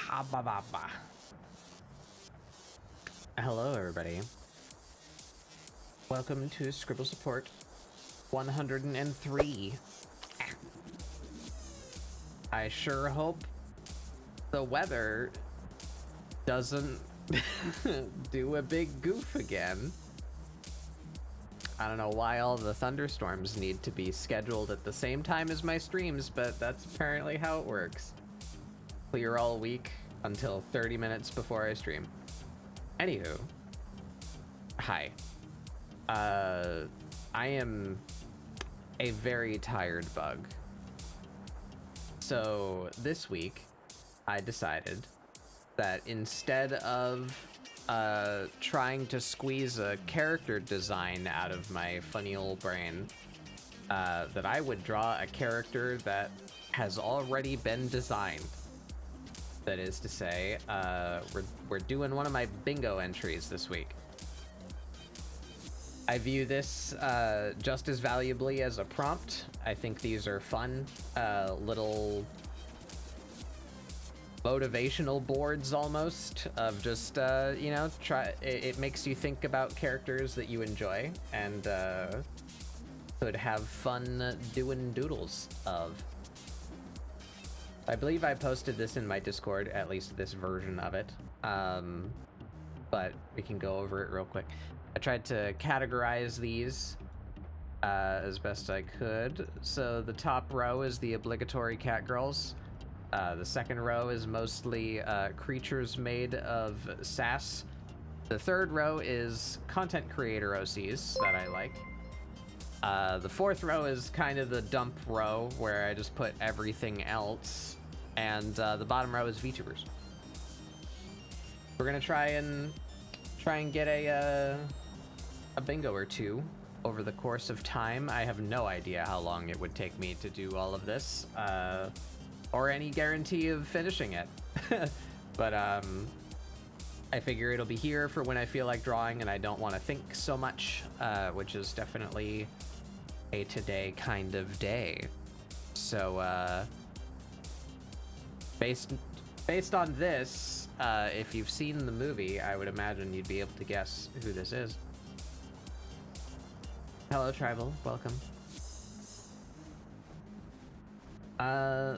Ha ba ba ba. Hello, everybody. Welcome to ScribbleSupport 103. I sure hope the weather doesn't do a big goof again. I don't know why all the thunderstorms need to be scheduled at the same time as my streams, but that's apparently how it works. Clear all week until 30 minutes before I stream. Anywho, hi. I am a very tired bug. So this week, I decided that instead of trying to squeeze a character design out of my funny old brain, that I would draw a character that has already been designed. That is to say, we're doing one of my bingo entries this week. I view this just as valuably as a prompt. I think these are fun, little motivational boards almost of just, you know, it makes you think about characters that you enjoy and could have fun doing doodles of. I believe I posted this in my Discord, at least this version of it, but we can go over it real quick. I tried to categorize these as best I could. So the top row is the obligatory cat girls. The second row is mostly creatures made of sass. The third row is content creator OCs that I like. The fourth row is kind of the dump row where I just put everything else. And the bottom row is VTubers. We're gonna try and get a bingo or two over the course of time. I have no idea how long it would take me to do all of this, or any guarantee of finishing it. But I figure it'll be here for when I feel like drawing and I don't want to think so much, which is definitely a today kind of day. So based on this, if you've seen the movie, I would imagine you'd be able to guess who this is. Hello, Tribal. Welcome.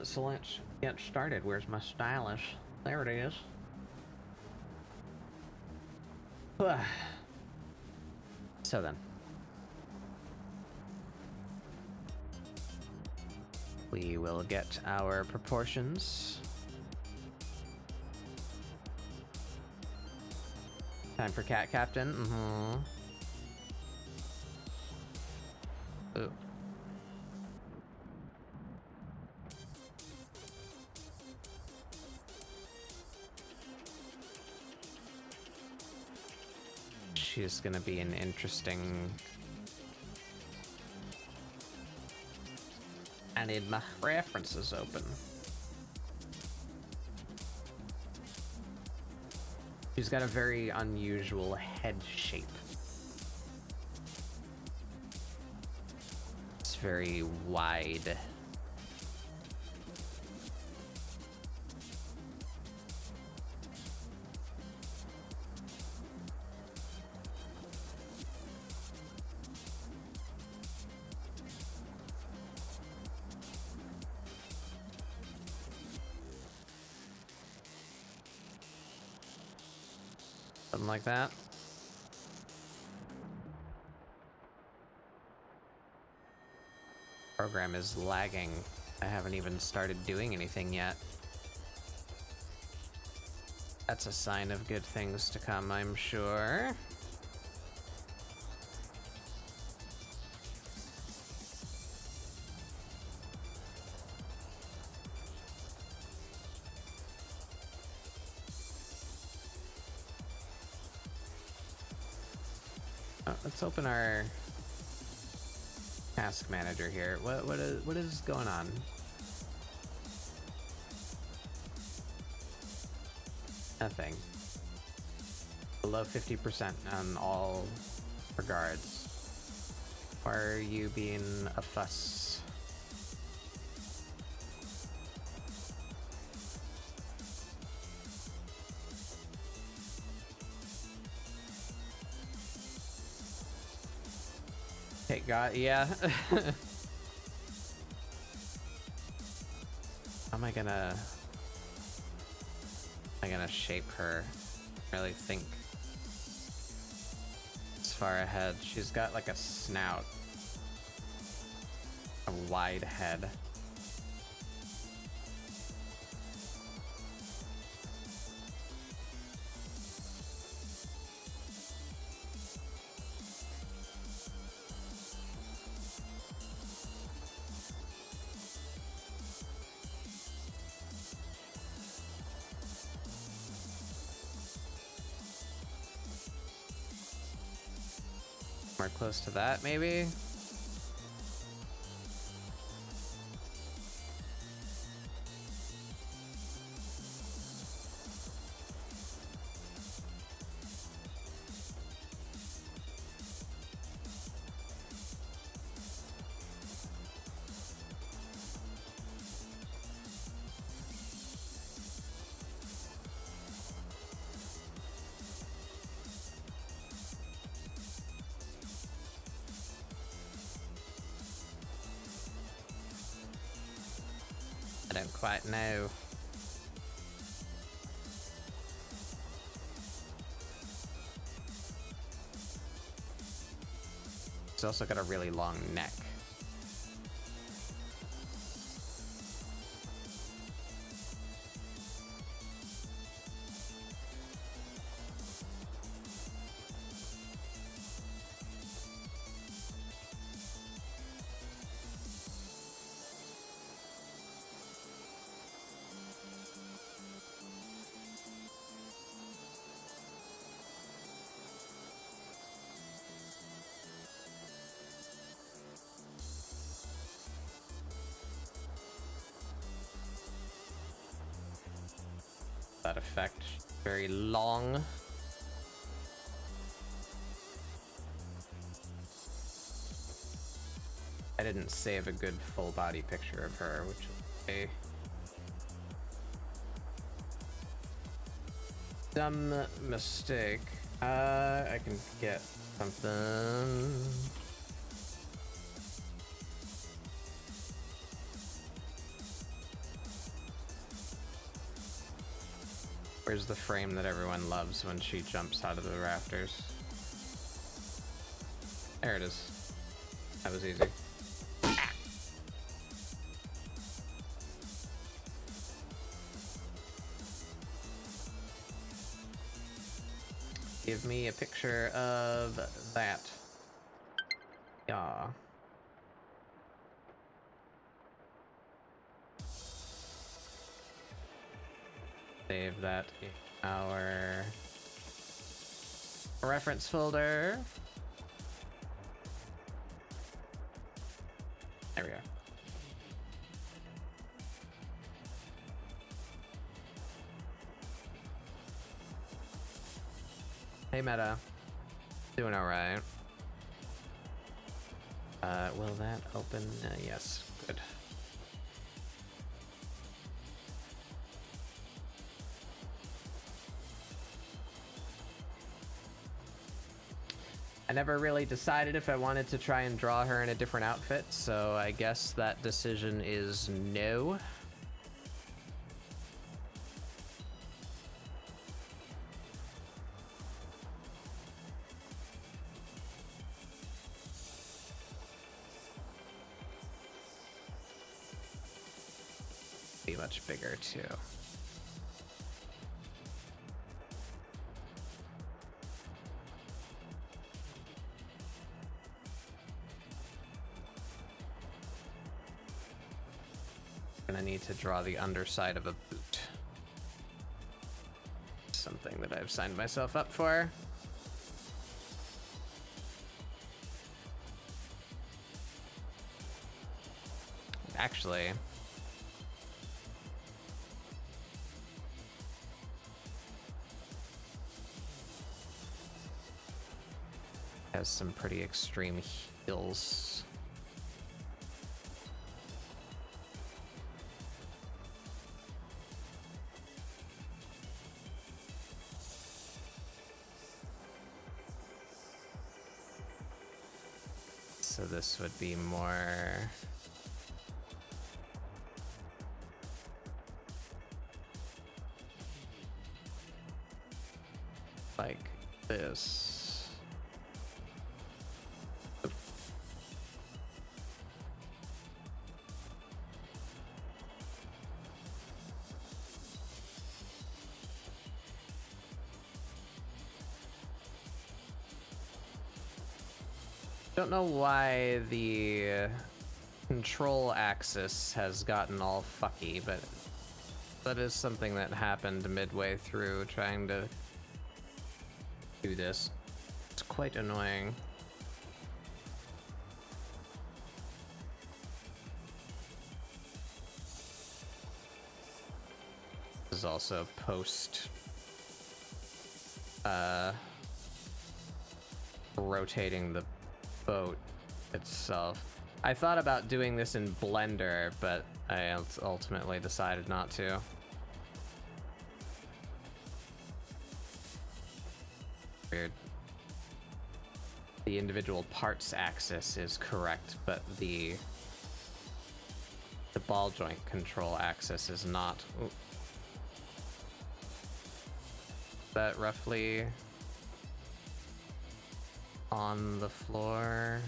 So let's get started. Where's my stylus? There it is. So then. We will get our proportions. Time for Cat Captain. Ooh. She's gonna be an interesting... I need my references open. She's got a very unusual head shape. It's very wide. Something like that. Program is lagging. I haven't even started doing anything yet. That's a sign of good things to come, I'm sure. Let's open our task manager here. What is going on? Nothing. Below 50% on all regards. Why are you being a fuss? Take God, yeah. How am I gonna shape her? Really think as far ahead. She's got like a snout, a wide head. More close to that, maybe? I don't quite know. She's also got a really long neck. That effect. Very long. I didn't save a good full body picture of her, which is a dumb mistake. I can get something. Where's the frame that everyone loves when she jumps out of the rafters? There it is. That was easy. Give me a picture of that. Yeah. Save that in our reference folder. There we go. Hey Meta. Doing alright. Will that open? Yes, good. I never really decided if I wanted to try and draw her in a different outfit, so I guess that decision is no. Be much bigger too. Gonna need to draw the underside of a boot. Something that I've signed myself up for. Actually, has some pretty extreme heels. So this would be more like this. Don't know why the control axis has gotten all fucky, but that is something that happened midway through trying to do this. It's quite annoying. This is also post rotating the boat itself. I thought about doing this in Blender, but I ultimately decided not to. Weird. The individual parts axis is correct, but the ball joint control axis is not. Ooh. That roughly on the floor.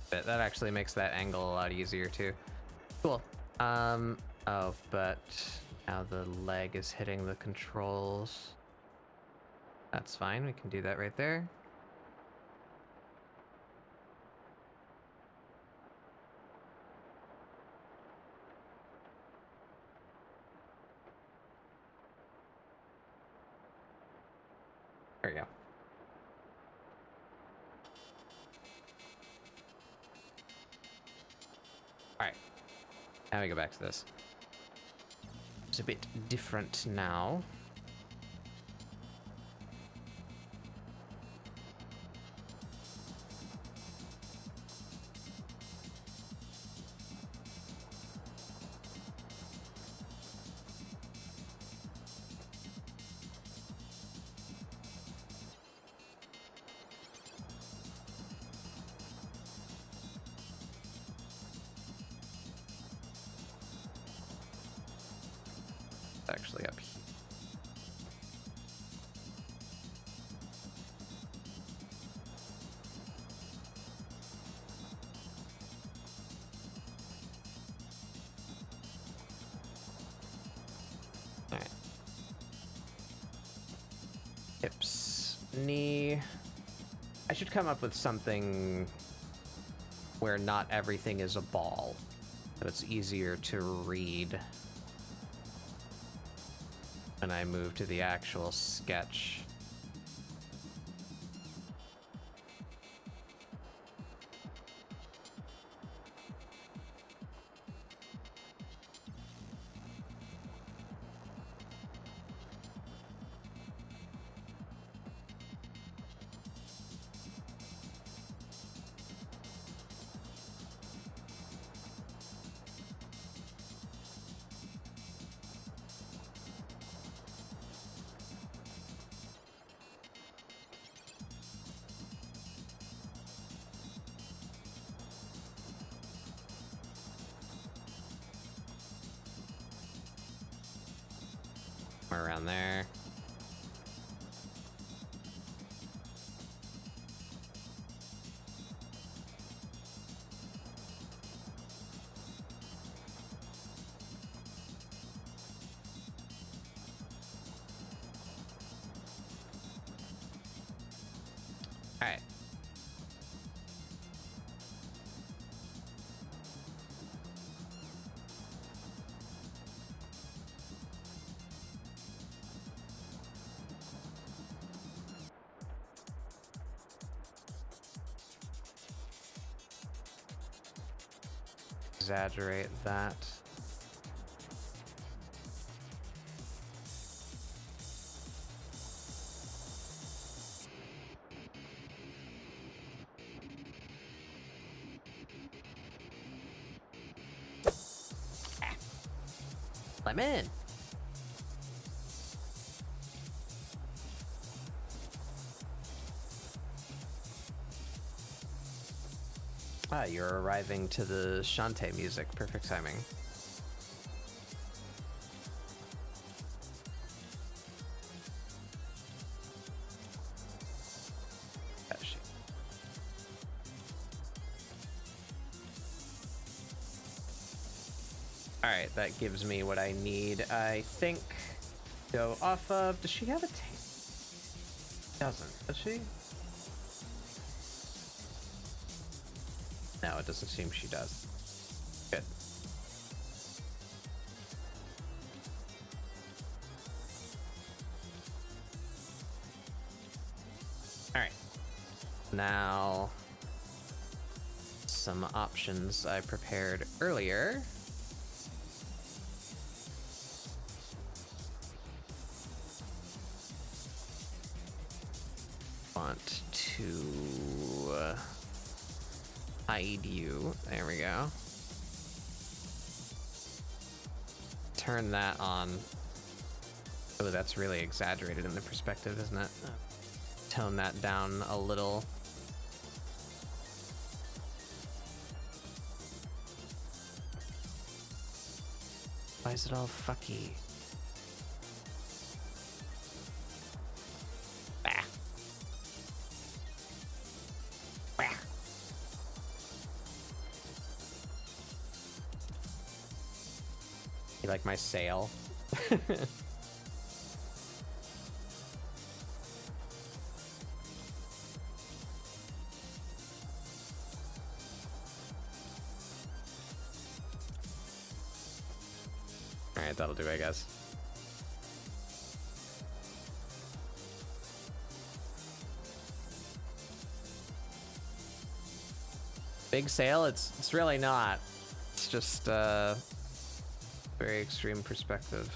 That actually makes that angle a lot easier too. Cool. Oh, but now the leg is hitting the controls. That's fine, we can do that right there. There we go. Alright, now we go back to this. It's a bit different now. Actually up here. All right. Hips, knee. I should come up with something where not everything is a ball, but it's easier to read when I move to the actual sketch. Around there. All right. Exaggerate that. Lemon. Ah, you're arriving to the Shantae music. Perfect timing. Alright, that gives me what I need, I think. Go off of... Does she have a tank? Doesn't, does she? No, it doesn't seem she does. Good. Alright. Now... some options I prepared earlier. Want to hide you. There we go. Turn that on. Oh, that's really exaggerated in the perspective, isn't it? Tone that down a little. Why is it all fucky? You like my sail? Alright, that'll do, I guess. Big sail? It's really not. It's just very extreme perspective.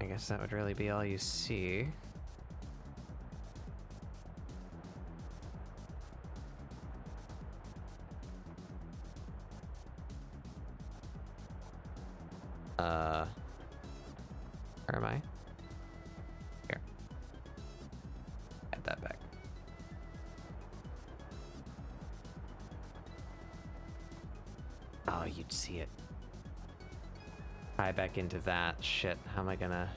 I guess that would really be all you see. Where am I? Here. Add that back. Oh, you'd see it. Tie back into that. Shit, how am I gonna...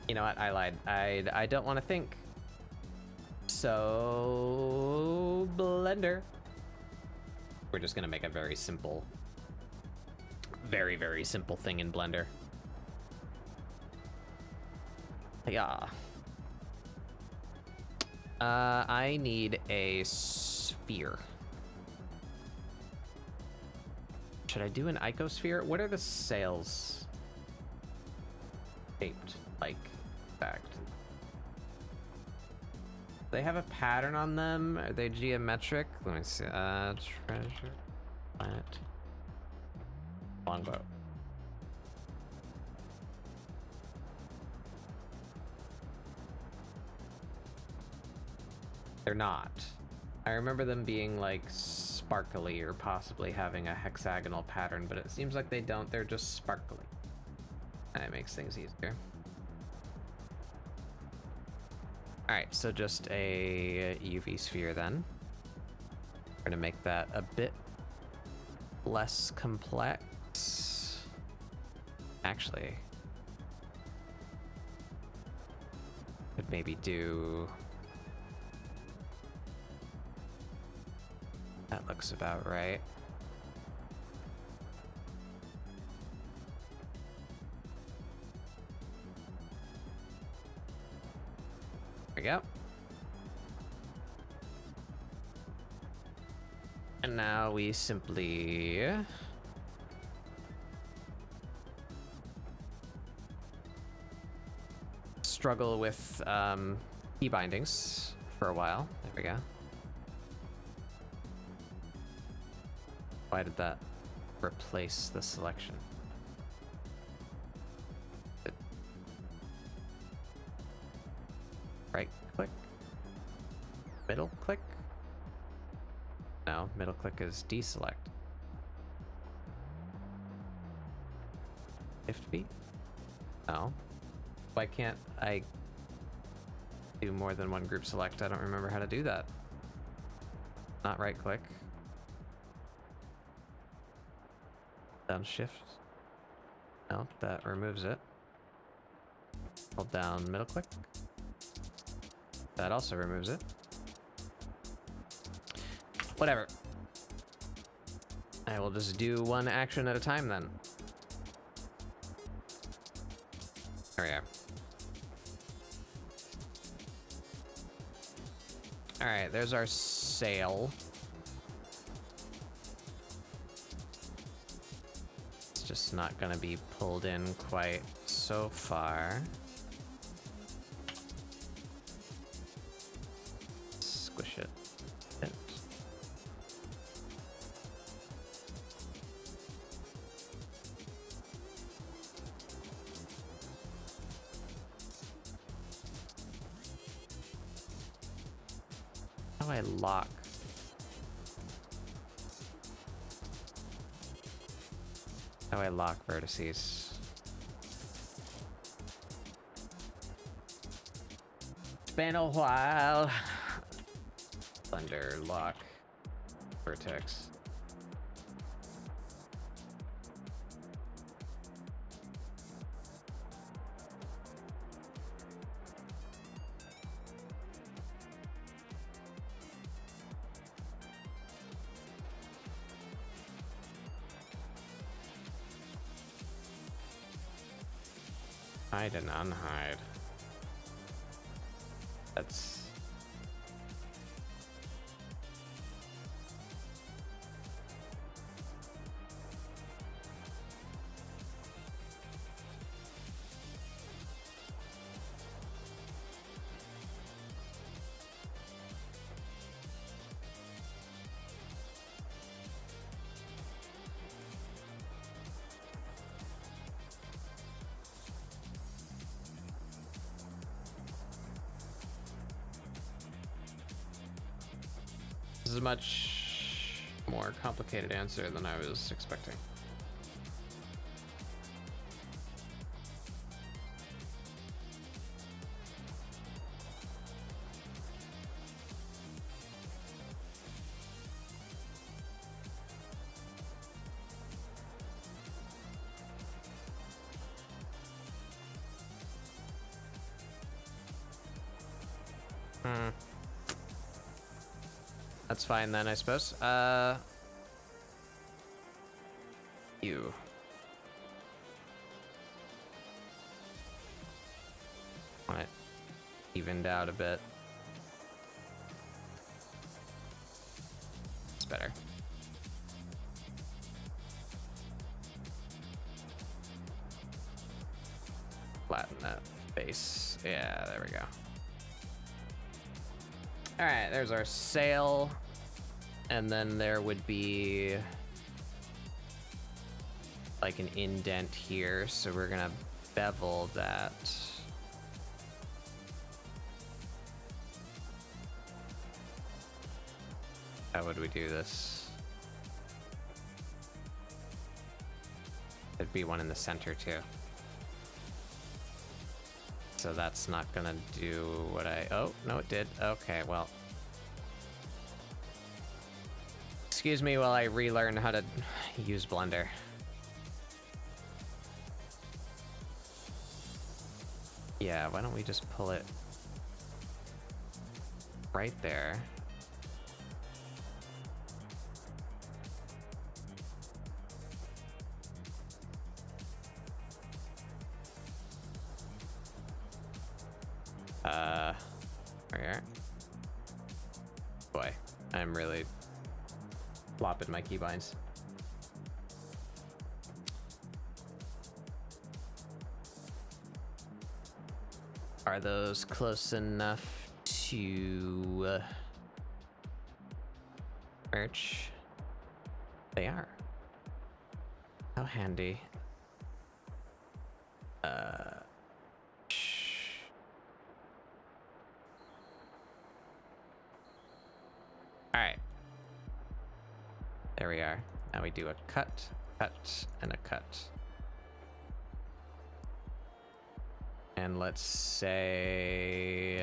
You know what? I lied. I don't want to think. So... Blender. We're just gonna make a very simple... very simple thing in Blender. Yeah. I need a sphere. Should I do an icosphere? What are the sails shaped like? Fact. They have a pattern on them. Are they geometric? Let me see. Treasure planet longbow. They're not. I remember them being like sparkly or possibly having a hexagonal pattern, but it seems like they don't. They're just sparkly. That makes things easier. Alright, so just a UV sphere then. We're gonna make that a bit less complex. Actually, could maybe do... That looks about right. There we go. And now we simply struggle with key bindings for a while. There we go. Why did that replace the selection? Right click? Middle click? No, middle click is deselect. Shift B? No. Why can't I do more than one group select? I don't remember how to do that. Not right click. Down shift. No, that removes it. Hold down middle click. That also removes it. Whatever. I will just do one action at a time then. There we are. Alright, there's our sail. It's just not gonna be pulled in quite so far. Squish it. How do I lock? How do I lock vertices? It's been a while. Thunder lock vertex. Hide and unhide. That's... This is a much more complicated answer than I was expecting. That's fine then, I suppose. You. Want it evened out a bit. It's better. Flatten that base. Yeah, there we go. All right, there's our sail. And then there would be like an indent here. So we're gonna bevel that. How would we do this? There'd be one in the center too. So that's not gonna do what I... Oh, no, it did. Okay, well. Excuse me while I relearn how to use Blender. Yeah, why don't we just pull it right there? Where? Boy, I'm really flopping my keybinds. Are those close enough to merge? They are. How handy. Alright. There we are. Now we do a cut, cut, and a cut. And let's say...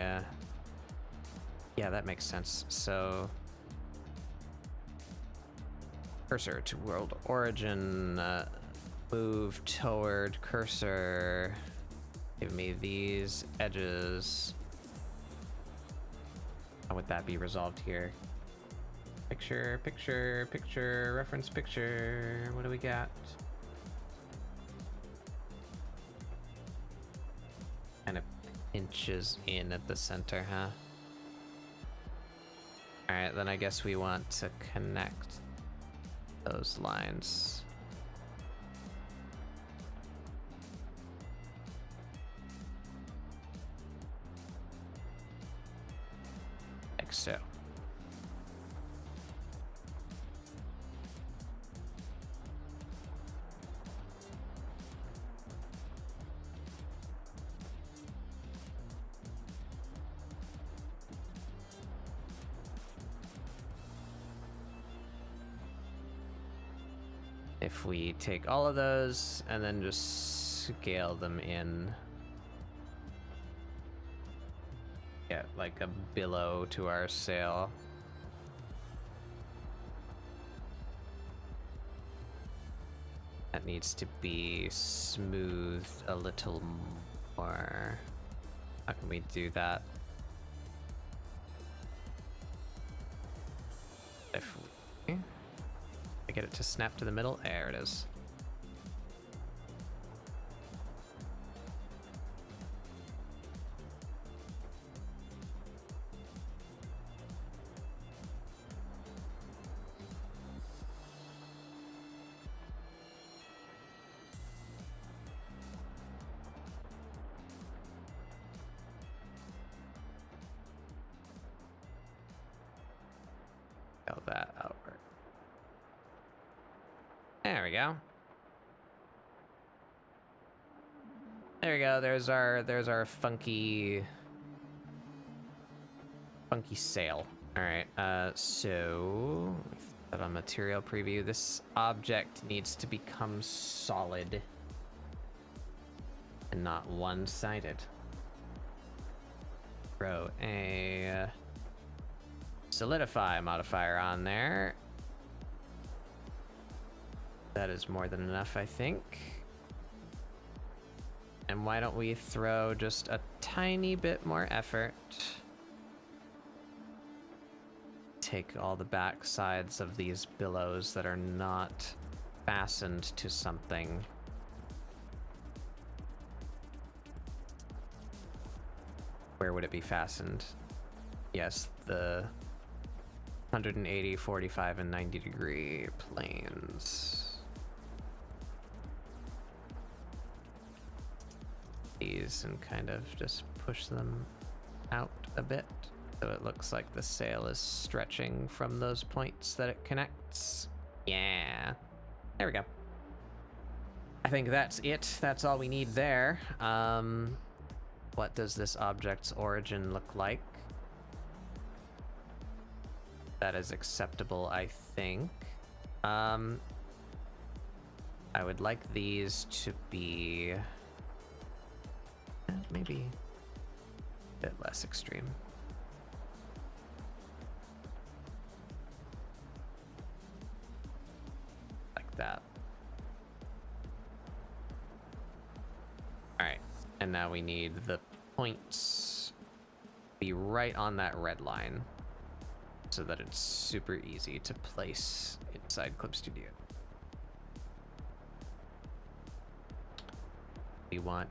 yeah, that makes sense. So... cursor to world origin. Move toward cursor. Give me these edges. How would that be resolved here? Picture, picture, picture, reference picture. What do we got? Kind of inches in at the center, huh? Alright, then I guess we want to connect those lines. Like so. If we take all of those and then just scale them in. Get like a billow to our sail. That needs to be smoothed a little more. How can we do that? If we... get it to snap to the middle. There it is. Scale that outward. There we go. There we go. There's our funky sail. All right. So put on material preview. This object needs to become solid and not one-sided. Throw a solidify modifier on there. That is more than enough, I think. And why don't we throw just a tiny bit more effort? Take all the back sides of these billows that are not fastened to something. Where would it be fastened? Yes, the 180, 45, and 90 degree planes. And kind of just push them out a bit so it looks like the sail is stretching from those points that it connects. Yeah, there we go. I think that's it. That's all we need there. What does this object's origin look like? That is acceptable, I think. I would like these to be maybe a bit less extreme. Like that. All right, and now we need the points to be right on that red line so that it's super easy to place inside Clip Studio. We want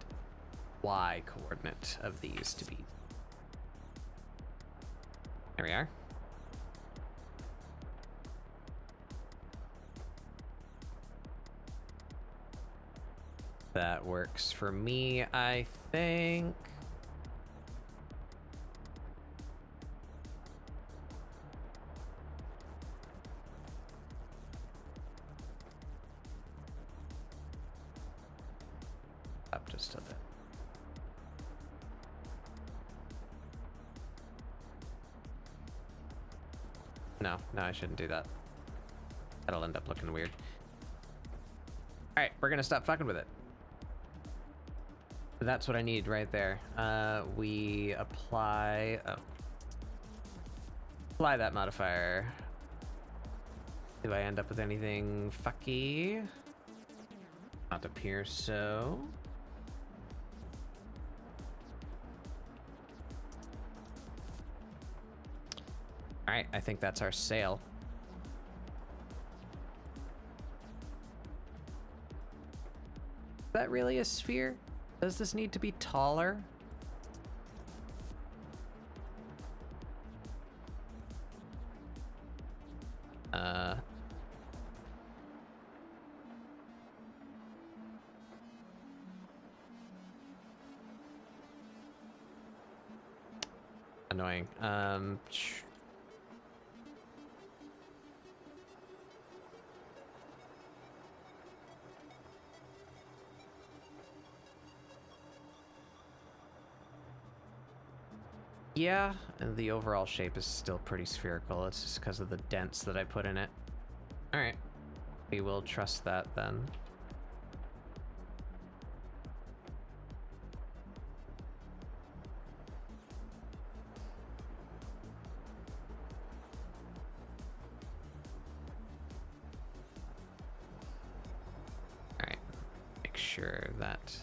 Y coordinate of these to be. There we are. That works for me, I think. Up just a bit. No, I shouldn't do that. That'll end up looking weird. All right, we're gonna stop fucking with it. That's what I need right there. We apply that modifier. Do I end up with anything fucky? Not appear so. All right, I think that's our sail. Is that really a sphere? Does this need to be taller? Annoying. Yeah, and the overall shape is still pretty spherical. It's just because of the dents that I put in it. All right, we will trust that then. All right, make sure that...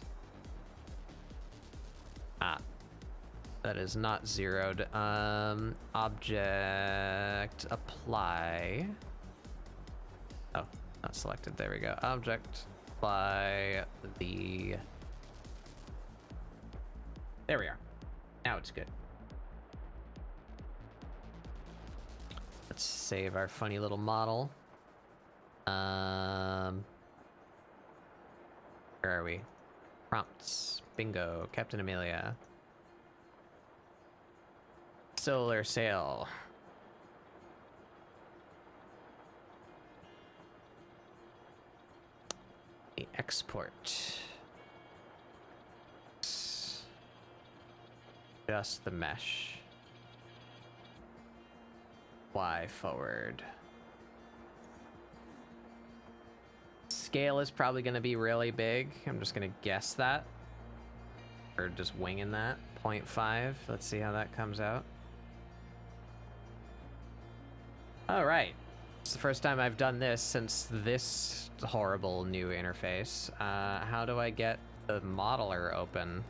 that is not zeroed. Object apply. Oh, not selected. There we go. Object apply the. There we are. Now it's good. Let's save our funny little model. Where are we? Prompts. Bingo. Captain Amelia. Solar sail. The export. Just the mesh. Y forward. Scale is probably going to be really big. I'm just going to guess that. Or just winging that. 0.5. Let's see how that comes out. All right. It's the first time I've done this since this horrible new interface. How do I get the modeler open?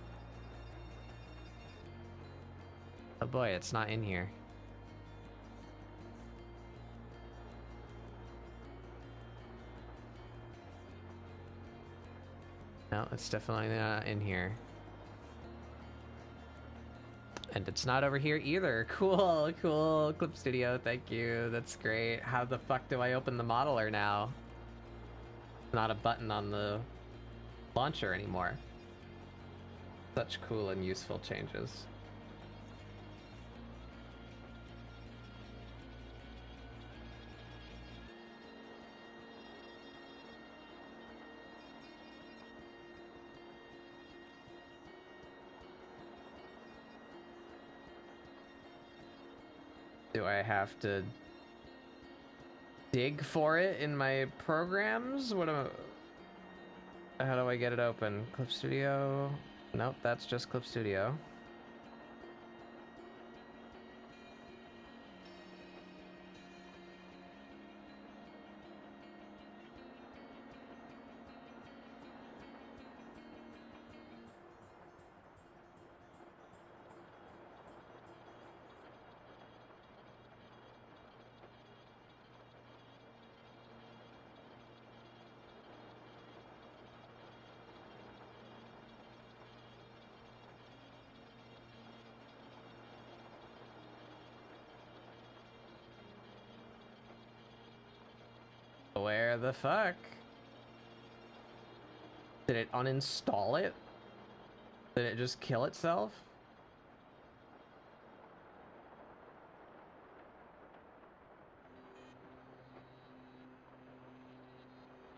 Oh boy, it's not in here. No, it's definitely not in here. And it's not over here either. Cool, cool. Clip Studio, thank you. That's great. How the fuck do I open the modeler now? Not a button on the launcher anymore. Such cool and useful changes. Do I have to dig for it in my programs? How do I get it open? Clip Studio? Nope, that's just Clip Studio. Where the fuck? Did it uninstall it? Did it just kill itself?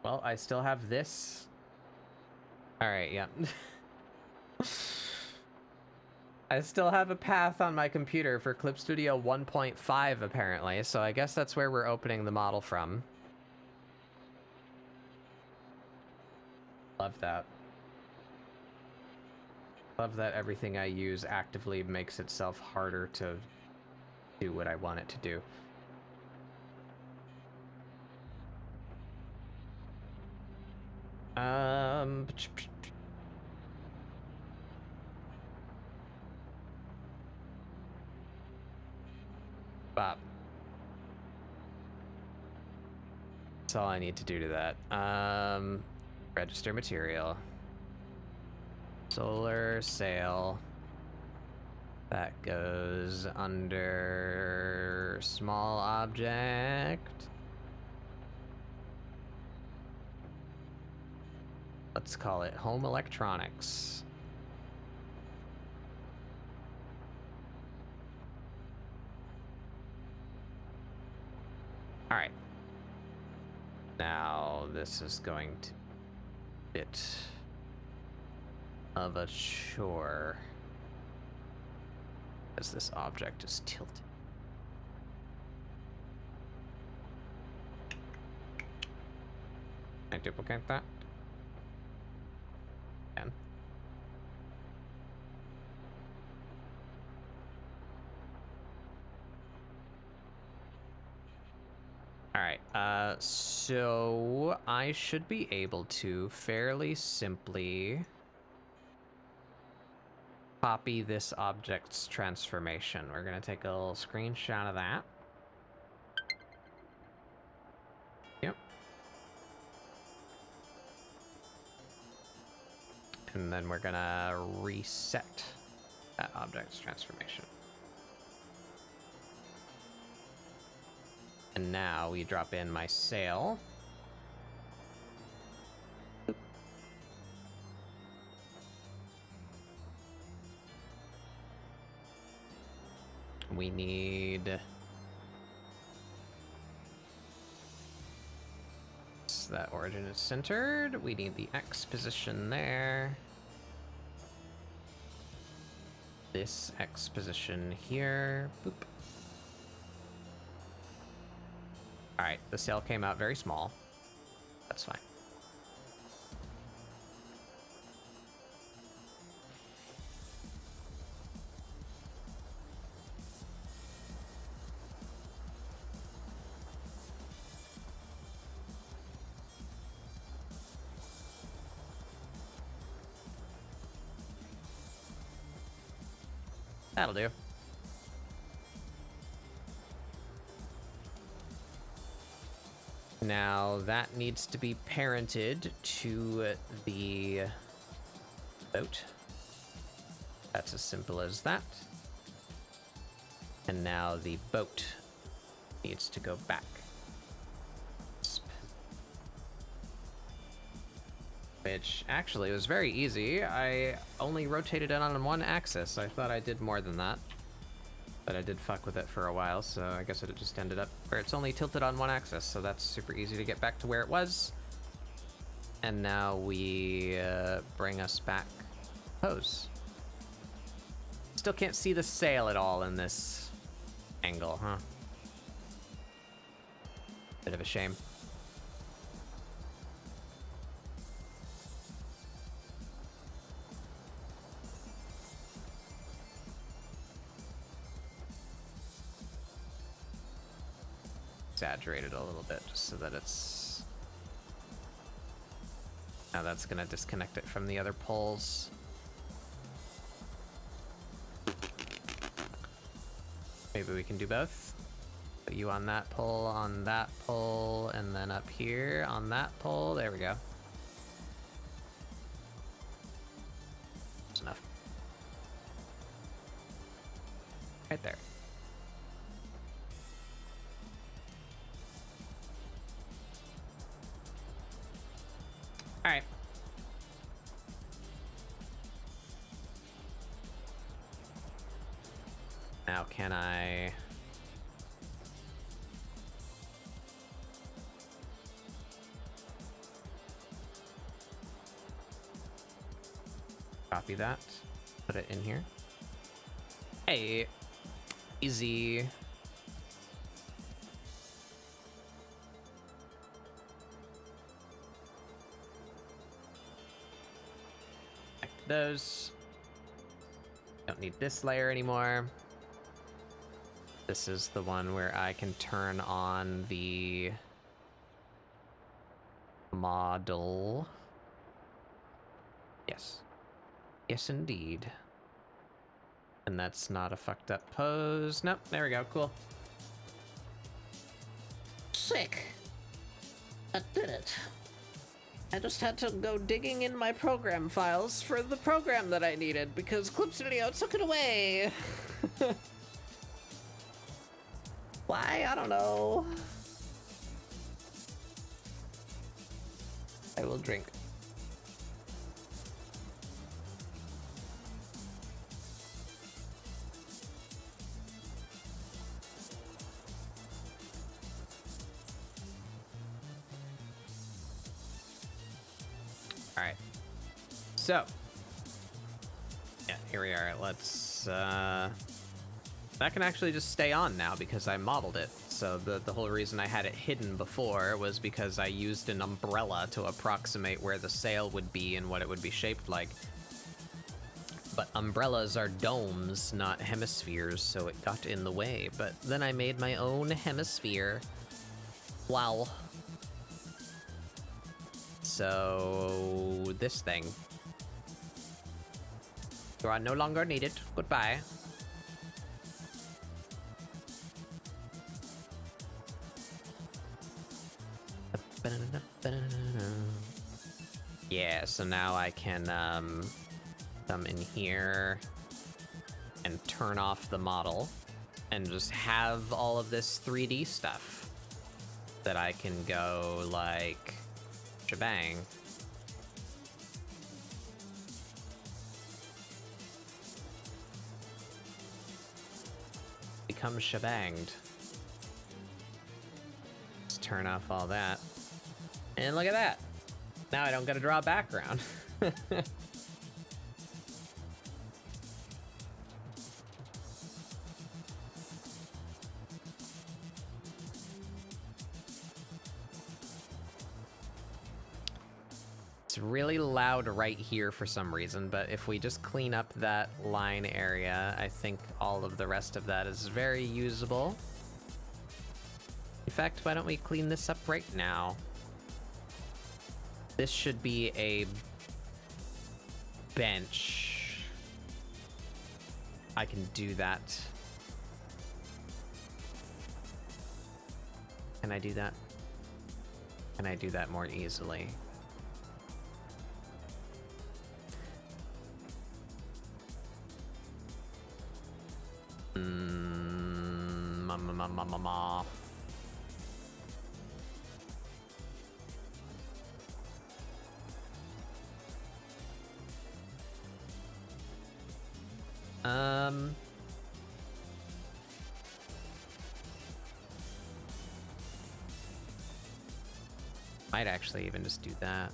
Well, I still have this. All right, yeah. I still have a path on my computer for Clip Studio 1.5 apparently, so I guess that's where we're opening the model from. Love that. Love that everything I use actively makes itself harder to do what I want it to do. Bop. That's all I need to do to that. Register material. Solar sail. That goes under small object. Let's call it home electronics. All right. Now this is going to be a bit of a chore as this object is tilted. Can I duplicate that? Can. All right, so I should be able to fairly simply copy this object's transformation. We're gonna take a little screenshot of that. Yep. And then we're gonna reset that object's transformation. And now we drop in my sail. We need so that origin is centered. We need the X position there. This X position here. Boop. All right, the sail came out very small. That's fine. That'll do. Now that needs to be parented to the boat. That's as simple as that. And now the boat needs to go back. Which actually was very easy. I only rotated it on one axis. I thought I did more than that. But I did fuck with it for a while, so I guess it just ended up where it's only tilted on one axis, so that's super easy to get back to where it was. And now we bring us back pose. Still can't see the sail at all in this angle, huh? Bit of a shame. Exaggerate it a little bit just so that it's... Now that's gonna disconnect it from the other poles. Maybe we can do both. Put you on that pole, and then up here on that pole. There we go. That's enough. Right there. All right. Now can I... Copy that. Put it in here. Hey, easy. Those. Don't need this layer anymore. This is the one where I can turn on the model. Yes. Yes, indeed. And that's not a fucked up pose. Nope, there we go, cool. Sick. I did it. I just had to go digging in my program files for the program that I needed because Clip Studio took it away. Why? I don't know. I will drink. All right. So, yeah, here we are. Let's, that can actually just stay on now because I modeled it. So the whole reason I had it hidden before was because I used an umbrella to approximate where the sail would be and what it would be shaped like. But umbrellas are domes, not hemispheres, so it got in the way. But then I made my own hemisphere. Wow. So, this thing. You are no longer needed. Goodbye. Yeah, so now I can come in here and turn off the model and just have all of this 3D stuff that I can go like shebang. Become shebanged. Let's turn off all that. And look at that. Now I don't gotta draw a background. It's really loud right here for some reason, but if we just clean up that line area, I think all of the rest of that is very usable. In fact, why don't we clean this up right now? This should be a bench. I can do that. Can I do that? Can I do that more easily? Ma. Might actually even just do that.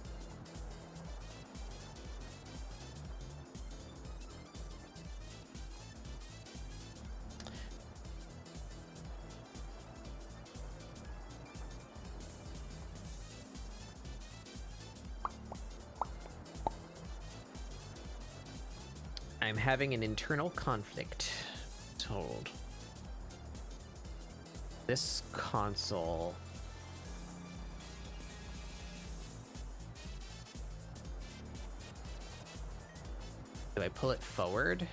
I'm having an internal conflict. Told. This console. Do I pull it forward?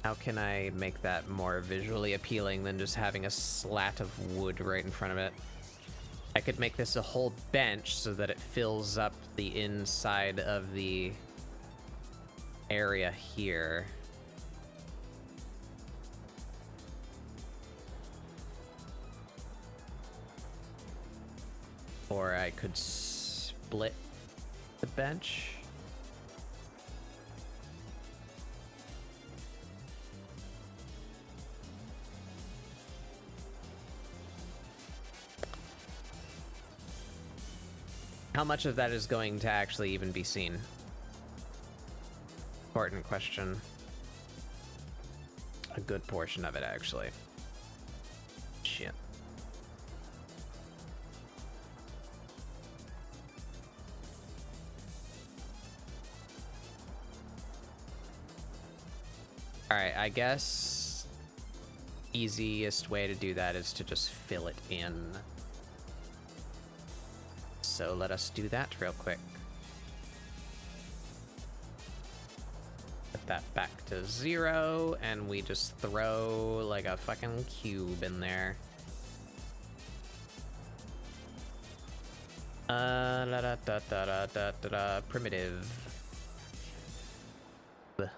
How can I make that more visually appealing than just having a slat of wood right in front of it? I could make this a whole bench so that it fills up the inside of the area here. Or I could split the bench. How much of that is going to actually even be seen? Important question. A good portion of it, actually. Shit. Alright, I guess easiest way to do that is to just fill it in. So let us do that real quick. Put that back to 0, and we just throw like a fucking cube in there. Primitive. Blech.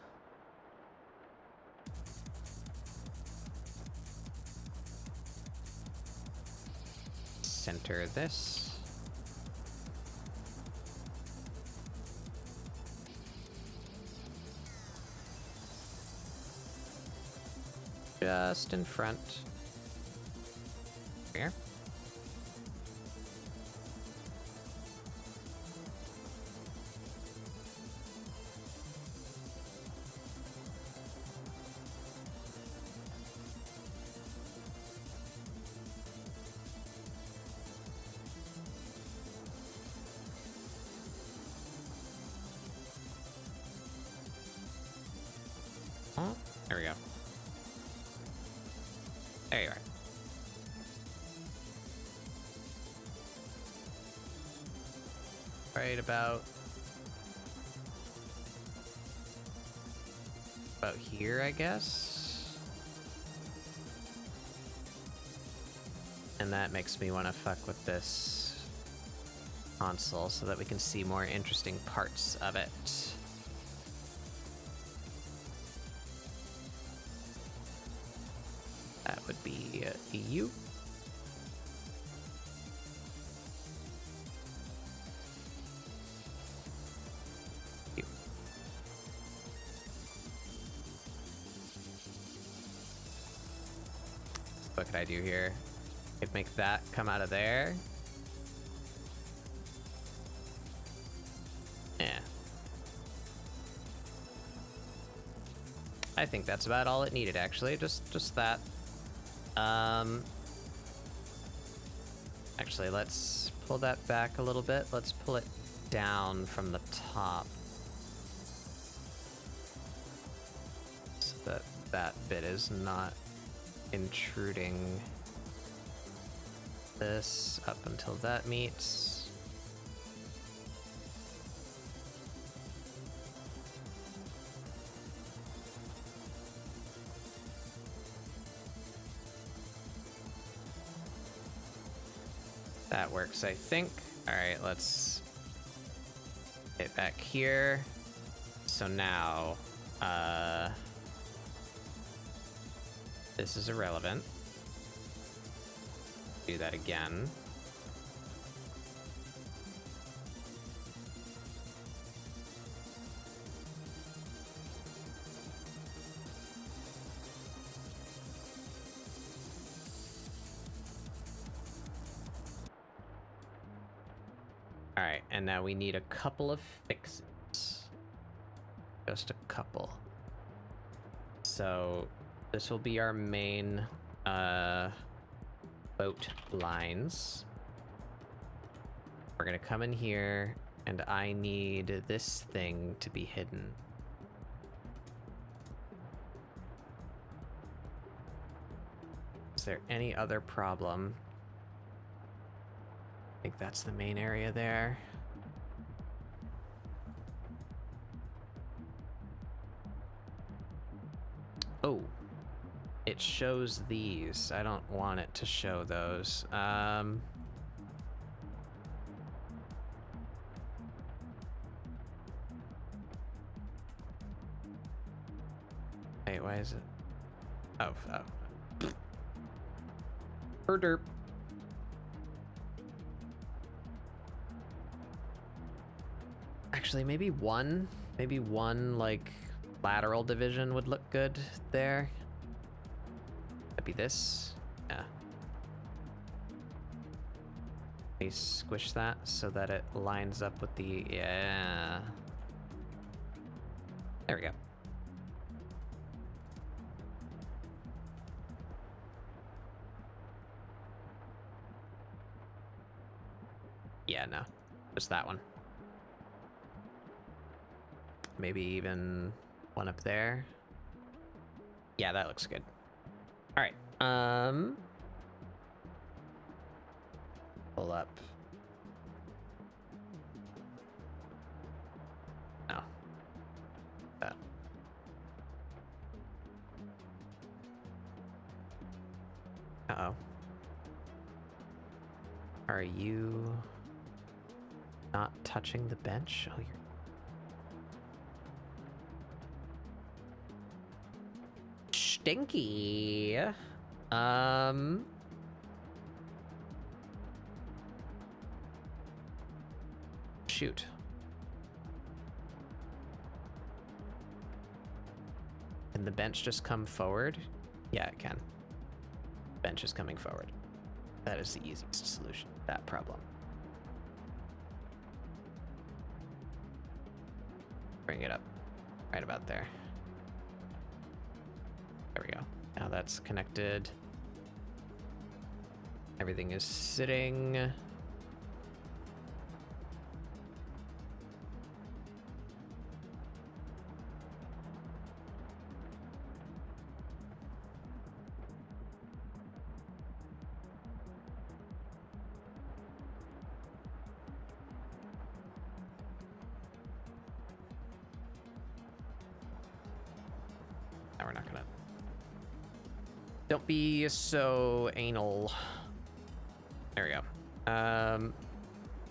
Center this. Just in front. Here. Oh, there we go. There you are. Right about here, I guess. And that makes me want to fuck with this console so that we can see more interesting parts of it. That would be EU. U. What could I do here? I could make that come out of there. Yeah. I think that's about all it needed, actually. Just that. Actually, let's pull that back a little bit. Let's pull it down from the top. So that that bit is not intruding this up until that meets. That works, I think. All right, let's get back here. So now, this is irrelevant. Do that again. All right, and now we need a couple of fixes. Just a couple. So this will be our main boat lines. We're gonna come in here, and I need this thing to be hidden. Is there any other problem? I think that's the main area there. Oh, it shows these. I don't want it to show those. Wait, why is it? Oh. Herderp. Actually, maybe one like lateral division would look good there. That'd be this. Yeah. We squish that so that it lines up with the, yeah. There we go. Yeah, no, just that one. Maybe even one up there. Yeah, that looks good. All right. Pull up. No. That. Uh-oh. Are you not touching the bench? Oh, you're... Stinky. Shoot. Can the bench just come forward? Yeah, it can. Bench is coming forward. That is the easiest solution to that problem. Bring it up right about there. There we go. Now that's connected. Everything is sitting. Now we're not gonna... Don't be so anal. There we go.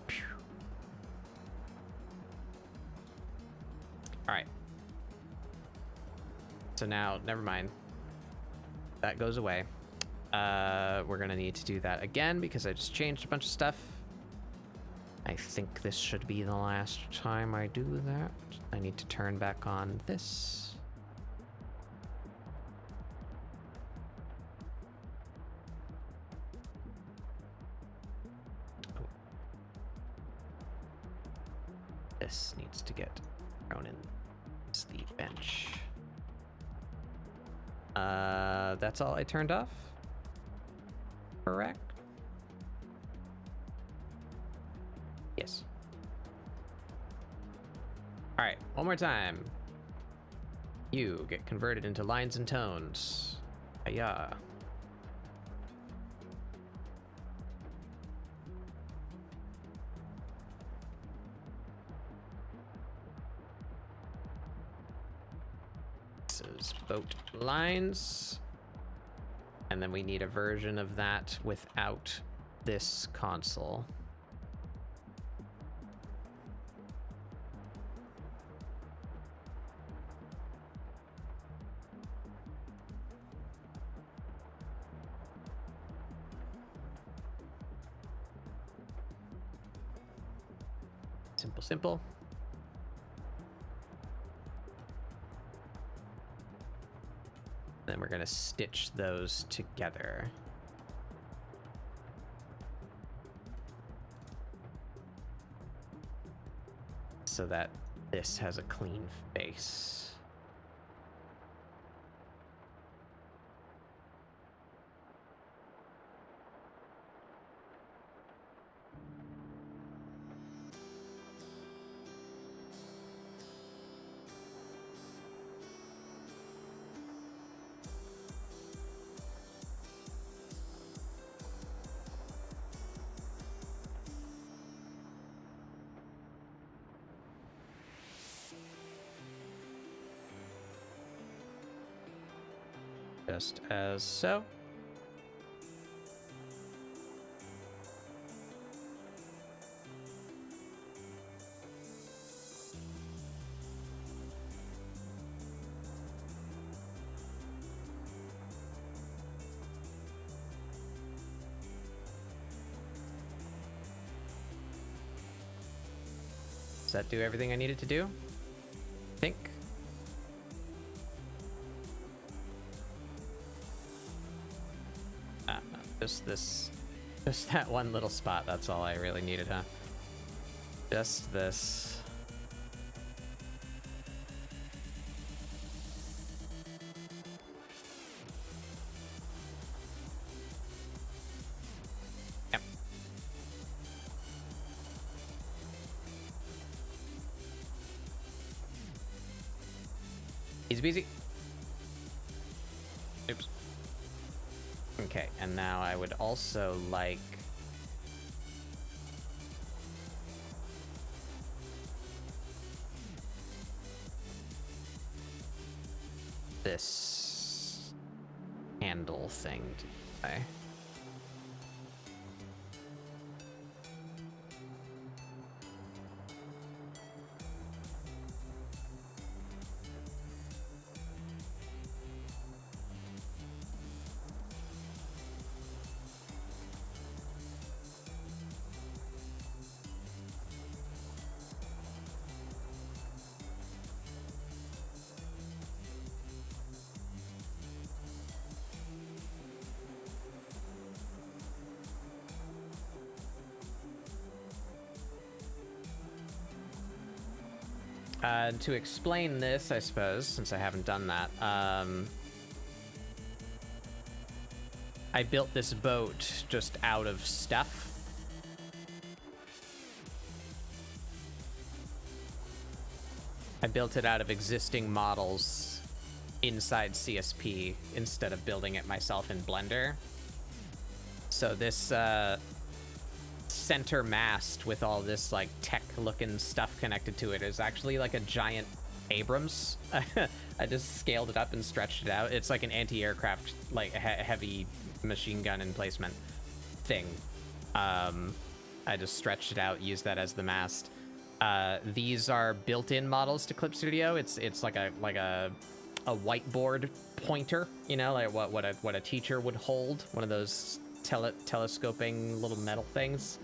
Phew. All right. So now, never mind. That goes away. We're gonna need to do that again because I just changed a bunch of stuff. I think this should be the last time I do that. I need to turn back on this. This needs to get thrown in. It's the bench. That's all I turned off? Correct? Yes. All right, one more time. You get converted into lines and tones. Hiya. Boat lines, and then we need a version of that without this console. Simple, simple. Then we're gonna stitch those together. So that this has a clean face. Just as so. Does that do everything I needed to do? I think. Just this Just that one little spot, that's all I really needed, huh? Just this. Yep. Easy peasy. Oops. Okay, and now I would also like this handle thing to play. To explain this, I suppose, since I haven't done that, I built this boat just out of stuff. I built it out of existing models inside CSP instead of building it myself in Blender. So this center mast with all this like tech looking stuff connected to it is actually like a giant Abrams. I just scaled it up and stretched it out. It's like an anti-aircraft, like heavy machine gun emplacement thing. I just stretched it out, used that as the mast. These are built-in models to Clip Studio. It's like a whiteboard pointer, you know, like what a teacher would hold, one of those telescoping little metal things.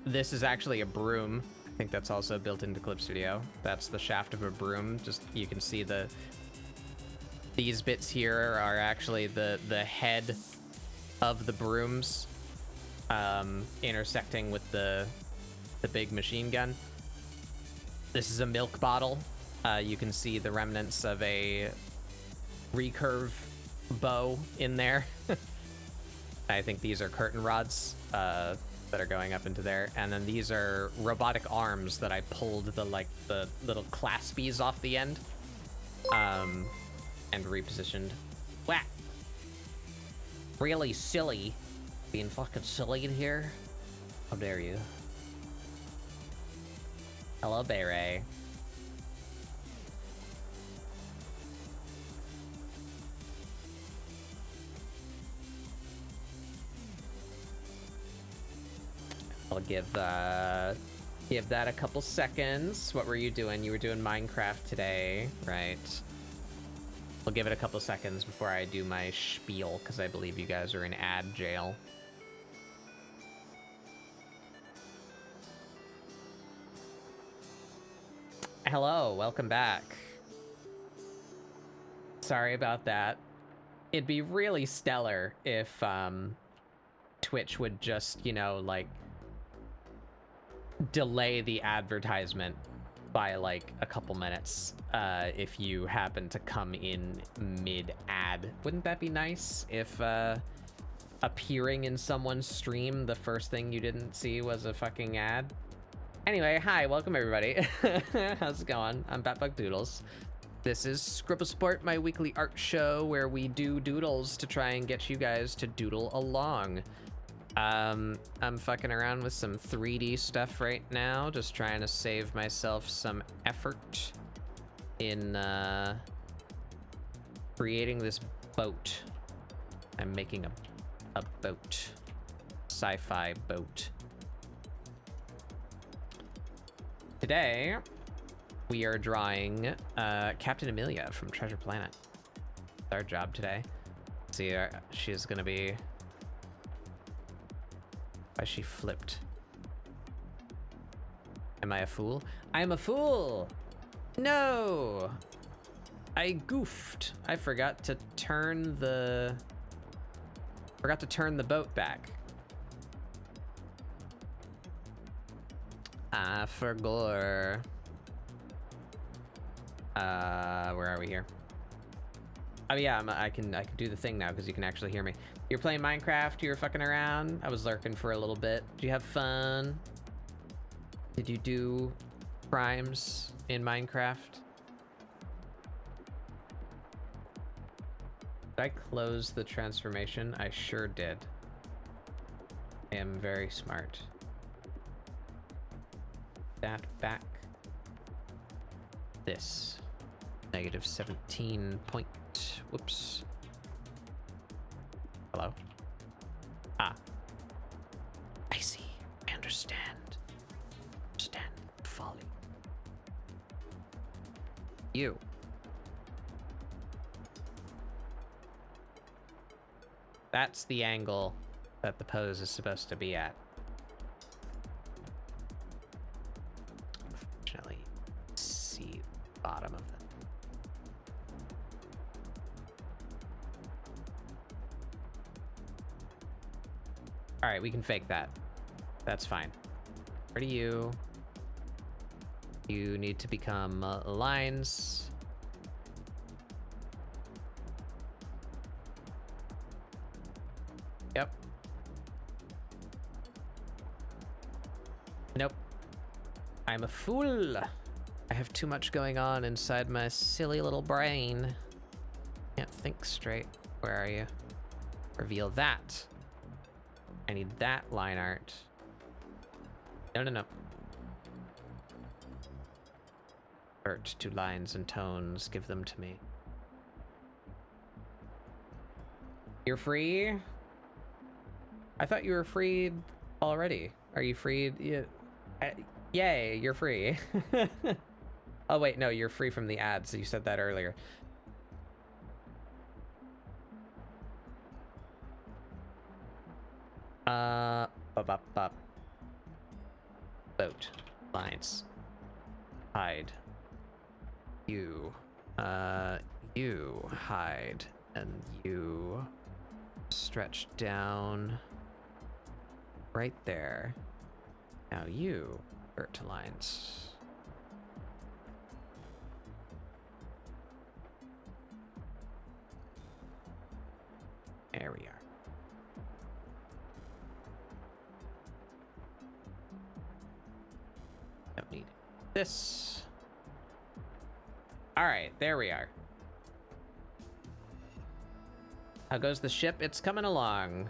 This is actually a broom. I think that's also built into Clip Studio. That's the shaft of a broom. Just, you can see these bits here are actually the head of the brooms, intersecting with the big machine gun. This is a milk bottle. You can see the remnants of a recurve bow in there. I think these are curtain rods that are going up into there, and then these are robotic arms that I pulled the little claspies off the end, and repositioned. Whack! Really silly, being fucking silly in here. How dare you? Hello, Beret. I'll give that a couple seconds. What were you doing? You were doing Minecraft today, right? I'll give it a couple seconds before I do my spiel, because I believe you guys are in ad jail. Hello, welcome back. Sorry about that. It'd be really stellar if Twitch would just, you know, like, delay the advertisement by like a couple minutes if you happen to come in mid-ad. Wouldn't that be nice if appearing in someone's stream, the first thing you didn't see was a fucking ad? Anyway, hi, welcome everybody. How's it going? I'm Batbug Doodles. This is ScribbleSupport, my weekly art show where we do doodles to try and get you guys to doodle along. I'm fucking around with some 3D stuff right now, just trying to save myself some effort in creating this boat. I'm making a boat. Sci-fi boat. Today, we are drawing Captain Amelia from Treasure Planet. That's our job today. See, she's gonna be... Why she flipped? Am I a fool? I am a fool! No! I goofed. I forgot to turn the Forgot to turn the boat back. I forgot. Where are we here? Oh yeah, I can do the thing now because you can actually hear me. You're playing Minecraft, you were fucking around. I was lurking for a little bit. Did you have fun? Did you do crimes in Minecraft? Did I close the transformation? I sure did. I am very smart. That back. This. Negative 17 point. Whoops. Hello? Ah. I see. I understand. Understand folly. You. That's the angle that the pose is supposed to be at. Unfortunately, see the bottom of them. All right, we can fake that. That's fine. Where do you? You need to become lines. Yep. Nope. I'm a fool. I have too much going on inside my silly little brain. Can't think straight. Where are you? Reveal that. I need that line art. No, no, no. Convert to lines and tones. Give them to me. You're free? I thought you were freed already. Are you freed? Yeah. Yay, you're free. Oh, wait, no, you're free from the ads. You said that earlier. Boat. Lines. Hide. You. You. Hide. And you. Stretch down. Right there. Now you. Convert to lines. There we are. Don't need this. All right, there we are. How goes the ship? It's coming along.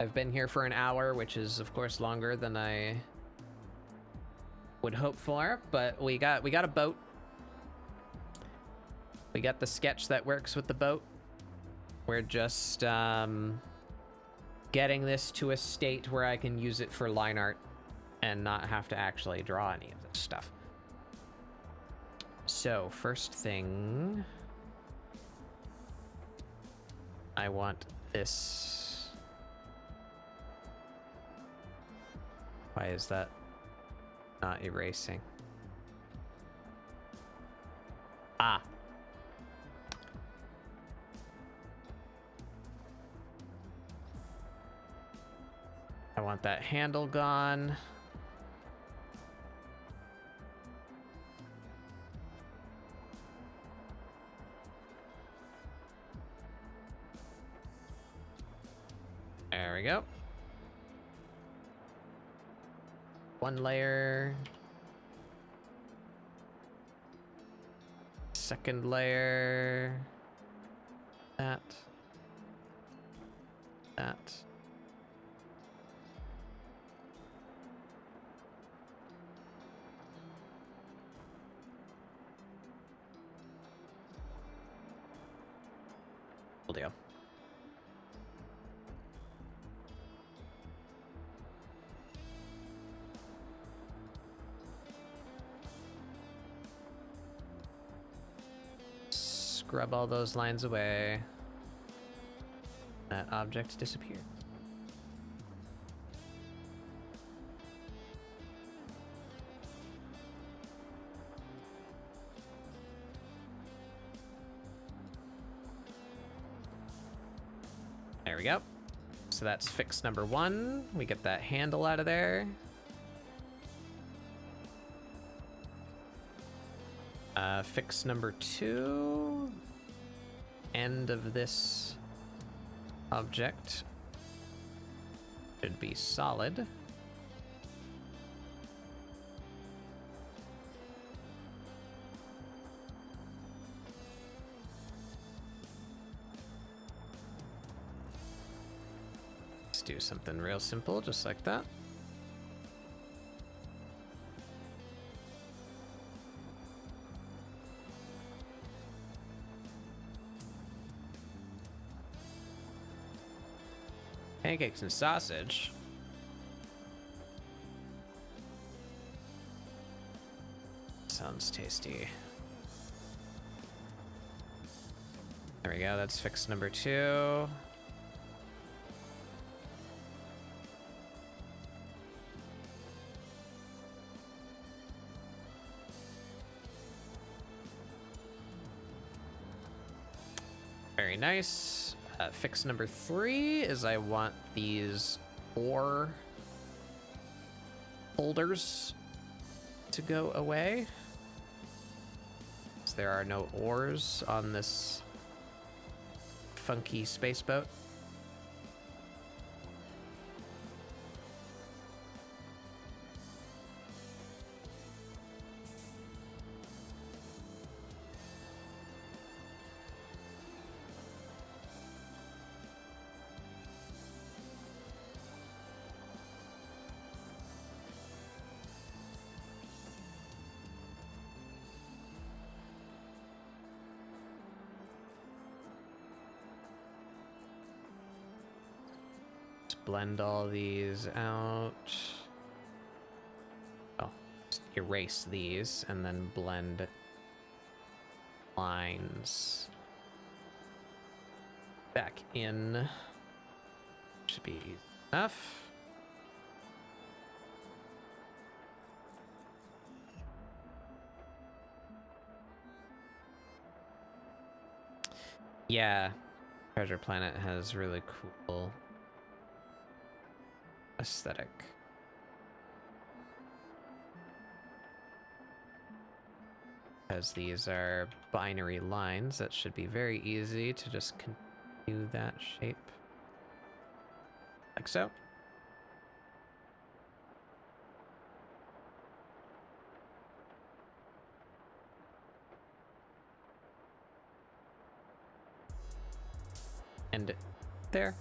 I've been here for an hour, which is of course longer than I would hope for, but we got a boat. We got the sketch that works with the boat. We're just getting this to a state where I can use it for line art and not have to actually draw any of this stuff. So first thing, I want this. Why is that not erasing? Ah. I want that handle gone. There we go. One layer. Second layer. That. That. Cool deal. Scrub all those lines away. That object disappeared. There we go. so that's fix number 1. We get that handle out of there. Fix number 2. End of this object should be solid. Let's do something real simple, just like that. Pancakes and sausage. Sounds tasty. There we go, that's fix number 2. Very nice. Fix number 3 is I want these ore holders to go away. There are no ores on this funky space boat. Blend all these out. Oh, just erase these and then blend lines back in. Should be easy enough. Yeah, Treasure Planet has really cool aesthetic. As these are binary lines, that should be very easy to just continue that shape. Like so. And there.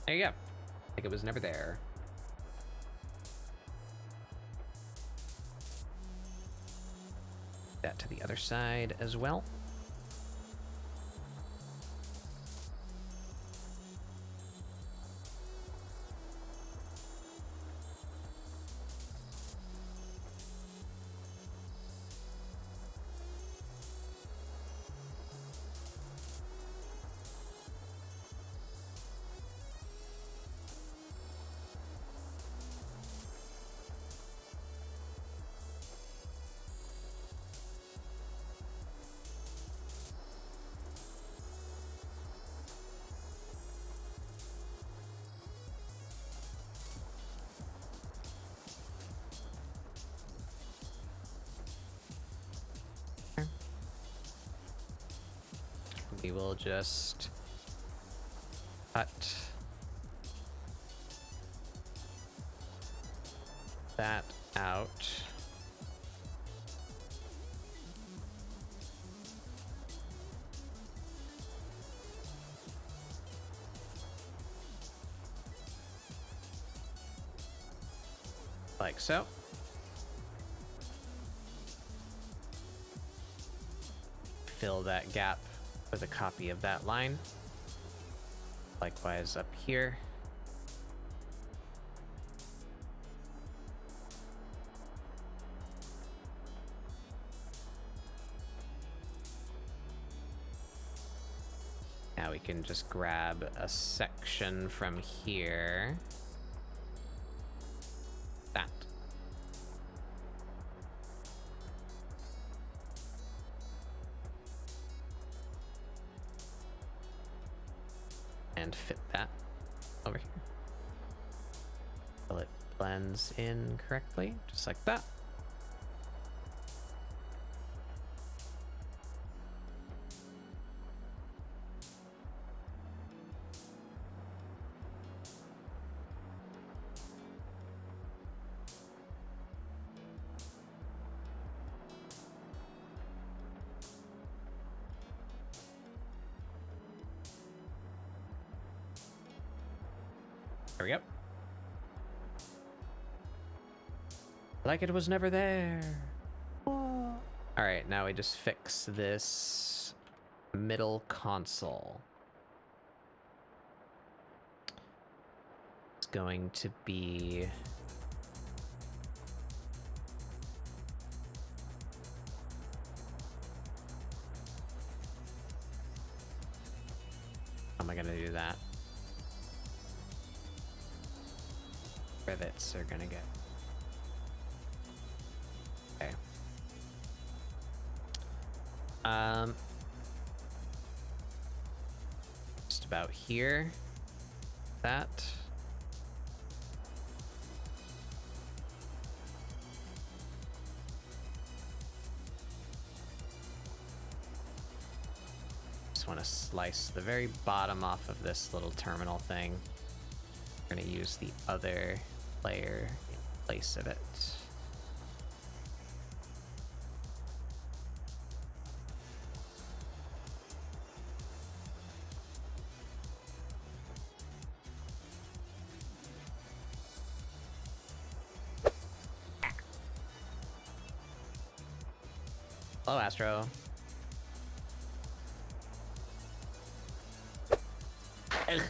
There you go. Like it was never there. That to the other side as well. We will just cut that out. Like so. Fill that gap with a copy of that line. Likewise up here. Now we can just grab a section from here. That. and fit that over here. Until it blends in correctly, just like that. There we go. Like it was never there. All right, now we just fix this middle console. It's going to be... How am I gonna do that? Rivets are gonna get... Okay. Just about here. That. Just want to slice the very bottom off of this little terminal thing. We're gonna use the other layer in place of it. Hello, Astro. Ugh.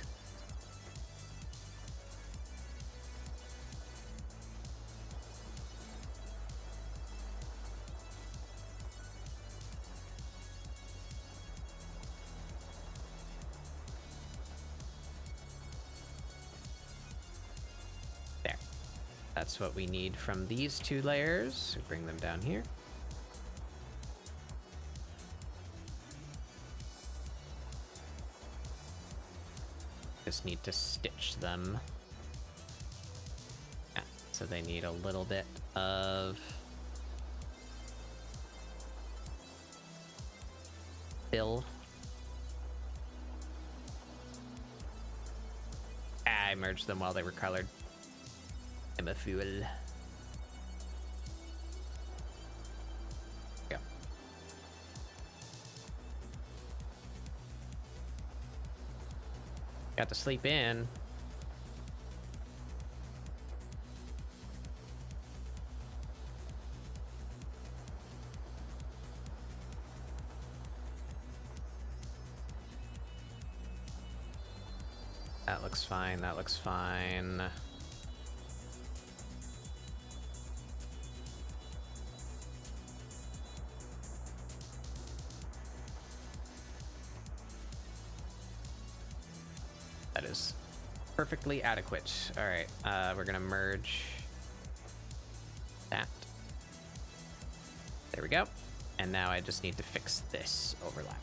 There. That's what we need from these two layers. So bring them down here. Just need to stitch them. Yeah, so they need a little bit of fill. I merged them while they were colored. I'm a fool. Yeah. Got to sleep in. That looks fine. That looks fine. That is perfectly adequate. All right, we're gonna merge that. There we go. And now I just need to fix this overlap.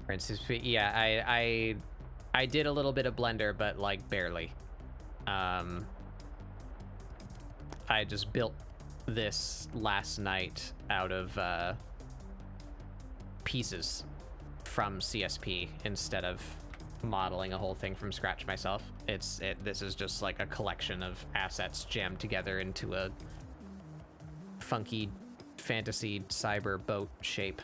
For instance, yeah, I did a little bit of Blender, but like barely. I just built this last night out of pieces from CSP instead of modeling a whole thing from scratch myself. This is just like a collection of assets jammed together into a funky fantasy cyber boat shape.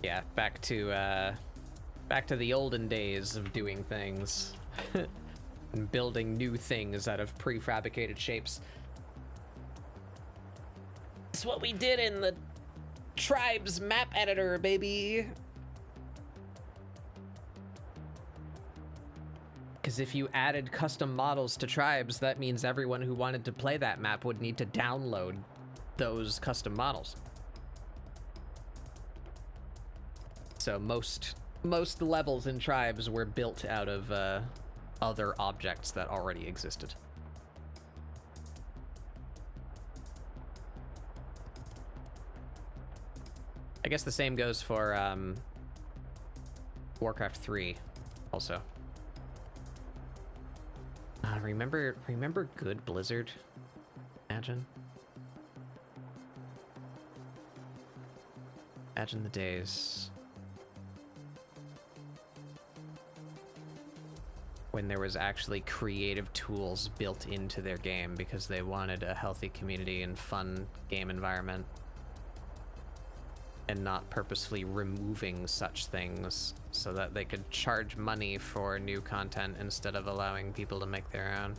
Yeah, back to the olden days of doing things. And building new things out of prefabricated shapes. It's what we did in the Tribes map editor, baby. Because if you added custom models to Tribes, that means everyone who wanted to play that map would need to download those custom models. So most levels in Tribes were built out of other objects that already existed. I guess the same goes for Warcraft 3 also. Remember good Blizzard? Imagine the days when there was actually creative tools built into their game because they wanted a healthy community and fun game environment, and not purposefully removing such things so that they could charge money for new content instead of allowing people to make their own.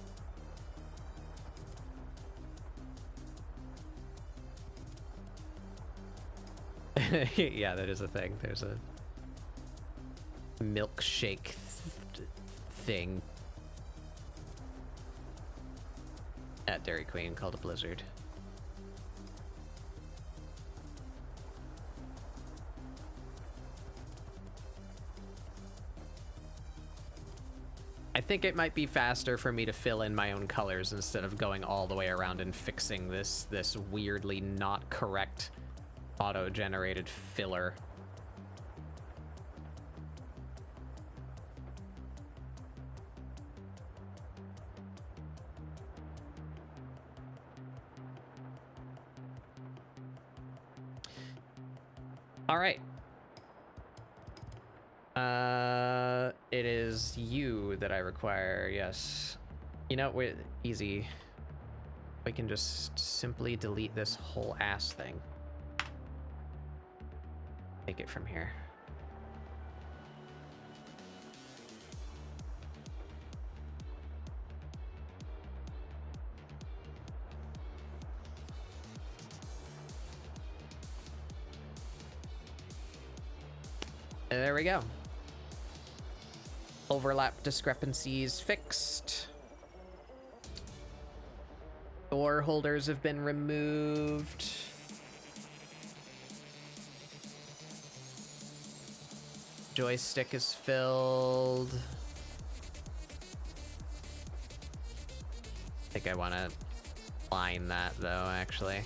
Yeah, that is a thing. There's a milkshake thing at Dairy Queen called a Blizzard. I think it might be faster for me to fill in my own colors instead of going all the way around and fixing this weirdly not correct auto-generated filler. All right. It is you that I require, yes. You know, we're easy. We can just simply delete this whole ass thing. Take it from here. And there we go. Overlap discrepancies fixed. Door holders have been removed. Joystick is filled. I think I want to line that though, actually.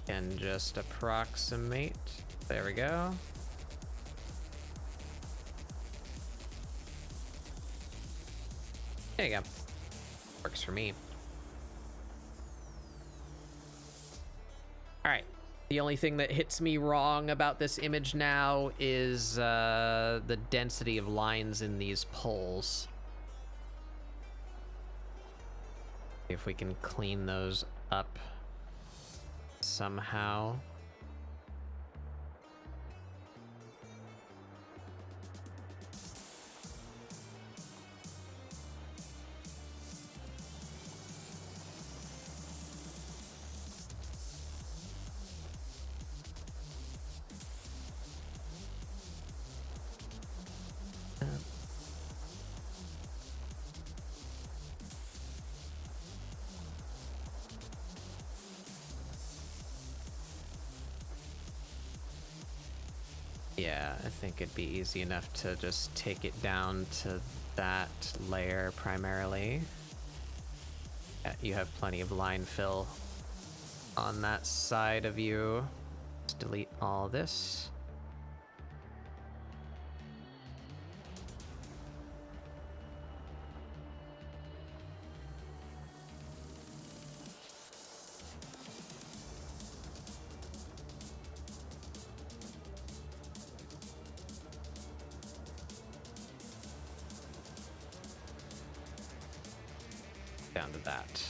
And just approximate. There we go. There you go. Works for me. All right. The only thing that hits me wrong about this image now is the density of lines in these poles. If we can clean those up somehow. Yeah, I think it'd be easy enough to just take it down to that layer primarily. Yeah, you have plenty of line fill on that side of you. Let's delete all this. down to that.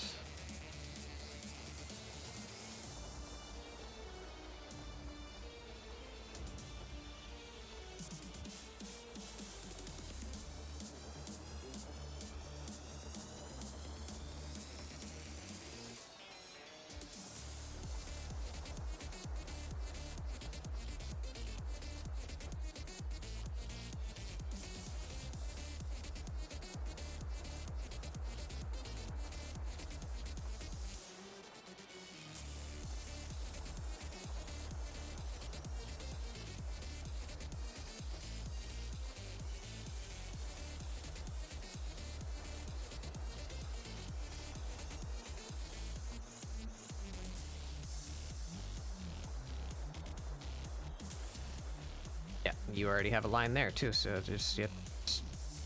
Yeah, you already have a line there too, so just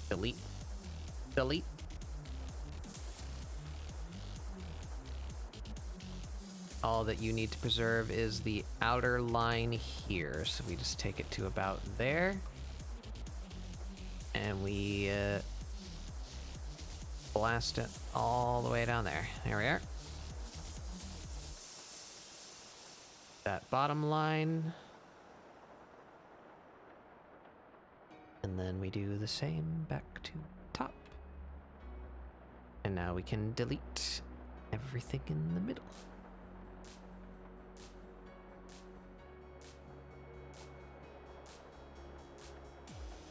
delete. Delete. All that you need to preserve is the outer line here, so we just take it to about there. And we blast it all the way down there. There we are. That bottom line. And then we do the same back to top. And now we can delete everything in the middle.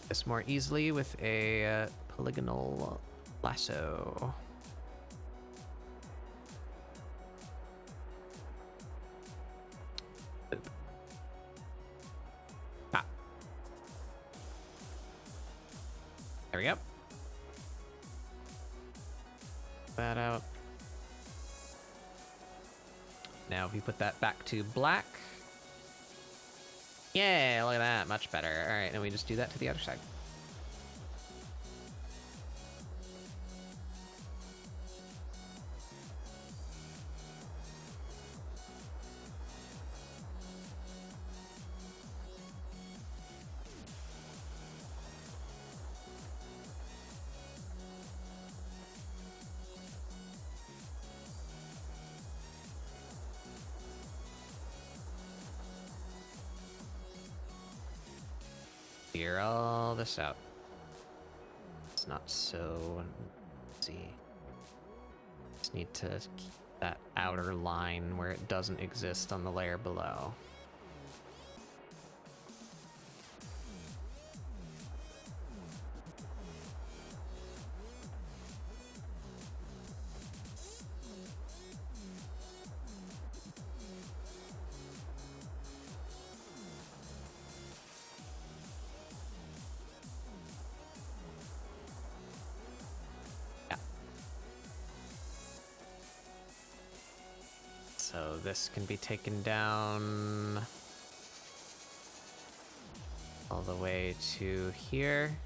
This more easily with a polygonal lasso. There we go. That out. Now if we put that back to black. Yeah, look at that, much better. All right, and we just do that to the other side. Clear all this out. It's not so easy. Just need to keep that outer line where it doesn't exist on the layer below. So this can be taken down all the way to here.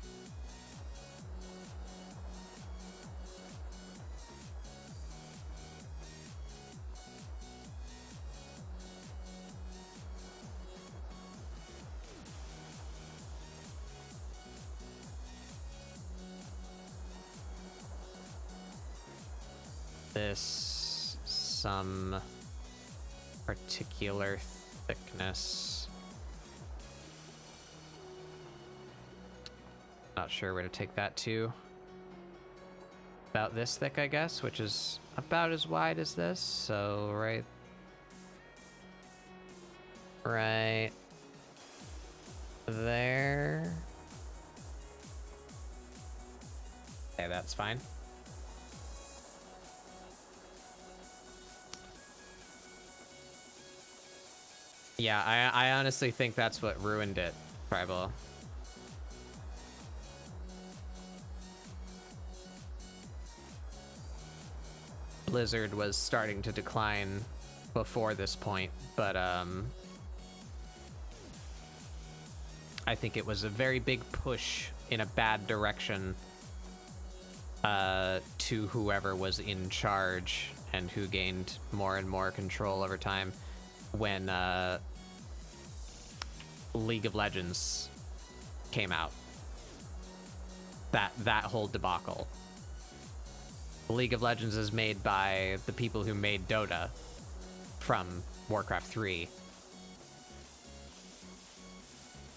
This some particular thickness. Not sure where to take that to. About this thick, I guess, which is about as wide as this. So right there. Okay, that's fine. Yeah, I honestly think that's what ruined it, Tribal. Blizzard was starting to decline before this point, but I think it was a very big push in a bad direction to whoever was in charge and who gained more and more control over time when League of Legends came out. That whole debacle. League of Legends is made by the people who made Dota from Warcraft 3.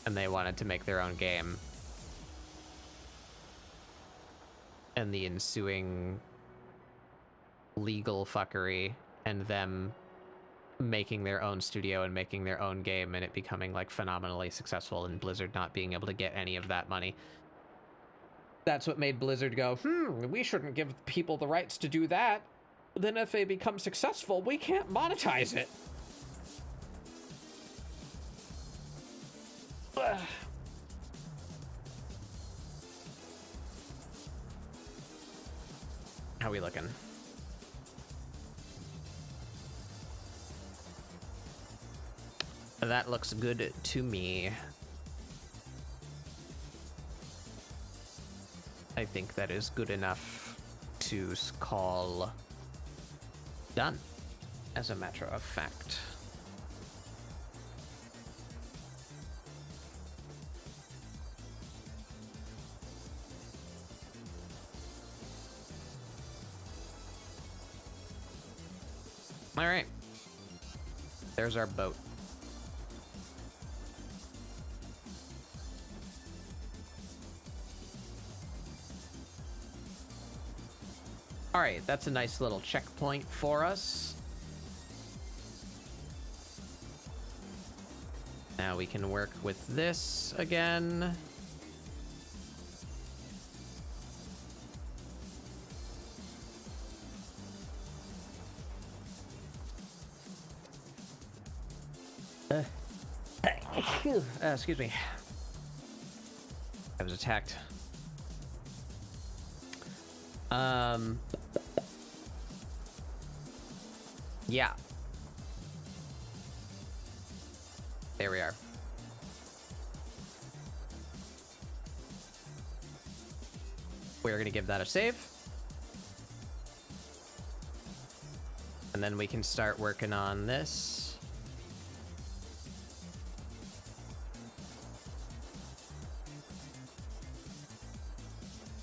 And they wanted to make their own game. And the ensuing legal fuckery and them making their own studio and making their own game and it becoming like phenomenally successful and Blizzard not being able to get any of that money. That's what made Blizzard go, we shouldn't give people the rights to do that. Then if they become successful, we can't monetize it. How we looking? That looks good to me. I think that is good enough to call done, as a matter of fact. All right. There's our boat. All right, that's a nice little checkpoint for us. Now we can work with this again. Excuse me. I was attacked. Yeah. There we are. We're gonna give that a save. And then we can start working on this.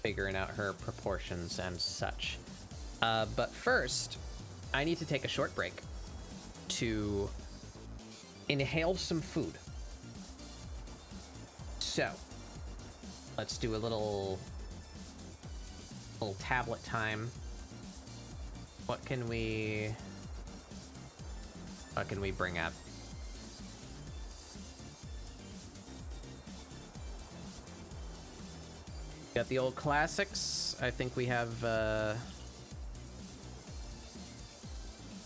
Figuring out her proportions and such. But first, I need to take a short break to inhale some food. So, let's do a little tablet time. What can we bring up? Got the old classics. I think we have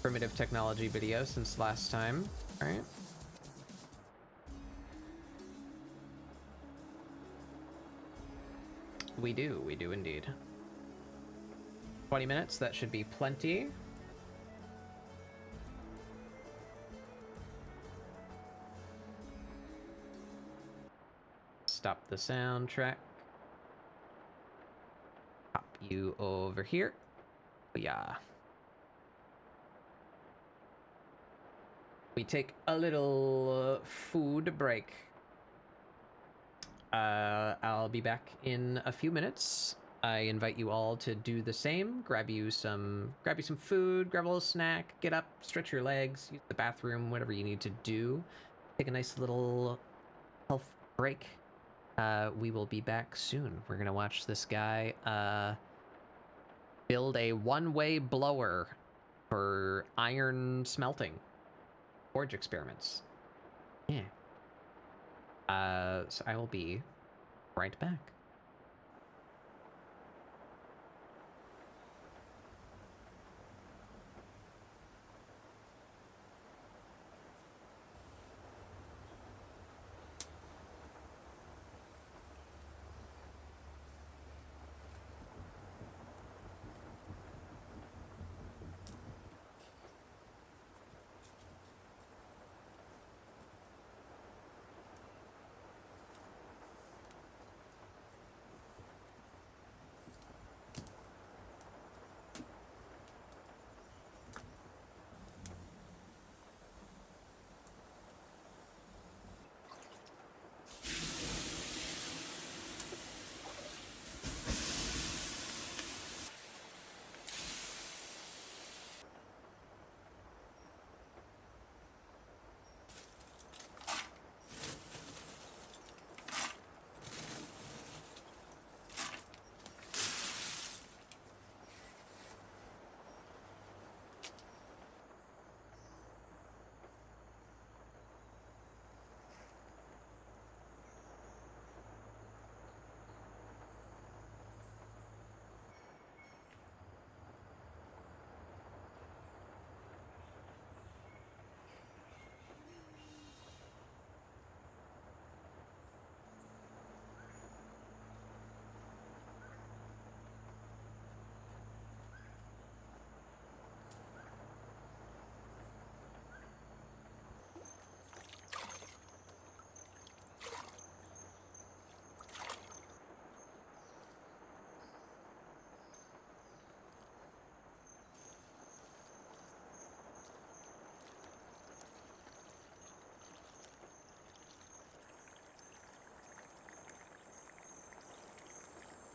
primitive technology video since last time. All right. We do indeed. 20 minutes, that should be plenty. Stop the soundtrack. Pop you over here. Yeah. We take a little food break. I'll be back in a few minutes. I invite you all to do the same. Grab you some food, grab a little snack, get up, stretch your legs, use the bathroom, whatever you need to do. Take a nice little health break. We will be back soon. We're gonna watch this guy build a one-way blower for iron smelting. Forge experiments. Yeah. So I will be right back.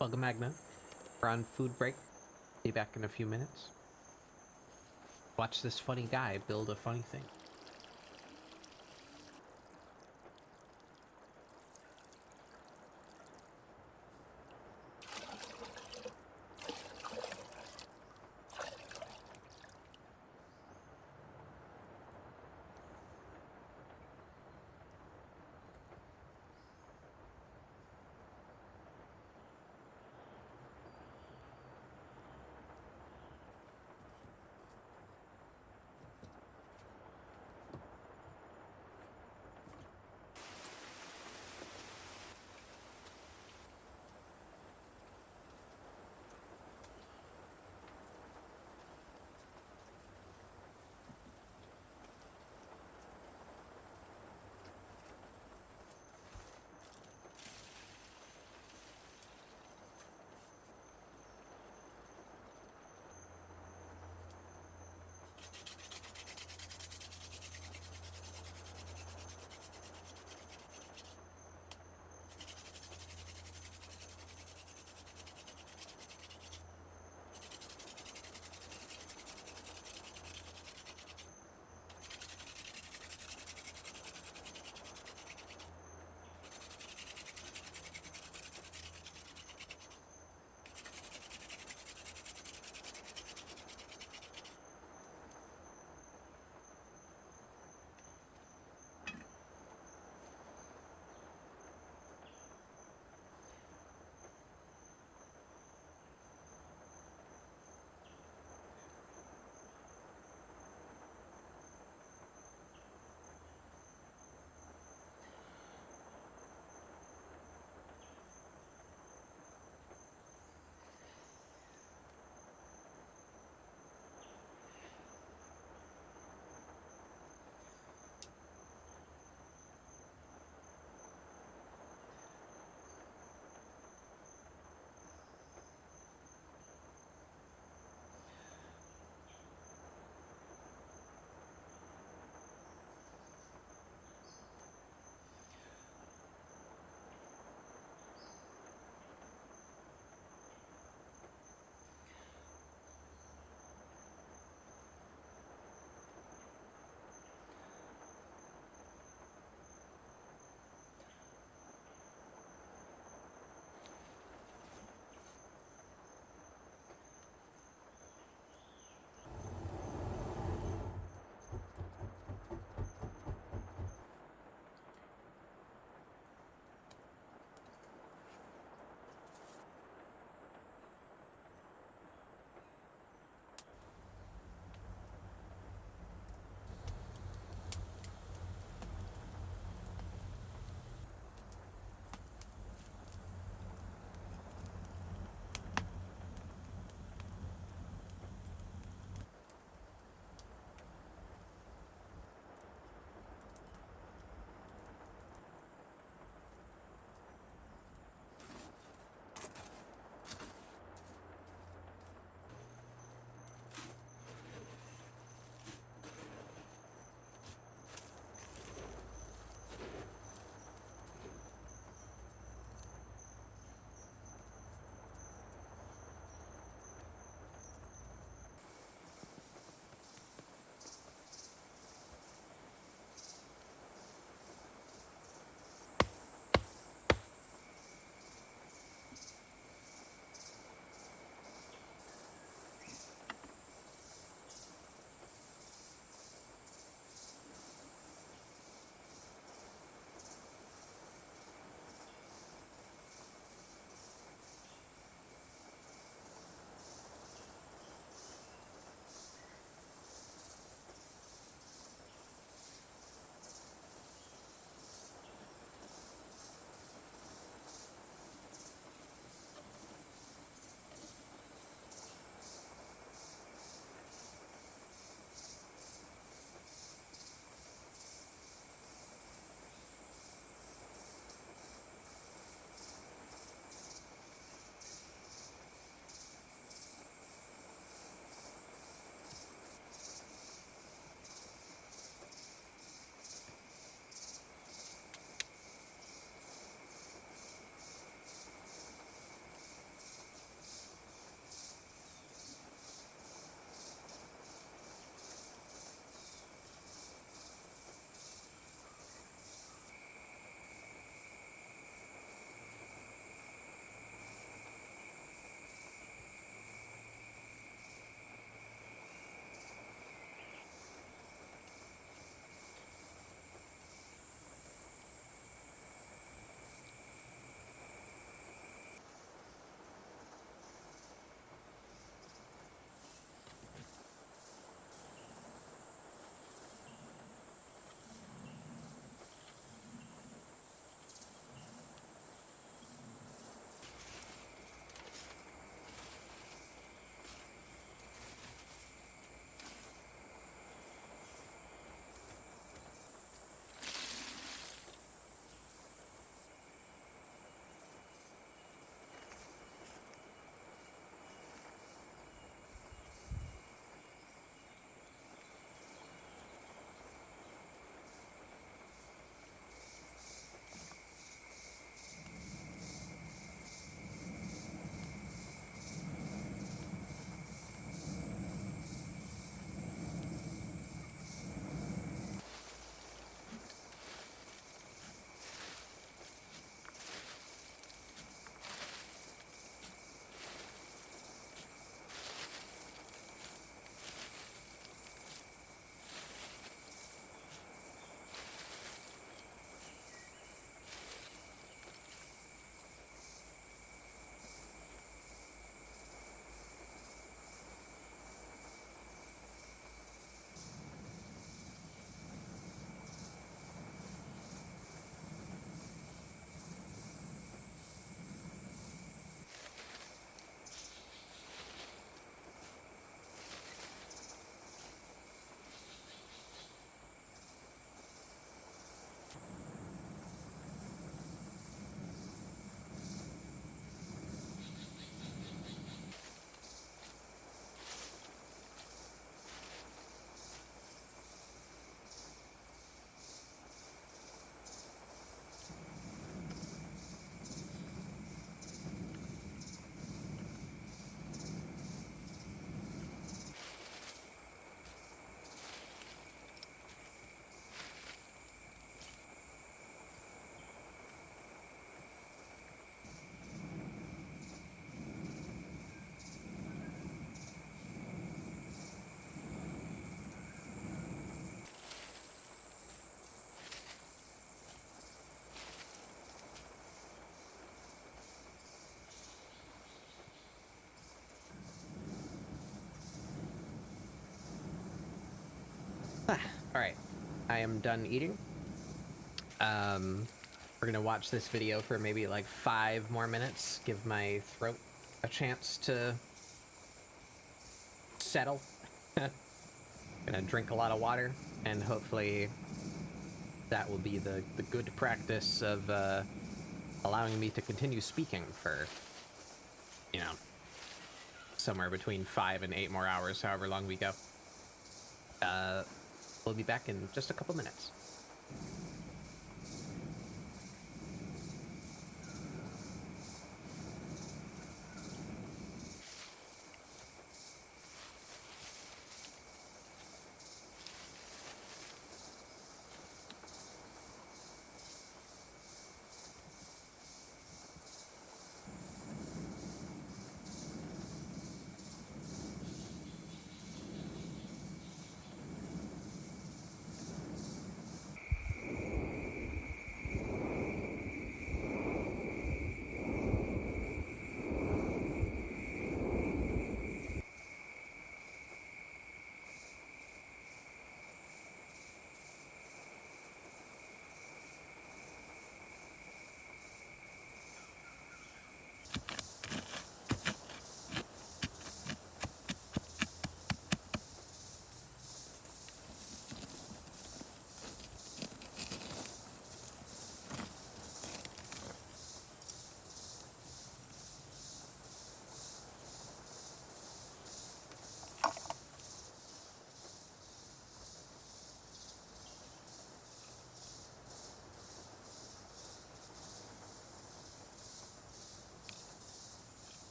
Plug a magnet. We're on food break. Be back in a few minutes. Watch this funny guy build a funny thing. Alright, I am done eating. We're gonna watch this video for maybe like 5 more minutes, give my throat a chance to settle. Gonna drink a lot of water, and hopefully that will be the good practice of allowing me to continue speaking for, you know, somewhere between 5 and 8 more hours, however long we go. We'll be back in just a couple minutes.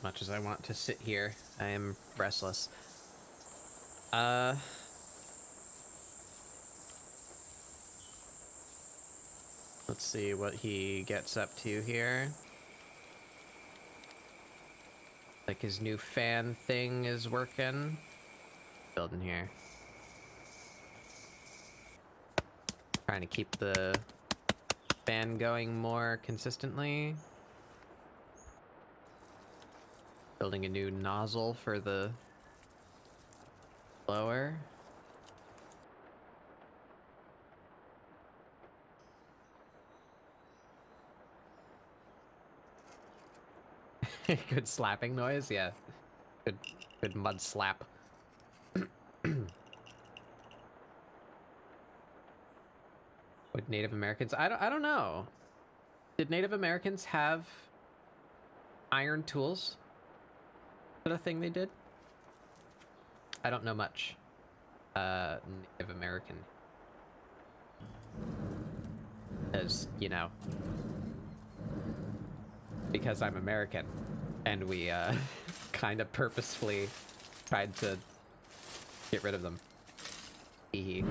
as much as I want to sit here. I am restless. Let's see what he gets up to here. Like his new fan thing is working. Building here. Trying to keep the fan going more consistently. Building a new nozzle for the blower. Good slapping noise, yeah. Good mud slap. With Native Americans, I don't know. Did Native Americans have iron tools? Is that a thing they did? I don't know much. Native American. As, you know, because I'm American, and we, kind of purposefully tried to get rid of them. Hee.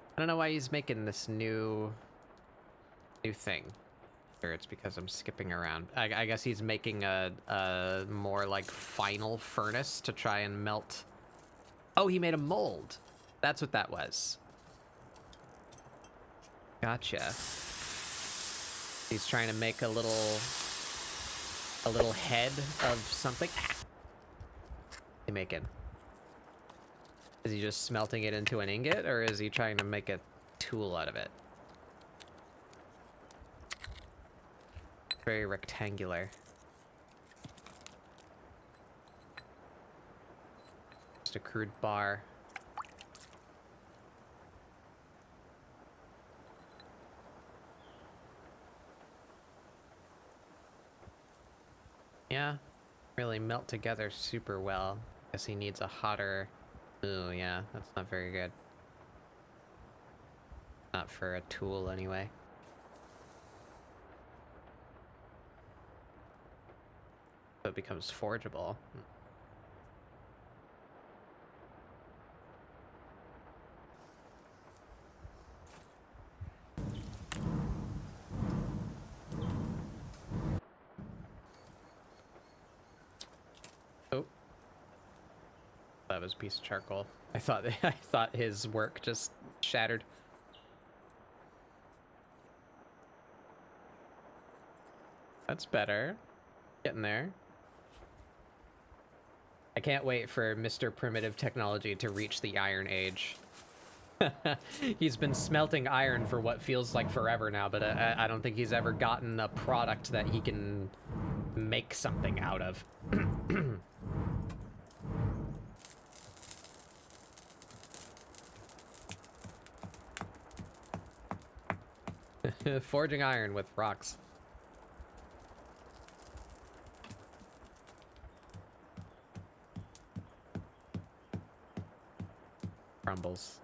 I don't know why he's making this new thing. Or it's because I'm skipping around. I guess he's making a more like final furnace to try and melt. Oh, he made a mold. That's what that was. Gotcha. He's trying to make a little head of something. What's he making? Is he just smelting it into an ingot, or is he trying to make a tool out of it? Very rectangular. Just a crude bar. Yeah, really melt together super well. Guess he needs a hotter... Ooh, yeah, that's not very good. Not for a tool, anyway. So it becomes forgeable. Oh. That was a piece of charcoal. I thought his work just shattered. That's better. Getting there. I can't wait for Mr. Primitive Technology to reach the Iron Age. He's been smelting iron for what feels like forever now, but I don't think he's ever gotten a product that he can make something out of. Forging iron with rocks. Crumbles.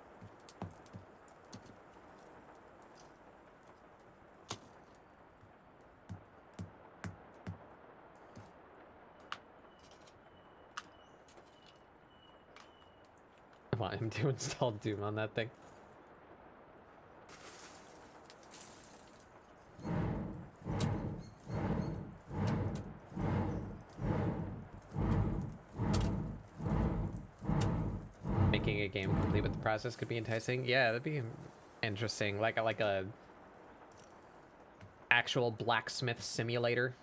I want him to install Doom on that thing. Making a game complete with the process could be enticing. Yeah, that'd be interesting. Like a actual blacksmith simulator.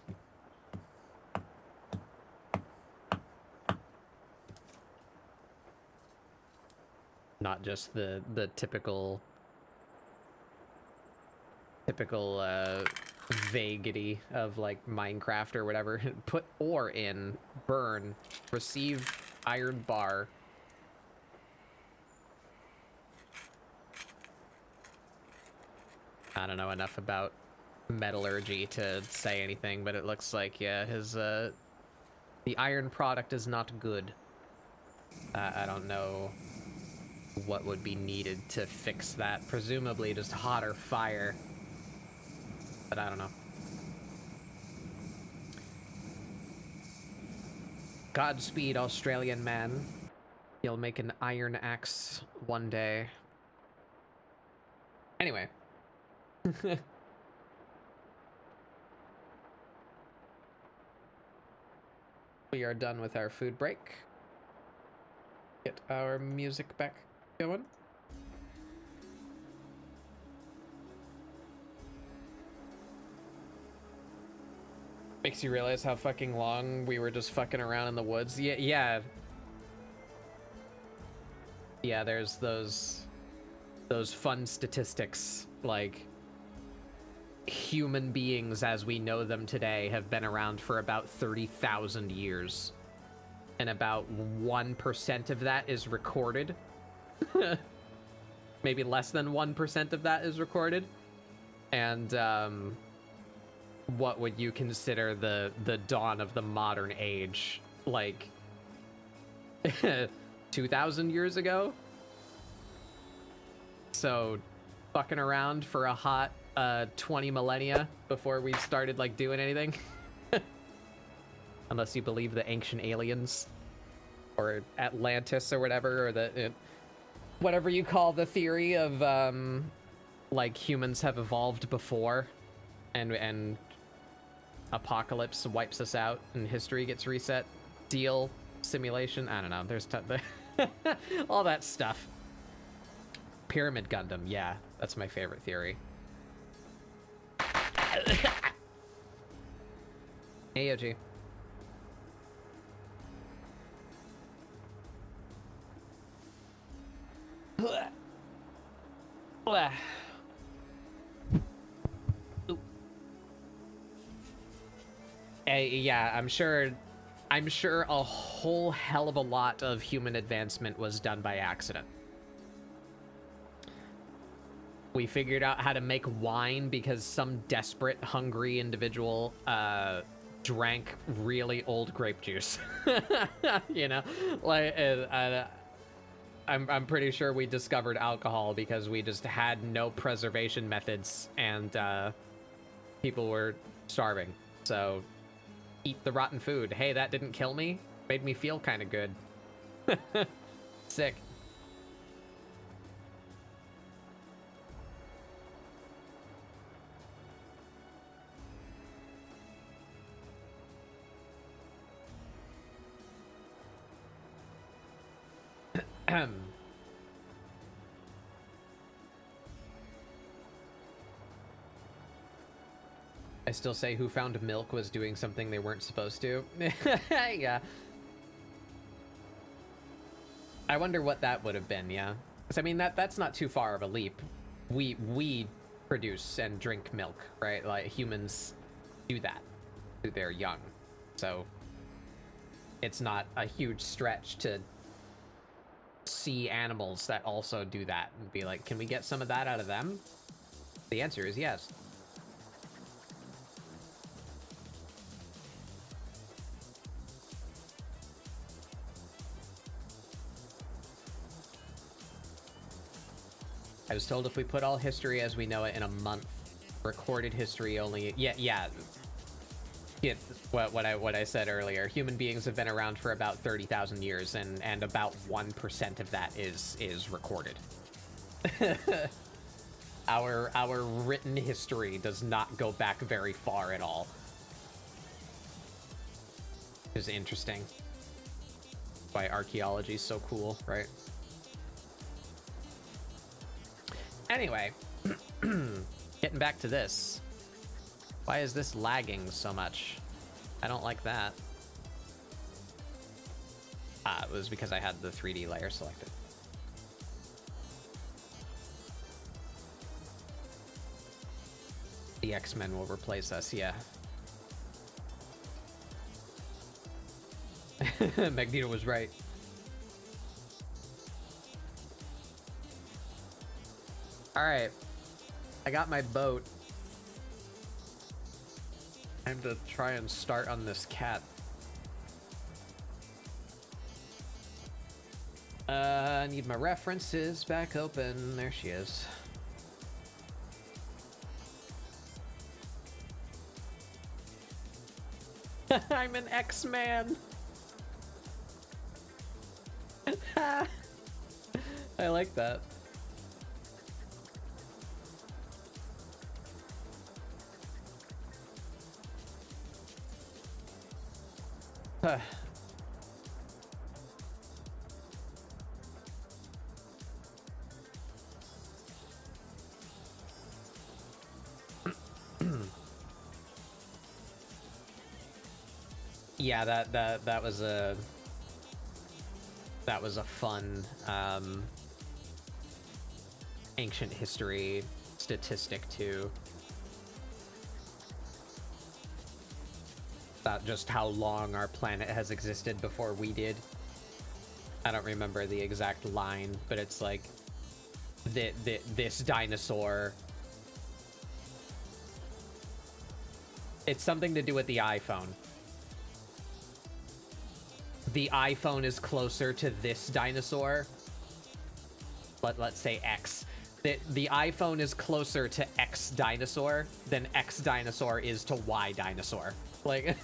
Not just the typical vaguity of like Minecraft or whatever. Put ore in, burn, receive iron bar. I don't know enough about metallurgy to say anything, but it looks like, yeah, his The iron product is not good. I don't know what would be needed to fix that. Presumably just hotter fire. But I don't know. Godspeed, Australian man. You'll make an iron axe one day. Anyway. We are done with our food break. Get our music back going. Makes you realize how fucking long we were just fucking around in the woods. Yeah. Yeah, there's those fun statistics, like human beings as we know them today have been around for about 30,000 years. And about 1% of that is recorded. Maybe less than 1% of that is recorded. And what would you consider the dawn of the modern age? Like 2,000 years ago? So fucking around for a hot 20 millennia before we started like doing anything. Unless you believe the ancient aliens or Atlantis or whatever, or the whatever you call the theory of like humans have evolved before and apocalypse wipes us out and history gets reset. Deal, simulation, I don't know. There's all that stuff. Pyramid Gundam, yeah, that's my favorite theory. AOG. Yeah, I'm sure a whole hell of a lot of human advancement was done by accident. We figured out how to make wine because some desperate, hungry individual drank really old grape juice. You know, like I'm pretty sure we discovered alcohol because we just had no preservation methods and people were starving. So eat the rotten food. Hey, that didn't kill me. Made me feel kind of good. Sick. I still say who found milk was doing something they weren't supposed to. Yeah. I wonder what that would have been, yeah. 'Cause I mean, that's not too far of a leap. We produce and drink milk, right? Like humans do that when they're young. So it's not a huge stretch to see animals that also do that and be like, can we get some of that out of them? The answer is yes. I was told if we put all history as we know it in a month, recorded history only. Yeah. What I said earlier. Human beings have been around for about 30,000 years, and about 1% of that is recorded. Our written history does not go back very far at all. It's interesting. Why archaeology is so cool, right? Anyway, getting back to this. Why is this lagging so much? I don't like that. It was because I had the 3D layer selected. The X-Men will replace us, yeah. Magneto was right. Alright. I got my boat. Time to try and start on this cat. I need my references back open. There she is. I'm an X-Man. I like that. Yeah, that was a fun ancient history statistic too. About just how long our planet has existed before we did. I don't remember the exact line, but it's like this dinosaur. It's something to do with the iPhone. The iPhone is closer to this dinosaur. Let's say X. The iPhone is closer to X dinosaur than X dinosaur is to Y dinosaur. Like,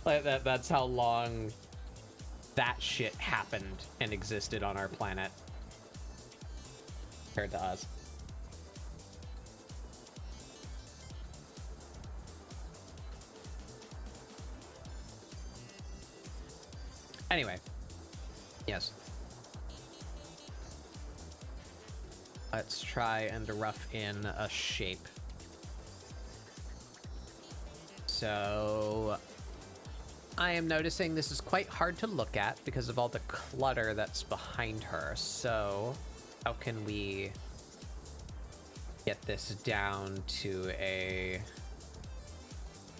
like that's how long that shit happened and existed on our planet compared to us. Anyway, yes. Let's try and rough in a shape. So I am noticing this is quite hard to look at because of all the clutter that's behind her. So how can we get this down to a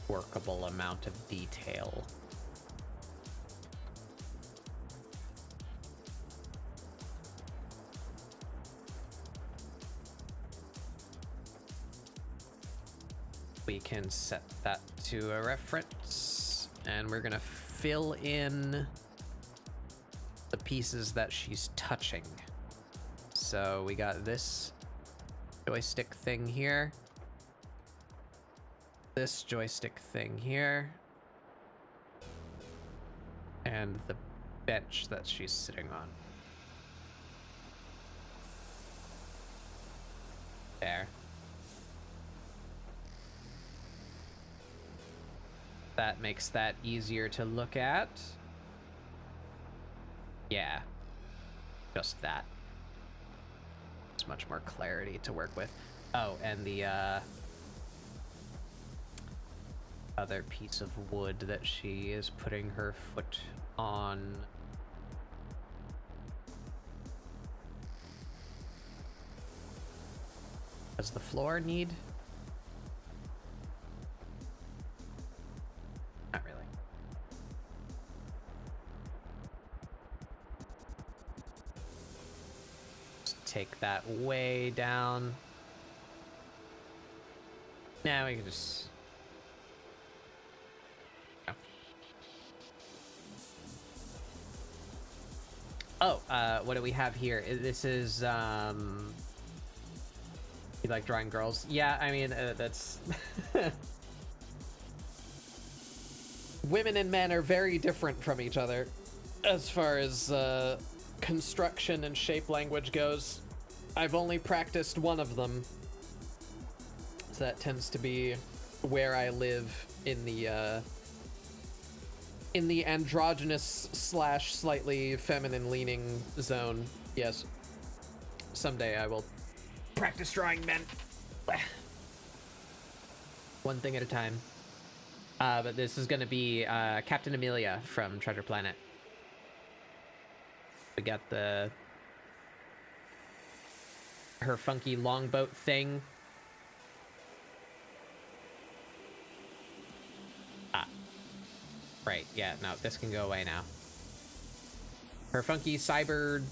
workable amount of detail? We can set that to a reference, and we're gonna fill in the pieces that she's touching. So we got this joystick thing here, this joystick thing here, and the bench that she's sitting on. There. That makes that easier to look at. Yeah, just that. It's much more clarity to work with. Oh, and the other piece of wood that she is putting her foot on. Does the floor need? Not really. Just take that way down. Now we can just... Oh, what do we have here? This is, you like drawing girls? Yeah, I mean, that's... Women and men are very different from each other as far as construction and shape language goes. I've only practiced one of them. So that tends to be where I live in the androgynous / slightly feminine leaning zone. Yes. Someday I will practice drawing men. One thing at a time. But this is gonna be Captain Amelia from Treasure Planet. We got her funky longboat thing. Right, yeah, no, this can go away now. Her funky cyber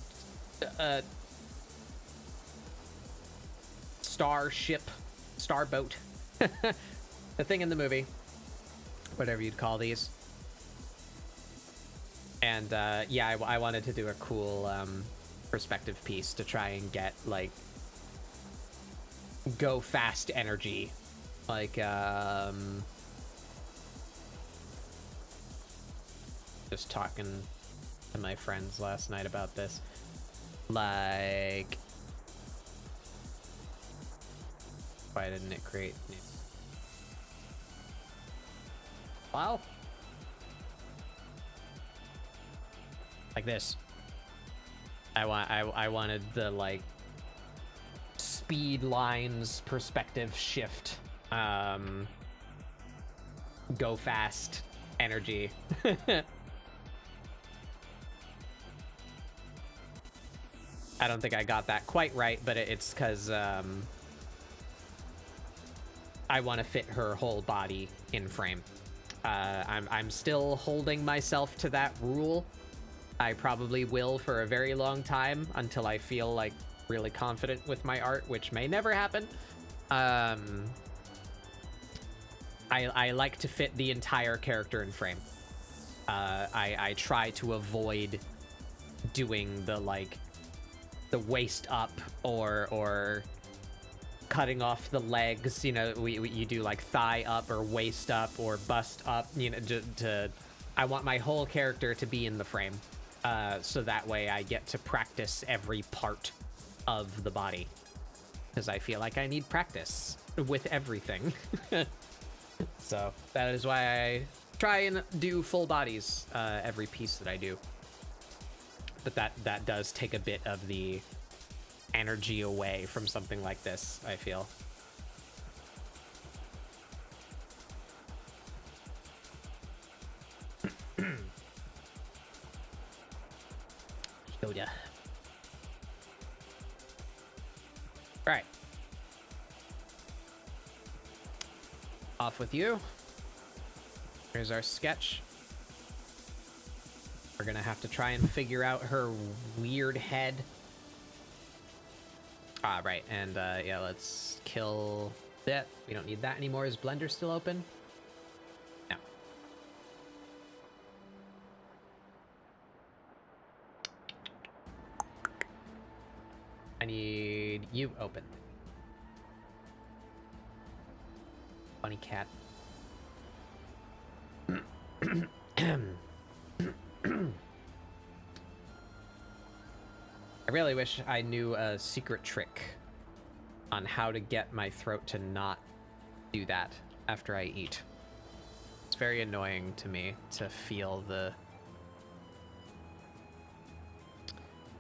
starboat. The thing in the movie. Whatever you'd call these. And yeah, I wanted to do a cool perspective piece to try and get like go fast energy, like just talking to my friends last night about this, like why didn't it create new? Wow, like this. I wanted the like speed lines perspective shift, go fast energy. I don't think I got that quite right, but it's because I want to fit her whole body in frame. I'm still holding myself to that rule. I probably will for a very long time until I feel like really confident with my art, which may never happen. I like to fit the entire character in frame. I try to avoid doing the like the waist up or cutting off the legs. You know, you do like thigh up or waist up or bust up. You know, I want my whole character to be in the frame. So that way I get to practice every part of the body, because I feel like I need practice with everything. So that is why I try and do full bodies every piece that I do. But that does take a bit of the energy away from something like this, I feel. Yoda. Right. Off with you. Here's our sketch. We're gonna have to try and figure out her weird head. Ah, right, and yeah, let's kill that. We don't need that anymore. Is Blender still open? No. I need you open. Funny cat. I really wish I knew a secret trick on how to get my throat to not do that after I eat. It's very annoying to me to feel the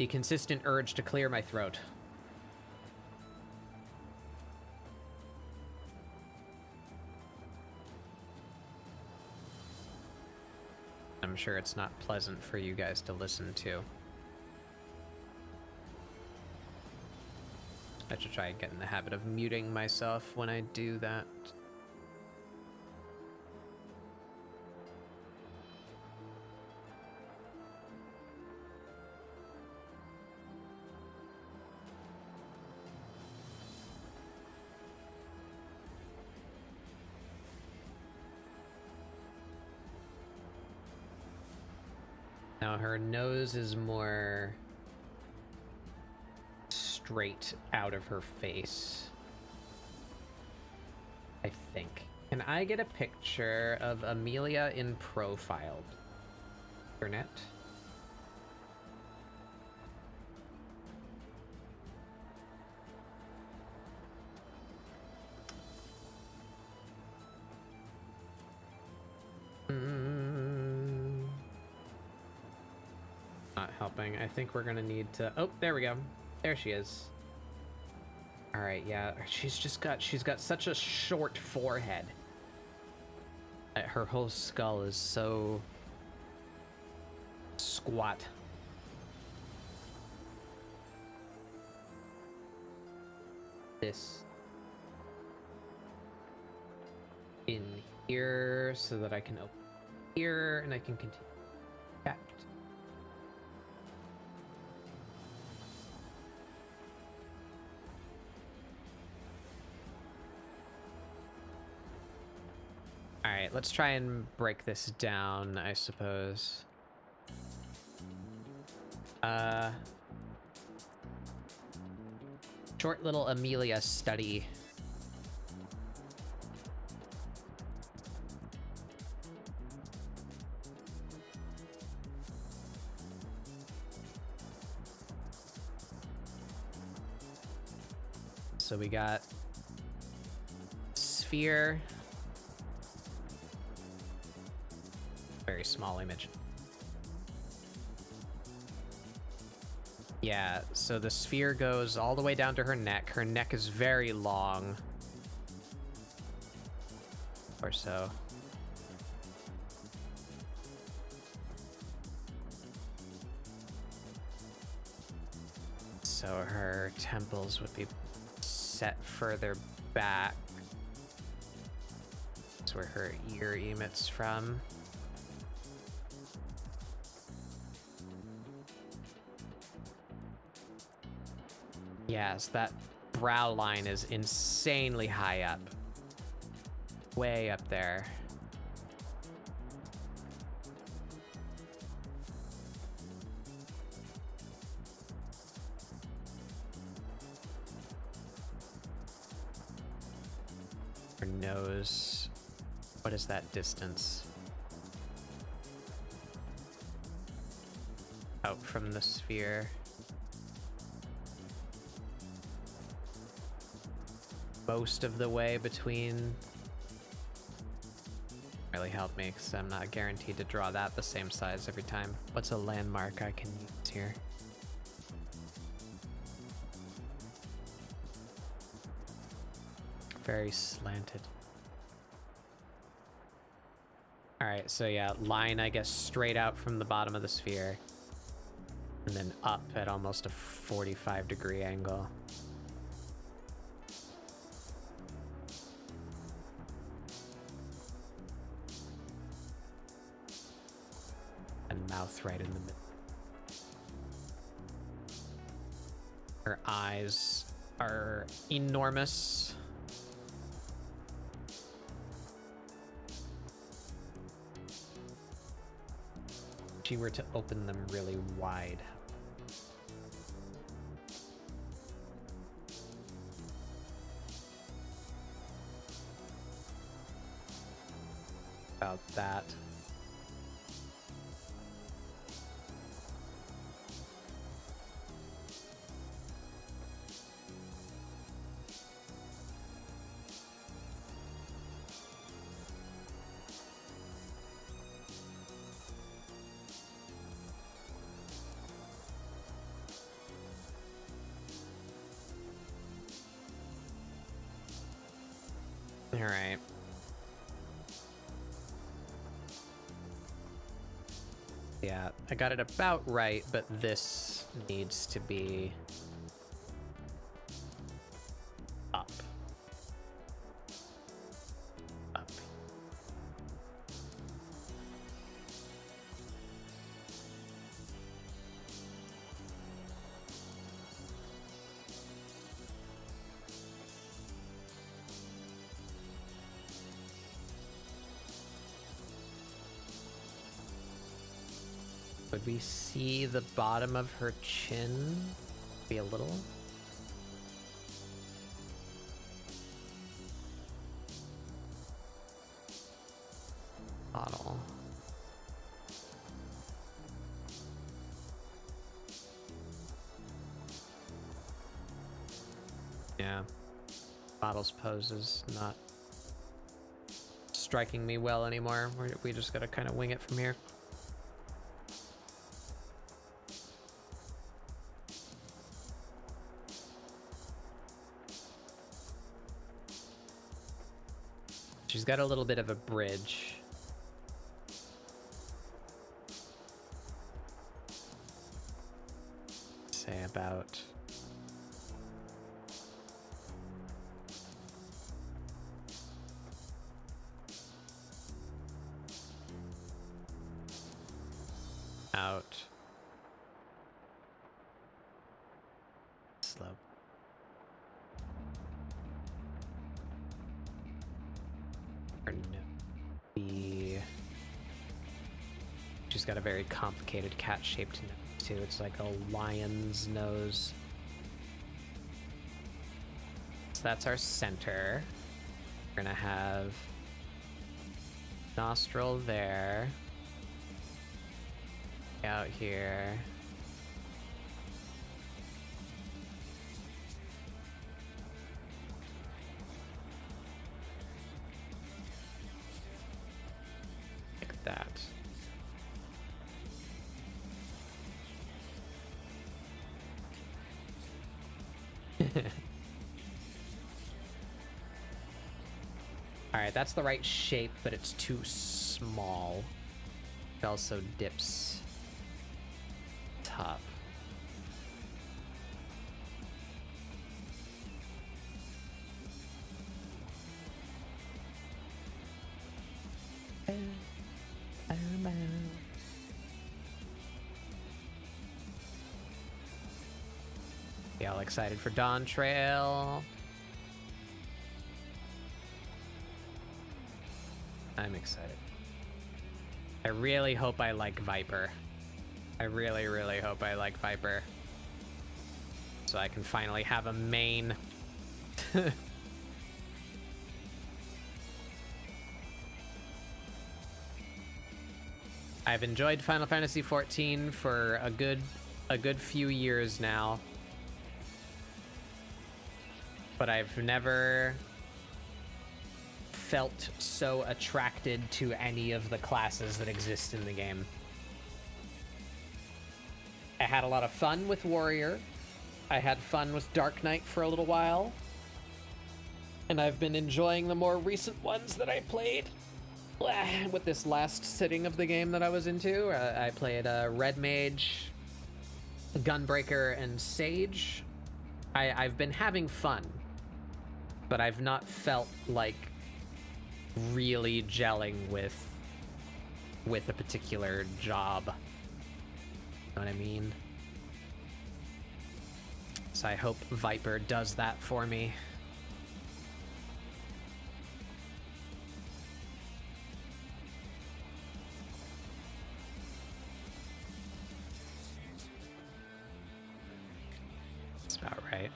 consistent urge to clear my throat. I'm sure it's not pleasant for you guys to listen to. I should try and get in the habit of muting myself when I do that. Now her nose is more straight out of her face, I think. Can I get a picture of Amelia in profile? Internet. Not helping. I think we're gonna need to... Oh, there we go. There she is. All right, yeah. She's got such a short forehead. Her whole skull is so squat. This in here so that I can open here and I can continue. Chat. All right, let's try and break this down, I suppose. Short little Amelia study. So we got sphere. Very small image. Yeah, so the sphere goes all the way down to her neck. Her neck is very long. Or so. So her temples would be set further back. That's where her ear emits from. Yes, that brow line is insanely high up. Way up there. Her nose. What is that distance? Out from the sphere. Most of the way between. Really helped me because I'm not guaranteed to draw that the same size every time. What's a landmark I can use here? Very slanted. All right, so yeah, line, I guess, straight out from the bottom of the sphere. And then up at almost a 45-degree angle. And mouth right in the middle. Her eyes are enormous. If she were to open them really wide. About that. All right. Yeah, I got it about right, but this needs to be up. Up. Would we see the bottom of her chin? Be a little? Bottle. Yeah. Bottle's pose is not striking me well anymore. We just gotta kind of wing it from here. She's got a little bit of a bridge. Say about out slope. Or no. She's got a very complicated cat-shaped nose too. It's like a lion's nose. So that's our center. We're gonna have nostril there. Out here. Like that. Alright, that's the right shape, but it's too small. It also dips top. Be all excited for Dawn Trail. I'm excited. I really hope I like Viper. I really, really hope I like Viper. So I can finally have a main. I've enjoyed Final Fantasy XIV for a good few years now. But I've never felt so attracted to any of the classes that exist in the game. I had a lot of fun with Warrior. I had fun with Dark Knight for a little while. And I've been enjoying the more recent ones that I played. With this last sitting of the game that I was into, I played Red Mage, Gunbreaker, and Sage. I've been having fun, but I've not felt like really gelling with a particular job. Know what I mean? So I hope Viper does that for me. That's about right.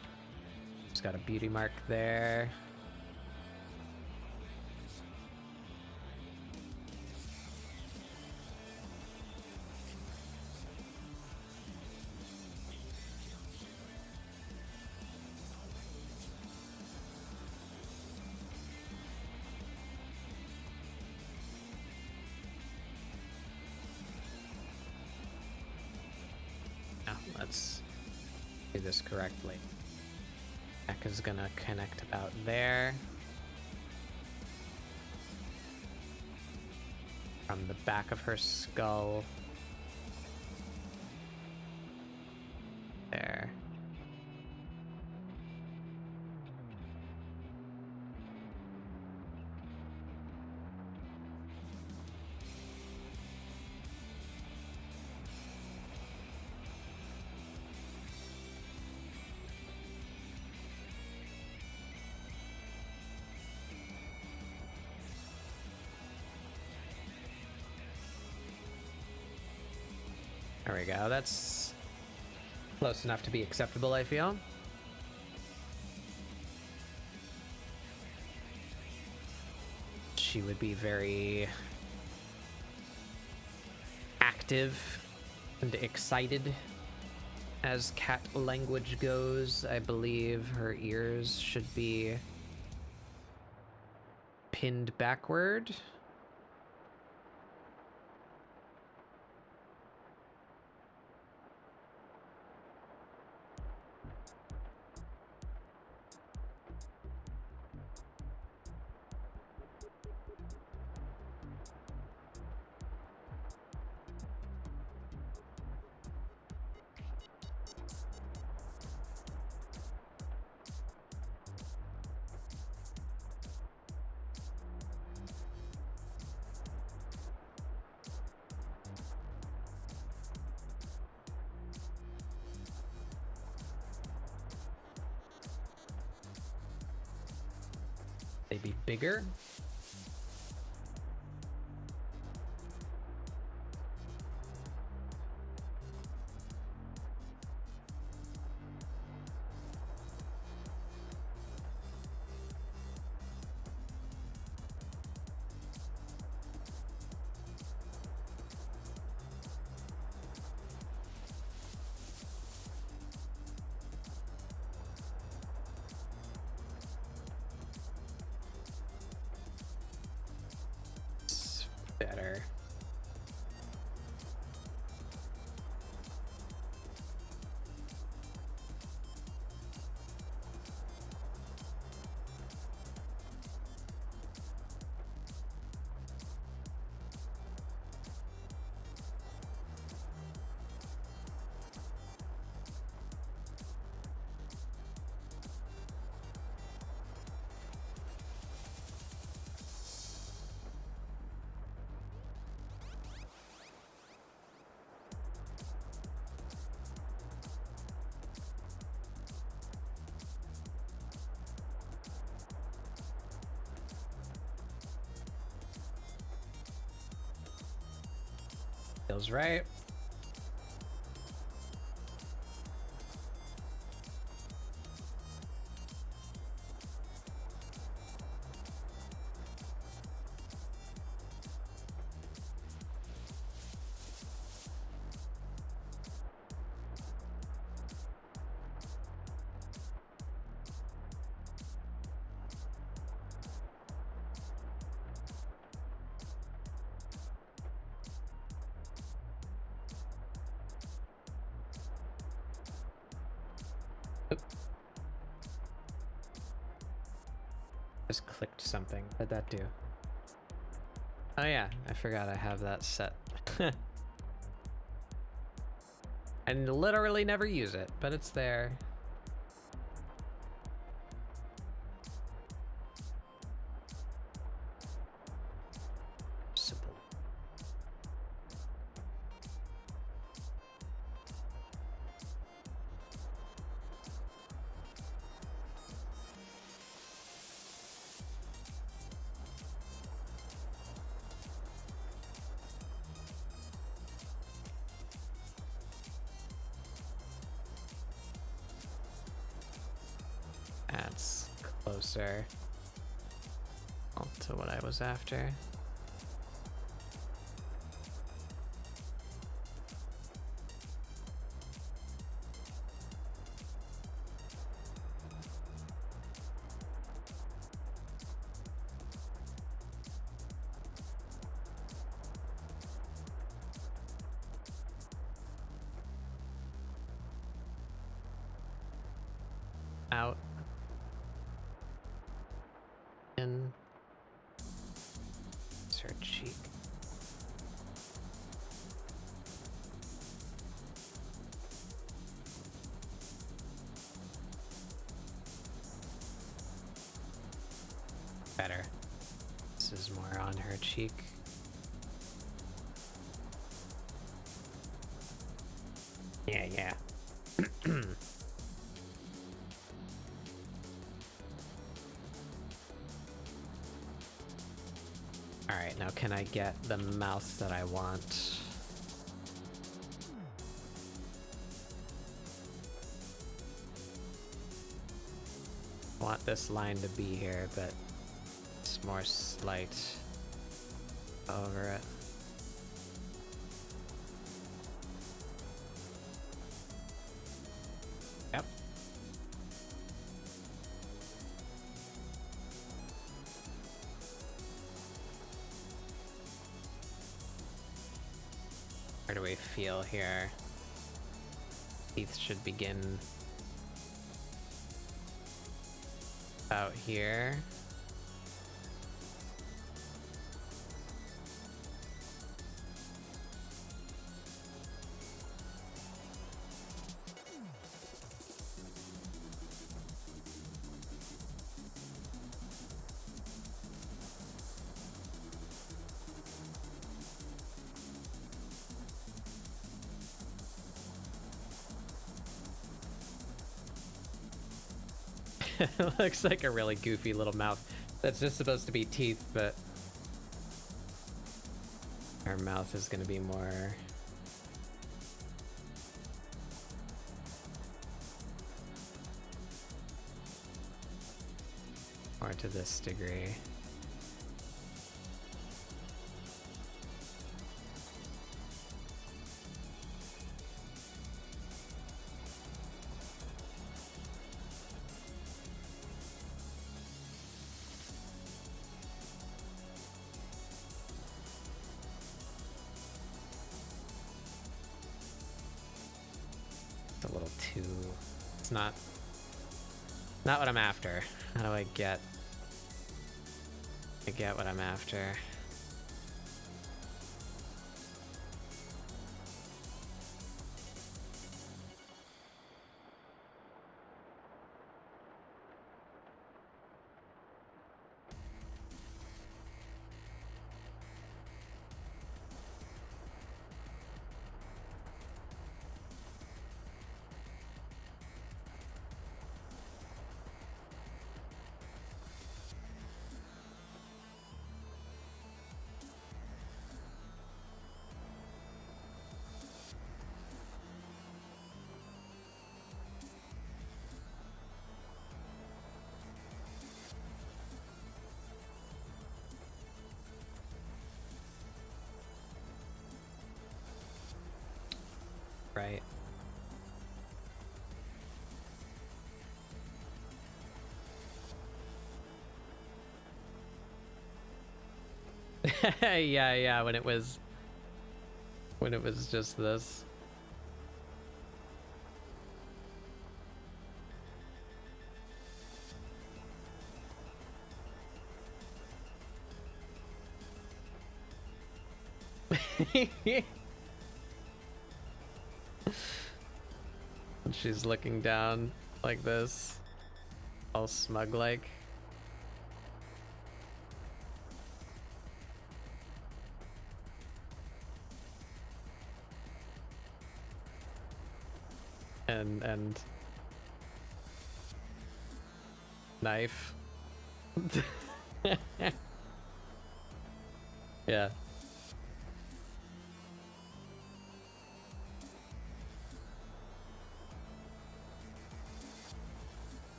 Just got a beauty mark there. Let's do this correctly. Neck is gonna connect about there. From the back of her skull. There. There we go. That's close enough to be acceptable, I feel. She would be very active and excited as cat language goes. I believe her ears should be pinned backward. They be bigger. better. Feels right. Just clicked something. What'd that do? Oh yeah, I forgot I have that set. I literally never use it, but it's there. Simple. That's closer to what I was after. Out. In. It's her cheek. Better. This is more on her cheek. Yeah, yeah. Alright, now can I get the mouth that I want? I want this line to be here, but it's more slight over it. Yep. Where do we feel here? Teeth should begin out here. It looks like a really goofy little mouth that's just supposed to be teeth, but our mouth is going to be more to this degree. little too... It's not what I'm after. How do I get what I'm after? Right. Yeah, when it was just this. She's looking down like this, all smug like. And knife. Yeah.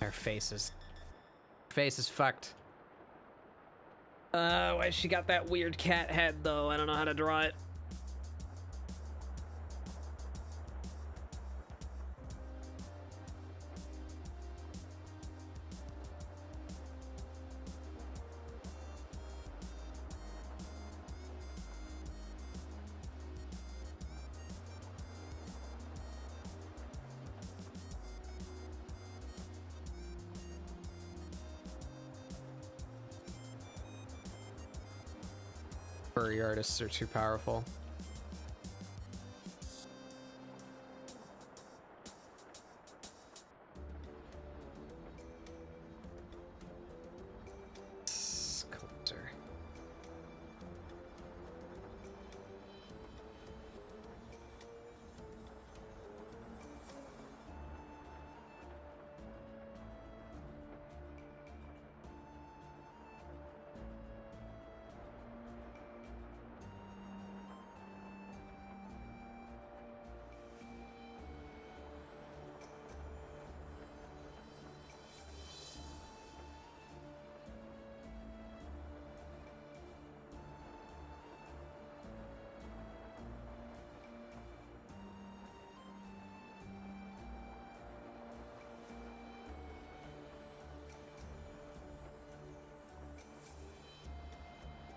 Her face is fucked. Why she got that weird cat head though? I don't know how to draw it. Furry artists are too powerful. Sculptor.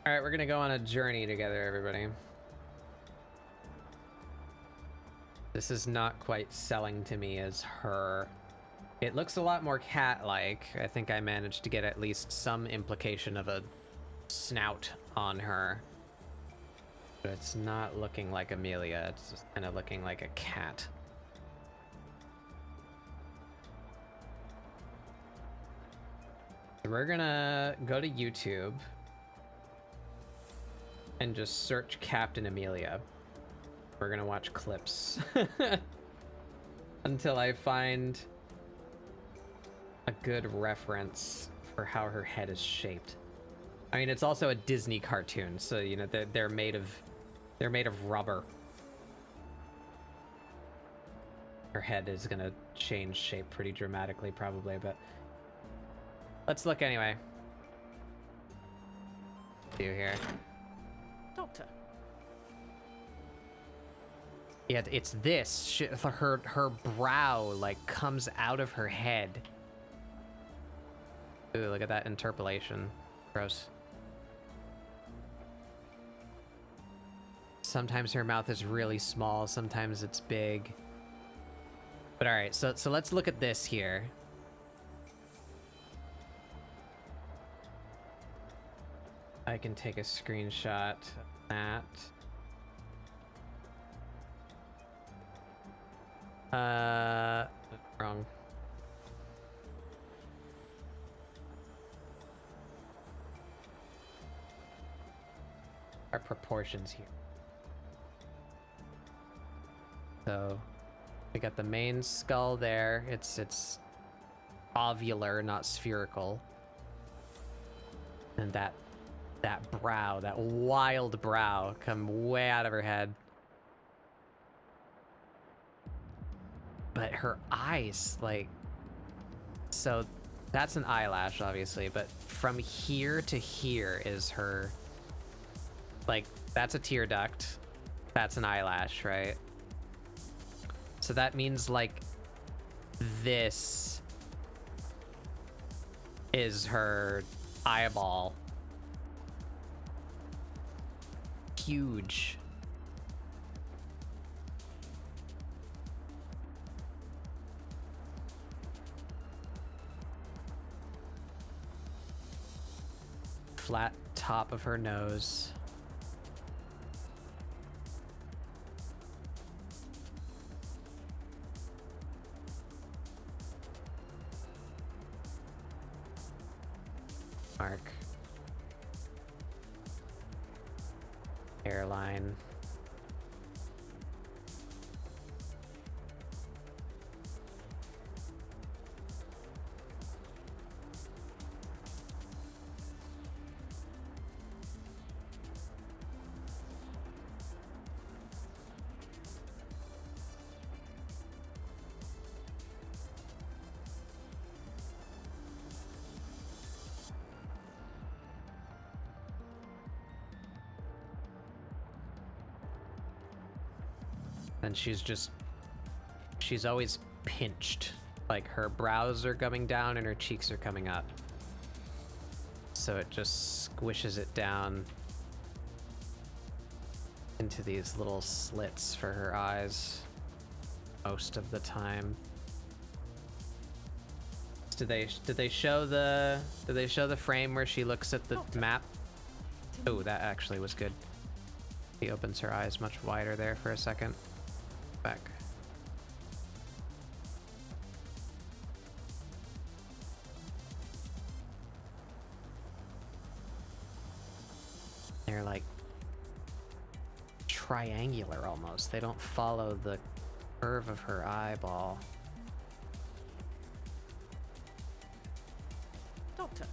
All right, we're gonna go on a journey together, everybody. This is not quite selling to me as her. It looks a lot more cat-like. I think I managed to get at least some implication of a snout on her. But it's not looking like Amelia. It's just kind of looking like a cat. So we're gonna go to YouTube and just search Captain Amelia. We're gonna watch clips until I find a good reference for how her head is shaped. I mean, it's also a Disney cartoon, so you know they're made of rubber. Her head is gonna change shape pretty dramatically, probably, but let's look anyway. See you here, Doctor. Yeah, it's this. Her brow like comes out of her head. Ooh, look at that interpolation. Gross. Sometimes her mouth is really small, sometimes it's big. But all right, so let's look at this here. I can take a screenshot of that. Wrong. Our proportions here. So we got the main skull there. It's ovular, not spherical. And that brow, that wild brow, come way out of her head. But her eyes, like, so that's an eyelash, obviously, but from here to here is her, like, that's a tear duct, that's an eyelash, right? So that means, like, this is her eyeball. Huge. Flat top of her nose. Mark. Hairline. And she's always pinched. Like, her brows are coming down and her cheeks are coming up. So it just squishes it down into these little slits for her eyes most of the time. Did they show the frame where she looks at the map? Oh, that actually was good. She opens her eyes much wider there for a second. Back. They're like triangular almost. They don't follow the curve of her eyeball. Doctor.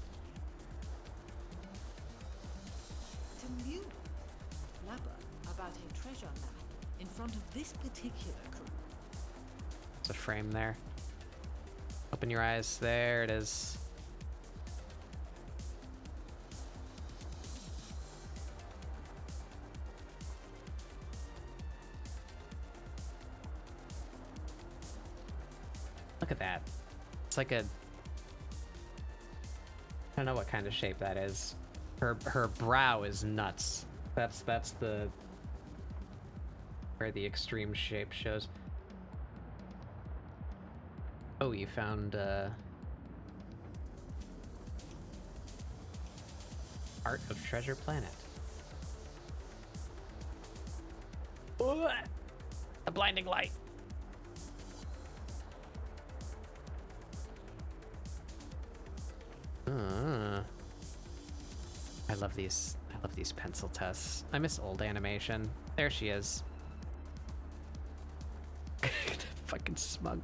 Tell you blabber about a treasure map in front of this particular crew. There's a frame there. Open your eyes. There it is. Look at that. It's like a... I don't know what kind of shape that is. Her brow is nuts. That's the... where the extreme shape shows. Oh, you found Art of Treasure Planet. Ooh, a blinding light. I love these pencil tests. I miss old animation. There she is. Fucking smug.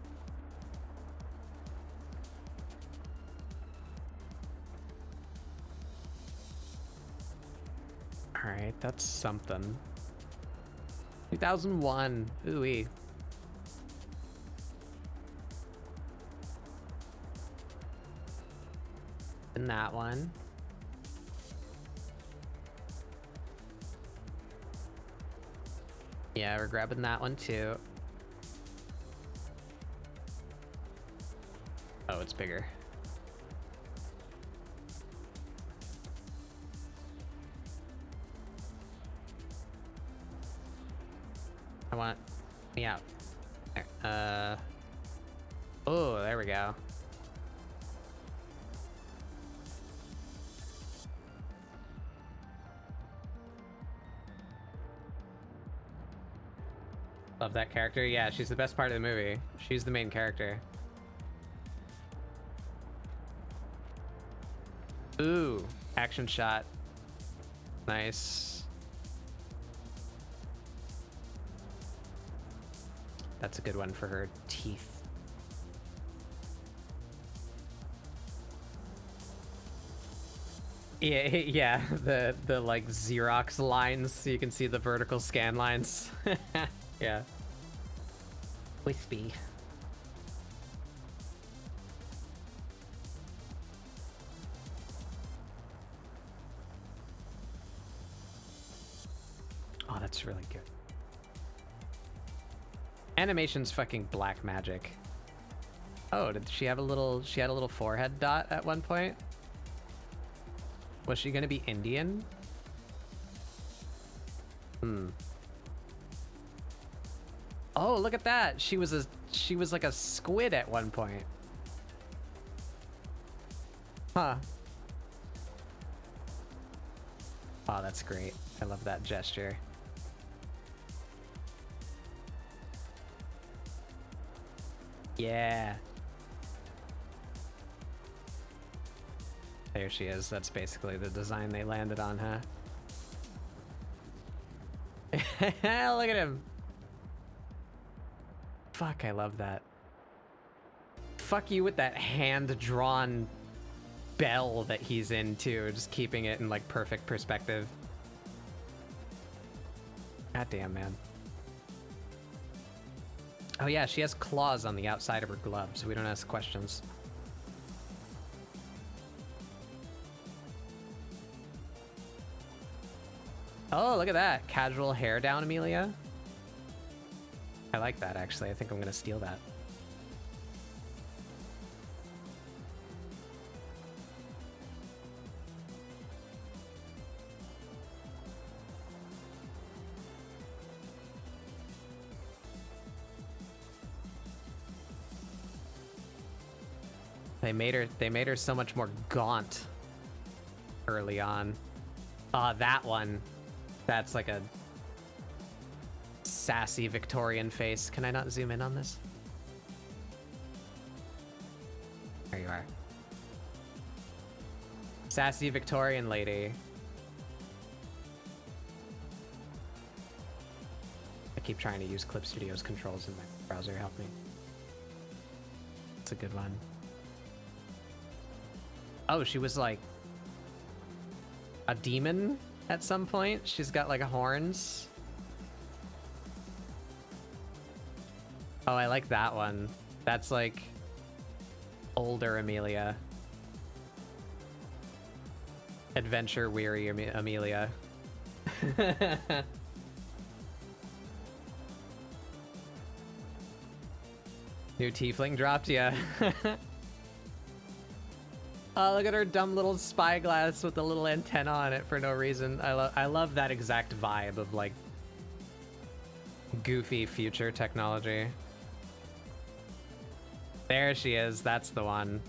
Alright, that's something. 2001. Ooh-wee. And that one. Yeah, we're grabbing that one too. Oh, it's bigger. I want me out. There. Oh, there we go. Love that character. Yeah, she's the best part of the movie. She's the main character. Ooh, action shot. Nice. That's a good one for her teeth. Yeah, yeah, the like Xerox lines, so you can see the vertical scan lines. Yeah. Wispy. Oh, that's really good. Animation's fucking black magic. Oh, did she have a little, she had a little forehead dot at one point? Was she gonna be Indian? Hmm. Oh, look at that. She was like a squid at one point. Huh. Oh, that's great. I love that gesture. Yeah. There she is. That's basically the design they landed on, huh? Look at him. Fuck, I love that. Fuck you with that hand-drawn bell that he's in, too. Just keeping it in, like, perfect perspective. Goddamn, man. Oh, yeah, she has claws on the outside of her gloves, so we don't ask questions. Oh, look at that. Casual hair down, Amelia. I like that, actually. I think I'm gonna steal that. They made her so much more gaunt early on. That one. That's like a sassy Victorian face. Can I not zoom in on this? There you are. Sassy Victorian lady. I keep trying to use Clip Studio's controls in my browser. Help me. It's a good one. Oh, she was like a demon at some point. She's got like horns. Oh, I like that one. That's like older Amelia. Adventure weary Amelia. New tiefling dropped, yeah. Oh, look at her dumb little spyglass with the little antenna on it for no reason. I love that exact vibe of like goofy future technology. There she is. That's the one.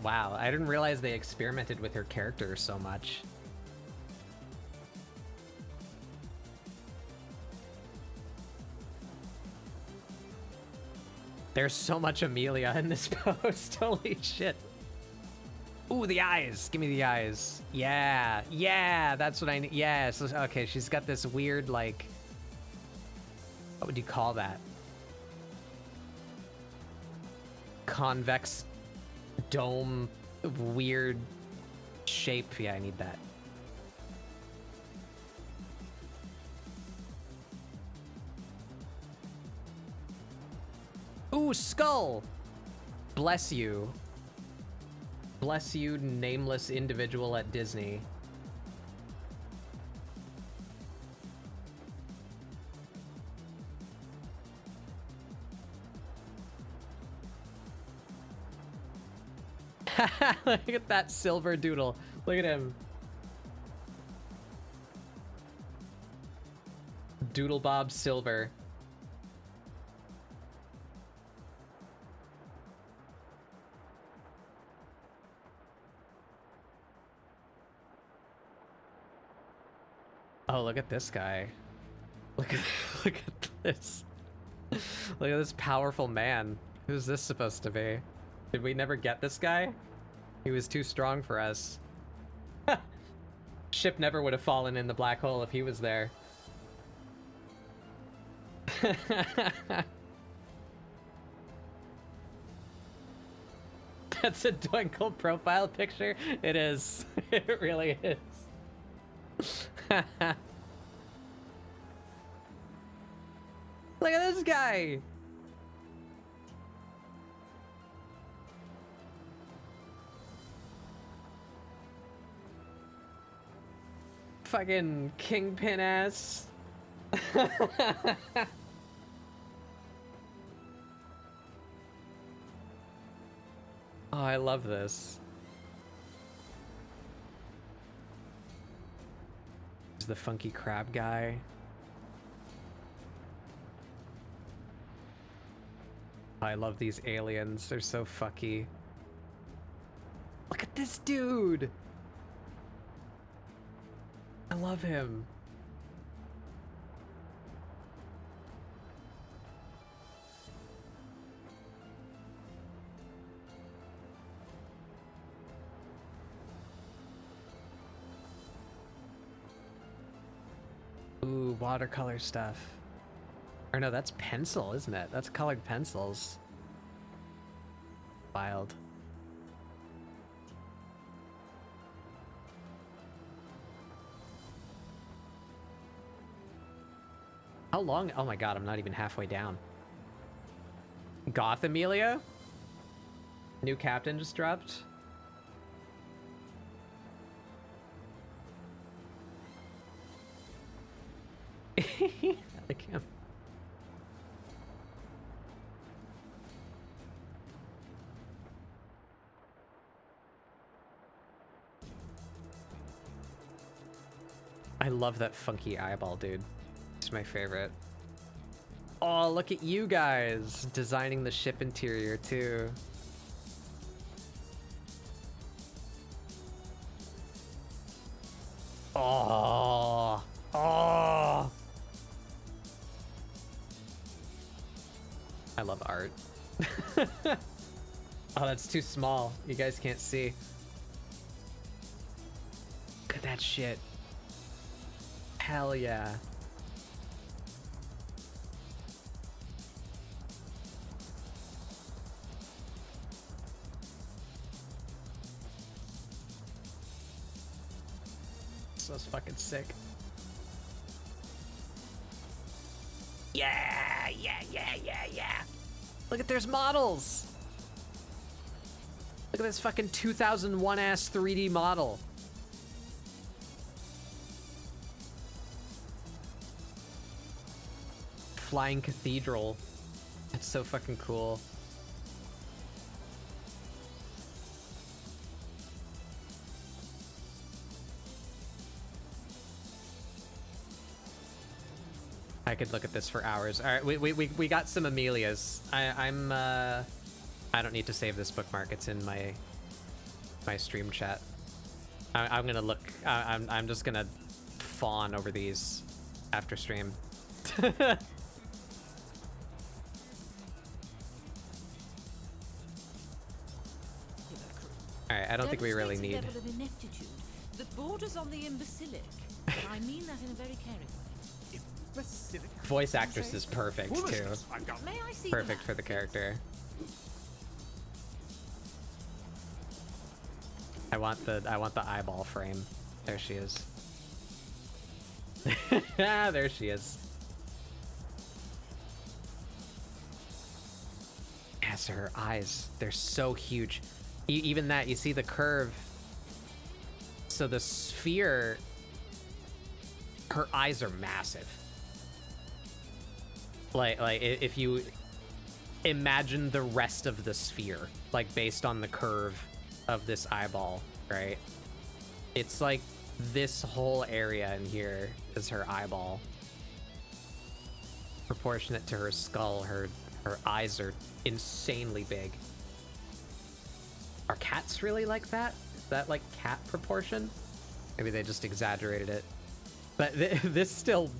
Wow, I didn't realize they experimented with her character so much. There's so much Amelia in this post. Holy shit. Ooh, the eyes. Give me the eyes. Yeah. Yeah, that's what I need. Yes. Okay, she's got this weird, like... What would you call that? convex dome weird shape. Yeah, I need that. Ooh, skull! Bless you. Bless you, nameless individual at Disney. Look at that silver doodle. Look at him. Doodle Bob Silver. Oh, look at this guy. Look at this. Look at this powerful man. Who's this supposed to be? Did we never get this guy? He was too strong for us. Ship never would have fallen in the black hole if he was there. That's a Doinkle profile picture? It is. It really is. Look at this guy! Fucking kingpin ass. Oh, I love this. There's the funky crab guy. I love these aliens. They're so fucky. Look at this dude. I love him. Ooh, watercolor stuff. Or no, that's pencil, isn't it? That's colored pencils. Wild. How long? Oh my god, I'm not even halfway down. Goth Amelia? New captain just dropped. I like him. I love that funky eyeball, dude. It's my favorite. Oh, look at you guys designing the ship interior too. Oh, oh. I love art. Oh, that's too small. You guys can't see. Look at that shit. Hell yeah. So fucking sick. Yeah, yeah, yeah, yeah, yeah. Look at there's models. Look at this fucking 2001 ass 3D model. Flying cathedral. That's so fucking cool. I could look at this for hours. All right, we got some Amelias. I don't need to save this bookmark. It's in my stream chat. I'm gonna look. I'm just gonna fawn over these after stream. All right, I don't think we really need. Level of ineptitude that borders on the imbecilic. And I mean that in a very caring way. Voice actress is perfect too. May I see Perfect for the character. I want the eyeball frame. There she is. There she is. Yeah, so her eyes, they're so huge. Even that, you see the curve. So the sphere, her eyes are massive. Like if you imagine the rest of the sphere, like based on the curve of this eyeball, right? It's like this whole area in here is her eyeball. Proportionate to her skull, her eyes are insanely big. Are cats really like that? Is that like cat proportion? Maybe they just exaggerated it. But this still,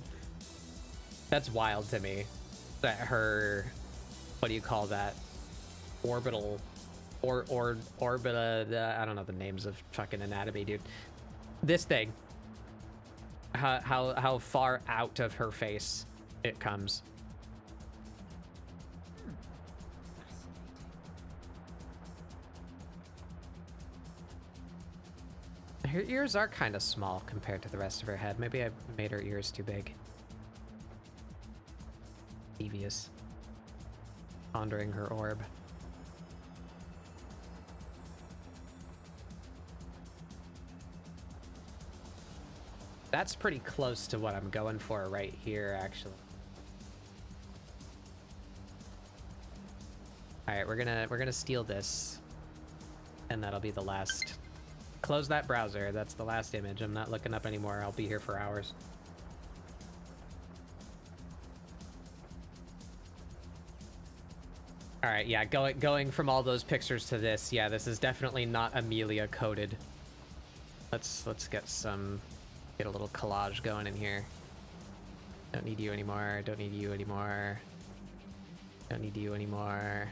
that's wild to me. That her, what do you call that? Orbital, orbita, I don't know the names of fucking anatomy, dude. This thing, how far out of her face it comes. Her ears are kind of small compared to the rest of her head. Maybe I made her ears too big. Devious. Pondering her orb. That's pretty close to what I'm going for right here, actually. All right, we're gonna steal this, and that'll be the last. Close that browser. That's the last image. I'm not looking up anymore. I'll be here for hours. All right, yeah, going from all those pictures to this, yeah, this is definitely not Amelia coded. Let's get a little collage going in here. Don't need you anymore. Don't need you anymore. Don't need you anymore.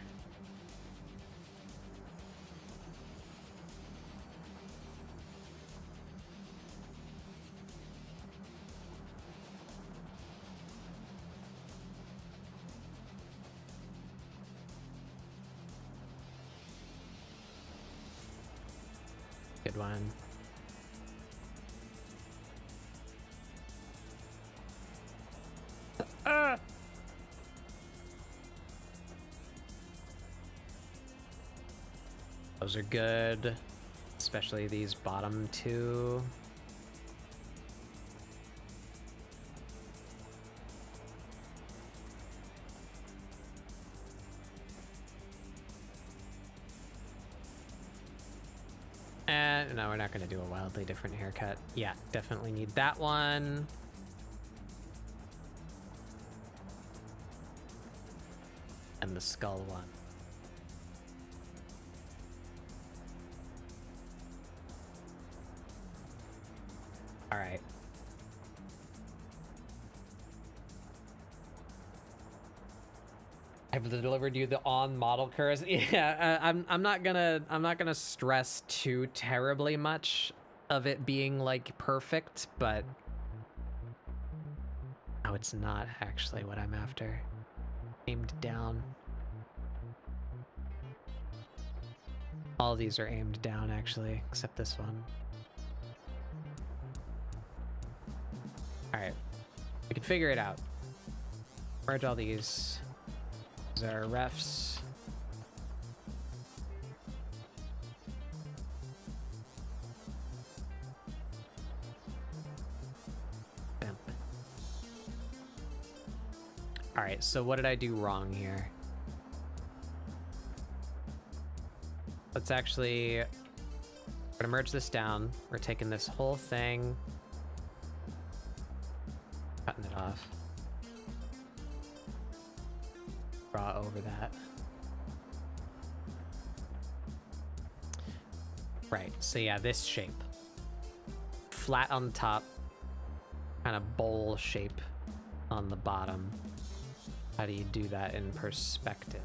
Good one. Those are good, especially these bottom two. And no, we're not going to do a wildly different haircut. Yeah, definitely need that one. And the skull one. All right. I've delivered you the on model curse. Yeah, I'm not gonna stress too terribly much of it being like perfect, but oh, it's not actually what I'm after. Aimed down. All these are aimed down actually, except this one. All right, we can figure it out. Merge all these. These are refs. Bam. All right, so what did I do wrong here? Let's actually, we're gonna merge this down. We're taking this whole thing, cutting it off. Draw over that. Right, so yeah, this shape. Flat on the top, kind of bowl shape on the bottom. How do you do that in perspective?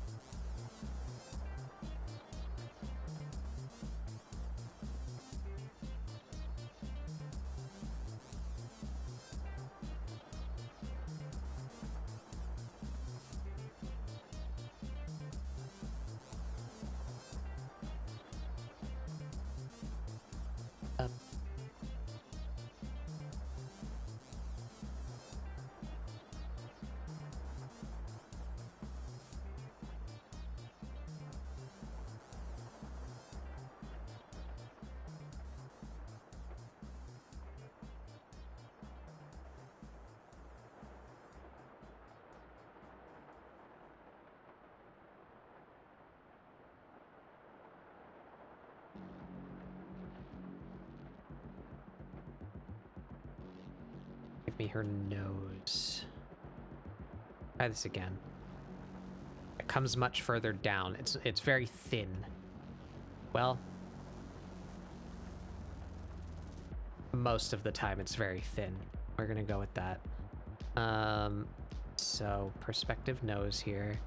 Give me her nose. Try this again. It comes much further down. It's very thin. Well, most of the time it's very thin. We're gonna go with that. So perspective nose here.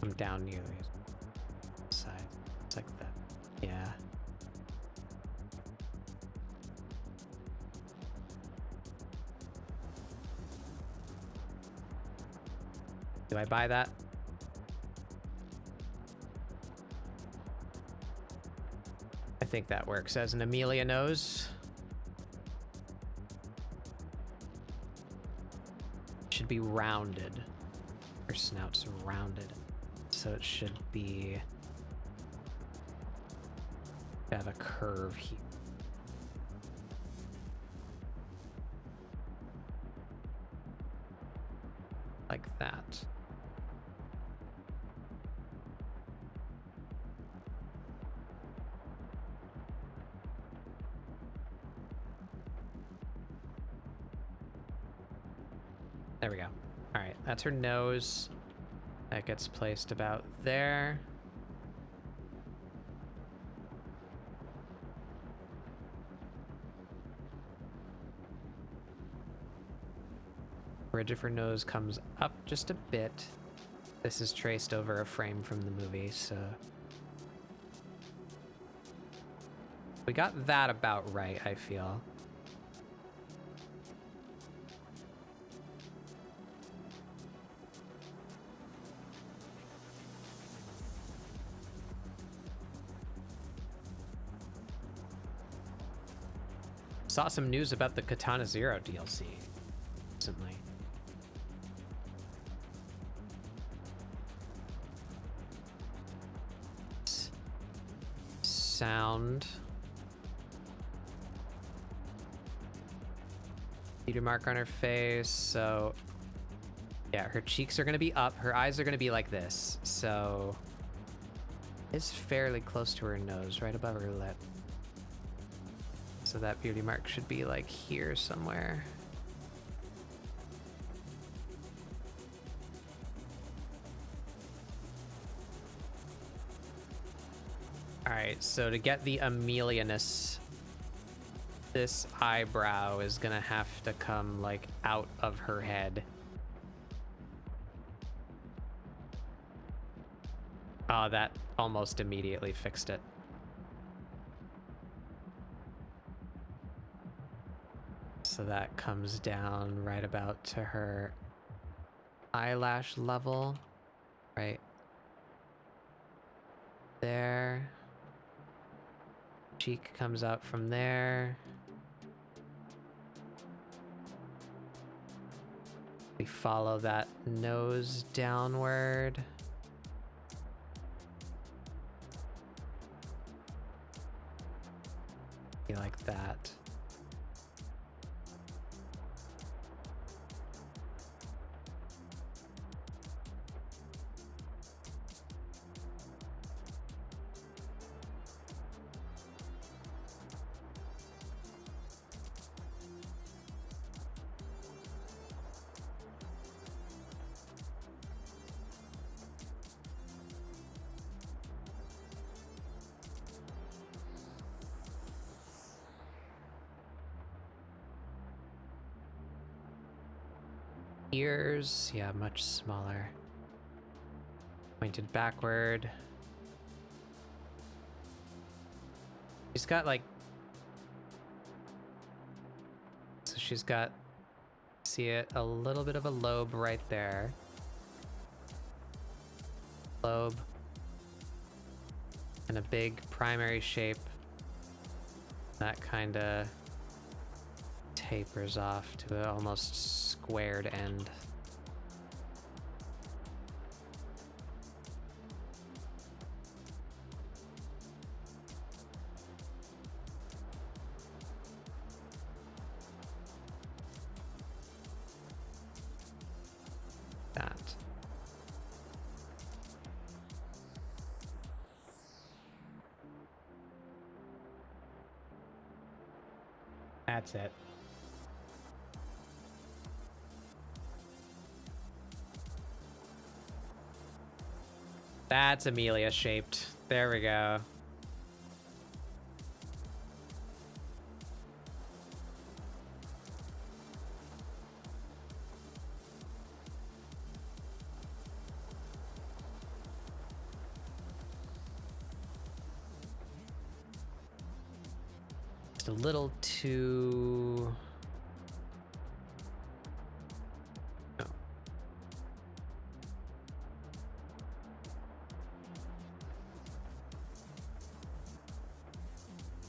Come down near the side. It's like that. Yeah. Do I buy that? I think that works as an Amelia nose. Should be rounded. Her snout's rounded. So it should be have a curve here. Like that. There we go. All right, that's her nose. That gets placed about there. Bridge of her nose comes up just a bit. This is traced over a frame from the movie, so we got that about right, I feel. Saw some news about the Katana Zero DLC recently. Sound. Beater mark on her face, so yeah, her cheeks are gonna be up, her eyes are gonna be like this, so it's fairly close to her nose, right above her lip. So that beauty mark should be like here somewhere. All right, so to get the Amelia-ness, this eyebrow is gonna have to come like out of her head. Oh, that almost immediately fixed it. So that comes down right about to her eyelash level, right there. Cheek comes out from there. We follow that nose downward. Be like that. Ears, yeah, much smaller. Pointed backward. She's got like, so she's got, see it, a little bit of a lobe right there. Lobe. And a big primary shape That kind of tapers off to an almost squared end. That. That's it. That's Amelia shaped. There we go. Just a little too... Oh.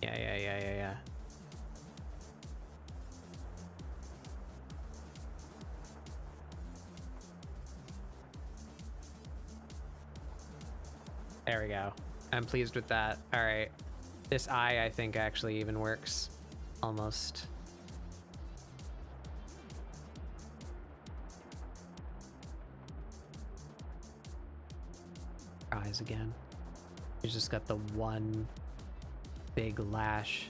Yeah. There we go. I'm pleased with that. All right. This eye, I think, actually even works. Almost. Eyes again. He's just got the one big lash.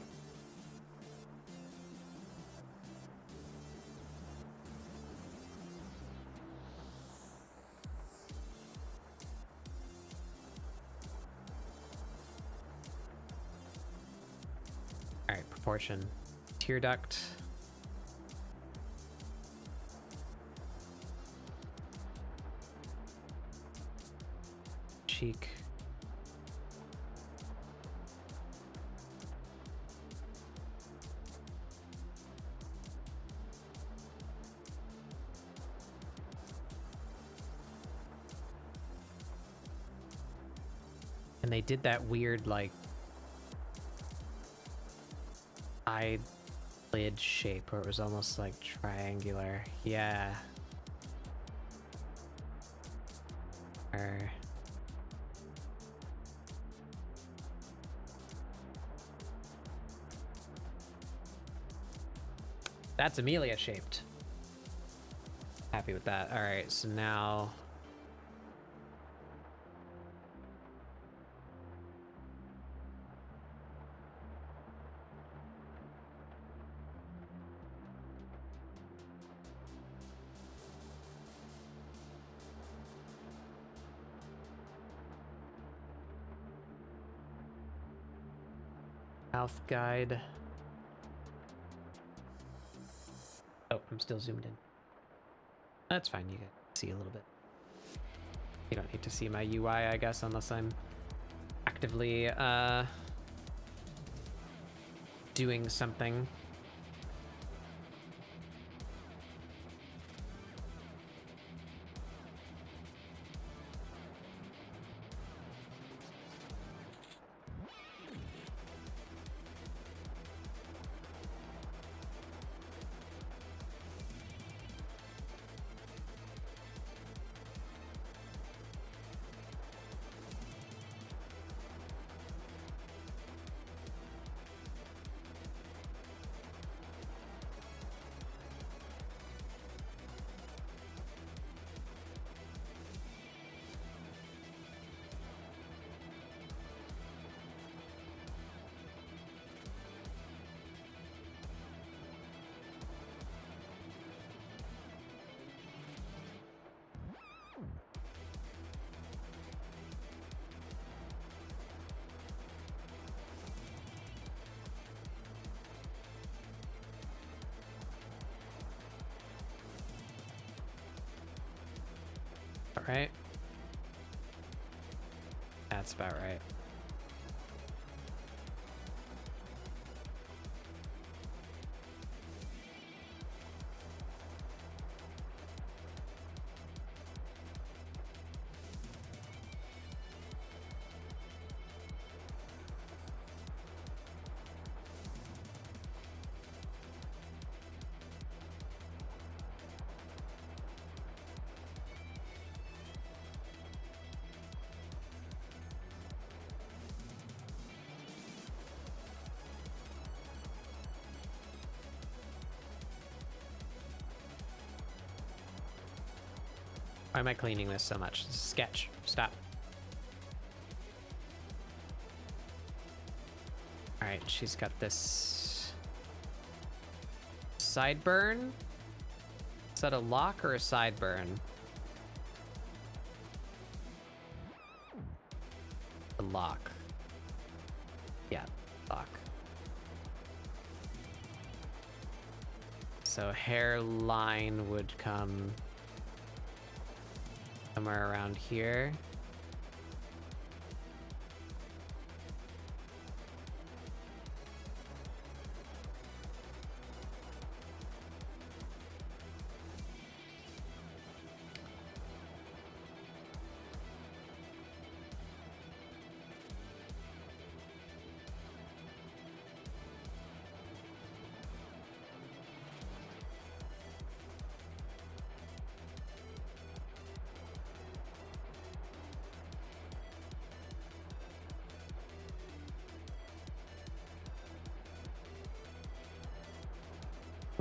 All right, proportion. Tear duct. Cheek. And they did that weird, like, eyelid shape where it was almost like triangular. Yeah. Or... That's Amelia shaped. Happy with that. All right, so now... Mouth guide. Oh, I'm still zoomed in. That's fine, you can see a little bit. You don't need to see my UI, I guess, unless I'm actively doing something. Right? That's about right. Why am I cleaning this so much? This is sketch. Stop. Alright, she's got this sideburn. Is that a lock or a sideburn? A lock. Yeah, lock. So hairline would come somewhere around here.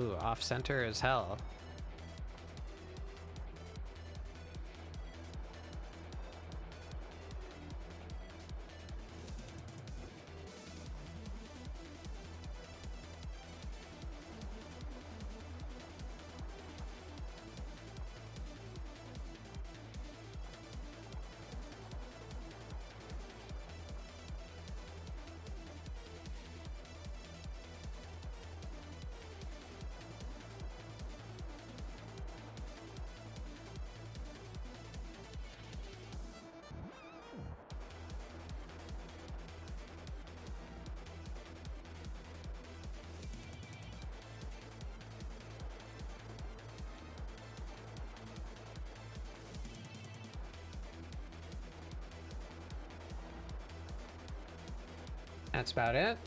Ooh, off center as hell. That's about it.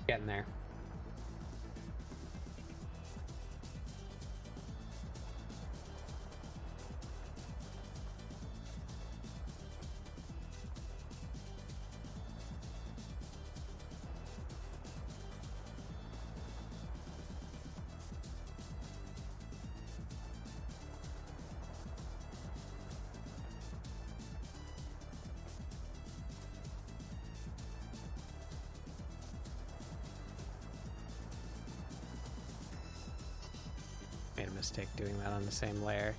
Getting there. Made a mistake doing that on the same layer.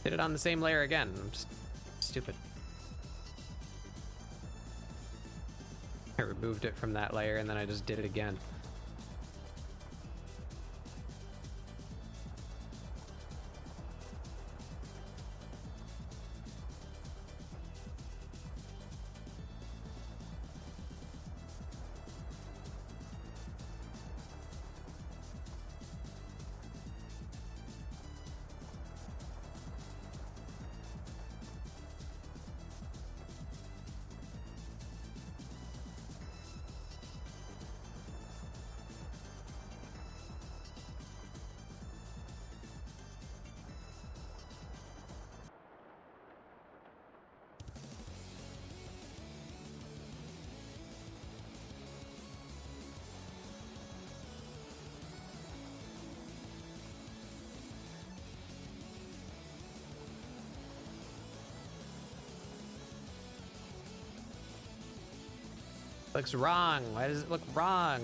Did it on the same layer again. I'm just stupid. I removed it from that layer and then I just did it again. Looks wrong. Why does it look wrong?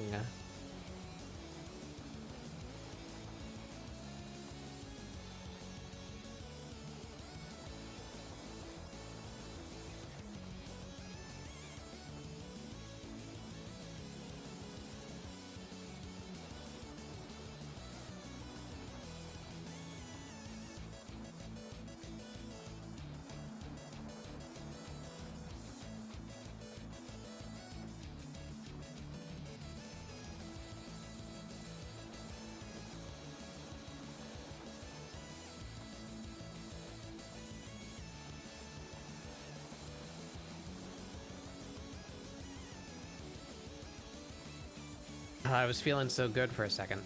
I was feeling so good for a second.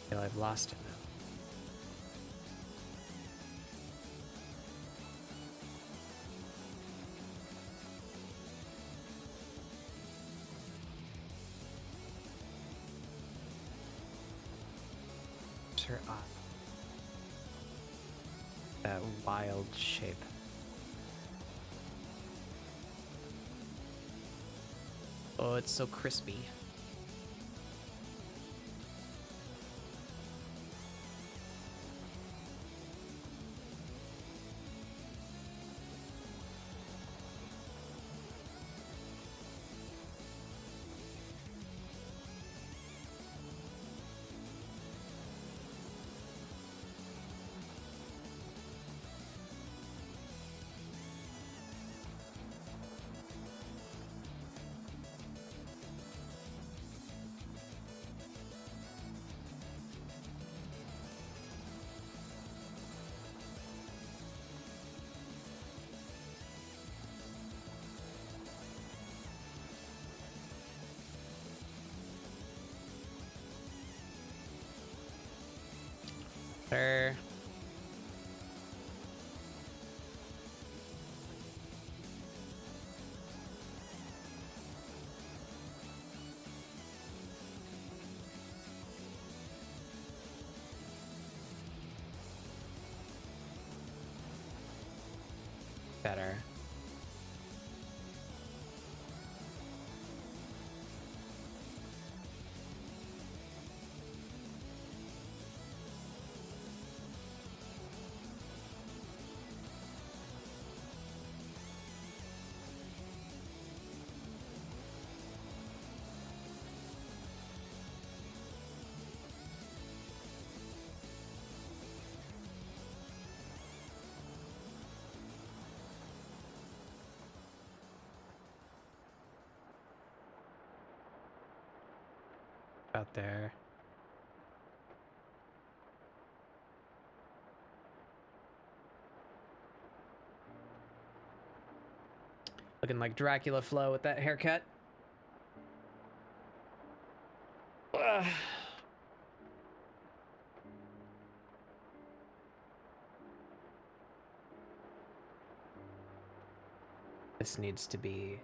I feel I've lost it now. What's her eye? That wild shape. Oh, it's so crispy. Better. Better. Out there. Looking like Dracula Flo with that haircut. Ugh. This needs to be...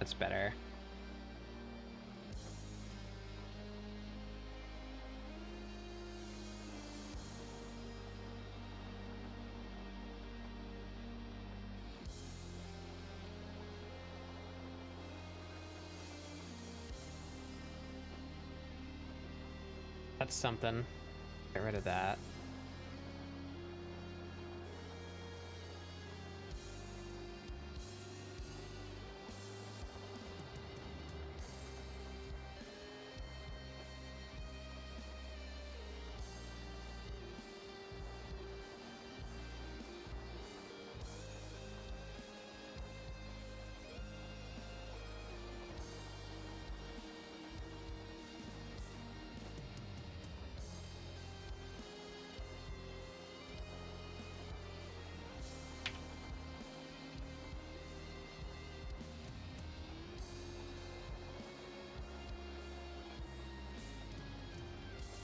That's better. That's something. Get rid of that.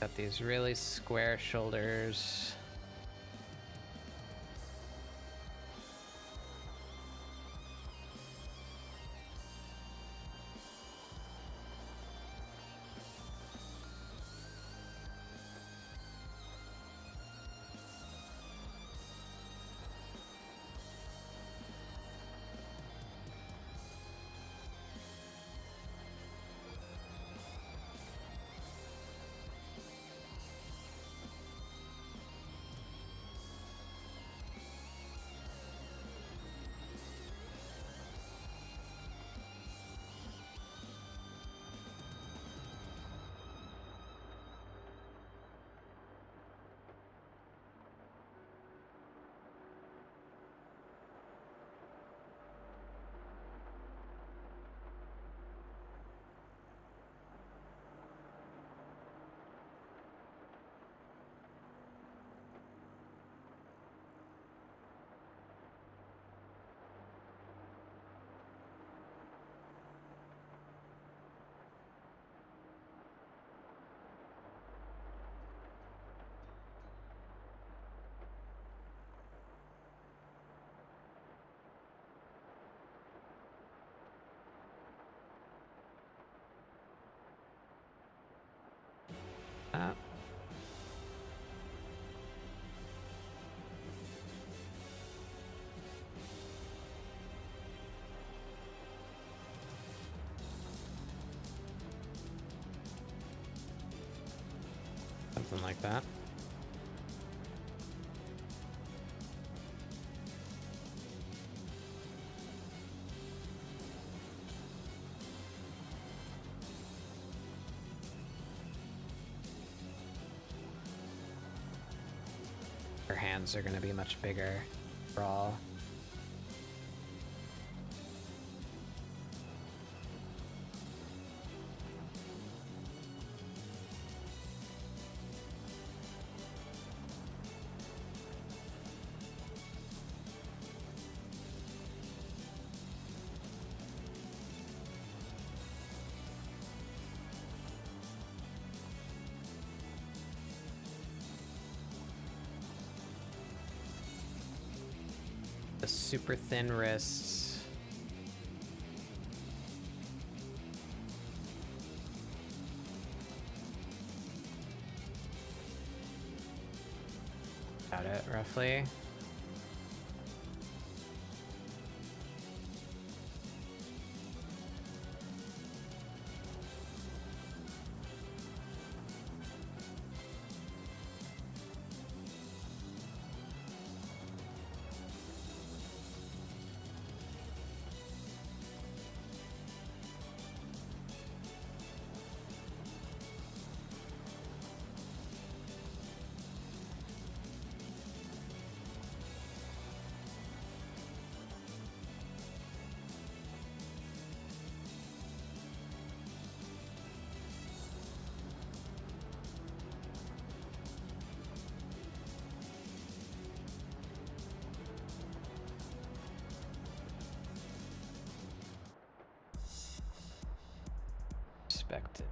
Got these really square shoulders. Uh, Something like that. Her hands are gonna be much bigger for all. The super thin wrists. Got it, roughly. Respect it.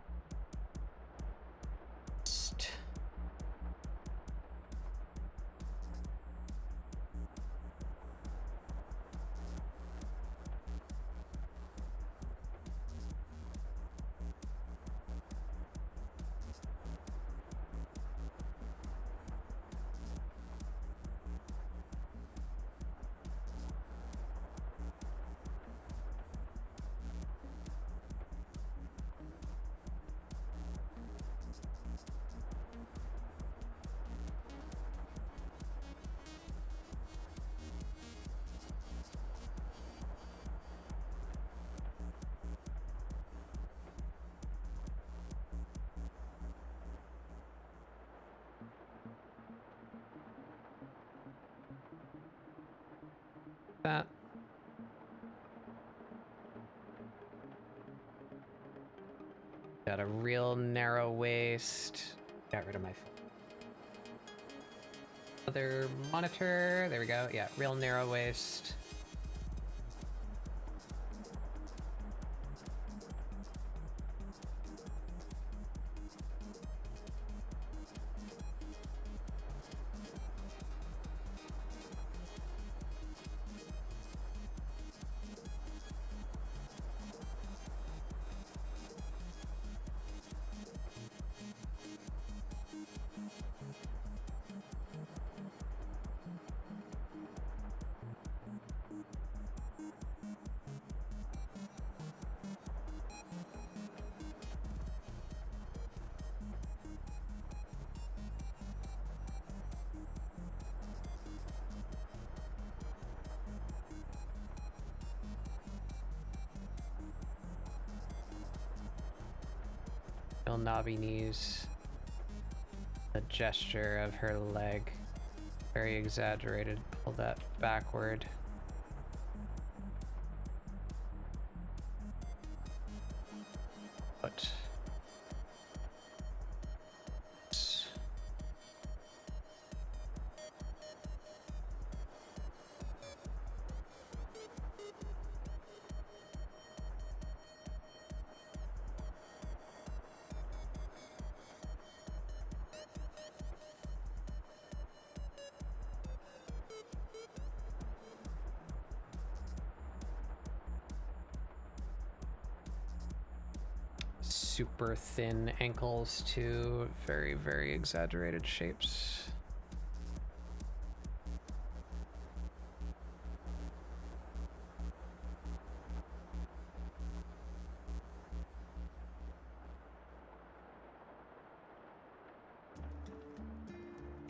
Got a real narrow waist. Got rid of my other monitor. There we go. Yeah, real narrow waist. Real knobby knees. The gesture of her leg. Very exaggerated. Pull that backward. What? Super thin ankles to very, very exaggerated shapes.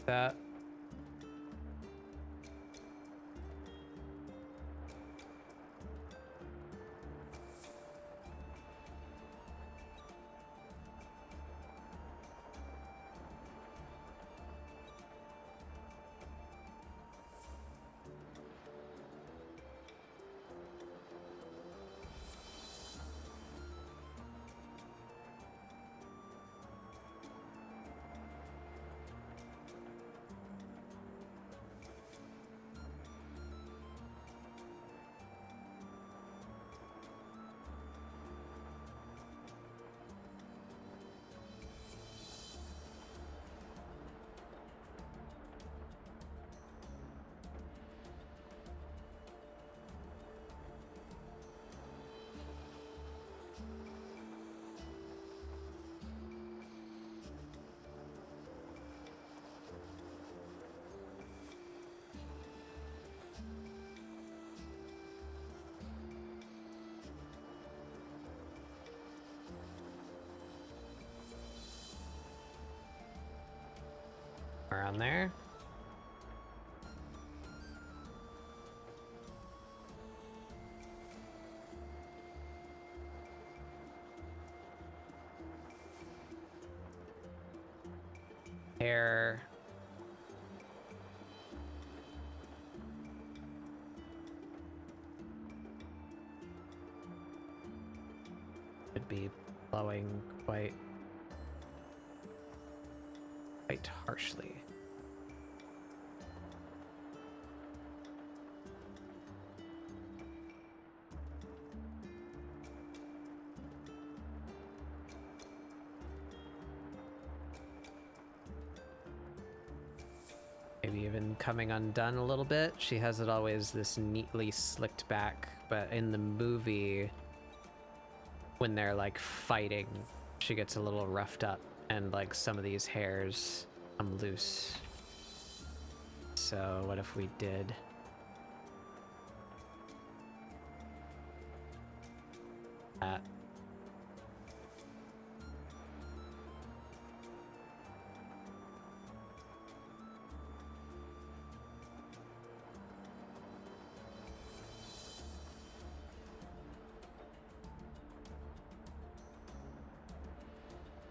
That. Around there. Hair. Could be blowing quite harshly. Maybe even coming undone a little bit. She has it always this neatly slicked back, but in the movie, when they're like fighting, she gets a little roughed up and like some of these hairs come loose. So what if we did that?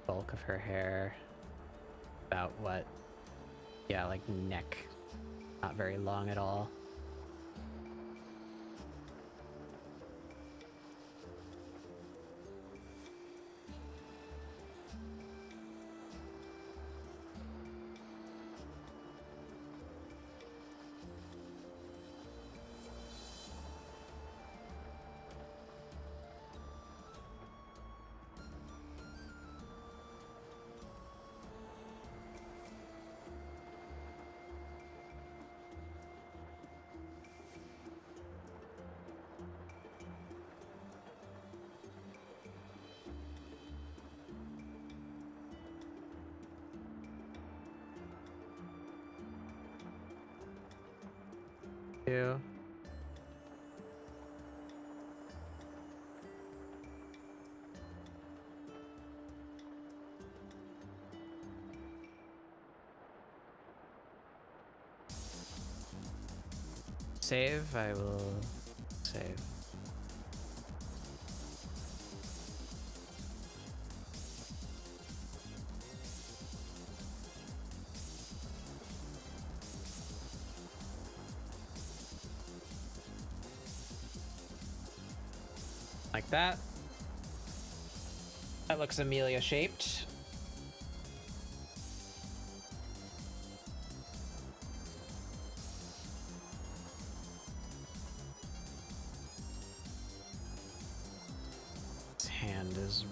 Bulk of her hair, about what? Yeah, like neck, not very long at all. too. Save, I will save. Like that. That looks Amelia shaped. His hand is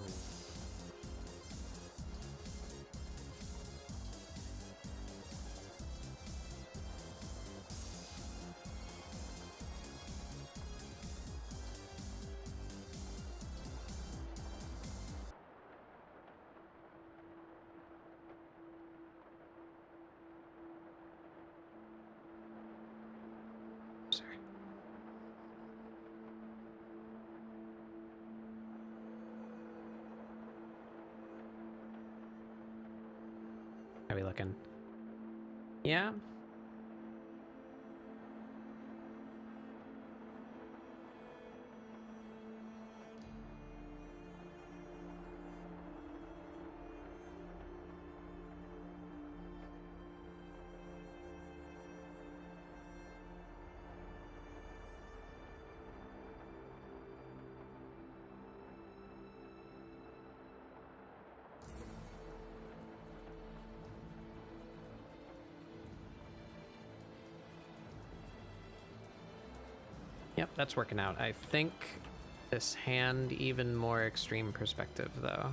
how are we looking? Yeah. Yep, that's working out. I think this hand even more extreme perspective though.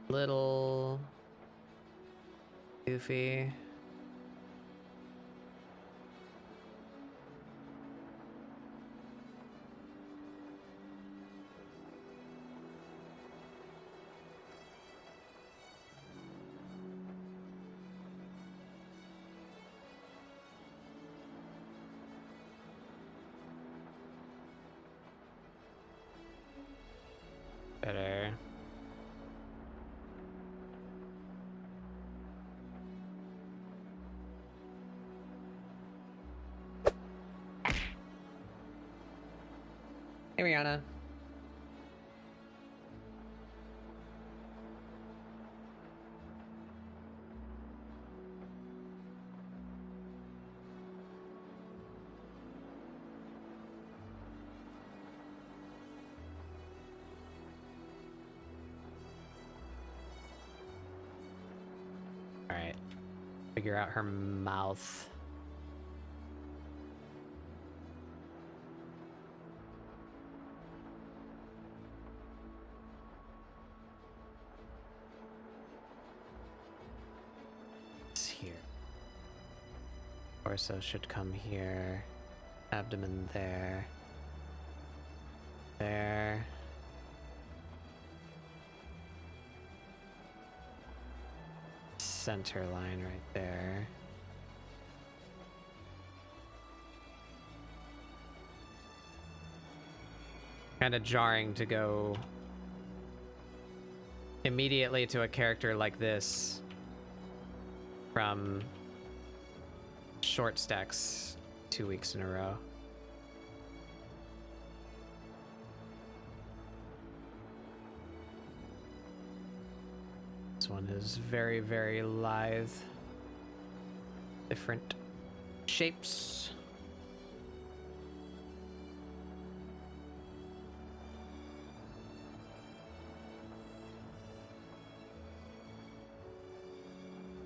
Little goofy. Better. Hey, Rihanna. All right. Figure out her mouth. Here. Torso should come here. Abdomen there. There. Center line right there. Kind of jarring to go immediately to a character like this from short stacks 2 weeks in a row. This one is very, very lithe. Different shapes.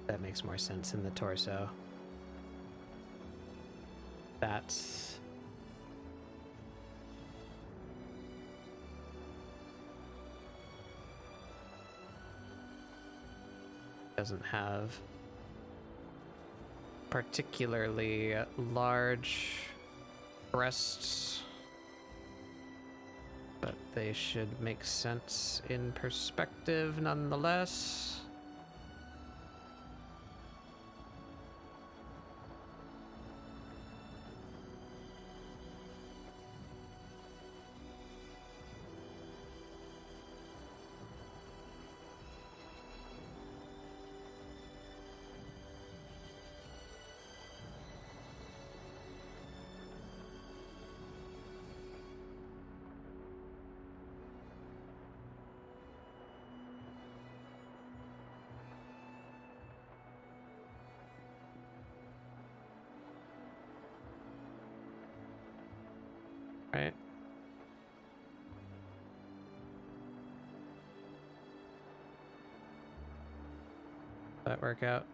That makes more sense in the torso. That doesn't have particularly large breasts, but they should make sense in perspective nonetheless. Right. That work out?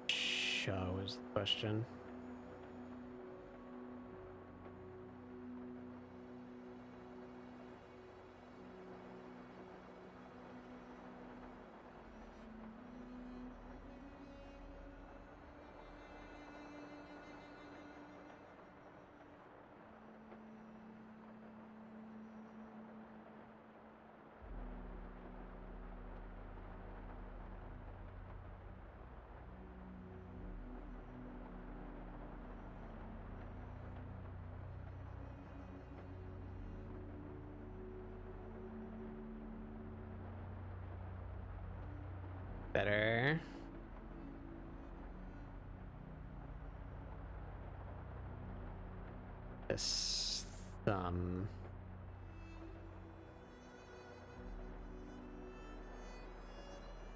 Show is the question. Better. This thumb.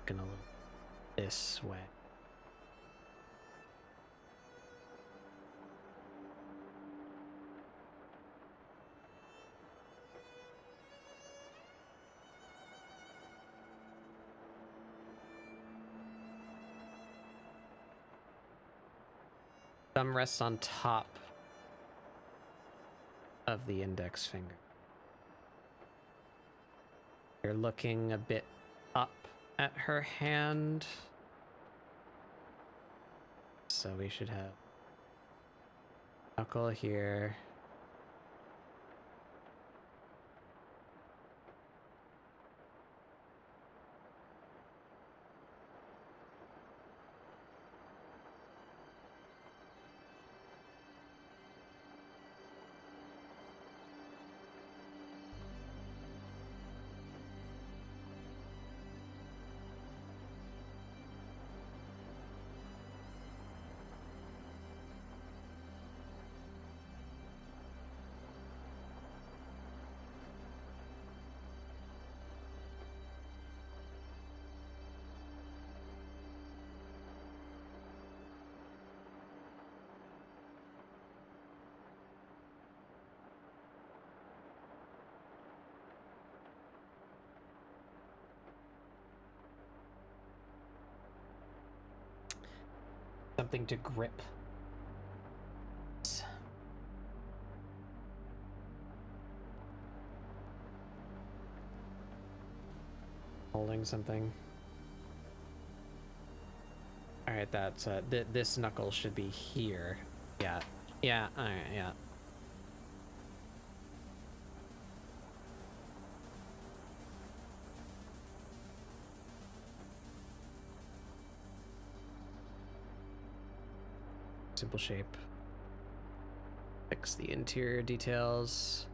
Gonna look this way. Thumb rests on top of the index finger. You're looking a bit up at her hand. So we should have knuckle here. Something to grip. Holding something. All right, that's this knuckle should be here. Yeah. Yeah, all right, yeah. Simple shape. Fix the interior details.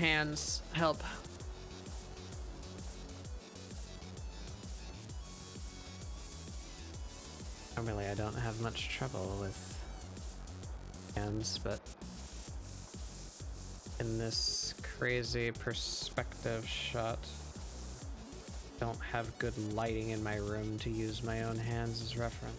Hands, help. Normally I don't have much trouble with hands, but in this crazy perspective shot, don't have good lighting in my room to use my own hands as reference.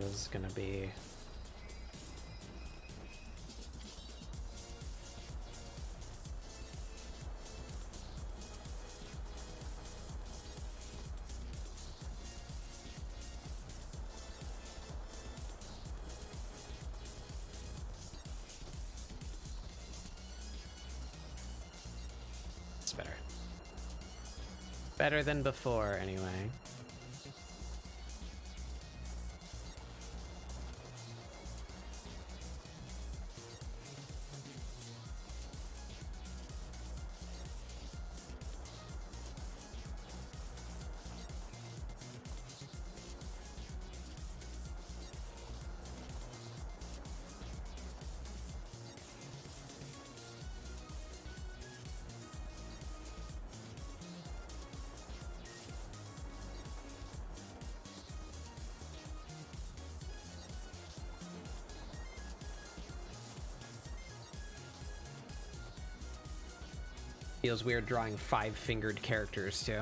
This is gonna be it's better. Better than before, anyway. Feels weird drawing 5-fingered characters too.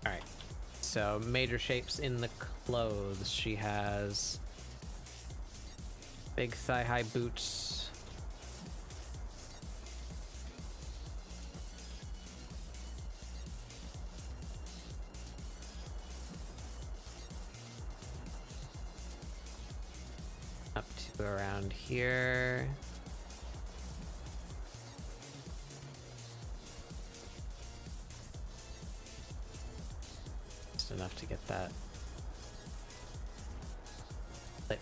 Alright, so major shapes in the clothes. She has big thigh-high boots. Up to around here. Just enough to get that lip.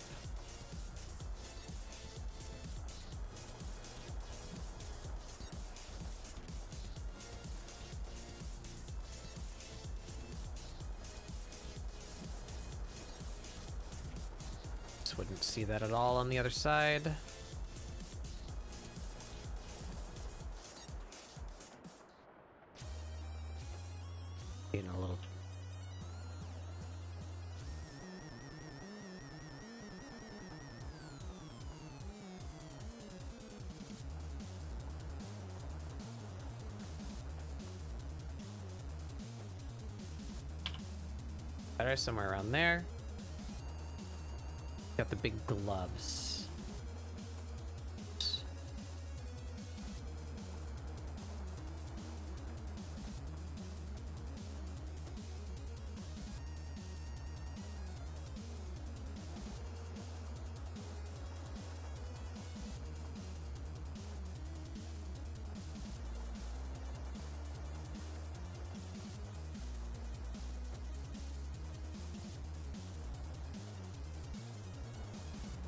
Wouldn't see that at all on the other side. Being a little. Better somewhere around there. Got the big gloves.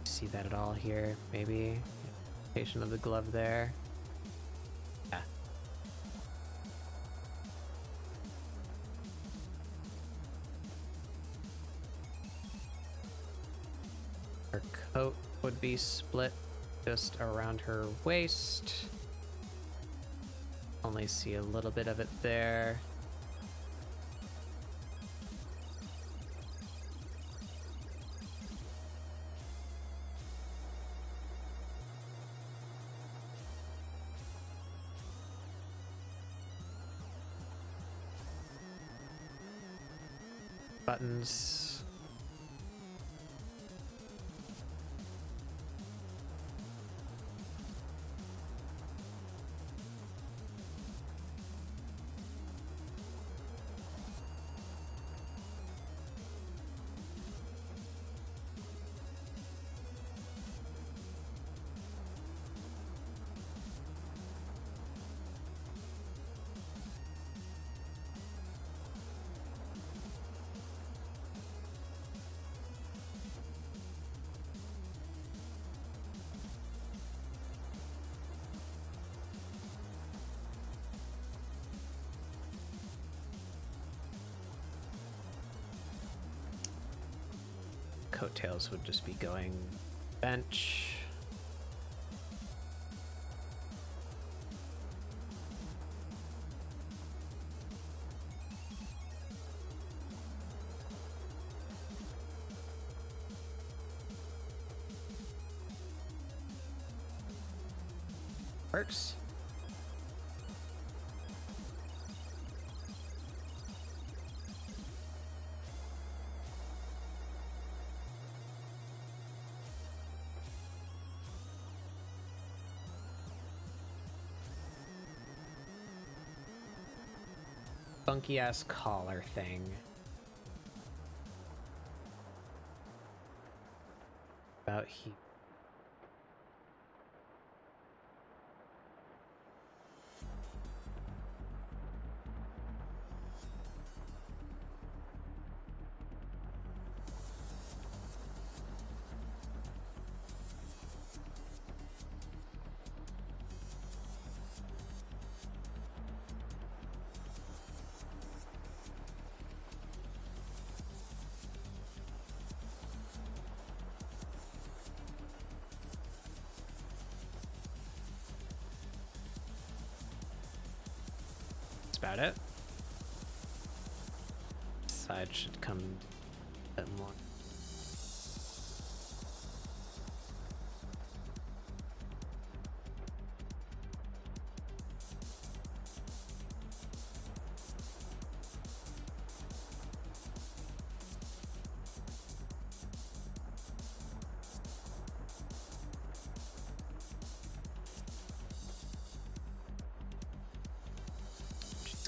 See that at all here? Maybe application of the glove there. Yeah. Her coat would be split just around her waist. Only see a little bit of it there. Buttons. Coattails would just be going bench. Works. Funky ass collar thing. About here. About it. Side should come a bit more.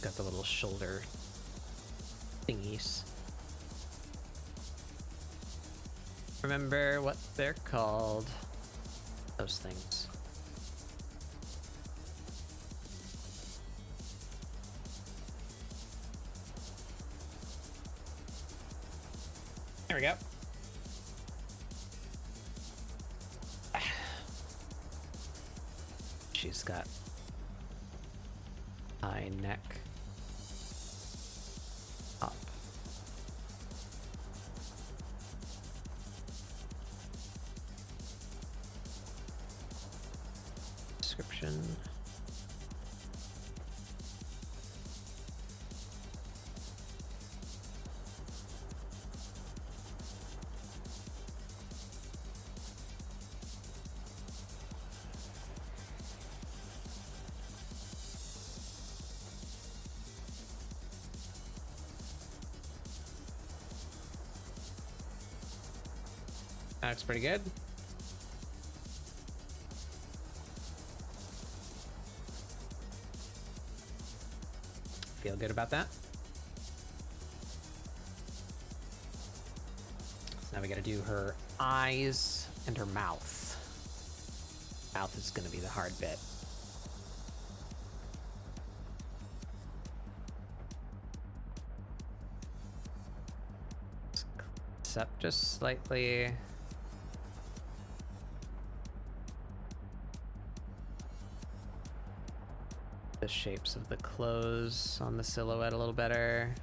Got the little shoulder thingies. Remember what they're called. Those things. There we go. She's got high neck. Up. Description. That looks pretty good. Feel good about that. So now we gotta do her eyes and her mouth. Mouth is gonna be the hard bit. Except just slightly. The shapes of the clothes on the silhouette a little better.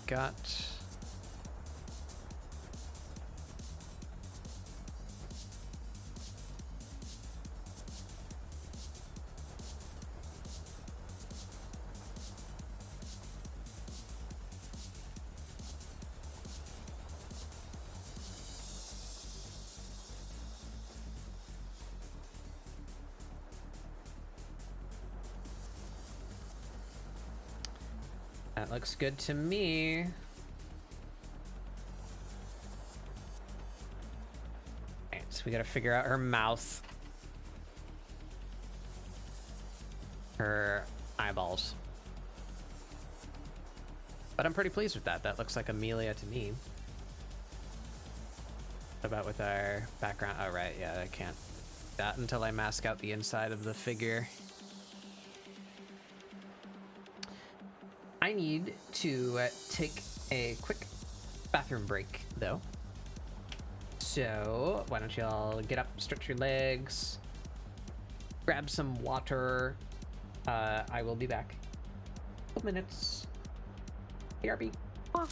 Got that looks good to me. Alright, so we gotta figure out her mouth. Her eyeballs. But I'm pretty pleased with that. That looks like Amelia to me. What about with our background? Oh, right, yeah, I can't. That until I mask out the inside of the figure. I need to take a quick bathroom break, though. So, why don't you all get up, stretch your legs, grab some water. I will be back. 12 minutes. BRB. Ah.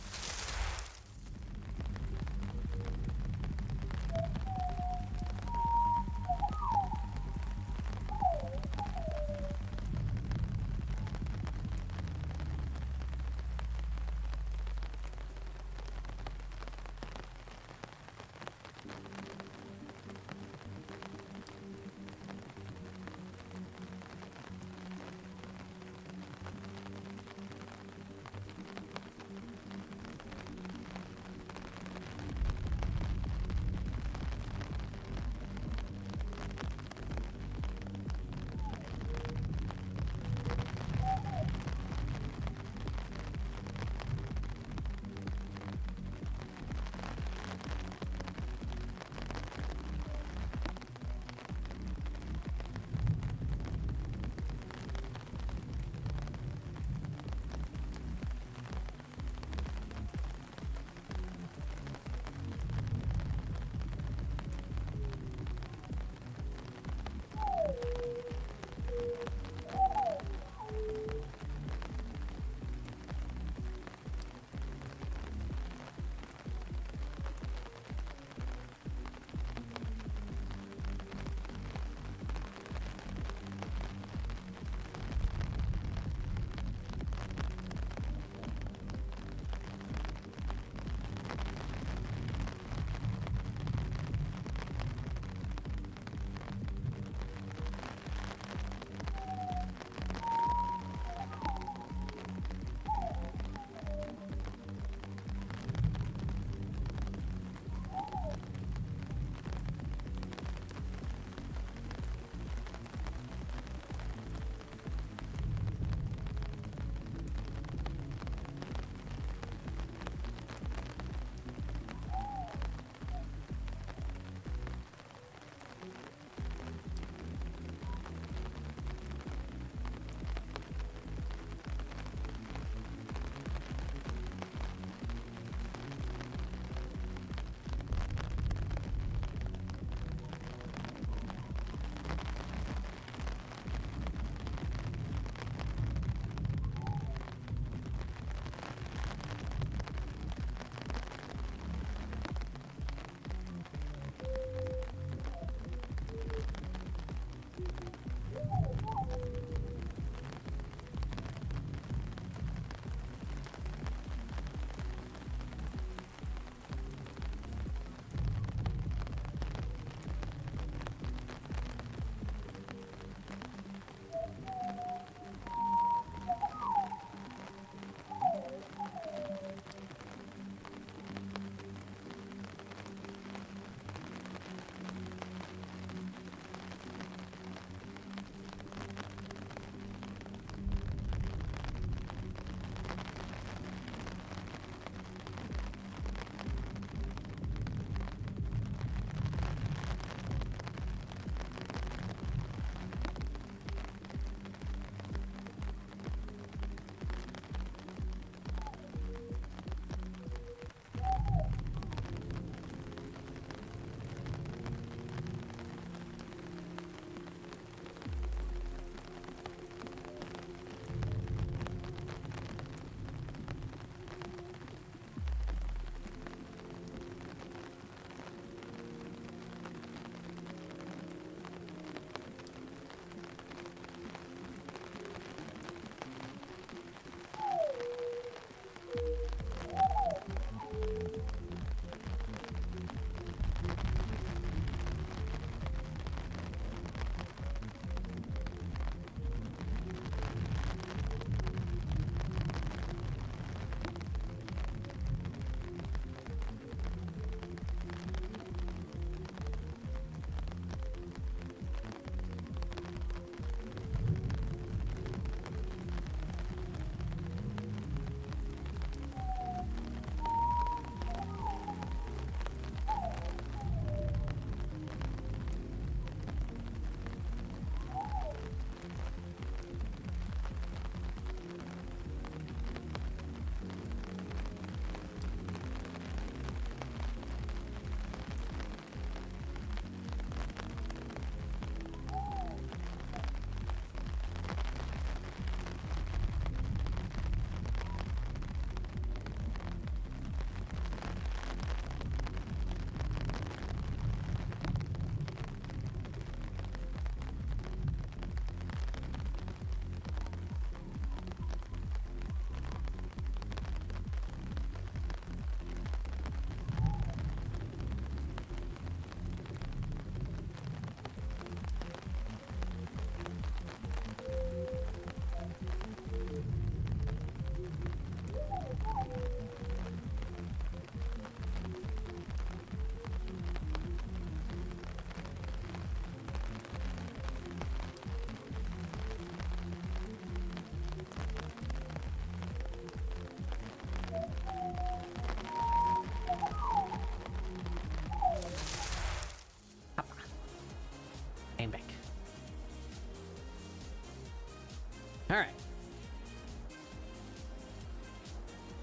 Alright.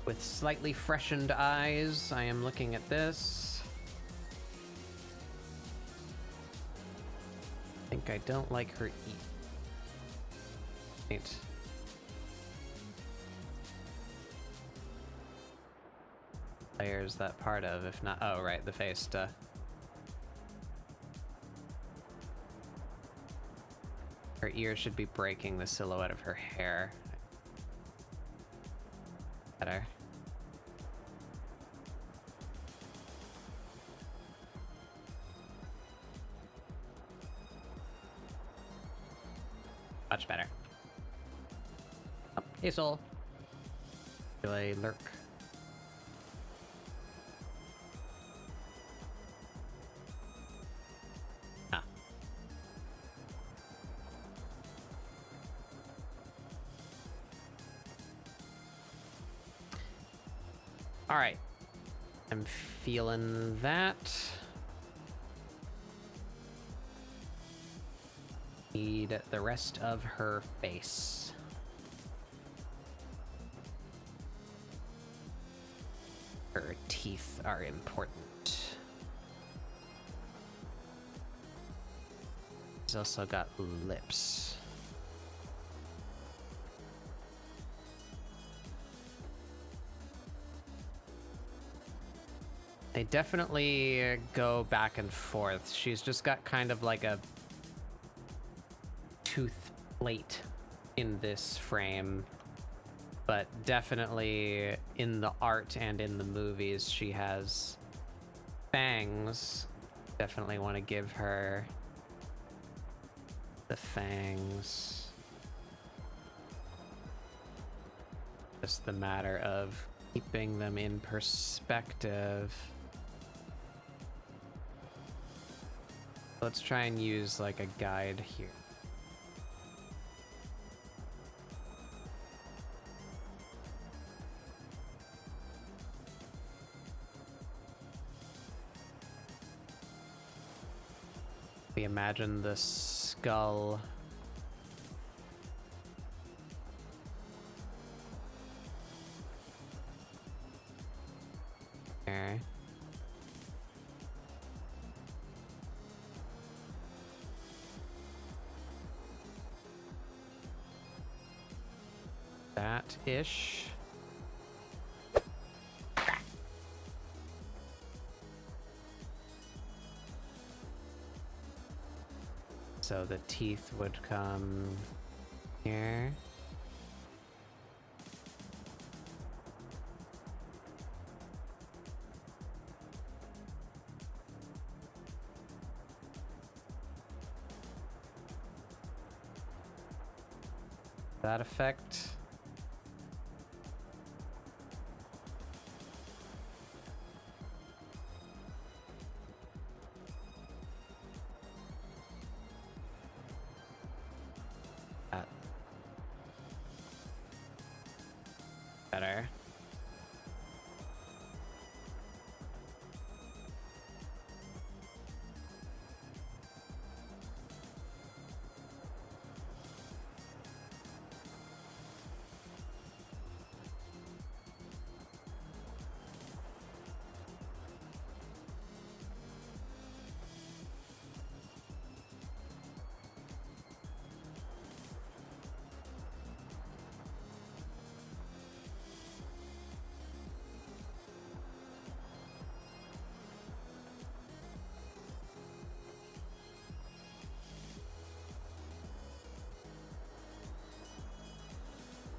With slightly freshened eyes, I am looking at this. I think I don't like her eat. Right. Layer is that part of, if not... Oh, right, the face, duh. Her ear should be breaking the silhouette of her hair. Better. Much better. Oh, hey, Soul. Do I lurk? Ah. All right. I'm feeling that. Need the rest of her face. Her teeth are important. She's also got lips. They definitely go back and forth. She's just got kind of like a tooth plate in this frame, but definitely in the art and in the movies she has fangs. Definitely want to give her the fangs. Just the matter of keeping them in perspective. Let's try and use like a guide here. We imagine the skull there. That-ish. So the teeth would come here. That effect. That. Better.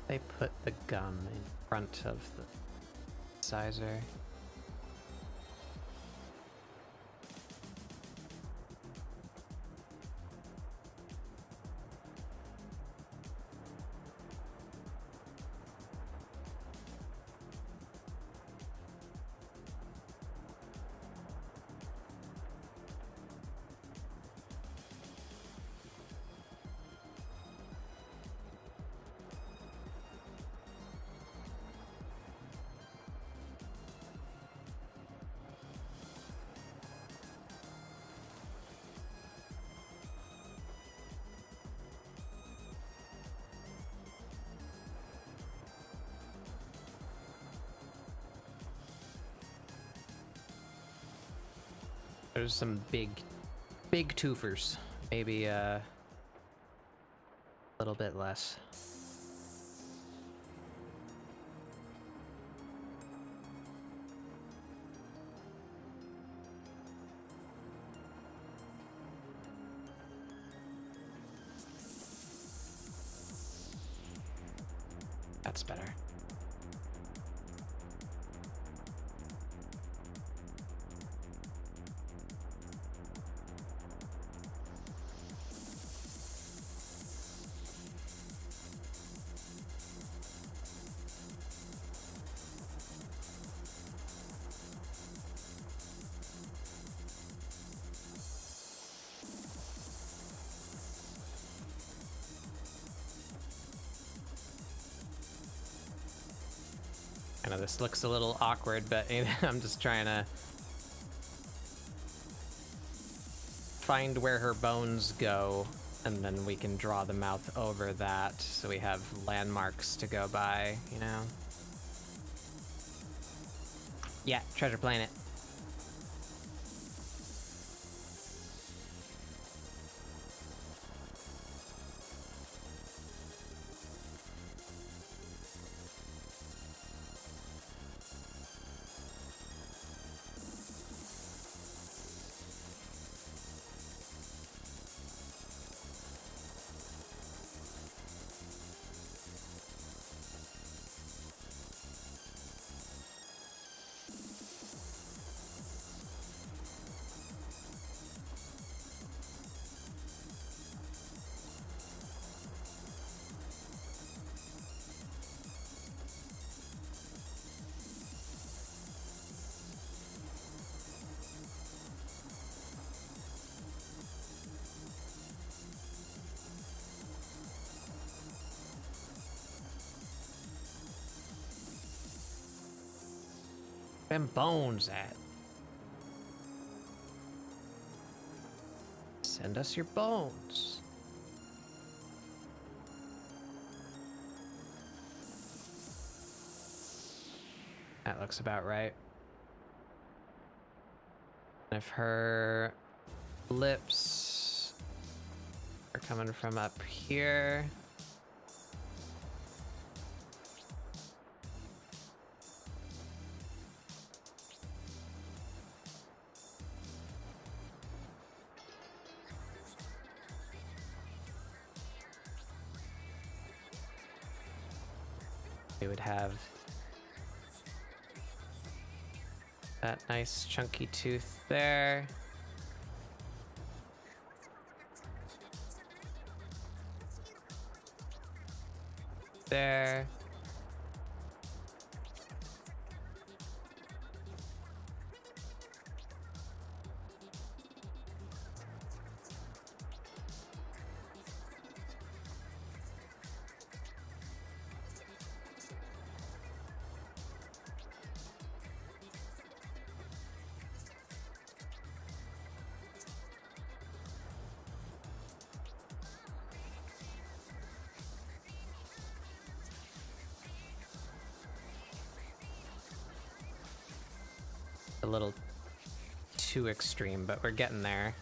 They put the gum in front of the sizer. There's some big twofers. Maybe a little bit less. That's better. I know this looks a little awkward, but I'm just trying to find where her bones go, and then we can draw the mouth over that, so we have landmarks to go by, you know? Yeah, Treasure Planet. Them bones at? Send us your bones. That looks about right. And if her lips are coming from up here, we would have that nice chunky tooth there. There. A little too extreme, but we're getting there.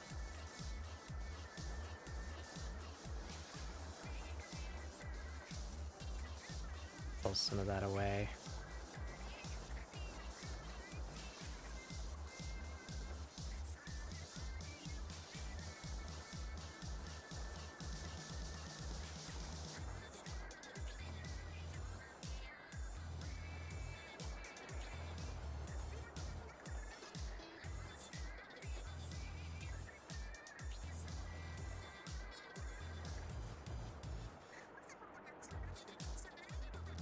Pull some of that away.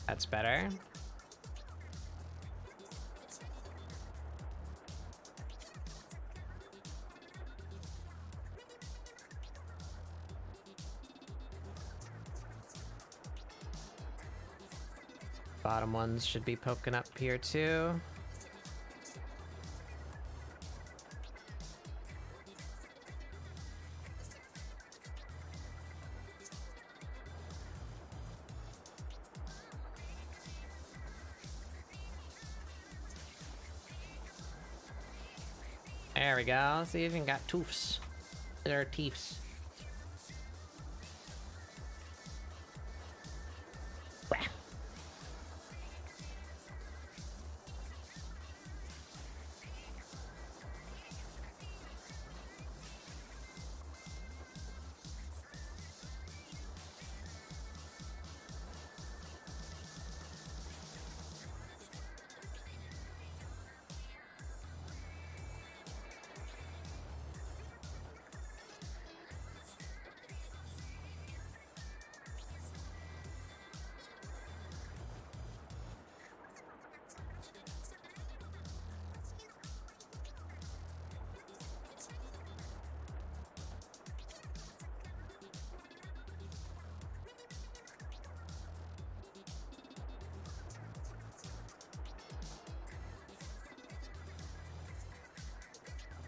That's better. Bottom ones should be poking up here too. There we go. See, even got toofs. There are teeths.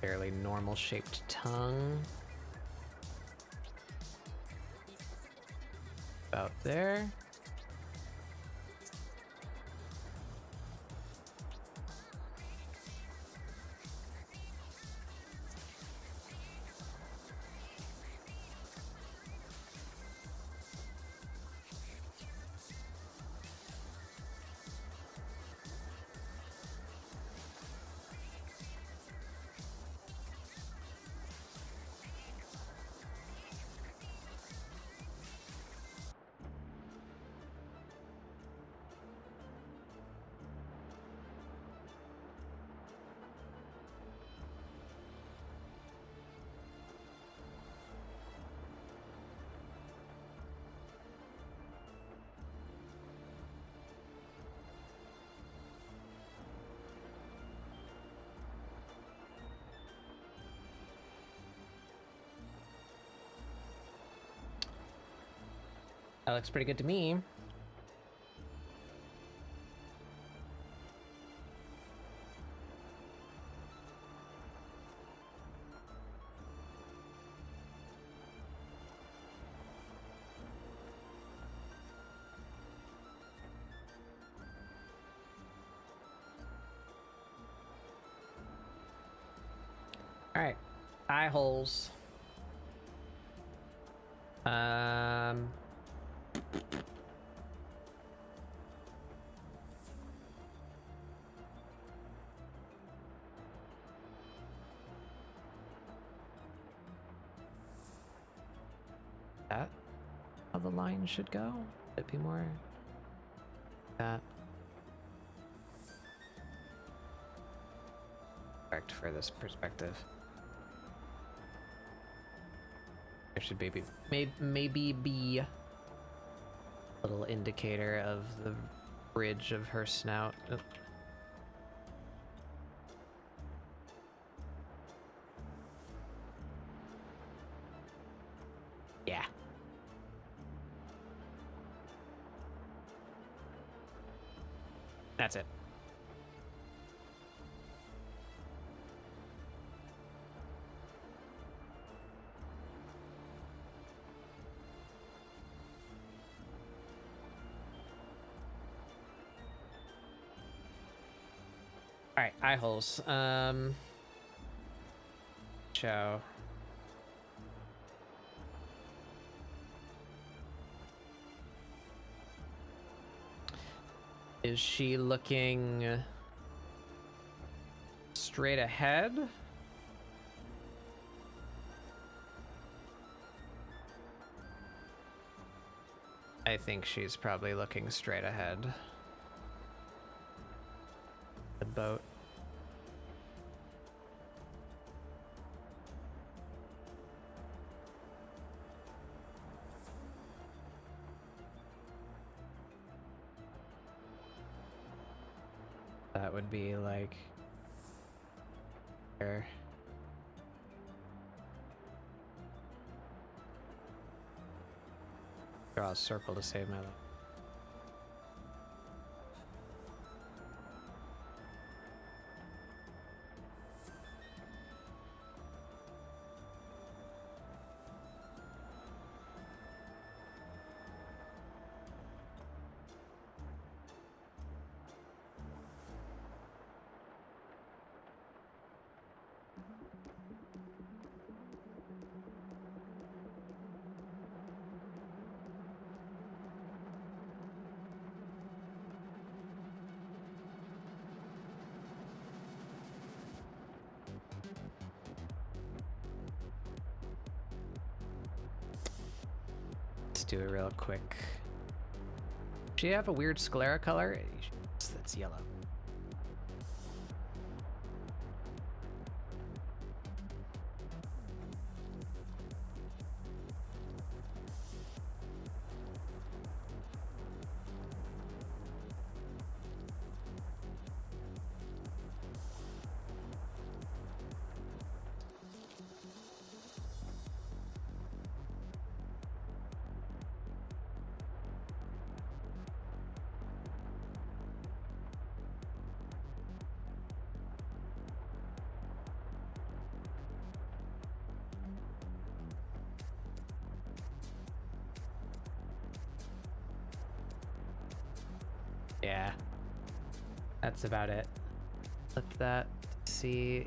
Fairly normal shaped tongue. About there. That looks pretty good to me. All right, eye holes. That how the line should go? Should it be more that? Correct for this perspective. There should maybe be a little indicator of the bridge of her snout. Oh. Yeah. That's it. All right, eye holes. Chow. Is she looking straight ahead? I think she's probably looking straight ahead. The boat. That would be like there. Draw a circle to save my life. do a real quick. Does she have a weird sclera color? That's yellow. Yeah, that's about it. Let that see.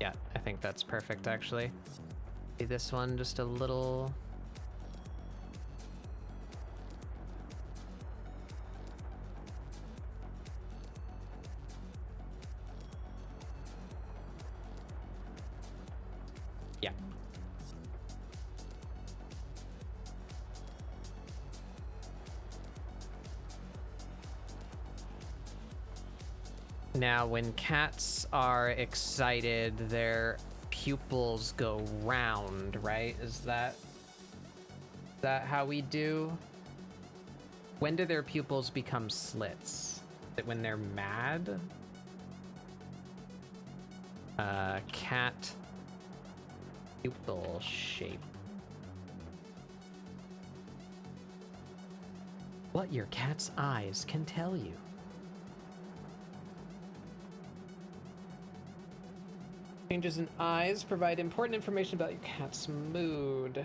Yeah, I think that's perfect actually. See this one just a little. Yeah. Now, when cats are excited, their pupils go round, right? Is that how we do? When do their pupils become slits? Is it when they're mad? Cat pupil shape. What your cat's eyes can tell you. Changes in eyes provide important information about your cat's mood.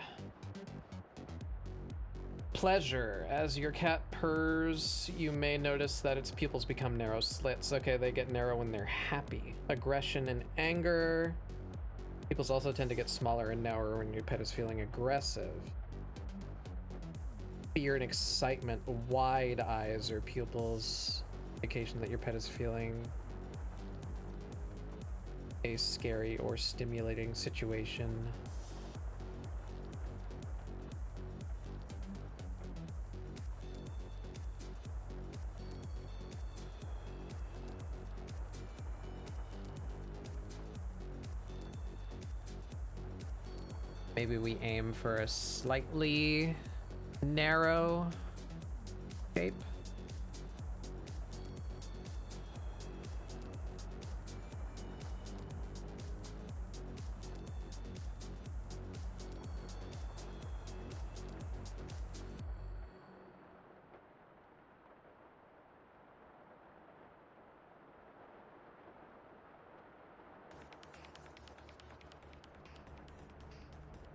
Pleasure. As your cat purrs, you may notice that its pupils become narrow slits. Okay, they get narrow when they're happy. Aggression and anger. Pupils also tend to get smaller and narrower when your pet is feeling aggressive. Fear and excitement. Wide eyes or pupils. Indication that your pet is feeling a scary or stimulating situation. Maybe we aim for a slightly narrow shape.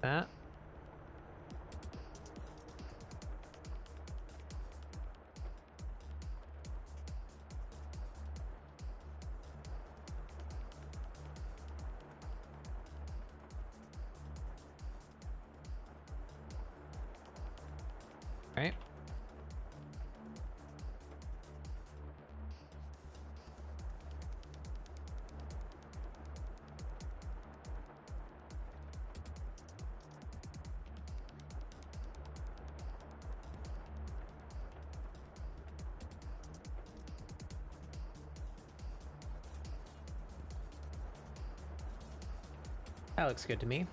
That. Right. That looks good to me.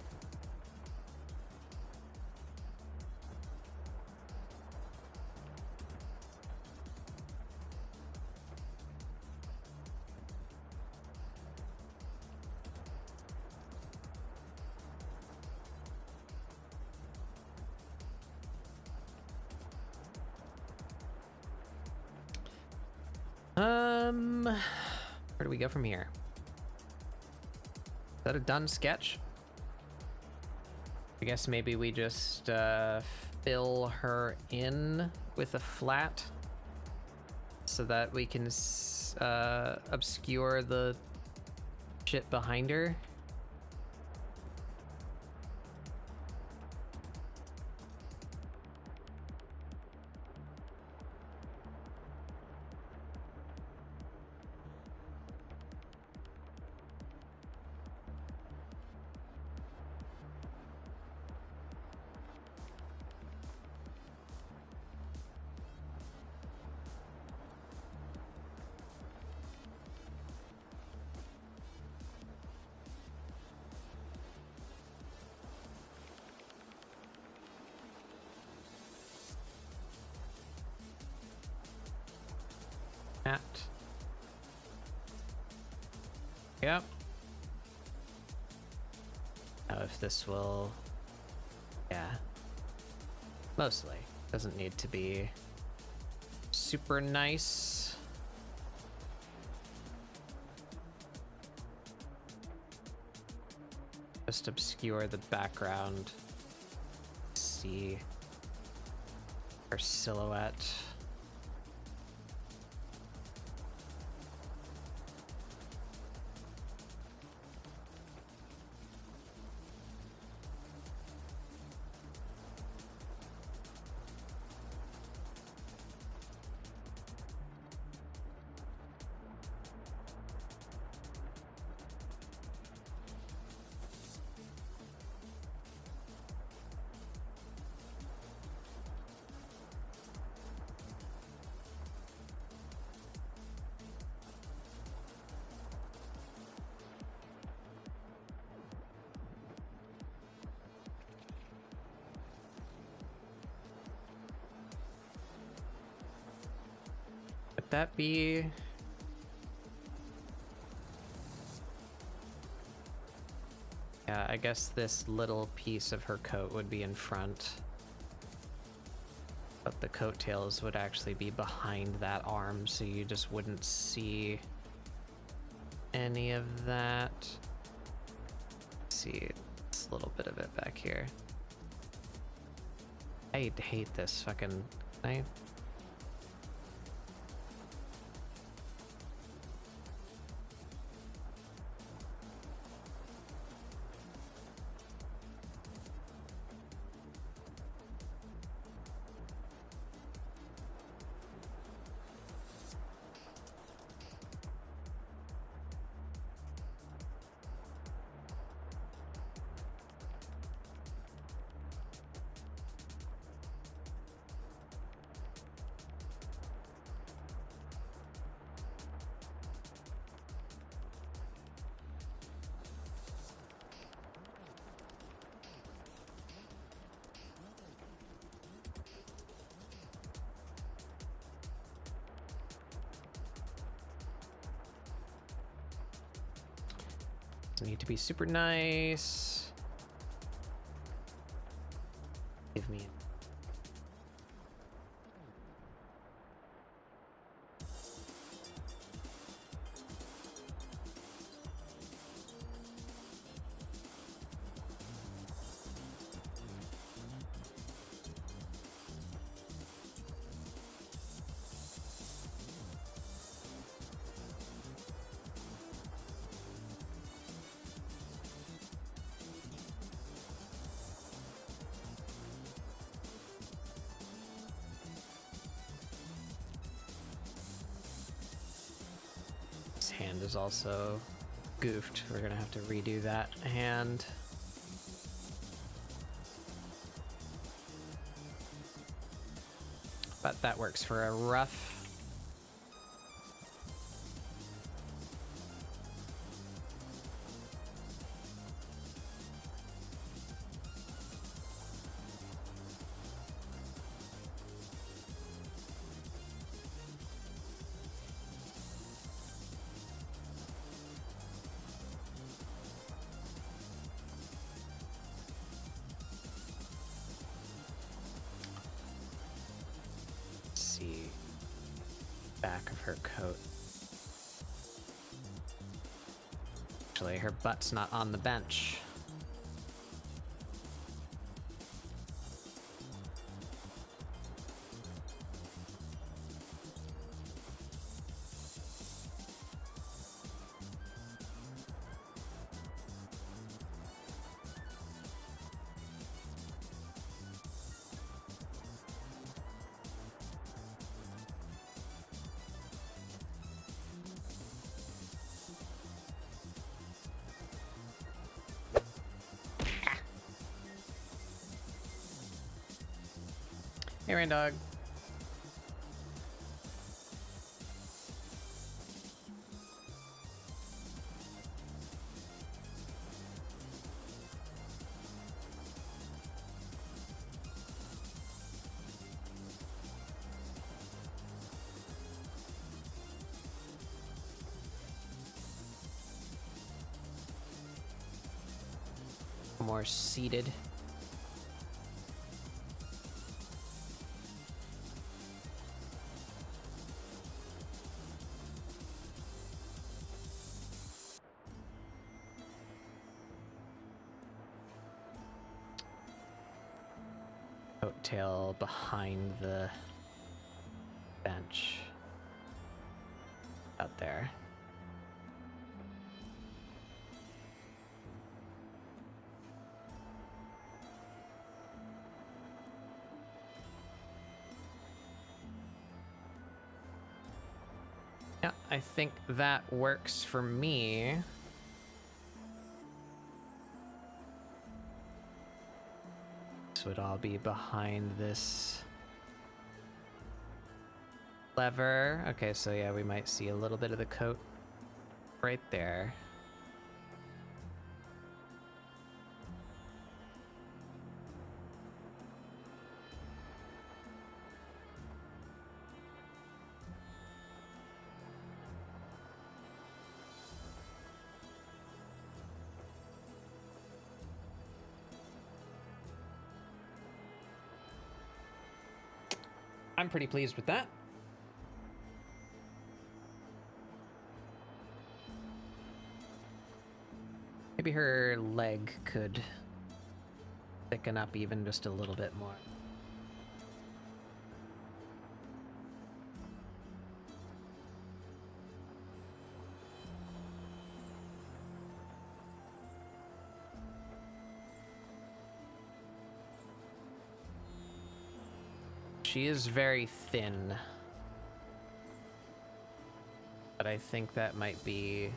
Where do we go from here? Is that a done sketch? I guess maybe we just fill her in with a flat so that we can obscure the shit behind her. Hat. Yep. Now if this will... Yeah. Mostly. Doesn't need to be super nice. Just obscure the background. See her silhouette. Would that be... Yeah, I guess this little piece of her coat would be in front. But the coattails would actually be behind that arm, so you just wouldn't see any of that. Let's see, it's a little bit of it back here. I hate this fucking thing. Need to be super nice. Give me hand is also goofed. We're gonna have to redo that hand. But that works for a rough. Back of her coat. Actually, her butt's not on the bench. Hey, Rain Dog. more seated. Coattail behind the bench out there. Yeah, I think that works for me. This would all be behind this lever. Okay, so yeah, we might see a little bit of the coat right there. I'm pretty pleased with that. Maybe her leg could thicken up even just a little bit more. She is very thin, but I think that might be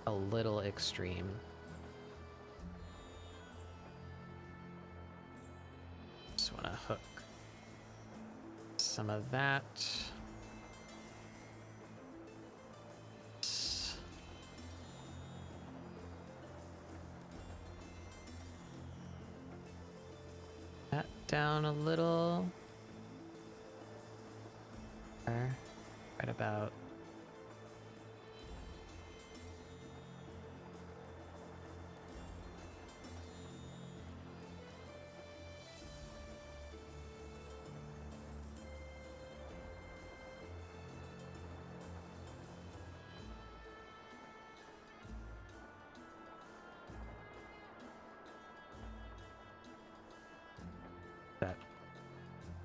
a little extreme. Just want to hook some of that. That down a little. Right about that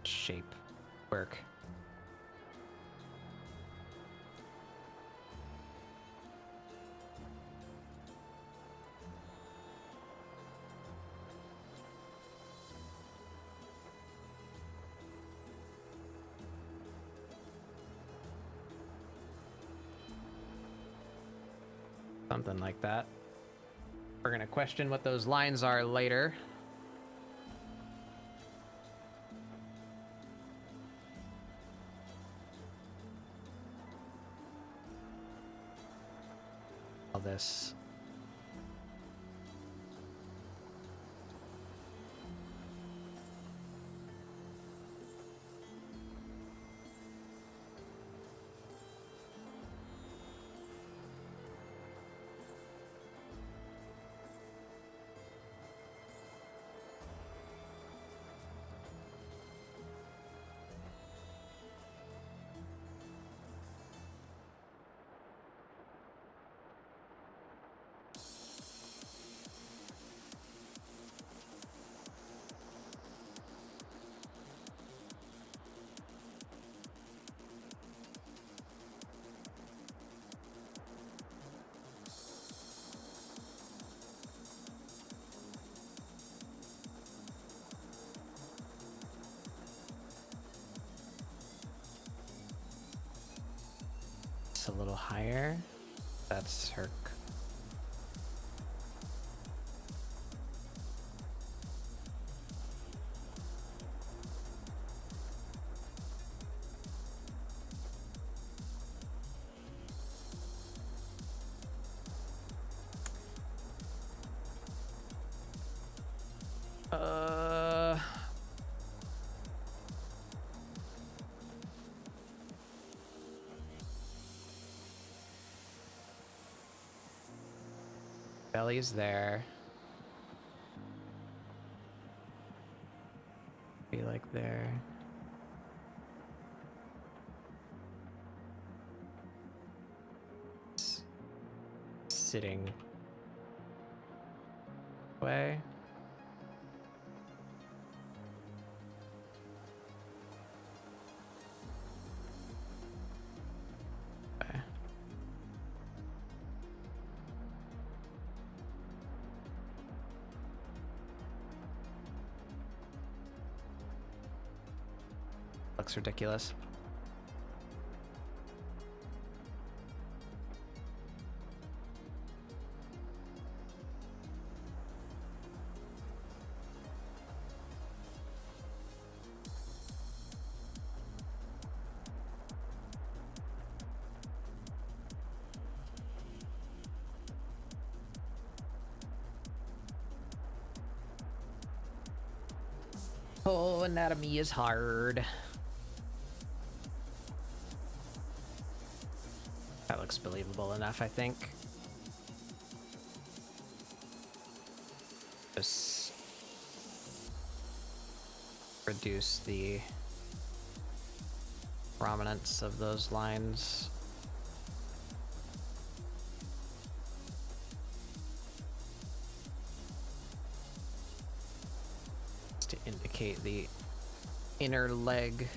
shape work. Something like that. We're gonna question what those lines are later. All this. A little higher. That's her. Belly's there. be like there. Sitting way. Okay. Looks ridiculous. Oh, anatomy is hard. That looks believable enough, I think. Just reduce the prominence of those lines. To indicate the inner leg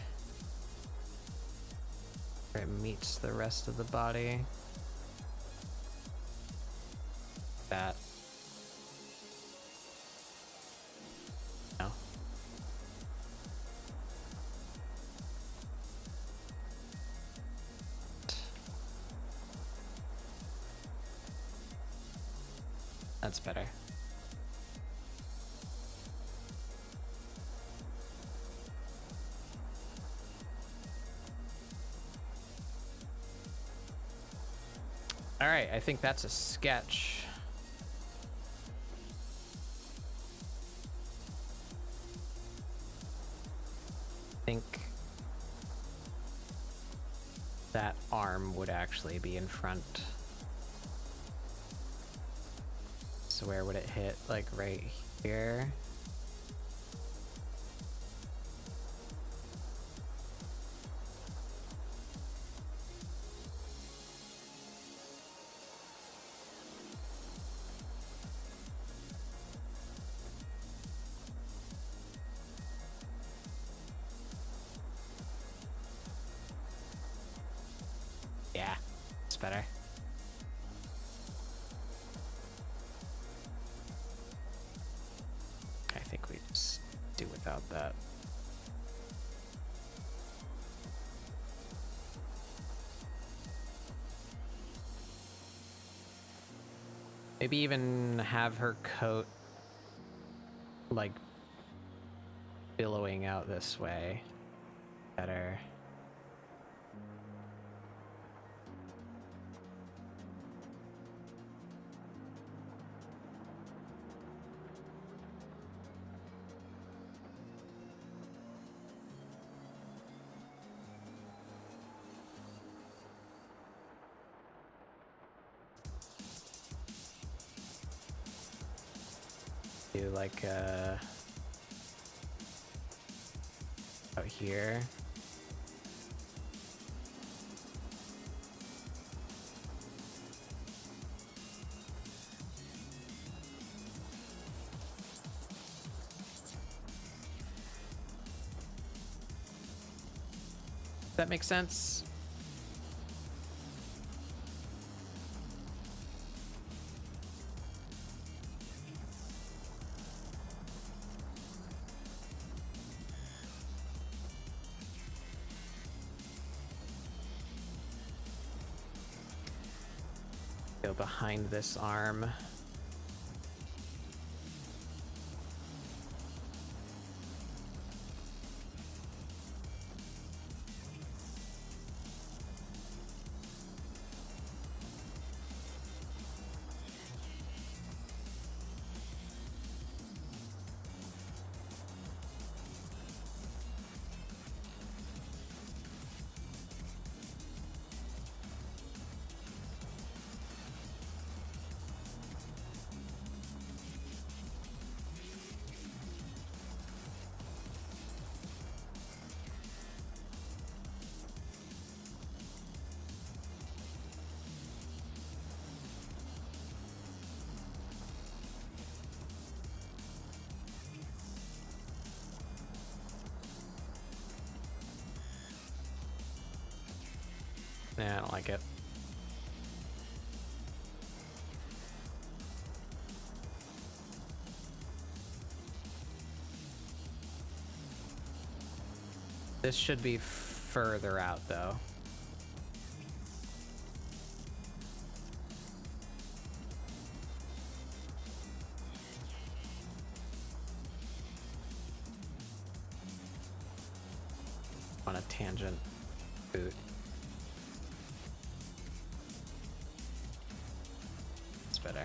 where it meets the rest of the body. That. No. That's better. All right, I think that's a sketch. I think that arm would actually be in front. So where would it hit? Like right here? Yeah, it's better. I think we just do without that. Maybe even have her coat like billowing out this way. Better. Do like out here. That makes sense. Go behind this arm. Nah, I don't like it. This should be further out, though. On a tangent boot. It's better.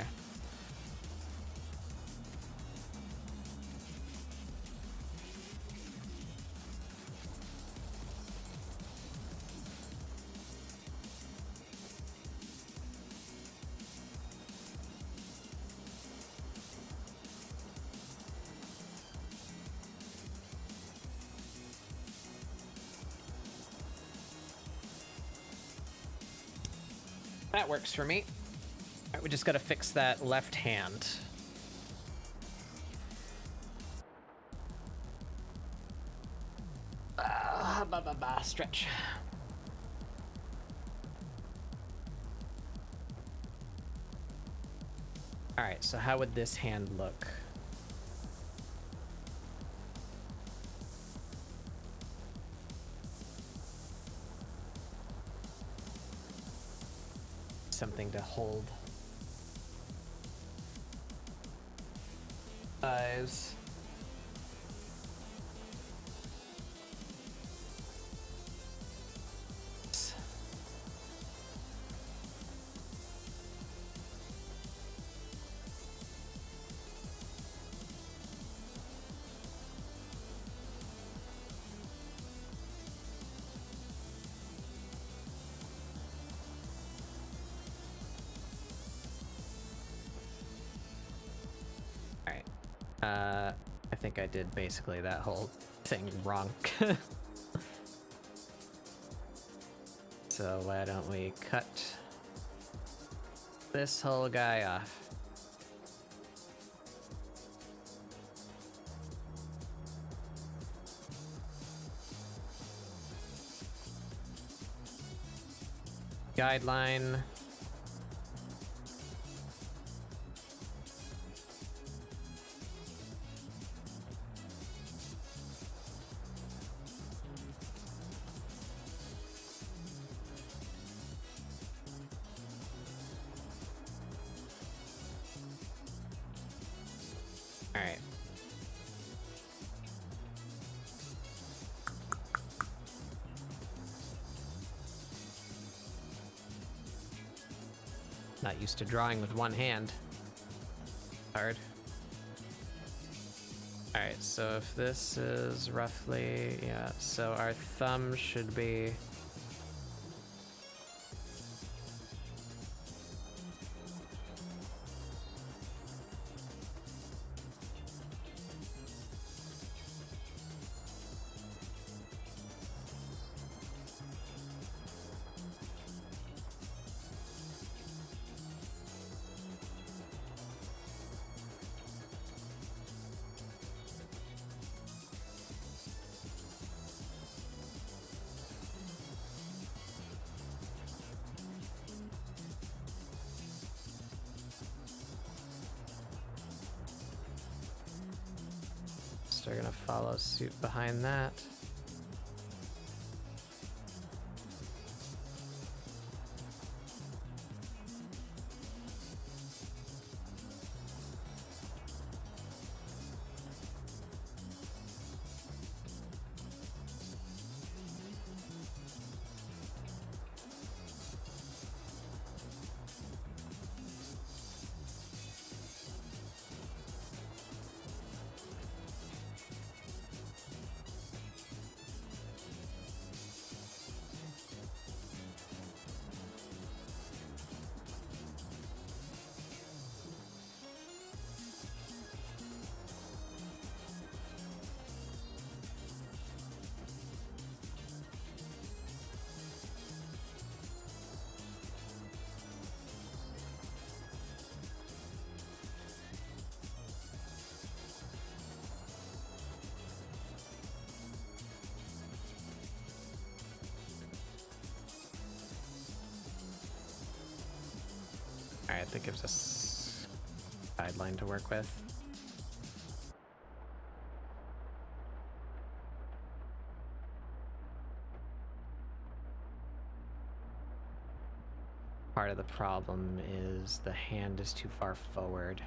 That works for me. All right, we just gotta fix that left hand. Stretch. All right, so how would this hand look? Something to hold. Eyes. I think I did basically that whole thing wrong. So why don't we cut this whole guy off? Guideline. Not used to drawing with one hand. Hard. Alright, so if this is roughly, yeah, so our thumb should be... They're gonna follow suit behind that. Alright, that gives us a guideline to work with. Part of the problem is the hand is too far forward.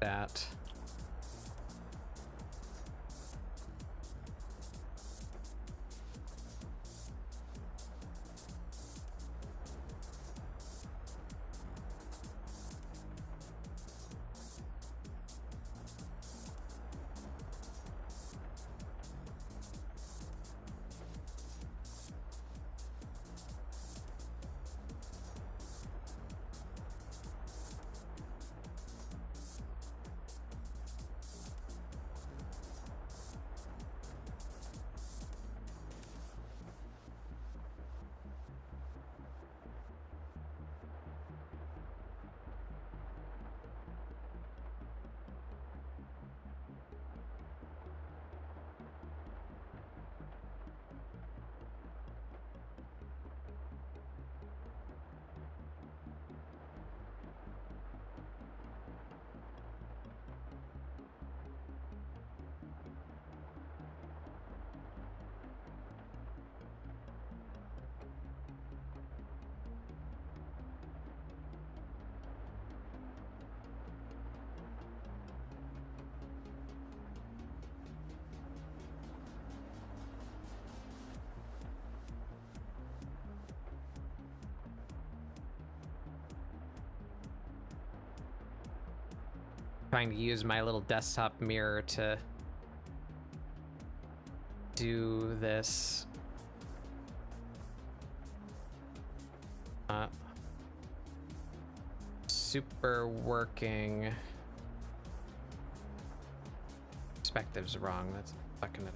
That. Trying to use my little desktop mirror to do this. Super working. Perspective's wrong. That's fucking it.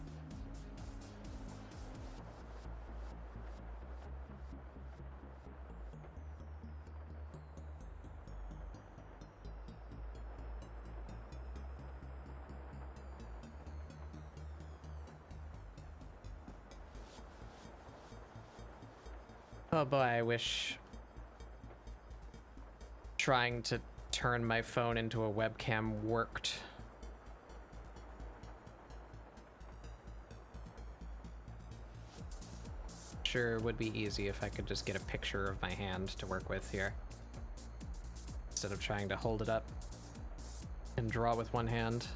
Oh boy, I wish trying to turn my phone into a webcam worked. Sure would be easy if I could just get a picture of my hand to work with here, instead of trying to hold it up and draw with one hand.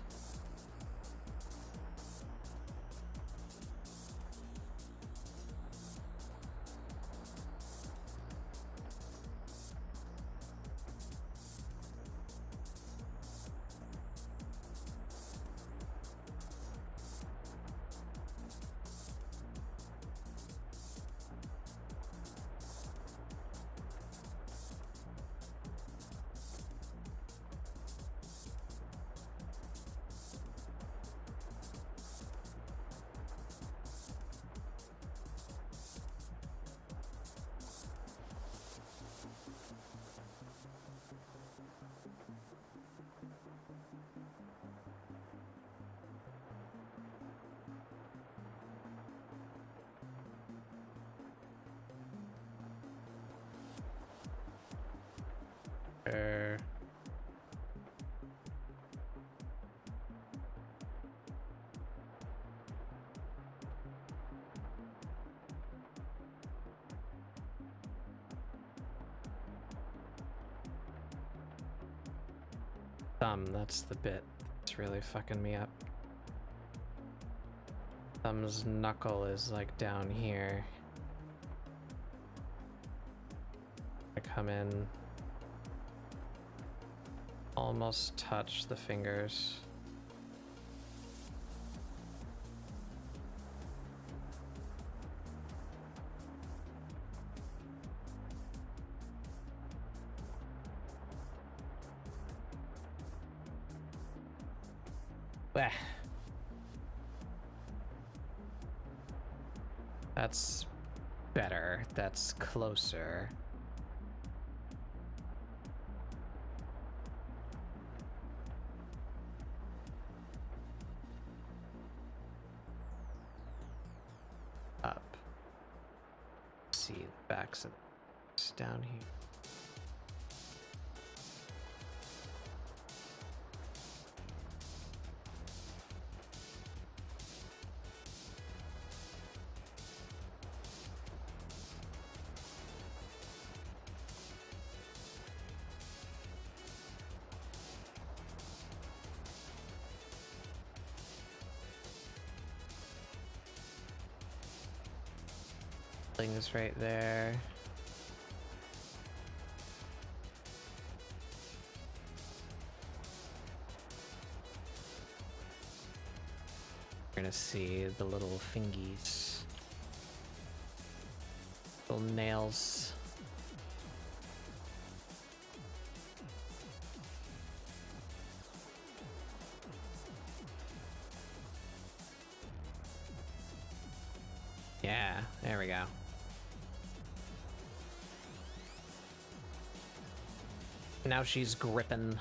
Thumb, that's the bit that's really fucking me up. Thumb's knuckle is like down here. I come in, almost touch the fingers. Bleh. That's better. That's closer. Up. See the backs of it's down here. Things right there. We're gonna see the little fingies. Little nails. Yeah, there we go. Now she's gripping.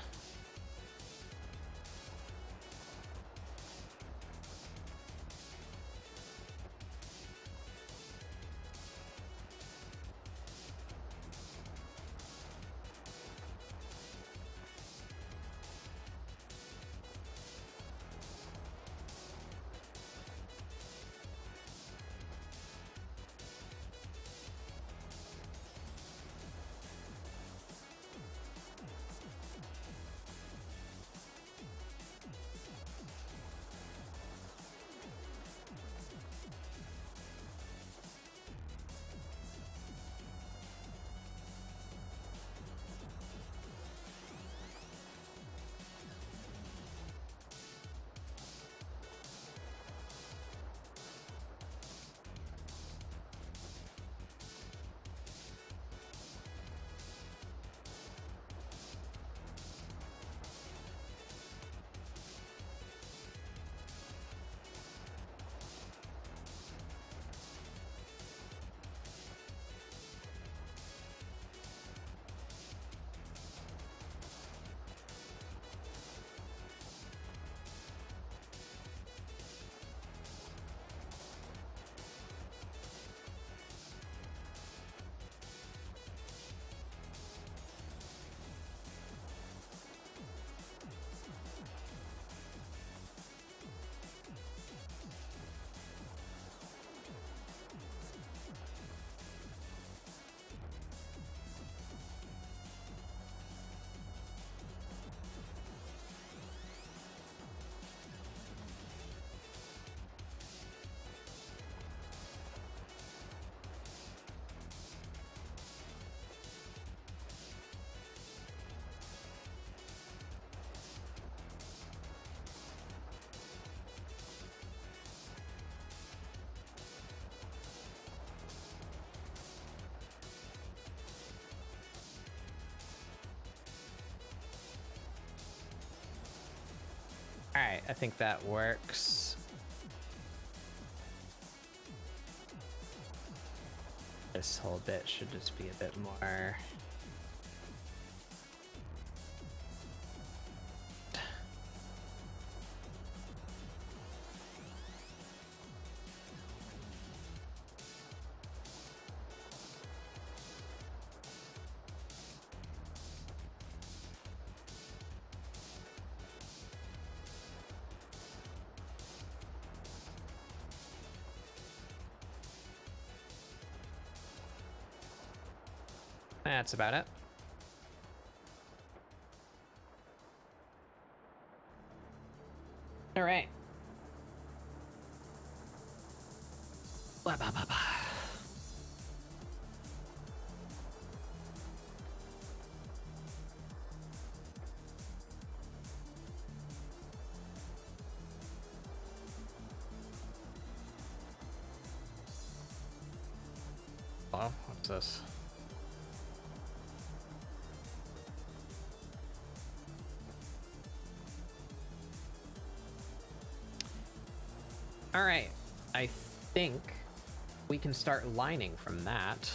Alright, I think that works. This whole bit should just be a bit more... That's about it. All right. Blah, blah, blah, blah. Hello? What's this? All right, I think we can start lining from that.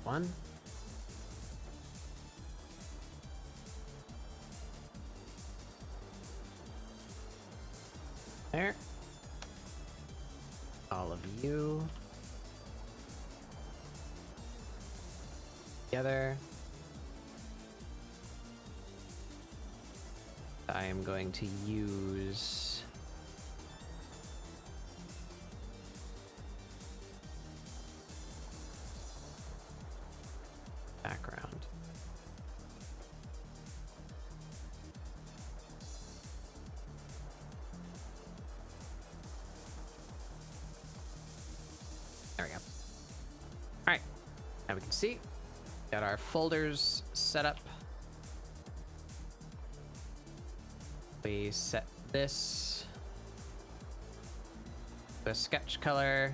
One. There. All of you. Together. I am going to use background. There we go. All right, now we can see, got our folders set up. We set this to a sketch color.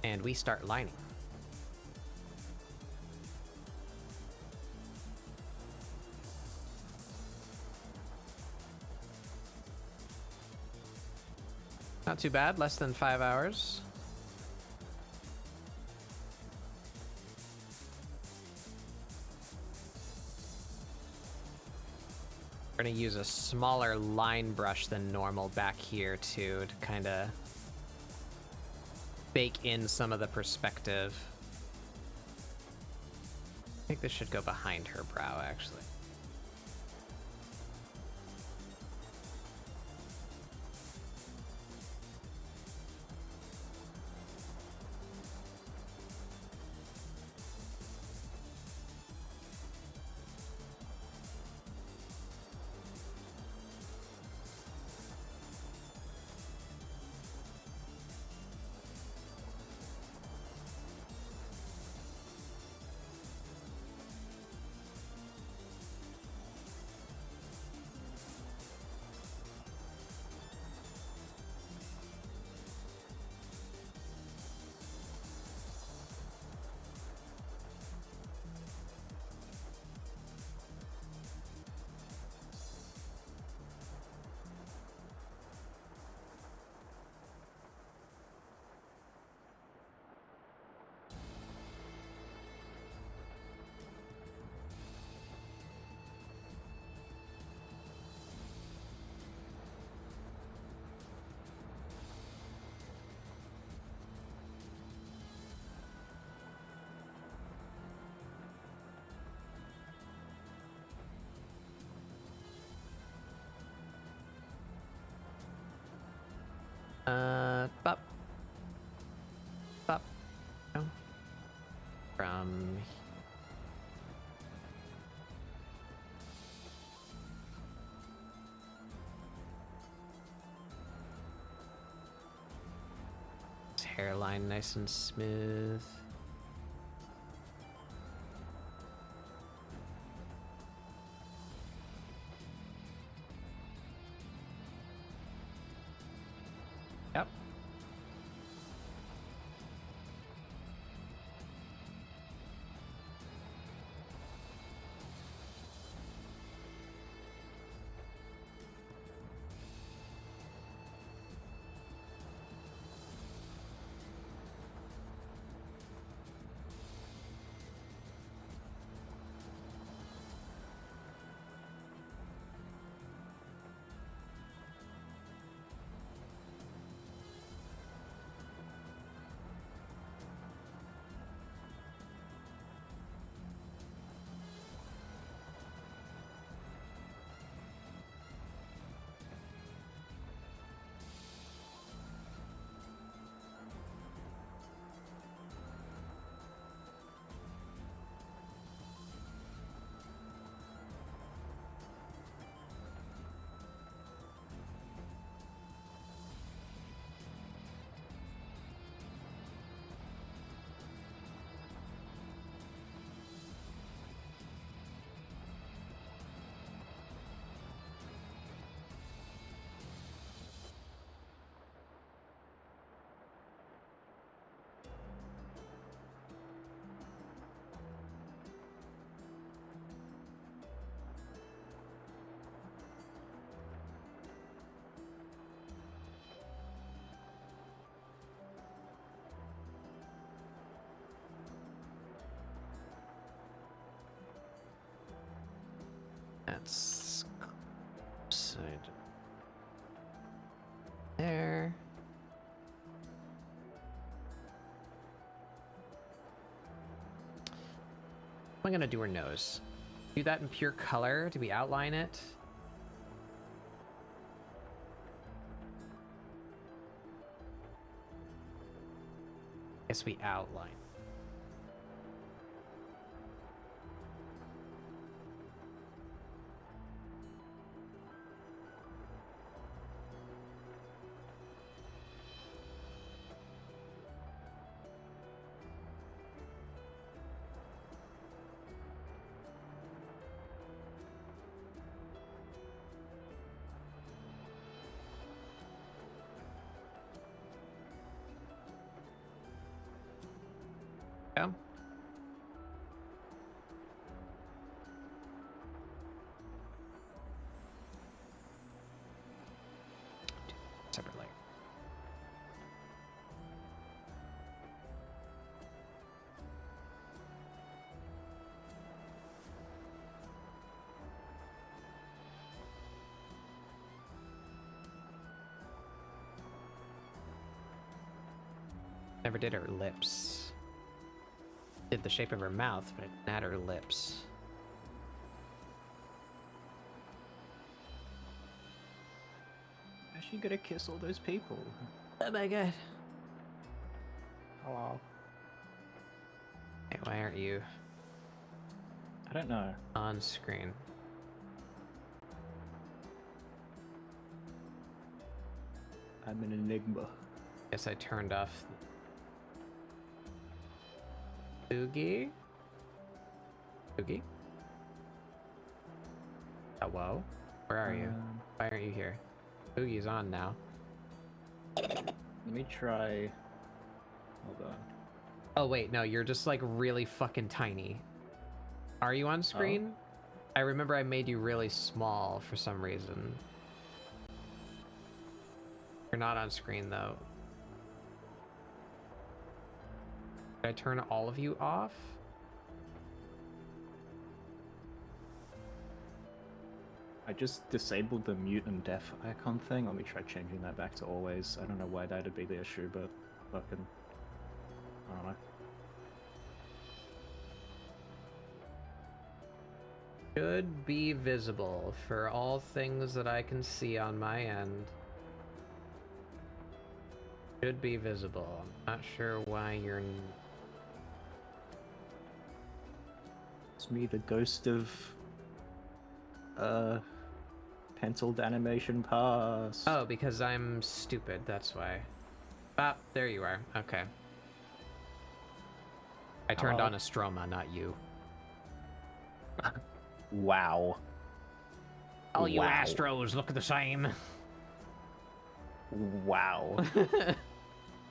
And we start lining. Not too bad, less than 5 hours. We're gonna use a smaller line brush than normal back here too, to kind of bake in some of the perspective. I think this should go behind her brow, actually. Bop. Bop. No. From his hairline nice and smooth. Yep. Let's side there. What am I gonna do her nose? Do that in pure color? Do we outline it? Guess we outline. Yeah. Separate layer. Never did her lips. Did the shape of her mouth, but not her lips. How's she gonna kiss all those people? Oh my god. Hello. Hey, why aren't you I don't know. on screen? I'm an enigma. Guess I turned off Boogie? Boogie? Hello? Where are you? Why aren't you here? Boogie's on now. Let me try. Hold on. Oh wait, no, you're just like really fucking tiny. Are you on screen? I remember I made you really small for some reason. You're not on screen though. Did I turn all of you off? I just disabled the mute and deaf icon thing. Let me try changing that back to always. I don't know why that'd be the issue, but fucking... I don't know. Should be visible for all things that I can see on my end. Should be visible. I'm not sure why you're... It's me, the ghost of... penciled animation pass. Oh, because I'm stupid, that's why. Ah, there you are. Okay. I turned Hello? on Astroma, not you. Wow. All you Wow. Astros look the same. Wow.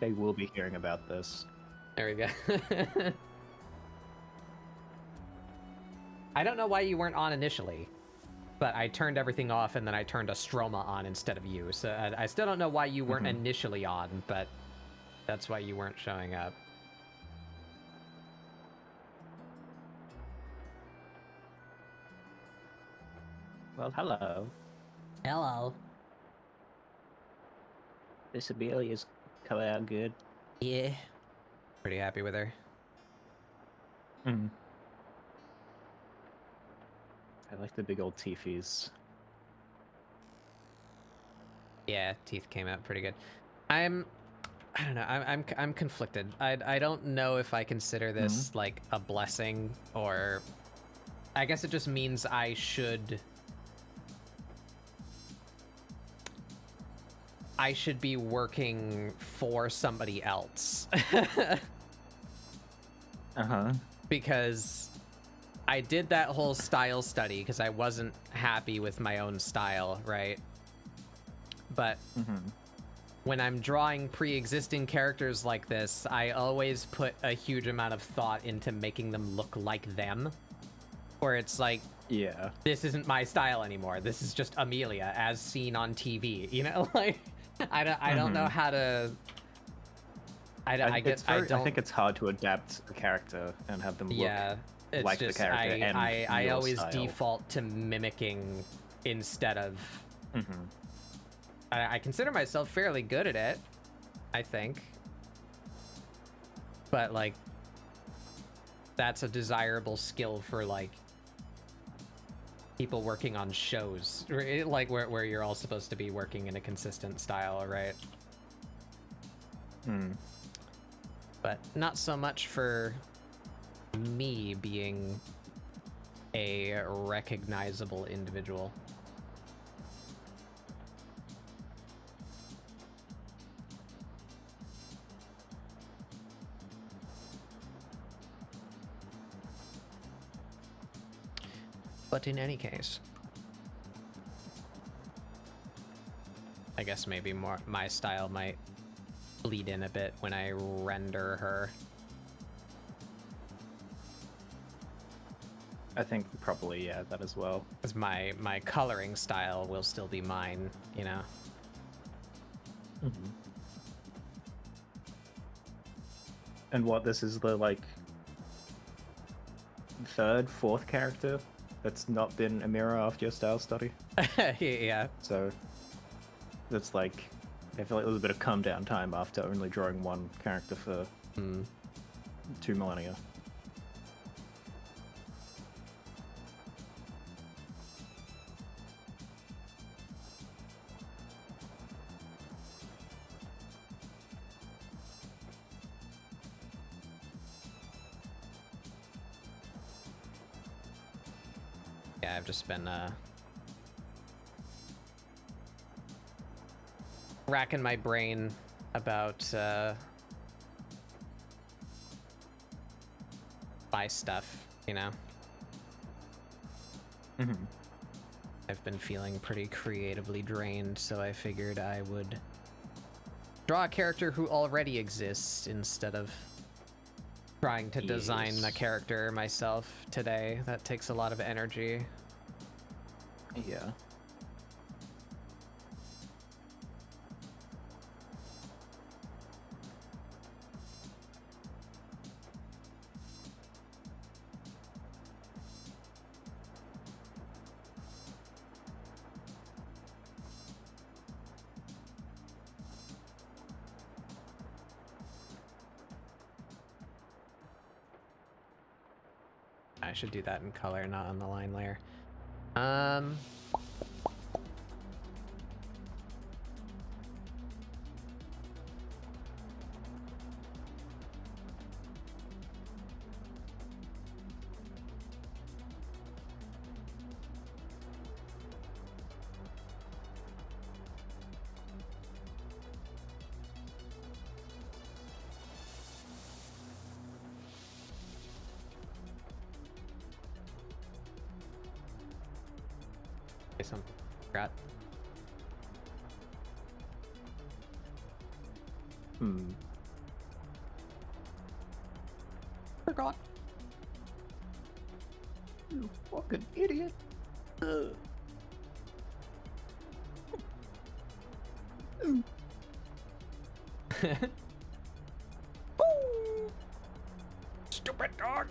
They will be hearing about this. There we go. I don't know why you weren't on initially, but I turned everything off and then I turned Astroma on instead of you. So I still don't know why you weren't initially on, but that's why you weren't showing up. Well, hello. Hello. This Amelia's coming out good. Yeah. Pretty happy with her. Mm. I like the big old teethies. Yeah, teeth came out pretty good. I don't know. I'm conflicted. I don't know if I consider this like a blessing or I guess it just means I should be working for somebody else. Uh-huh. Because I did that whole style study because I wasn't happy with my own style, right? But when I'm drawing pre-existing characters like this, I always put a huge amount of thought into making them look like them. Where it's like, Yeah. this isn't my style anymore. This is just Amelia as seen on TV. You know, like I don't know how to. I think it's hard to adapt a character and have them look It's like just the character and I your always style. default to mimicking instead of. Mm-hmm. I consider myself fairly good at it, I think. But like, that's a desirable skill for like people working on shows, like where you're all supposed to be working in a consistent style, right? Hmm. But not so much for me being a recognizable individual. But in any case, I guess maybe more my style might bleed in a bit when I render her. I think probably, yeah, that as well. Because my coloring style will still be mine, you know? Mm-hmm. And what, this is the, like, third, fourth character that's not been a mirror after your style study? Yeah. So, that's like, I feel like there was a bit of calm down time after only drawing one character for 2 millennia. Yeah, I've just been racking my brain about my stuff, you know? Mm-hmm. I've been feeling pretty creatively drained, so I figured I would draw a character who already exists instead of trying to design the character myself today. That takes a lot of energy. Yeah. I should do that in color, not on the line layer. Some forgot. Forgot. You fucking idiot. Stupid dog.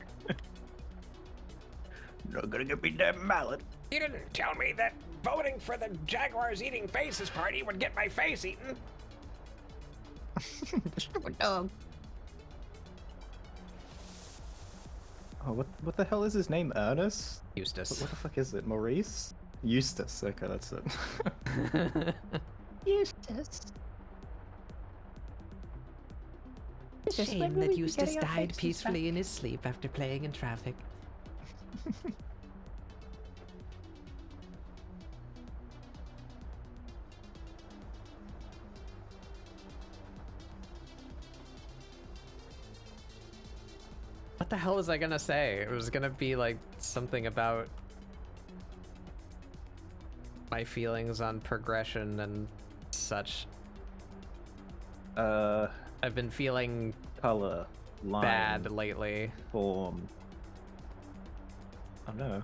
Not gonna get me that mallet. You didn't tell me that voting for the Jaguars Eating Faces party would get my face eaten. Stupid dog. Oh, what the hell is his name? Ernest? Eustace. What the fuck is it? Maurice? Eustace. Okay, that's it. Eustace. Shame that Eustace died peacefully in his sleep after playing in traffic. What the hell was I gonna say? It was gonna be like something about my feelings on progression and such. I've been feeling Color, line, bad lately. form. Oh no.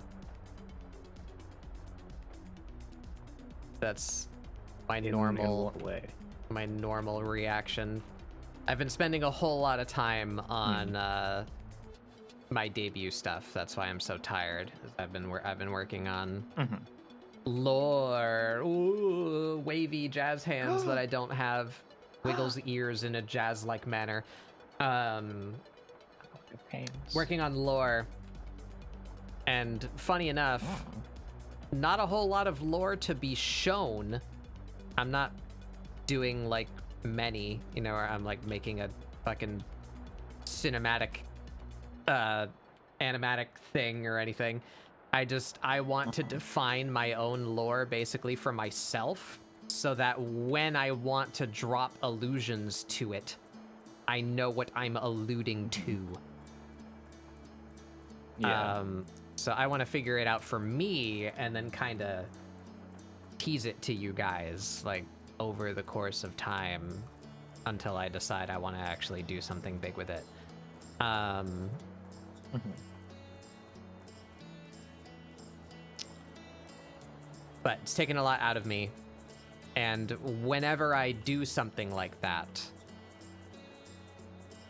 That's my In normal what way? my normal reaction. I've been spending a whole lot of time on my debut stuff. That's why I'm so tired. I've been working on Mhm. lore. Ooh, wavy jazz hands that I don't have. Wiggles ears in a jazz-like manner. Pains. Working on lore. And funny enough, not a whole lot of lore to be shown. I'm not doing like many, you know, where I'm like making a fucking cinematic animatic thing or anything. I want to define my own lore basically for myself, so that when I want to drop allusions to it, I know what I'm alluding to. Yeah. So I want to figure it out for me and then kind of tease it to you guys like over the course of time until I decide I want to actually do something big with it. But it's taken a lot out of me. And whenever I do something like that,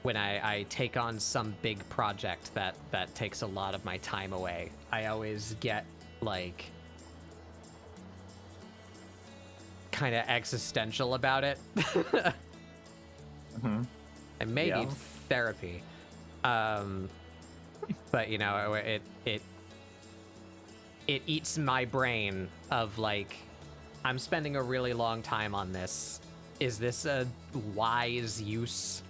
when I take on some big project that takes a lot of my time away, I always get like kind of existential about it. I may need therapy. But you know, it eats my brain of like, I'm spending a really long time on this. Is this a wise use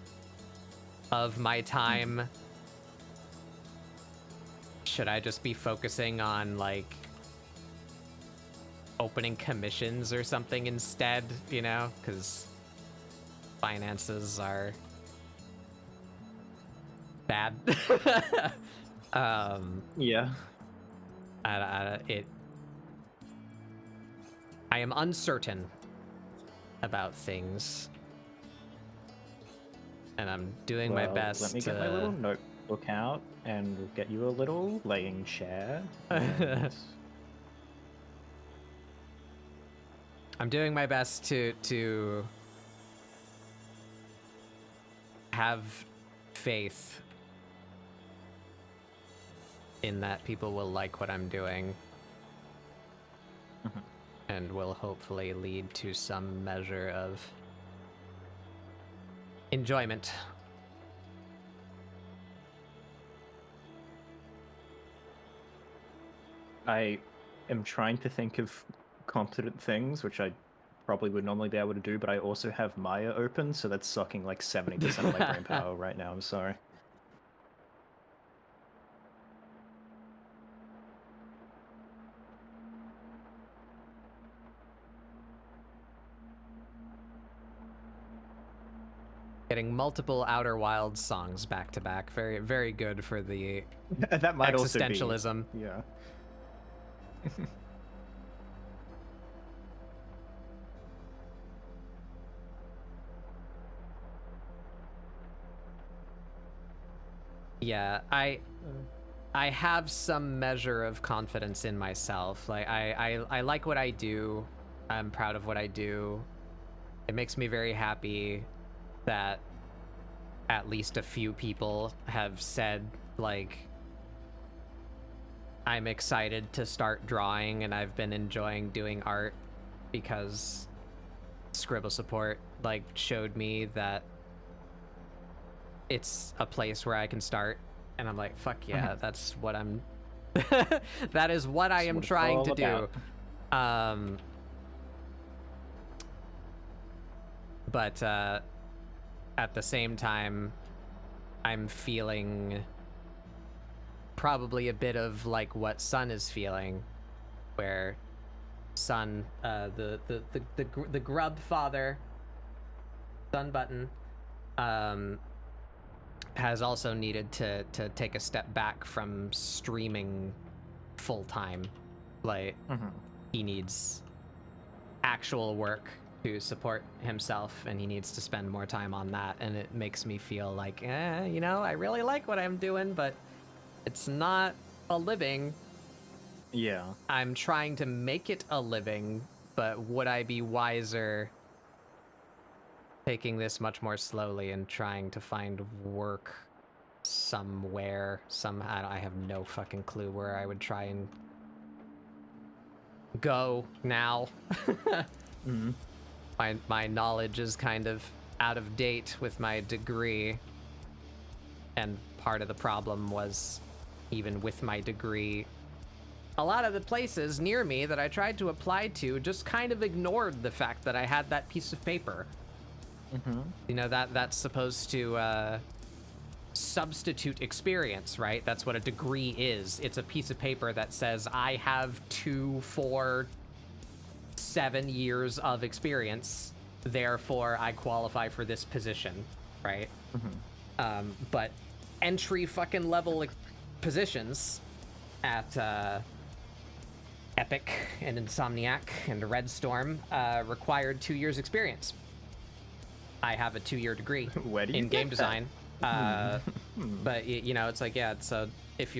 of my time? Should I just be focusing on like opening commissions or something instead, you know? Because finances are bad. Yeah. I am uncertain about things, and I'm doing my best. Let me get my little notebook out, and we'll get you a little laying chair. I'm doing my best to have faith in that people will like what I'm doing. And will hopefully lead to some measure of enjoyment. I am trying to think of competent things, which I probably would normally be able to do, but I also have Maya open, so that's sucking like 70% of my brain power right now. I'm sorry. Getting multiple Outer Wilds songs back to back, very, very good for the That might existentialism. Also be, yeah. Yeah, I have some measure of confidence in myself. Like I like what I do. I'm proud of what I do. It makes me very happy that at least a few people have said like, I'm excited to start drawing and I've been enjoying doing art because ScribbleSupport like showed me that it's a place where I can start, and I'm like, fuck yeah, that's what I'm that is what I am trying to do. But at the same time, I'm feeling probably a bit of like what Sun is feeling, where Sun, the grub father, Sun Button, has also needed to take a step back from streaming full time. Like, he needs actual work to support himself, and he needs to spend more time on that. And it makes me feel like, you know, I really like what I'm doing, but it's not a living. Yeah. I'm trying to make it a living, but would I be wiser taking this much more slowly and trying to find work somewhere. I have no fucking clue where I would try and go now. Mm-hmm. My knowledge is kind of out of date with my degree, and part of the problem was, even with my degree, a lot of the places near me that I tried to apply to just kind of ignored the fact that I had that piece of paper. Mm-hmm. You know, that's supposed to substitute experience, right? That's what a degree is. It's a piece of paper that says I have 2, 4, 7 years of experience, therefore I qualify for this position, right? Mm-hmm. But entry fucking level positions at Epic and Insomniac and Red Storm required 2 years experience. I have a 2-year degree Where do you in get game that? design. But you know, it's like, yeah, so if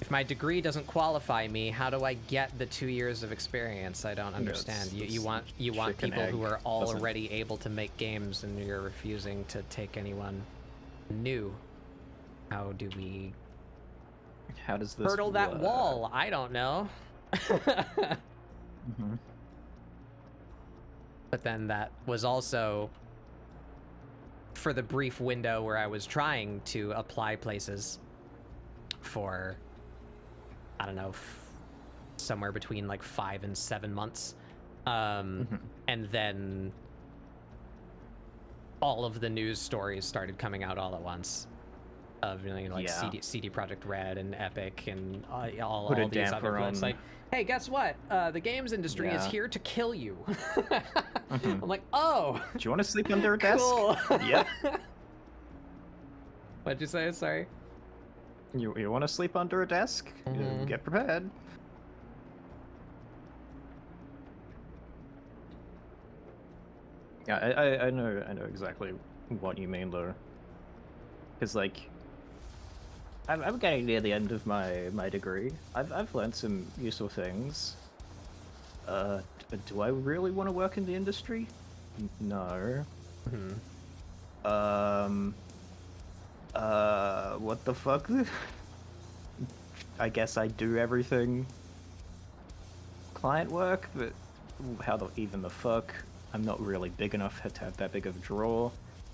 my degree doesn't qualify me, how do I get the 2 years of experience? I don't understand. You want chicken people who egg, are doesn't- already able to make games, and you're refusing to take anyone new. How do we How does this hurdle that work? wall? I don't know. Mm-hmm. But then that was also for the brief window where I was trying to apply places for, I don't know, somewhere between like 5 and 7 months. And then all of the news stories started coming out all at once of, you know, like Yeah. CD Projekt Red and Epic and all Put a these other damper ones. on- Like, hey, guess what? The games industry is Yeah. here to kill you. I'm like, oh, Do you want to sleep under a desk? cool. Yep. What'd you say? Sorry. You want to sleep under a desk? Mhm. Get prepared. Yeah, I know exactly what you mean though. Because like, I'm getting near the end of my degree. I've learned some useful things. Do I really want to work in the industry? No. What the fuck? I guess I do everything client work, but even the fuck? I'm not really big enough to have that big of a draw.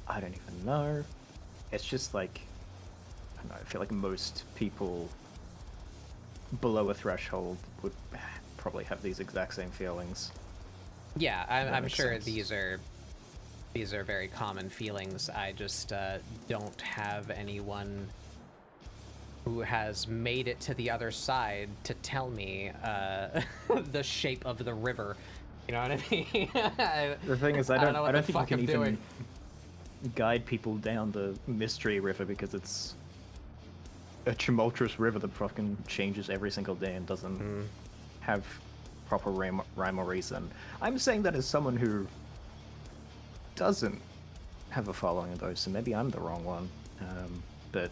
I don't even know. It's just like, I don't know, I feel like most people below a threshold would probably have these exact same feelings. Yeah, That I'm makes sure sense. these are very common feelings. I just don't have anyone who has made it to the other side to tell me the shape of the river. You know what I mean? The thing is, I don't don't know what I don't the think you fuck can I'm even doing. guide people down the mystery river because it's a tumultuous river that fucking changes every single day and doesn't have proper rhyme or reason. I'm saying that as someone who doesn't have a following of those, so maybe I'm the wrong one. But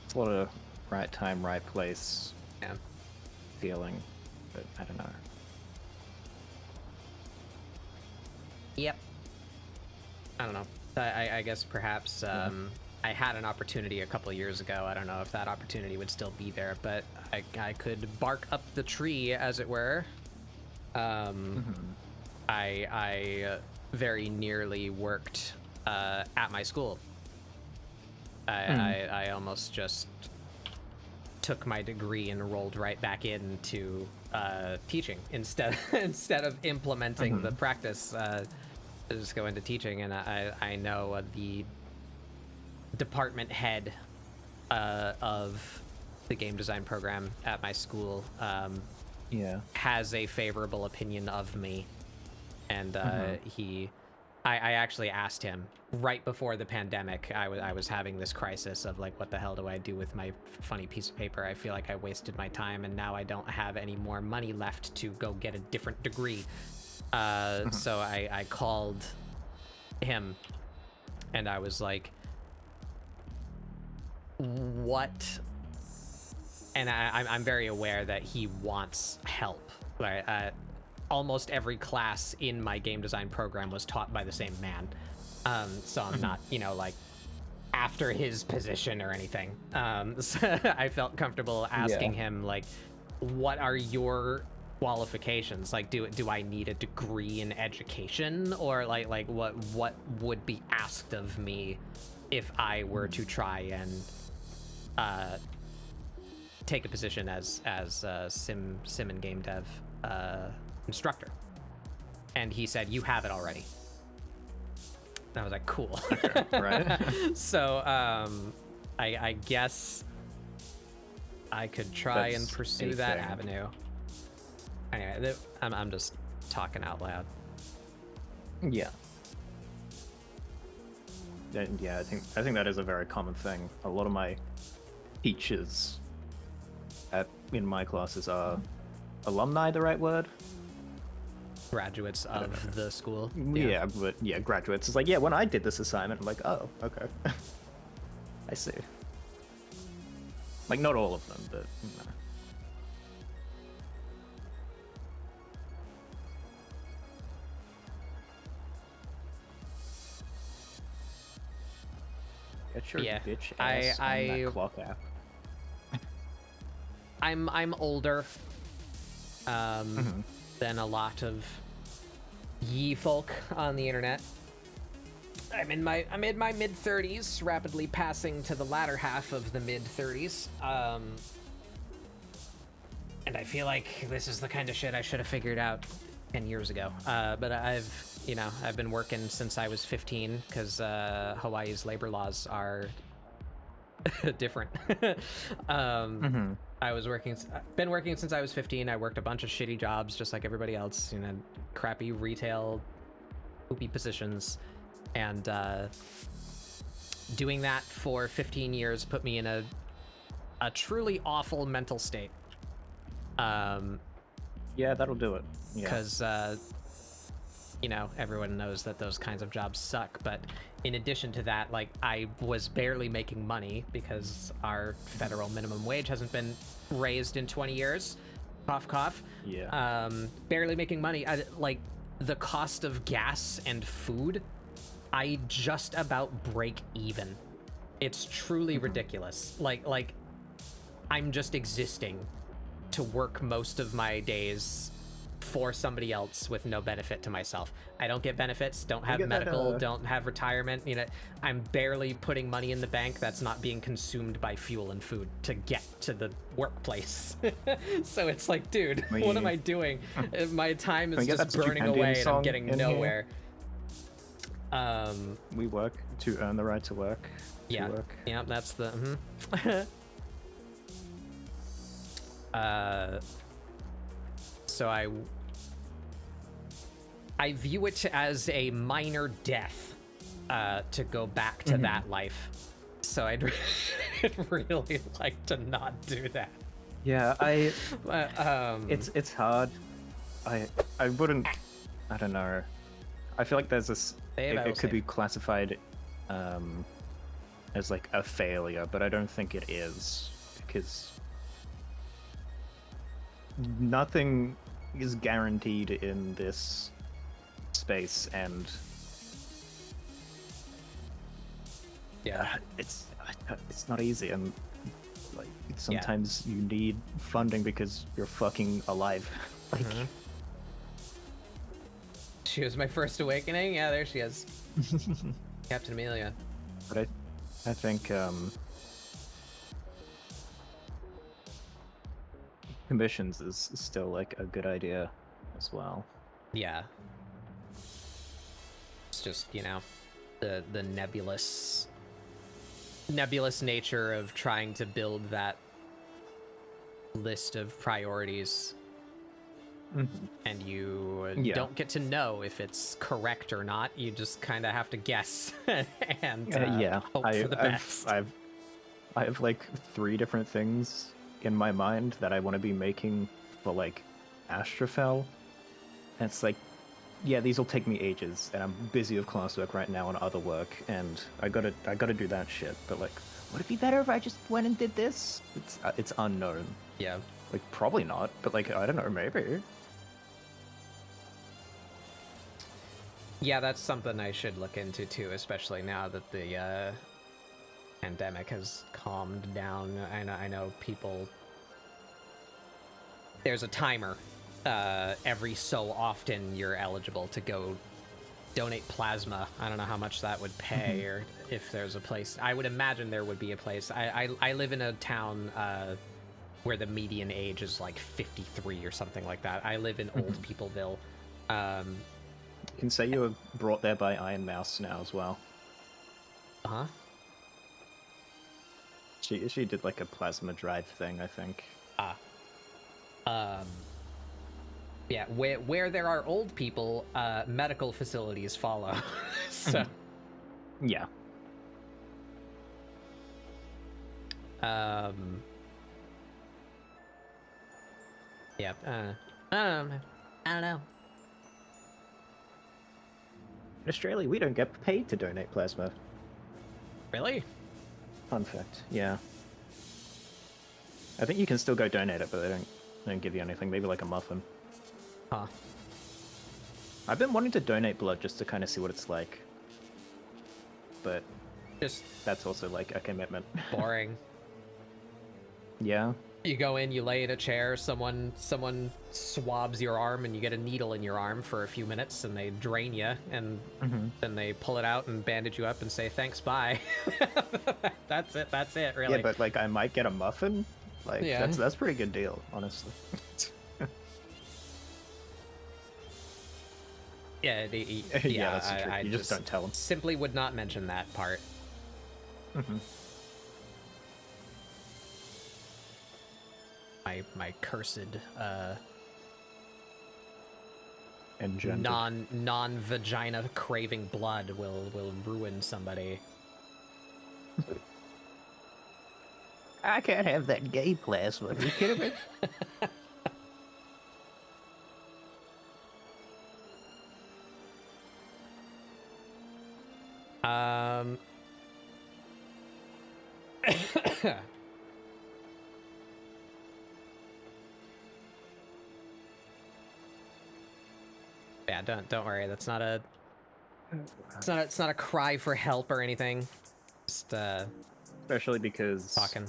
it's a lot of right time, right place Yeah. feeling, but I don't know. Yep. I don't know. I guess perhaps I had an opportunity a couple of years ago. I don't know if that opportunity would still be there, but I could bark up the tree, as it were. I very nearly worked at my school. I almost just took my degree and rolled right back into teaching instead of implementing the practice. Just go into teaching, and I know the department head of the game design program at my school Yeah. has a favorable opinion of me, and I actually asked him right before the pandemic. I was having this crisis of like, what the hell do I do with my funny piece of paper? I feel like I wasted my time, and now I don't have any more money left to go get a different degree. So I called him, and I was like, what? And I'm very aware that he wants help. Right? Almost every class in my game design program was taught by the same man. So I'm not, you know, like after his position or anything. So I felt comfortable asking him, like, what are your qualifications? Like, do I need a degree in education, or like what would be asked of me if I were to try and take a position as sim and game dev instructor? And he said, you have it already. And I was like, cool. Okay, right. So I guess I could try and That's pursue a that thing. avenue. Anyway, I'm just talking out loud. Yeah. Yeah, I think that is a very common thing. A lot of my teachers in my classes are alumni, the right word? Graduates don't of the school. Yeah, but yeah, graduates. It's like, yeah, when I did this assignment, I'm like, oh, okay. I see. Like, not all of them, but you know. Get your Yeah, bitch ass on that clock app. I'm older than a lot of ye folk on the internet. I'm in my mid 30s, rapidly passing to the latter half of the mid 30s. And I feel like this is the kind of shit I should have figured out 10 years ago. But I've been working since I was 15 because Hawaii's labor laws are different. I've been working since I was 15. I worked a bunch of shitty jobs just like everybody else, you know, crappy retail, poopy positions. And doing that for 15 years put me in a truly awful mental state. Yeah, that'll do it. Yeah. Because, you know, everyone knows that those kinds of jobs suck. But in addition to that, like, I was barely making money because our federal minimum wage hasn't been raised in 20 years. Cough, cough. Yeah. Barely making money. Like, the cost of gas and food, I just about break even. It's truly ridiculous. Like, I'm just existing to work most of my days for somebody else with no benefit to myself. I don't get benefits, don't have medical, don't have retirement. You know, I'm barely putting money in the bank that's not being consumed by fuel and food to get to the workplace. So it's like, dude, what am I doing? My time is just burning away and I'm getting nowhere. We work to earn the right to work. Yeah, work. Yeah, that's the so I view it as a minor death to go back to that life. So I'd really like to not do that. Yeah, it's hard. I wouldn't. I don't know. I feel like there's this. It could be classified as like a failure, but I don't think it is, because nothing is guaranteed in this space, and yeah, it's not easy, and like sometimes you need funding because you're fucking alive. Like. She was my first awakening. Yeah, there she is. Captain Amelia. But I think commissions is still like a good idea as well. Yeah. It's just, you know, the nebulous nature of trying to build that list of priorities. And you don't get to know if it's correct or not. You just kind of have to guess and hope for the best. I have like 3 different things in my mind that I want to be making for like Astrofel. And it's like, yeah, these will take me ages, and I'm busy with classwork right now and other work, and I gotta do that shit. But like, would it be better if I just went and did this? It's unknown. Yeah. Like, probably not, but like, I don't know, maybe. Yeah, that's something I should look into too, especially now that the pandemic has calmed down. I know people. There's a timer. Every so often, you're eligible to go donate plasma. I don't know how much that would pay, or if there's a place. I would imagine there would be a place. I live in a town where the median age is like 53 or something like that. I live in Old Peopleville. You can say you were brought there by Iron Mouse now as well. Uh-huh. She did like a plasma drive thing, I think. Yeah, where there are old people, medical facilities follow. So Yeah. Yeah, I don't know. In Australia, we don't get paid to donate plasma. Really? Fun fact, yeah. I think you can still go donate it, but they don't give you anything. Maybe like a muffin. Huh. I've been wanting to donate blood just to kind of see what it's like. But Just that's also like a commitment. boring. Yeah. You go in, you lay in a chair, someone swabs your arm, and you get a needle in your arm for a few minutes, and they drain you, and then they pull it out and bandage you up and say thanks, bye. That's it, really. Yeah, but like I might get a muffin. Like Yeah. that's a pretty good deal, honestly. Yeah, Yeah, that's the truth. I You just don't tell 'em. Simply would not mention that part. My cursed Engendered. non-vagina craving blood will ruin somebody. I can't have that gay plasma. Are you kidding me? Yeah, don't worry. That's not a. It's not a cry for help or anything. Just Especially because talking.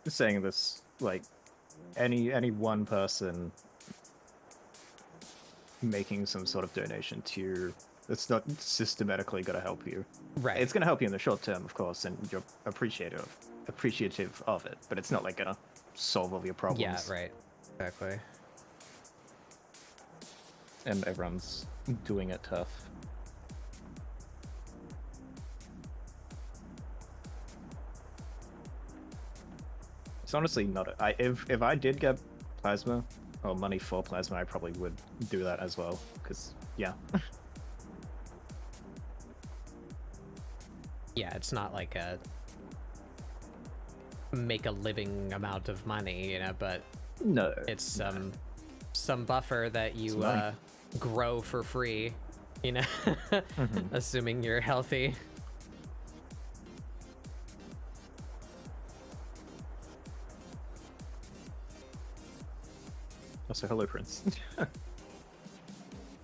saying this, like any one person making some sort of donation to you, it's not systematically going to help you. Right. It's going to help you in the short term, of course, and you're appreciative of it, but it's not like going to solve all your problems. Yeah, right. Exactly. And everyone's doing it tough. It's honestly not. If I did get plasma or money for plasma, I probably would do that as well. Because yeah. Yeah, it's not like a make a living amount of money, you know, but No. it's some buffer that you money. grow for free, you know, assuming you're healthy. Also, hello, Prince.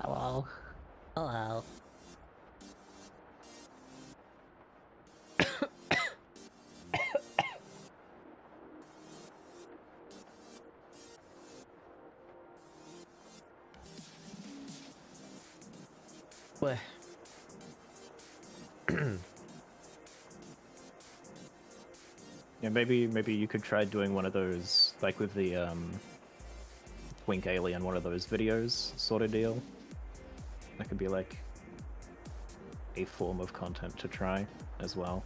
Hello. Hello. What? Yeah, maybe you could try doing one of those, like with the Wink Alien, one of those videos sort of deal. That could be like a form of content to try as well.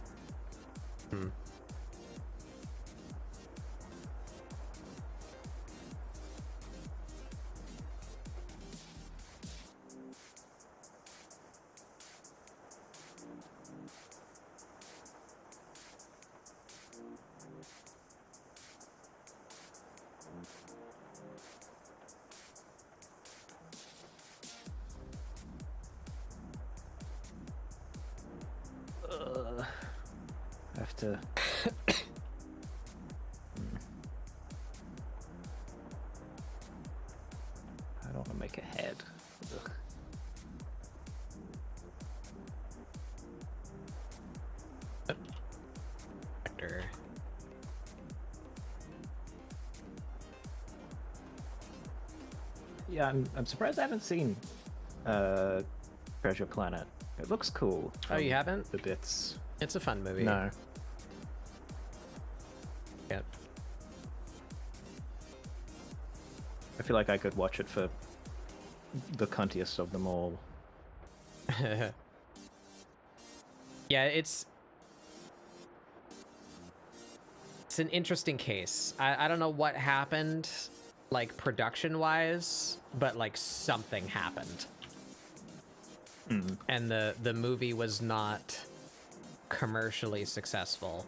I have to. I don't want to make a head. character. Yeah, I'm surprised I haven't seen Treasure Planet. It looks cool. Oh, you haven't? The bits. It's a fun movie. No. Yep. I feel like I could watch it for the cuntiest of them all. Yeah, it's an interesting case. I don't know what happened, like, production-wise, but, like, something happened. And the movie was not commercially successful.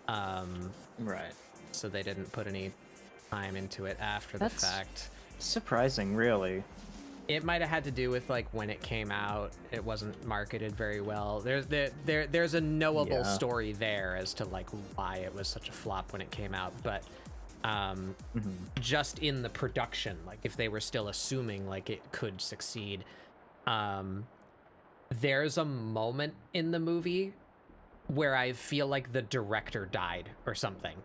Right. So they didn't put any time into it after That's the fact. surprising, really. It might have had to do with, like, when it came out, it wasn't marketed very well. There's a knowable story there as to, like, why it was such a flop when it came out, but just in the production, like, if they were still assuming, like, it could succeed, there's a moment in the movie where I feel like the director died or something.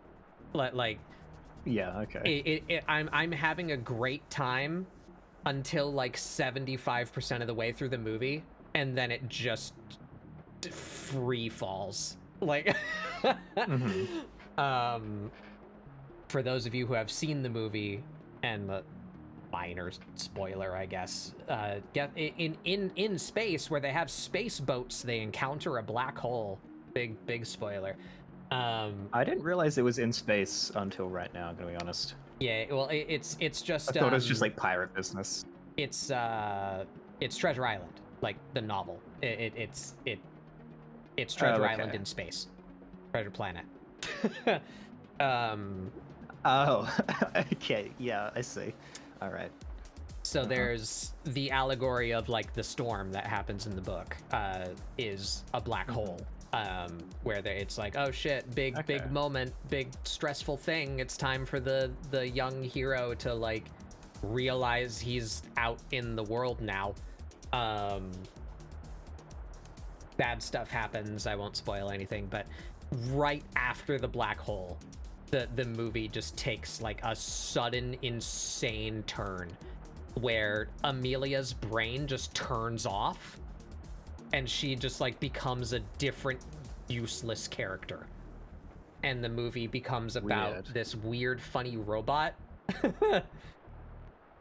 Like, Yeah, okay. I'm having a great time until like 75% of the way through the movie, and then it just free falls. Like, for those of you who have seen the movie, and the minor spoiler, I guess, get in space where they have space boats, they encounter a black hole. Big spoiler. I didn't realize it was in space until right now, I'm gonna be honest. Yeah, well, it's just. I thought it was just like pirate business. It's Treasure Island, like the novel. It's Treasure Island in space, Treasure Planet. Oh, okay, yeah, I see. All right. So there's the allegory of like the storm that happens in the book is a black hole. Where it's like, oh shit, big moment, big stressful thing. It's time for the young hero to like realize he's out in the world now. Bad stuff happens. I won't spoil anything, but right after the black hole, the movie just takes like a sudden insane turn where Amelia's brain just turns off and she just like becomes a different useless character, and the movie becomes about this weird funny robot.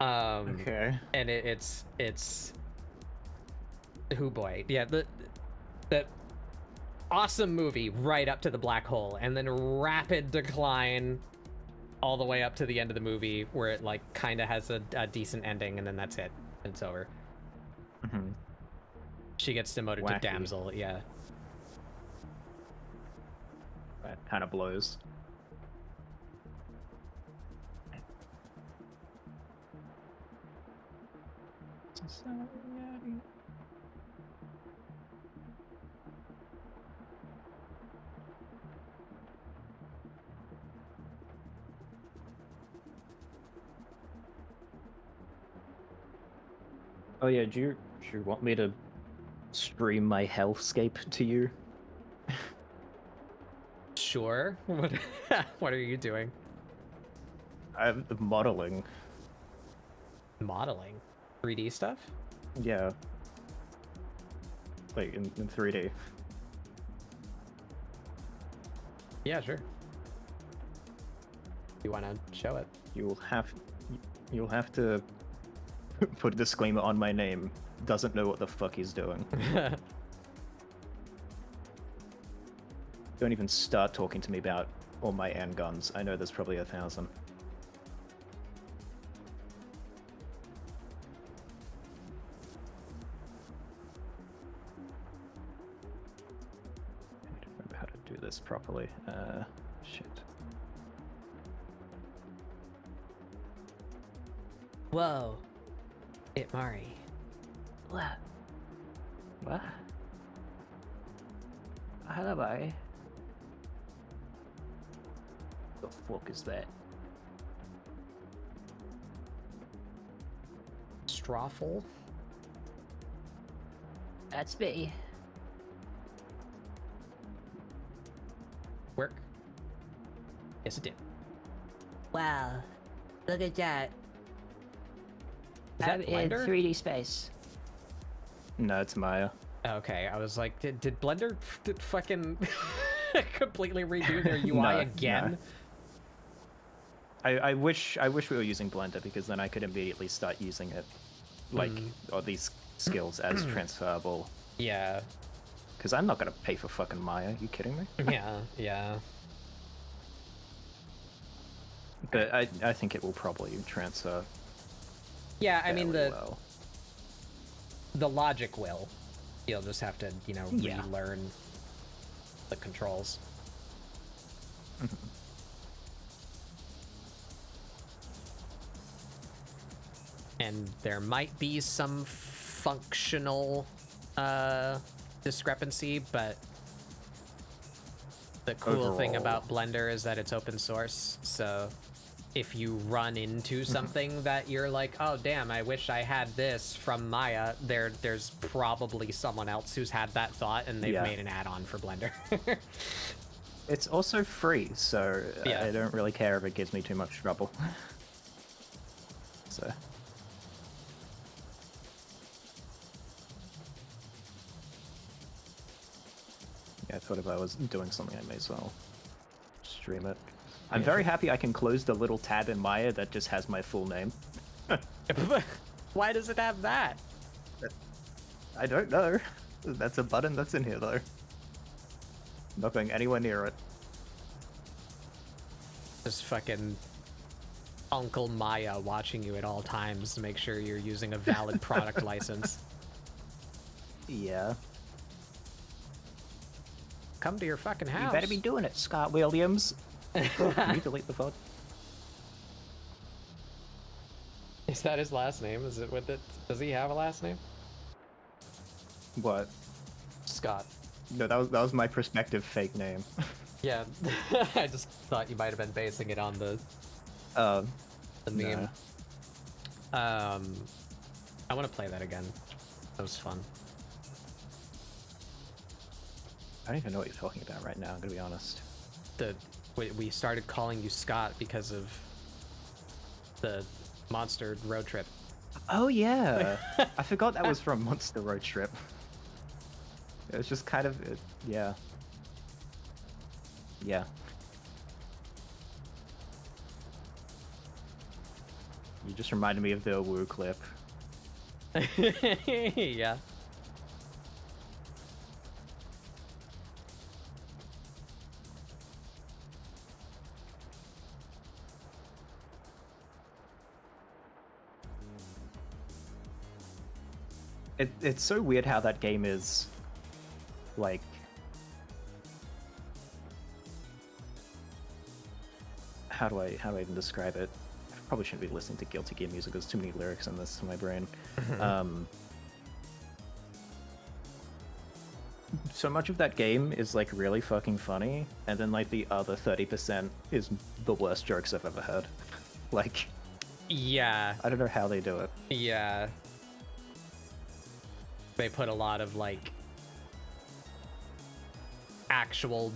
Okay. And it's oh boy, yeah, the awesome movie right up to the black hole, and then rapid decline all the way up to the end of the movie where it like kind of has a decent ending, and then that's it, it's over. She gets demoted to damsel. Yeah. That kind of blows. Oh yeah, do you want me to stream my hellscape to you? Sure. What are you doing? I'm modeling. Modeling? 3D stuff? Yeah. Like in 3D. Yeah, sure. You want to show it? You'll have to put a disclaimer on my name. Doesn't know what the fuck he's doing. Don't even start talking to me about all my handguns. I know there's probably 1,000. I need to remember how to do this properly. Shit. Whoa. It Mari. What? What? Hello, bye. The fuck is that? Strawful? That's me. work? Yes, it did. Wow. Look at that. Is that I'm in Blender? 3D space. No, it's Maya. Okay, I was like, did Blender fucking completely redo their UI No, again? no. I wish we were using Blender, because then I could immediately start using it, like, or these skills as transferable. Yeah. Because I'm not gonna pay for fucking Maya. You kidding me? Yeah, yeah. But I think it will probably transfer. Yeah, I mean fairly well. the logic will. You'll just have to, you know, Yeah. relearn the controls. And there might be some functional discrepancy, but the cool thing Overall. about Blender is that it's open source, so if you run into something that you're like, oh damn, I wish I had this from Maya, there's probably someone else who's had that thought and they've Yeah. made an add-on for Blender. It's also free, so Yeah. I don't really care if it gives me too much trouble. So. Yeah, I thought if I was doing something, I may as well stream it. I'm very happy I can close the little tab in Maya that just has my full name. Why does it have that? I don't know. That's a button that's in here, though. Not going anywhere near it. Just fucking Uncle Maya watching you at all times to make sure you're using a valid product license. Yeah. Come to your fucking house. You better be doing it, Scott Williams. Can you delete the phone? Is that his last name? Is it with it? Does he have a last name? What? Scott. No, that was my prospective fake name. Yeah, I just thought you might have been basing it on the meme. No. I want to play that again. That was fun. I don't even know what you're talking about right now, I'm gonna be honest. We started calling you Scott because of the Monster Road Trip. Oh yeah! I forgot that was from Monster Road Trip. It was just kind of, yeah. Yeah. You just reminded me of the Woo clip. Yeah. It's so weird how that game is, like, how do I even describe it? I probably shouldn't be listening to Guilty Gear music. There's too many lyrics in this in my brain. So much of that game is like really fucking funny, and then like the other 30% is the worst jokes I've ever heard. Like, Yeah. I don't know how they do it. Yeah. They put a lot of like actual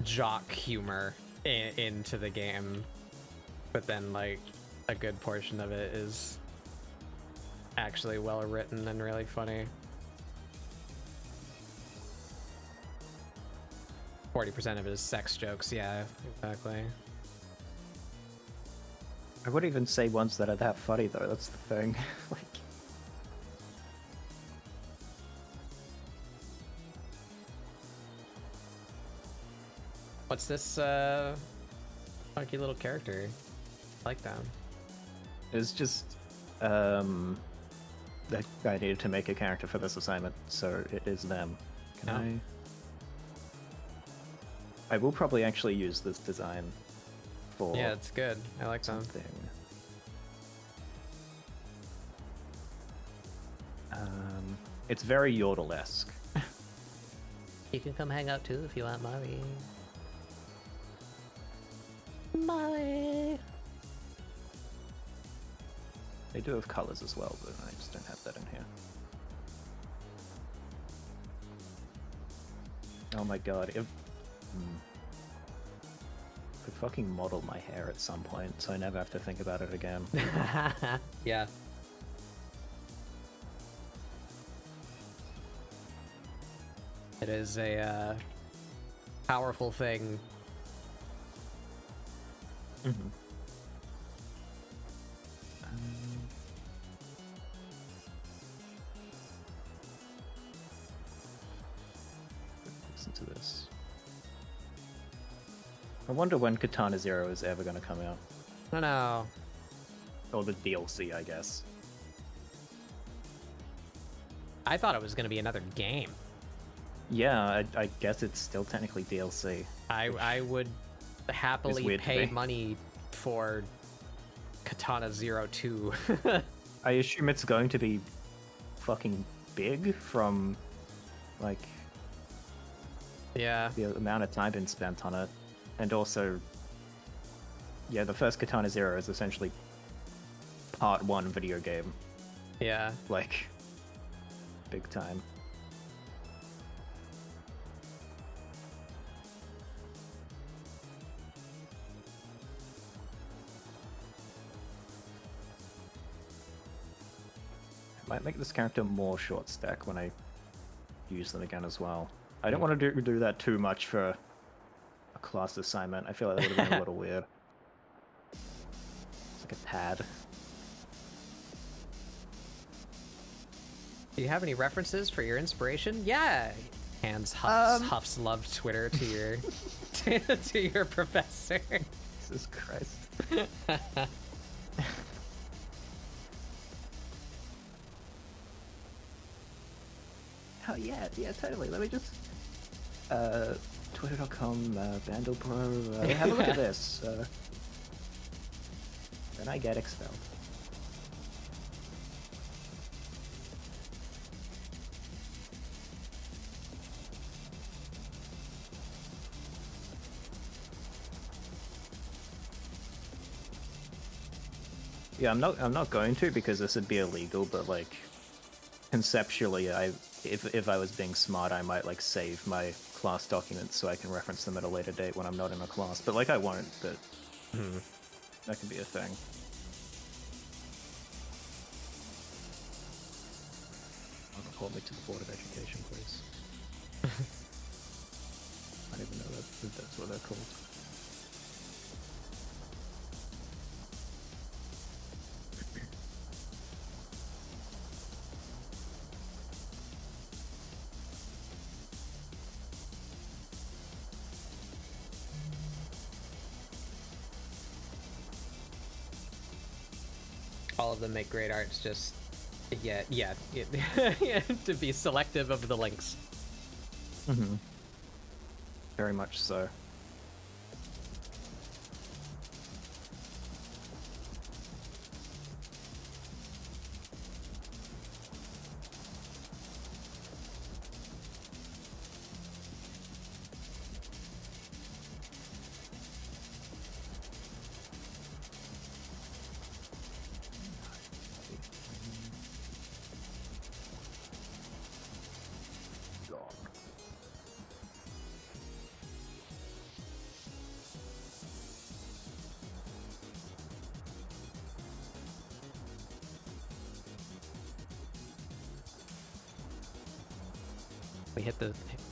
jock humor into the game, but then like a good portion of it is actually well written and really funny. 40% of it is sex jokes. Yeah, exactly. I wouldn't even say ones that are that funny though. That's the thing. Like, What's this funky little character? I like that. it's just that I needed to make a character for this assignment, so it is them. Can I will probably actually use this design for Yeah, it's good. I like them. something. It's very Yodel-esque. You can come hang out too if you want, Molly. Molly. They do have colors as well, but I just don't have that in here. Oh my god, if... fucking model my hair at some point, so I never have to think about it again. Yeah. It is a powerful thing. Mm-hmm. Listen to this. I wonder when Katana Zero is ever going to come out. I don't know. Or the DLC, I guess. I thought it was going to be another game. Yeah, I guess it's still technically DLC. I would happily weird to pay me. money for Katana Zero 2. I assume it's going to be fucking big from, like, Yeah. the amount of time been spent on it. And also, yeah, the first Katana Zero is essentially part 1 video game. Yeah. Like, big time. I might make this character more short stack when I use them again as well. I don't want to do that too much for a class assignment. I feel like that would have been a little weird. It's like a pad. Do you have any references for your inspiration? Yeah. Hands huffs love Twitter to your to your professor. Jesus Christ. Oh yeah, totally. Let me just twitter.com BandlePro. Have a look at this. Then I get expelled. Yeah, I'm not going to because this would be illegal, but like conceptually if I was being smart, I might like save my class documents so I can reference them at a later date when I'm not in a class. But like I won't, but that could be a thing. Report me to the Board of Education, please. I don't even know that that's what they're called. All of them make great arts, just yeah, to be selective of the links. Very much so.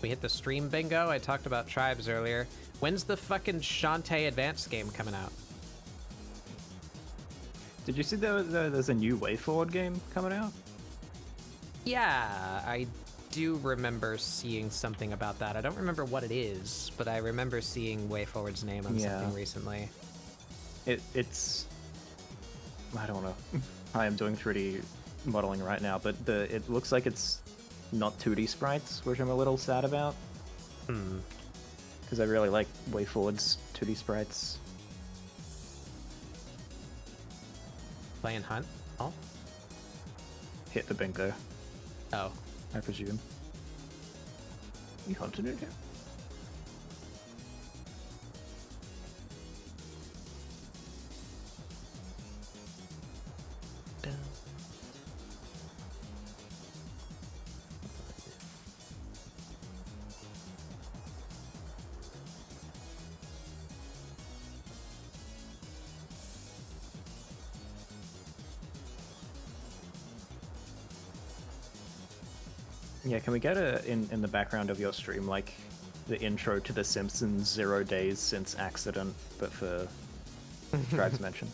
We hit the stream bingo. I talked about tribes earlier. When's the fucking Shantae Advanced game coming out? Did you see there's a new Way Forward game coming out? Yeah, I do remember seeing something about that. I don't remember what it is, but I remember seeing Way Forward's name on something recently. It's I don't know. I am doing 3D modeling right now, but it looks like it's not 2D sprites, which I'm a little sad about. Because I really like Way Forward's 2D sprites. Playing Hunt? Oh? Hit the bingo, Oh. I presume. You hunted it here? Yeah, can we get a in the background of your stream, like the intro to The Simpsons 0 days since accident, but for tribes mentioned?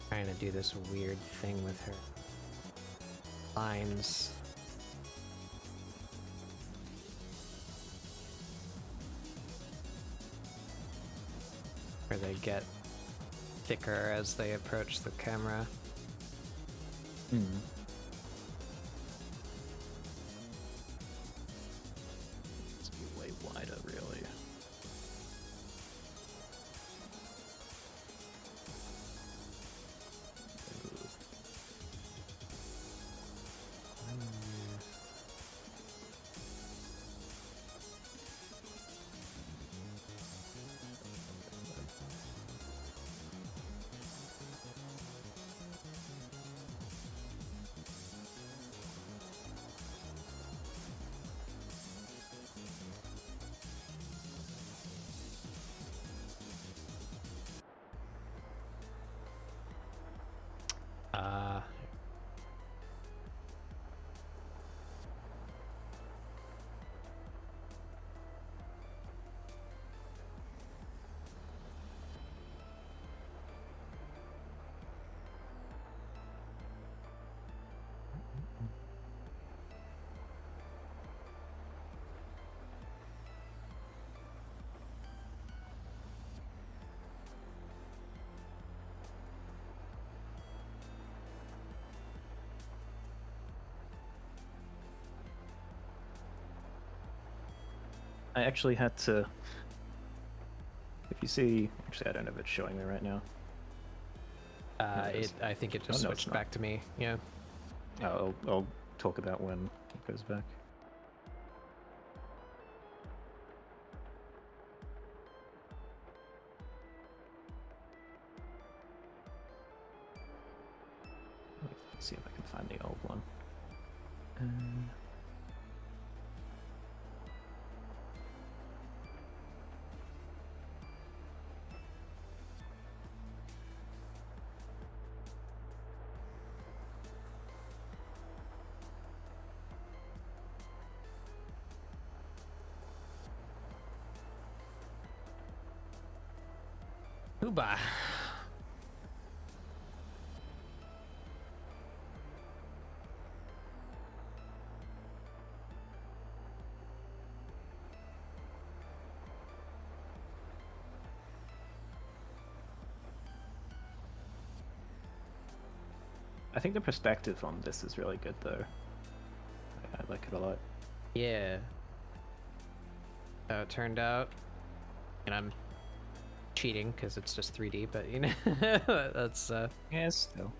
Trying to do this weird thing with her lines. Where they get thicker as they approach the camera. Hmm. Let's be way wider, really. I actually had to. If you see, actually, I don't know if it's showing me right now. I think it just Oh, no, it's switched not. back to me. Yeah. I'll talk about when it goes back. Let's see if I can find the old one. Uba. I think the perspective on this is really good, though. I like it a lot. Yeah. How it turned out. And I'm cheating because it's just 3D, but you know, that's Yeah, still.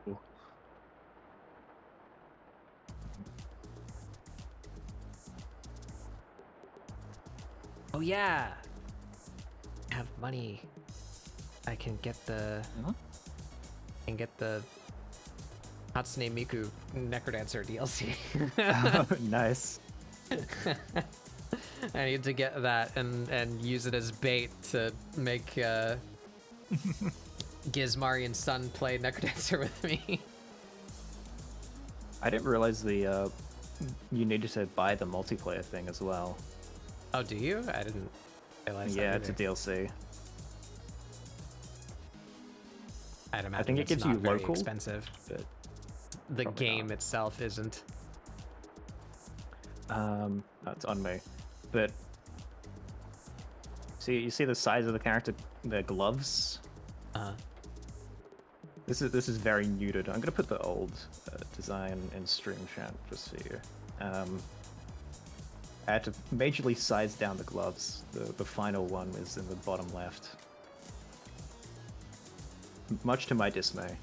Ooh. oh yeah. I have money. I can get the Hatsune Miku Necrodancer DLC. Nice. I need to get that and use it as bait to make Gizmarian's son play Necrodancer with me. I didn't realize the you needed to buy the multiplayer thing as well. Oh, do you? I didn't realize that. Yeah, it's a either. DLC. I'd imagine think it it's gives not you very local, expensive. but The probably game not. itself isn't. That's on me. But see, you see the size of the character, the gloves. This is very neutered. I'm gonna put the old design in stream chat just so you. I had to majorly size down the gloves. The final one is in the bottom left. Much to my dismay.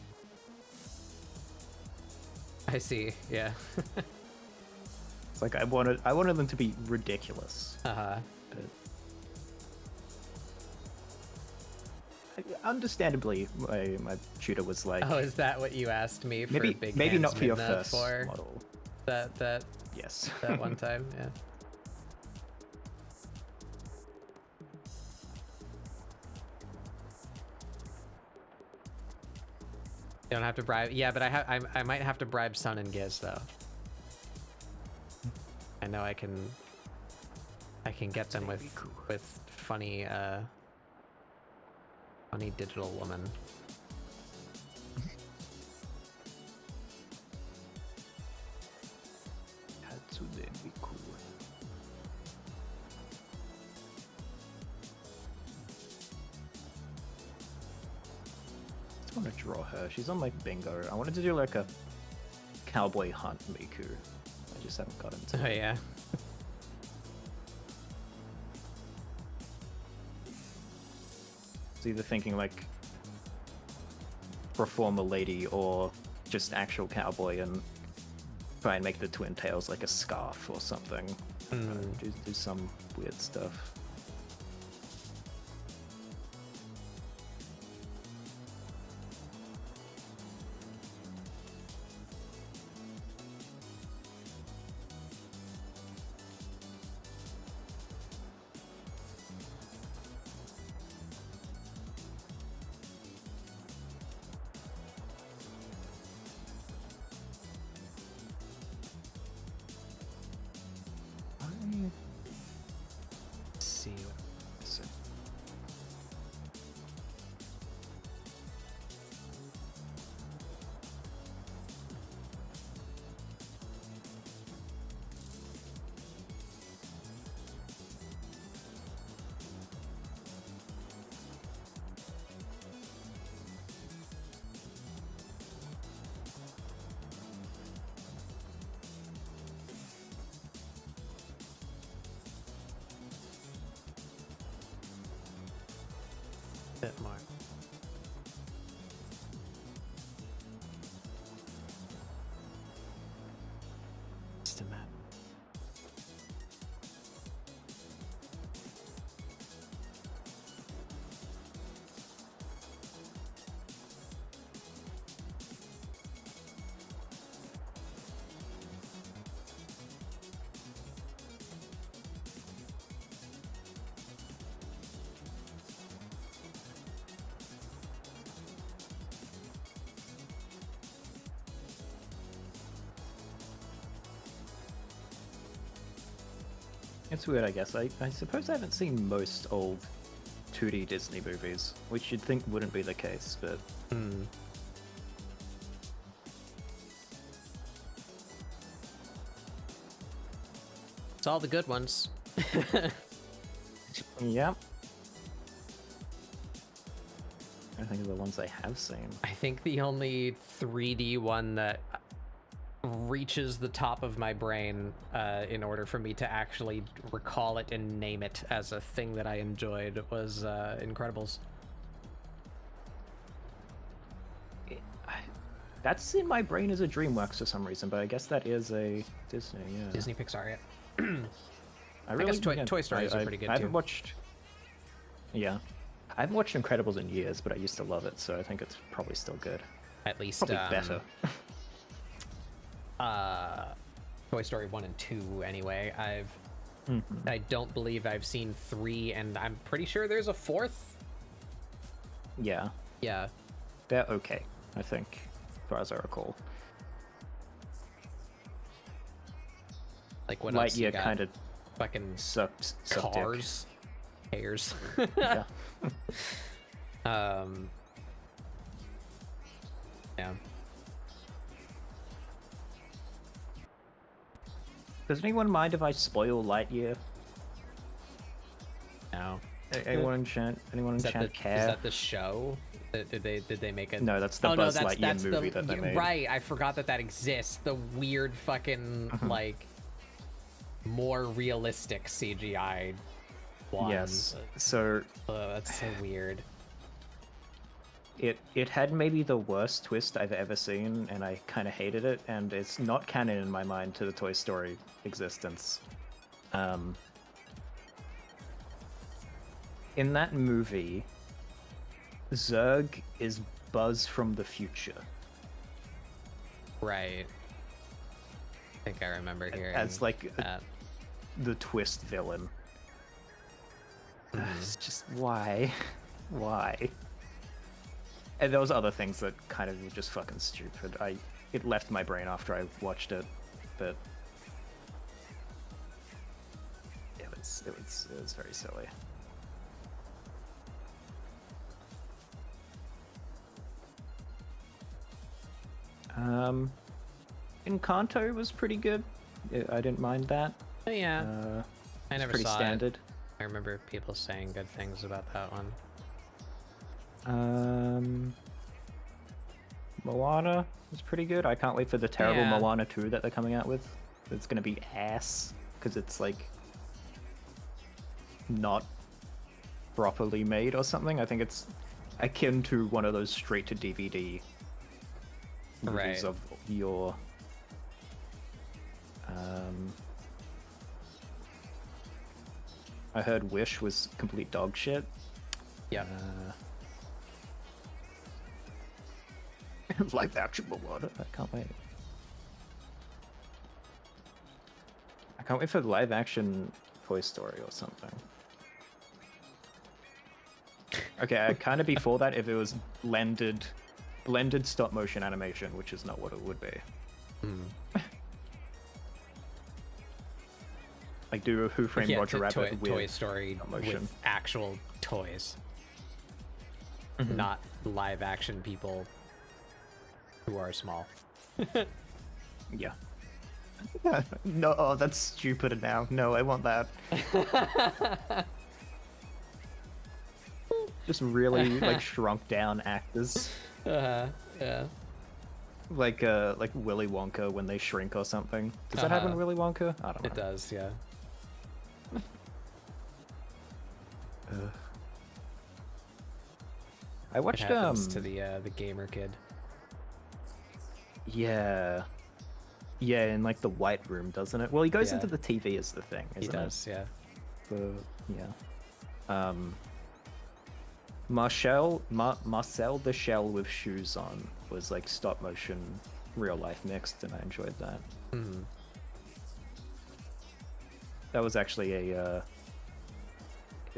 I see. Yeah. It's like I wanted them to be ridiculous. Uh-huh. But understandably, my tutor was like, Oh, is that what you asked me for maybe Big maybe not Hands for your Midna first for model. that Yes. that one time? Yeah. You don't have to bribe. Yeah, but I might have to bribe Sun and Giz though. I know I can get them with funny funny digital woman. Hatsune Miku. I want to draw her. She's on like bingo. I wanted to do like a cowboy hunt Miku. I just haven't gotten to Oh it. yeah. It's either thinking like reformer lady or just actual cowboy and try and make the twin tails like a scarf or something. Do some weird stuff. Let's see. So, Bit more. Just a map. it's weird, I guess. I suppose I haven't seen most old 2D Disney movies, which you'd think wouldn't be the case, but It's all the good ones. yeah. I think of the ones I have seen. I think the only 3D one that reaches the top of my brain in order for me to actually recall it and name it as a thing that I enjoyed was Incredibles. That's in my brain as a DreamWorks for some reason, but I guess that is a Disney, yeah. Disney Pixar, yeah. I guess Toy Stories are pretty good, I haven't too. watched. Yeah, I haven't watched Incredibles in years, but I used to love it, so I think it's probably still good. At least Probably better. Toy Story 1 and 2 anyway. I don't believe I've seen 3, and I'm pretty sure there's a 4th. Yeah, Yeah. they're okay, I think, as far as I recall. Like what else you Lightyear got? kind of fucking Sucked dick. cars, hairs. Yeah. Yeah. Does anyone mind if I spoil Lightyear? No. Anyone in chat? Anyone in Is that chat the care? is that the show? Did they make it? No, that's the oh Buzz no, Lightyear that's movie the that they made. right. I forgot that exists. The weird fucking like more realistic CGI one. Yes. So That's so weird. it had maybe the worst twist I've ever seen, and I kind of hated it. And it's not canon in my mind to the Toy Story existence. In that movie, Zurg is Buzz from the future. Right. I think I remember hearing As like that. the twist villain. It's just why? Why? And there was other things that kind of were just fucking stupid. It left my brain after I watched it, but it was very silly. Encanto was pretty good. I didn't mind that. Oh, yeah. I It's never pretty saw standard. it. I remember people saying good things about that one. Moana was pretty good. I can't wait for the terrible Yeah. Moana 2 that they're coming out with. It's gonna be ass because it's like not properly made or something. I think it's akin to one of those straight to DVD movies Right. of your I heard Wish was complete dog shit. Yep. Live action Moana. I can't wait. I can't wait for the live action Toy Story or something. Okay, I'd kind of be for that if it was blended stop motion animation, which is not what it would be. Like do a Who Framed Yeah, Roger Rabbit with Toy Story stop motion. with actual toys, Mm-hmm. not live action people who are small. Yeah. No, oh, that's stupid now. No, I want that. Just really like shrunk down actors. Yeah. Like Willy Wonka when they shrink or something. Does that happen in Willy Wonka? I don't know. It does, yeah. I What watched happens to the gamer kid? yeah. Yeah, in like the white room, doesn't it? Well, he goes Yeah. into the TV as the thing, He isn't does, yeah. it? Yeah. Marcel the Shell with shoes on was like stop motion real life mixed, and I enjoyed that. Mhm. That was actually it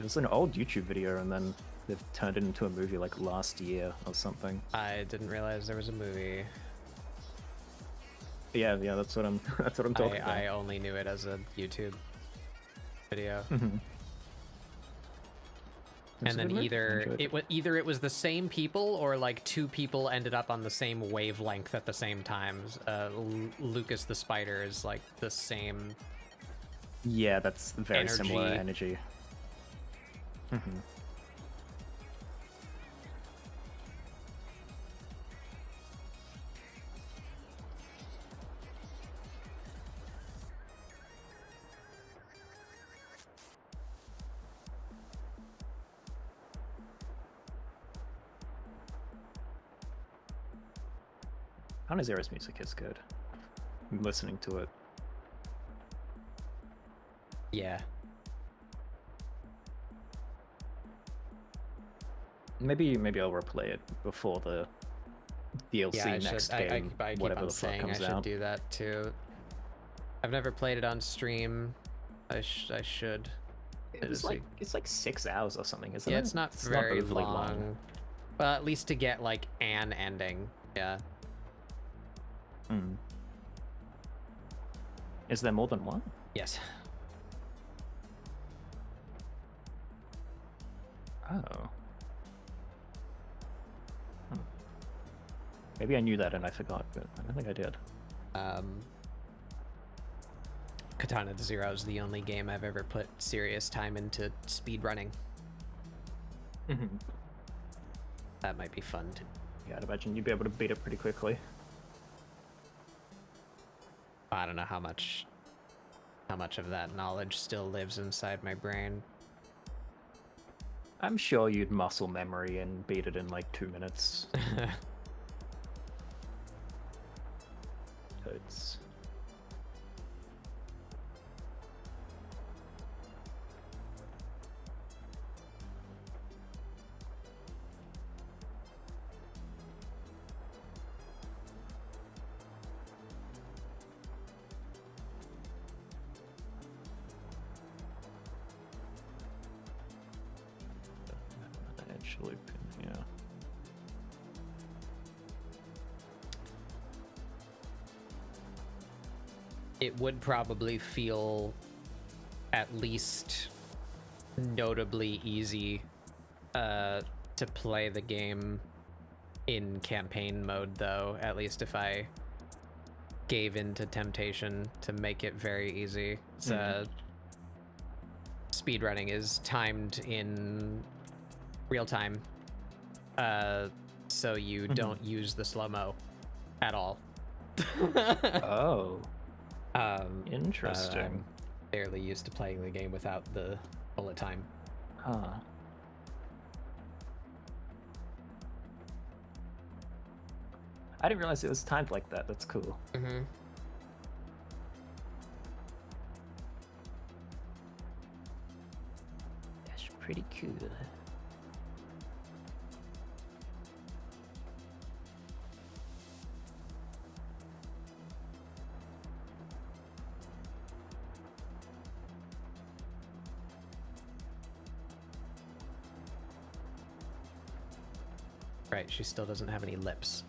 was an old YouTube video, and then they've turned it into a movie like last year or something. I didn't realize there was a movie. Yeah, that's what I'm talking about. I only knew it as a YouTube video. Mhm. It was And a then good movie. I enjoyed either it was the same people or like two people ended up on the same wavelength at the same times. Lucas the Spider is like the same. Yeah, that's very similar Energy. energy. Mhm. Hana Zero's music is good. I'm listening to it. Yeah. Maybe I'll replay it before the DLC Yeah, I next should. game, I keep whatever on the fuck saying I comes should out. do that too. I've never played it on stream. I should. It's like 6 hours or something, isn't it? Yeah, it's not very overly long. Well, at least to get like an ending. Yeah. Mm. Is there more than one? Yes. Oh. Hmm. Maybe I knew that and I forgot, but I don't think I did. Katana Zero is the only game I've ever put serious time into speedrunning. Mhm. That might be fun to. Yeah, I'd imagine you'd be able to beat it pretty quickly. I don't know how much of that knowledge still lives inside my brain. I'm sure you'd muscle memory and beat it in like 2 minutes. So it's... edge loop in here. It would probably feel at least notably easy to play the game in campaign mode, though, at least if I gave in to temptation to make it very easy. So speedrunning is timed in real time, so you don't use the slow-mo at all. Oh. Interesting. Interesting. Fairly used to playing the game without the bullet time. Huh. I didn't realize it was timed like that. That's cool. Mm-hmm. That's pretty cool. Right, she still doesn't have any lips.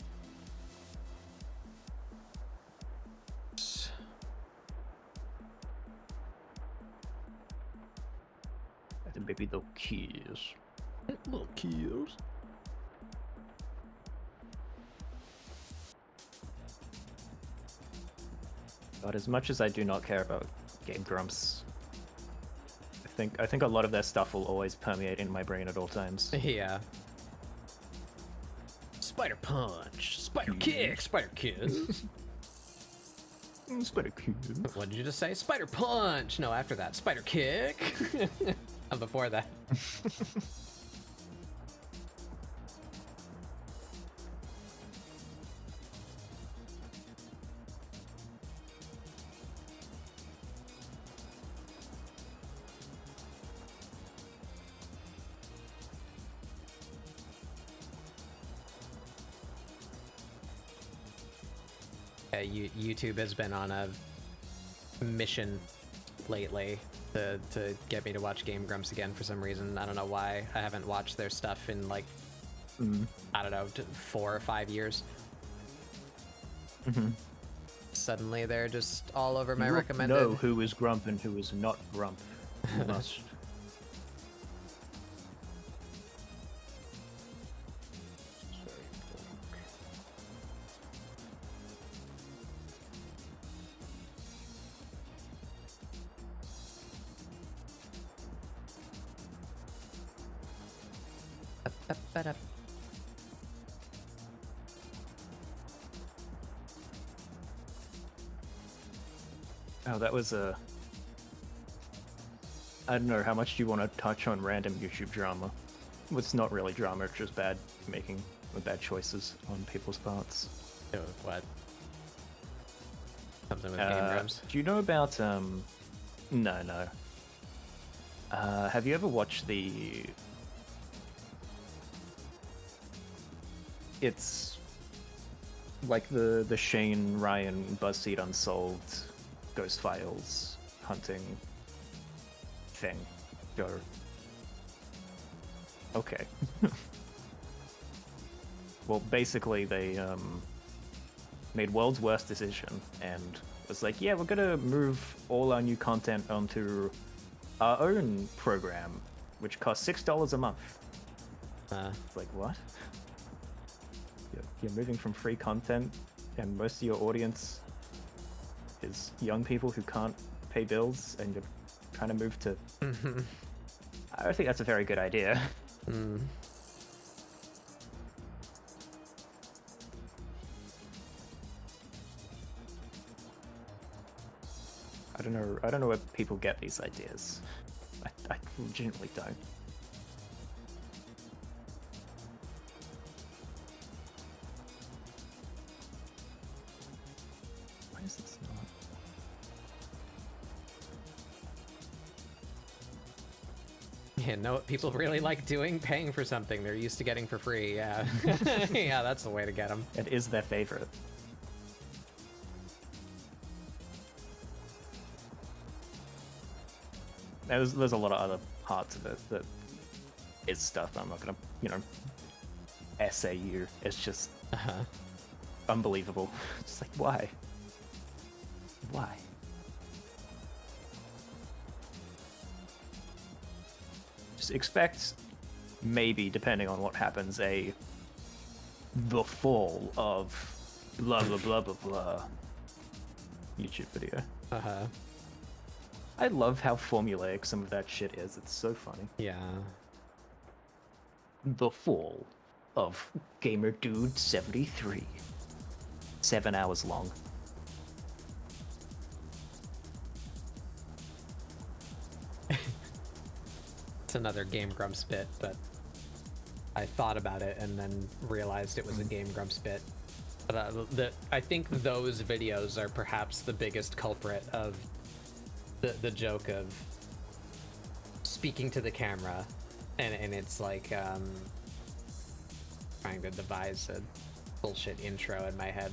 Maybe the keys. Little keys. But as much as I do not care about Game Grumps, I think a lot of their stuff will always permeate in my brain at all times. Yeah. Spider punch, spider kick, spider kiss. Spider cube. What did you just say? Spider punch. No, after that, spider kick. Before that. YouTube has been on a mission lately to get me to watch Game Grumps again for some reason. I don't know why. I haven't watched their stuff in like, I don't know, 4 or 5 years. Suddenly they're just all over my recommended. Know who is Grump and who is not Grump. You must. Oh, that was a... I don't know, how much do you want to touch on random YouTube drama? It's not really drama, it's just bad making bad choices on people's parts. Oh, what? Something with Game Grumps? Do you know about, No. Have you ever watched the... It's like the Shane Ryan BuzzFeed Unsolved Ghost Files hunting thing. Go. Okay. Well, basically they made world's worst decision and was like, yeah, we're gonna move all our new content onto our own program which costs $6 a month. It's like, what? You're moving from free content, and most of your audience is young people who can't pay bills, and you're trying to move to... I don't think that's a very good idea. I don't know where people get these ideas. I legitimately don't. Why is this not? Yeah, know what people really like doing? Paying for something they're used to getting for free, yeah. Yeah, that's the way to get them. It is their favorite. There's a lot of other parts of it that is stuff I'm not gonna, essay you. It's just unbelievable. It's like, why? Why? Just expect, maybe, depending on what happens, the fall of blah blah blah blah blah YouTube video. I love how formulaic some of that shit is. It's so funny. Yeah. The fall of Gamer Dude 73. 7 hours long. It's another Game Grumps bit, but I thought about it and then realized it was a Game Grumps bit. But I think those videos are perhaps the biggest culprit of the joke of speaking to the camera, and it's like trying to devise a bullshit intro in my head.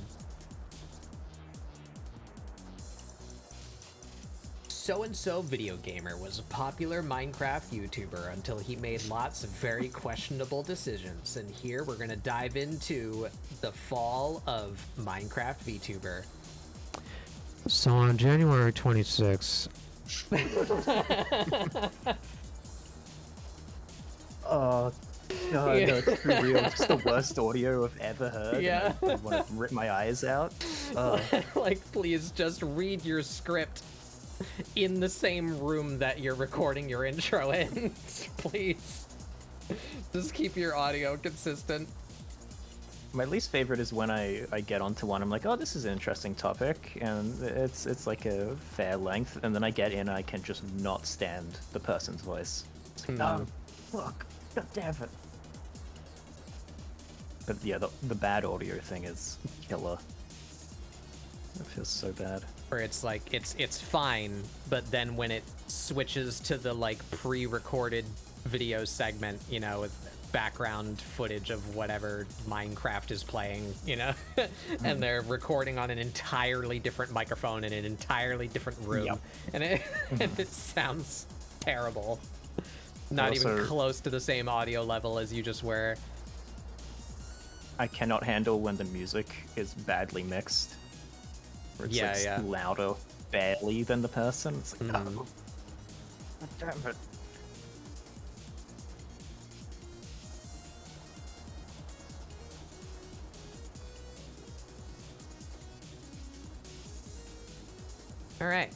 So-and-so video gamer was a popular Minecraft YouTuber until he made lots of very questionable decisions, and here we're gonna dive into the fall of Minecraft VTuber. So on January 26th... Oh, God, Yeah. no, it's too real. It's the worst audio I've ever heard. Yeah. I want to rip my eyes out. Like, please just read your script in the same room that you're recording your intro in. Please. Just keep your audio consistent. My least favorite is when I get onto one, I'm like, oh, this is an interesting topic, and it's like a fair length, and then I get in and I can just not stand the person's voice. It's like, oh, fuck, god damn it. But yeah, the bad audio thing is killer. It feels so bad. Where it's like, it's fine, but then when it switches to the, like, pre-recorded video segment, you know, with background footage of whatever Minecraft is playing, you know, and they're recording on an entirely different microphone in an entirely different room, and it sounds terrible. Not even close to the same audio level as you just were. I cannot handle when the music is badly mixed. Where it's louder barely than the person. It's like, oh, god damn it. All right.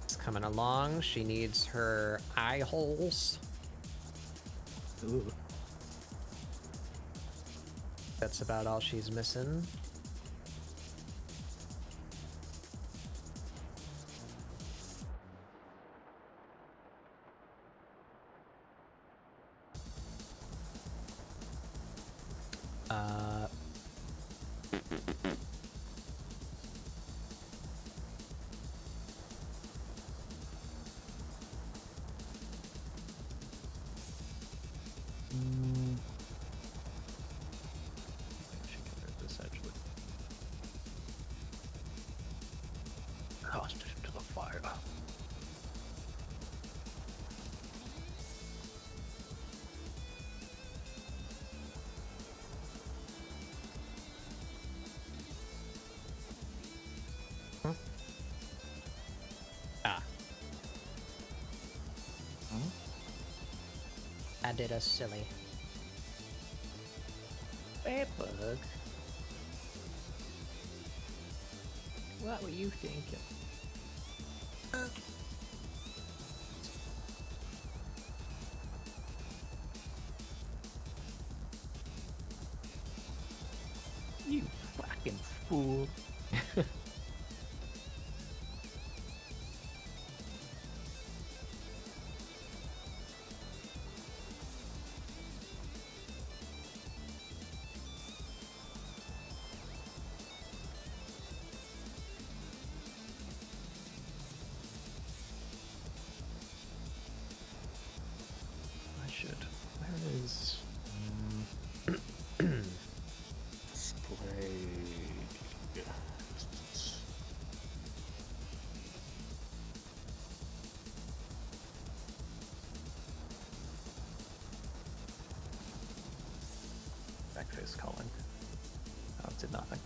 It's coming along. She needs her eye holes. Ooh. That's about all she's missing. Cast it into the fire. I did us silly. Bad bug. What were you thinking? You fucking fool. I should. Where is display? Backface calling. Oh, it did nothing.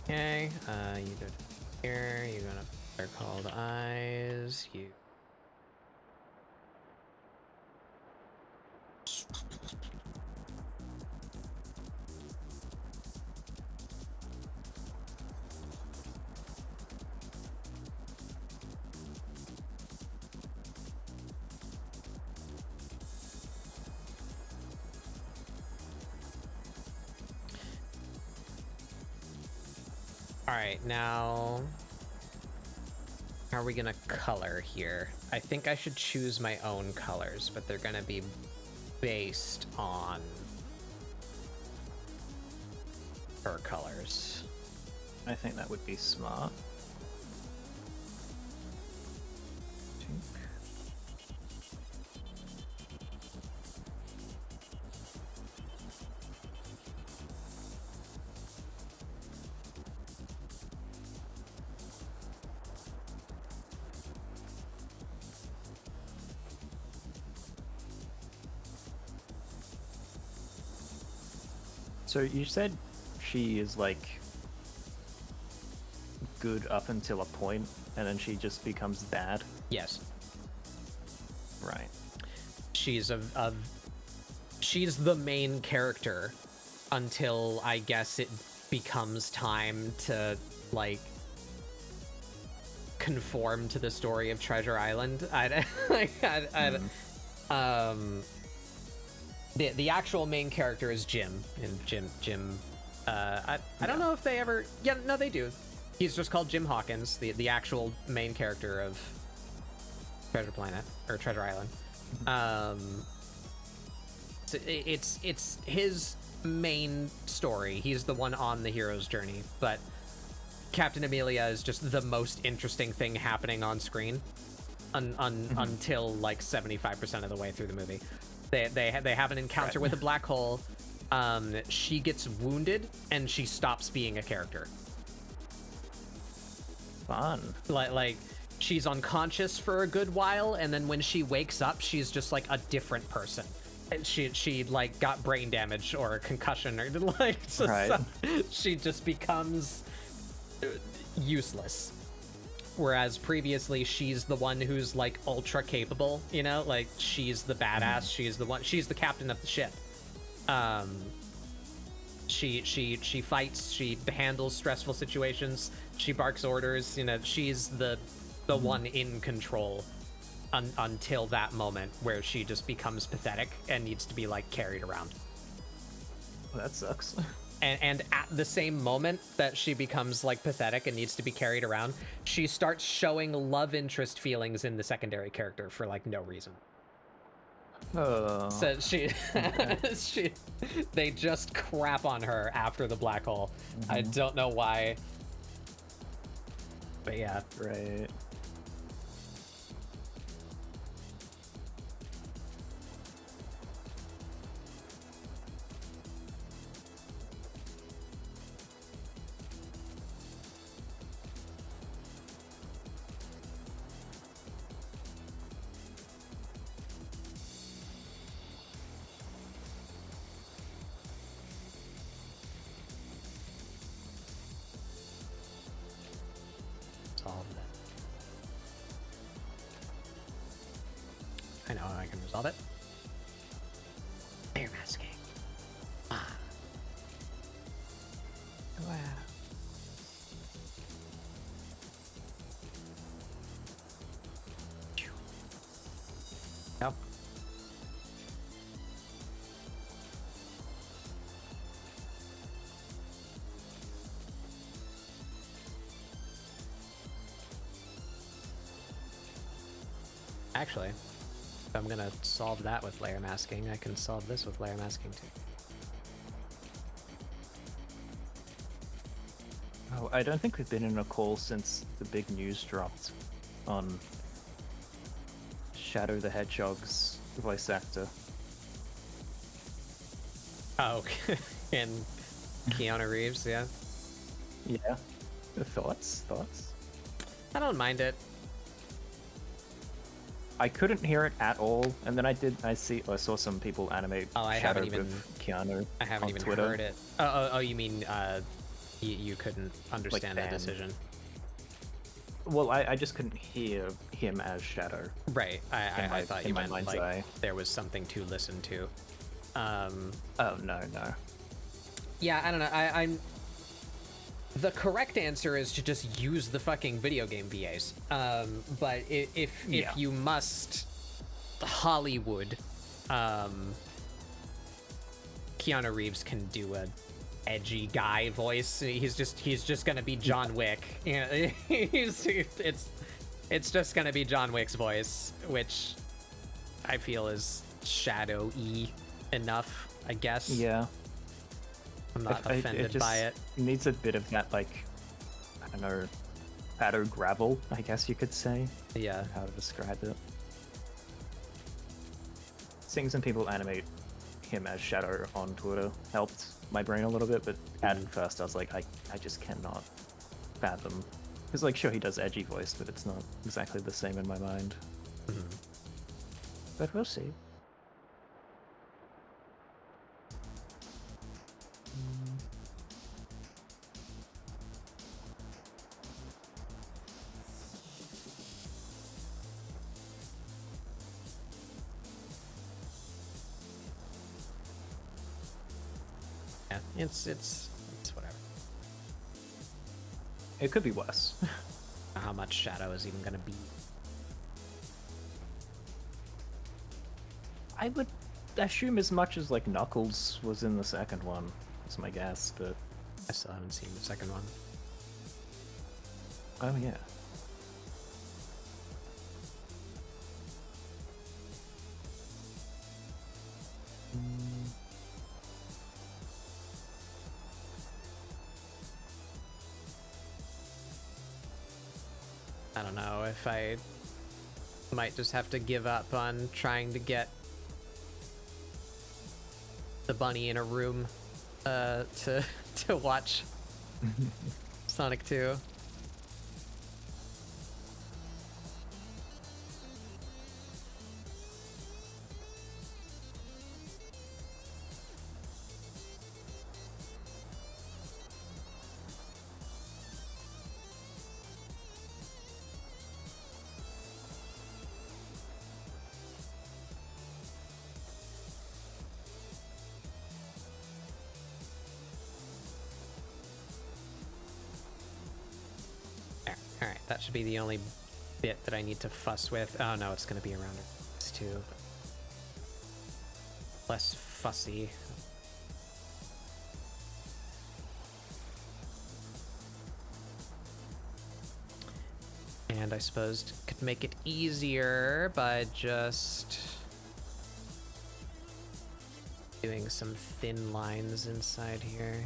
Okay, you go here, you go to they're called eyes, you Alright, now how are we gonna color here? I think I should choose my own colors, but they're gonna be based on her colors. I think that would be smart. So you said she is like good up until a point, and then she just becomes bad. Yes. Right. She's she's the main character until I guess it becomes time to like conform to the story of Treasure Island. The actual main character is Jim, and Jim. I don't know if they ever. Yeah, no, they do. He's just called Jim Hawkins, the actual main character of Treasure Planet or Treasure Island. So it's his main story. He's the one on the hero's journey, but Captain Amelia is just the most interesting thing happening on screen until like 75% of the way through the movie. They have an encounter with a black hole. She gets wounded and she stops being a character. Fun. Like she's unconscious for a good while, and then when she wakes up, she's just like a different person. And she like got brain damage or a concussion or like she just becomes useless. Whereas previously she's the one who's like ultra capable, you know, like she's the badass, she's the captain of the ship. She fights, she handles stressful situations, she barks orders, you know, she's the one in control until that moment where she just becomes pathetic and needs to be like carried around. Well, that sucks. and at the same moment that she becomes like pathetic and needs to be carried around, she starts showing love interest feelings in the secondary character for like no reason. Oh. So they just crap on her after the black hole. I don't know why, but yeah. Right. Solve that. I know I can resolve it. Layer masking. Ah. Wow. Yep. Actually, if I'm gonna solve that with layer masking, I can solve this with layer masking too. Oh, I don't think we've been in a call since the big news dropped on Shadow the Hedgehog's voice actor. Oh, and Keanu Reeves, yeah. Yeah. Thoughts? I don't mind it. I couldn't hear it at all, and then I saw some people animate I Shadow haven't even- with Keanu I haven't on even Twitter. heard it. Oh, you mean you couldn't understand the ban. decision? Well, I just couldn't hear him as Shadow. Right. I thought in you my meant mind's like eye. there was something to listen to. Oh, no. Yeah, I don't know. I'm. The correct answer is to just use the fucking video game VAs. But if Yeah. you must, Hollywood, Keanu Reeves can do a edgy guy voice. He's just gonna be John Wick. You know, it's just gonna be John Wick's voice, which I feel is shadowy enough, I guess. Yeah. I'm not I- offended by it. Needs a bit of that, like, I don't know, shadow gravel, I guess you could say. Yeah. How to describe it. Seeing some people animate him as Shadow on Twitter helped my brain a little bit, but at first I was like, I just cannot fathom. Because, like, sure, he does edgy voice, but it's not exactly the same in my mind. But we'll see. Yeah, it's whatever. It could be worse. How much Shadow is even gonna be? I would assume as much as, like, Knuckles was in the second one, is my guess, but... I still haven't seen the second one. Oh, yeah. I don't know if I might just have to give up on trying to get the bunny in a room to watch Sonic 2. Alright, that should be the only bit that I need to fuss with. Oh no, it's gonna be around this too. Less fussy. And I suppose could make it easier by just doing some thin lines inside here.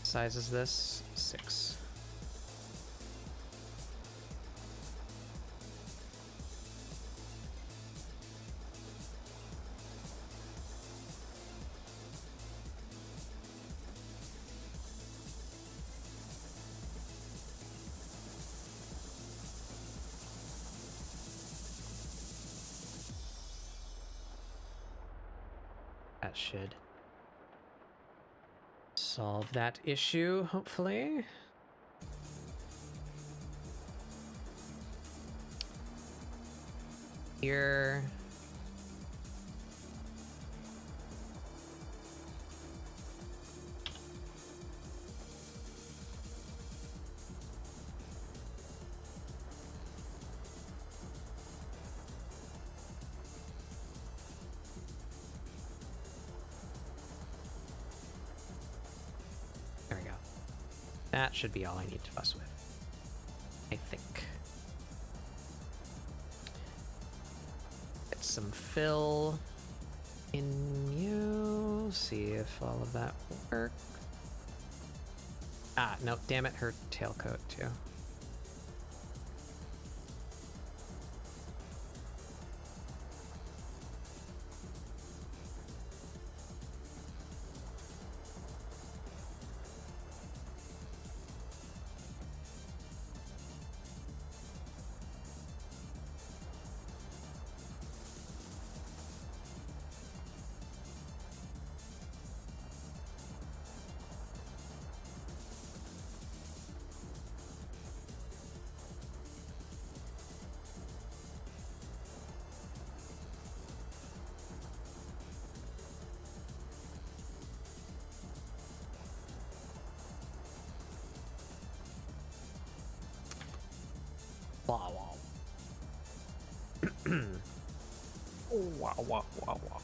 Size is this? 6. That should solve that issue, hopefully. Here. There we go. That should be all I need to fuss with, I think. Get some fill in you. See if all of that will work. Ah, no, damn it, her tailcoat too. Wow, wow. Wow, wow, wow, wow.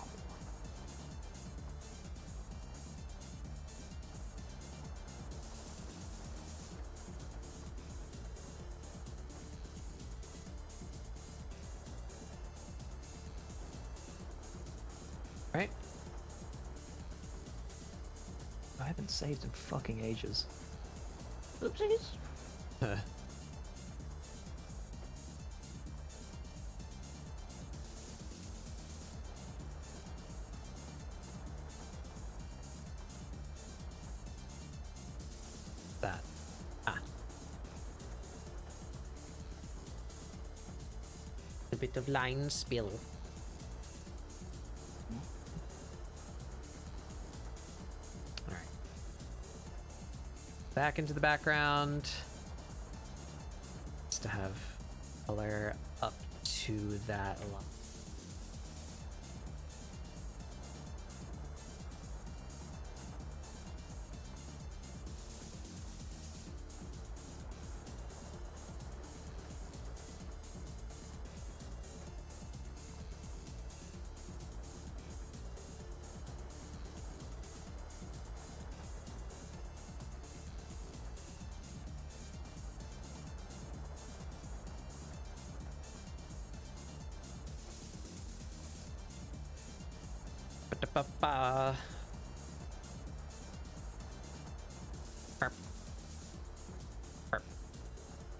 Right? I haven't saved in fucking ages. Oopsies. That. Ah. A bit of line spill. Alright. Back into the background. Just to have color up to that line. Ba-da-ba-ba. Burp. Burp.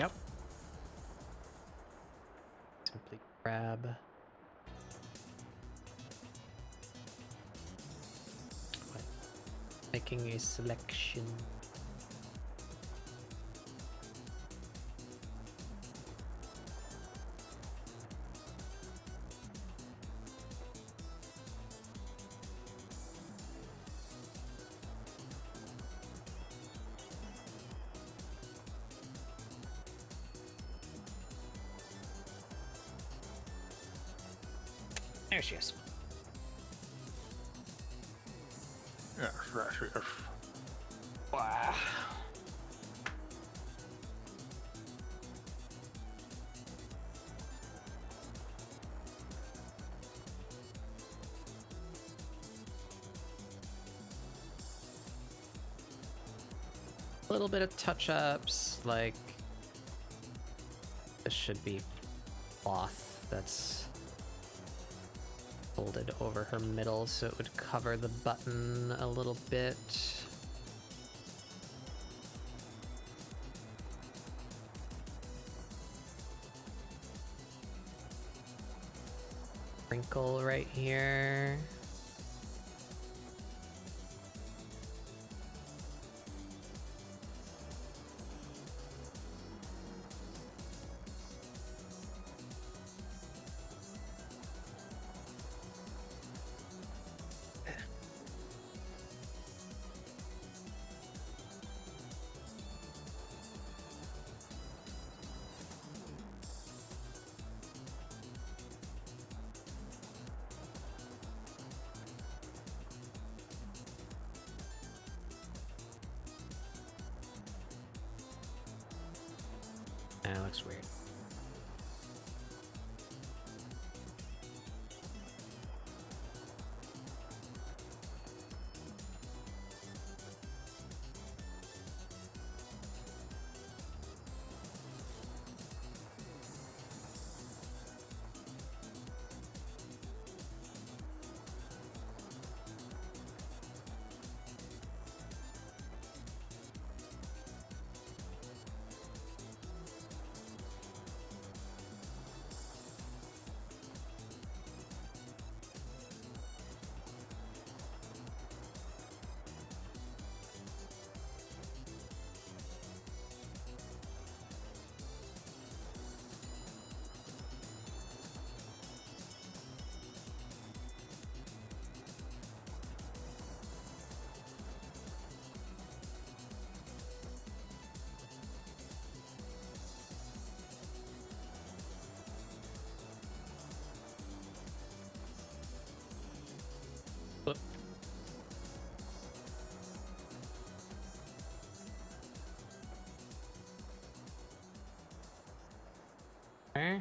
Yep. Simply grab. What? Making a selection. There she is. Yes, yes. Wow. A little bit of touch-ups, like this should be cloth that's folded over her middle so it would cover the button a little bit. Wrinkle right here. That looks weird. Whoop. Okay.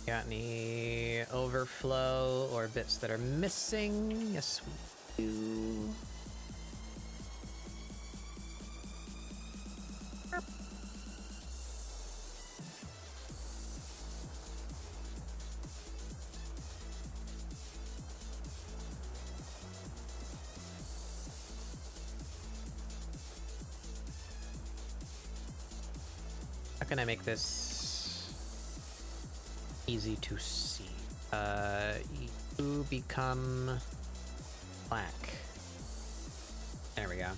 Got any overflow or bits that are missing? Yes, we do. How can I make this easy to see? You become black. There we go.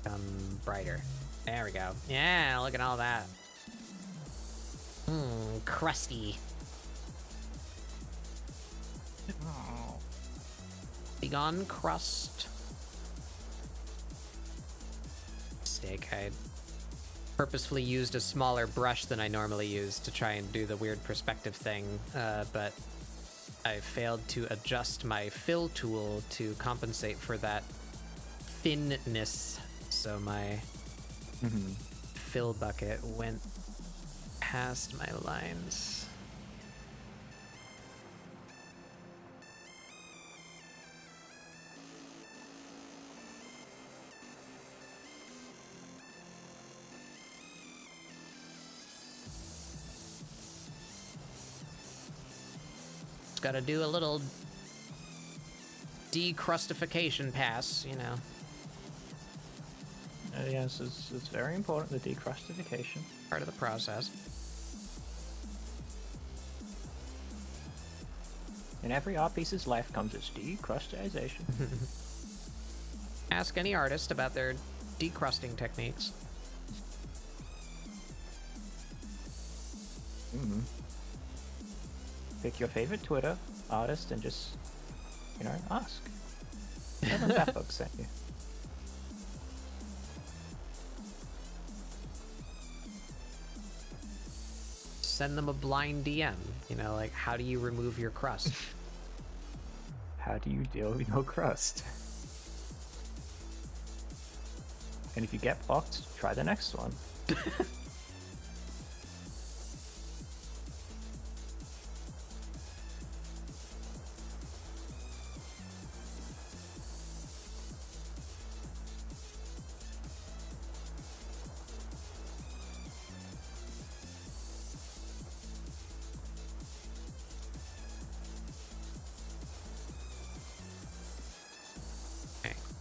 Become brighter. There we go. Yeah, look at all that. Crusty. Oh. Begone crust. Mistake. I purposefully used a smaller brush than I normally use to try and do the weird perspective thing, but I failed to adjust my fill tool to compensate for that thinness, so my fill bucket went past my lines. Gotta do a little decrustification pass, you know. Yes, it's very important, the decrustification. Part of the process. In every art piece's life comes its decrustization. Ask any artist about their decrusting techniques. Mm-hmm. Pick your favorite Twitter artist and just, ask. Tell them that book sent you. Send them a blind DM. Like, how do you remove your crust? How do you deal with your crust? And if you get blocked, try the next one.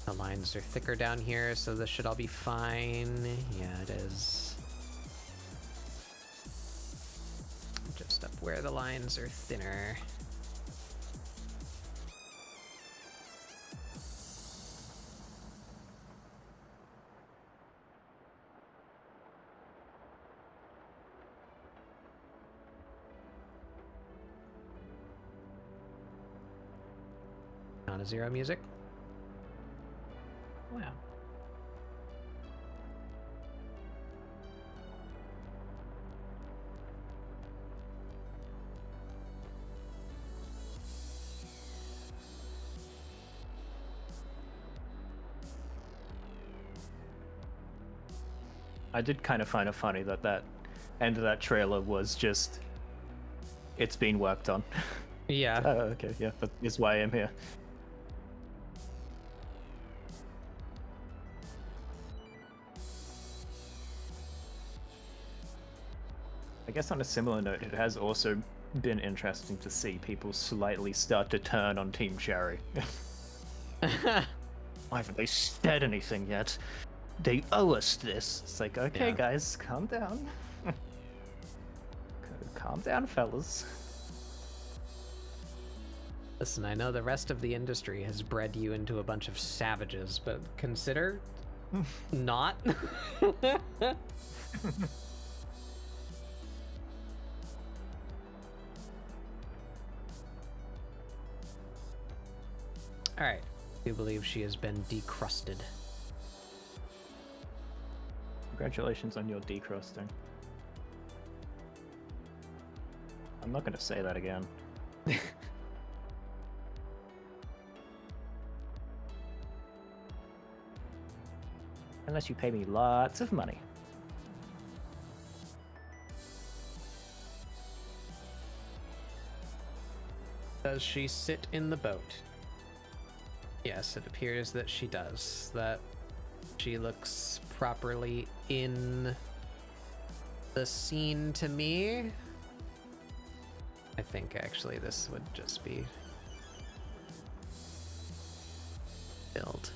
The lines are thicker down here, so this should all be fine. Yeah, it is. Just up where the lines are thinner. Non-zero music. Wow. I did kind of find it funny that end of that trailer was just, it's been worked on. Yeah. Oh, okay, yeah, that is why I'm here. I guess on a similar note, it has also been interesting to see people slightly start to turn on Team Cherry. Why haven't they said anything yet? They owe us this. It's like, okay, Yeah. guys, calm down. Calm down, fellas. Listen, I know the rest of the industry has bred you into a bunch of savages, but consider not. Alright. I do believe she has been decrusted. Congratulations on your decrusting. I'm not going to say that again. Unless you pay me lots of money. Does she sit in the boat? Yes, it appears that she does. That she looks properly in the scene to me. I think actually this would just be filled.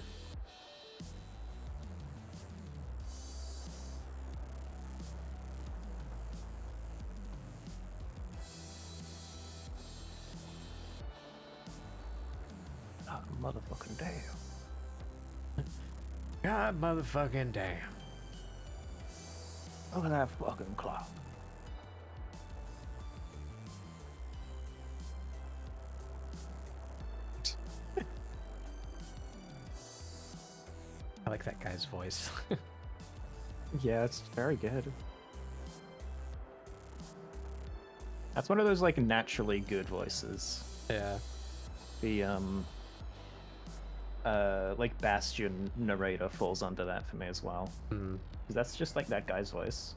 Motherfucking damn. God motherfucking damn. Look at that fucking clock. I like that guy's voice. Yeah, it's very good. That's one of those like naturally good voices. Yeah. The like Bastion narrator falls under that for me as well. Mm. 'Cause that's just like that guy's voice.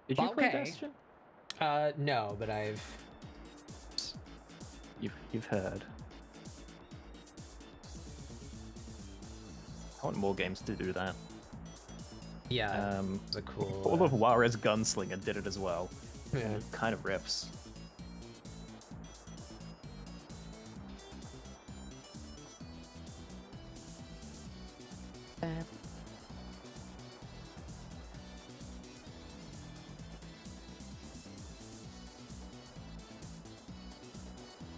Did you play Okay. Bastion? No, but I've... You've heard. I want more games to do that. Yeah, it's a cool... All of Juarez Gunslinger did it as well. Yeah. It kind of rips.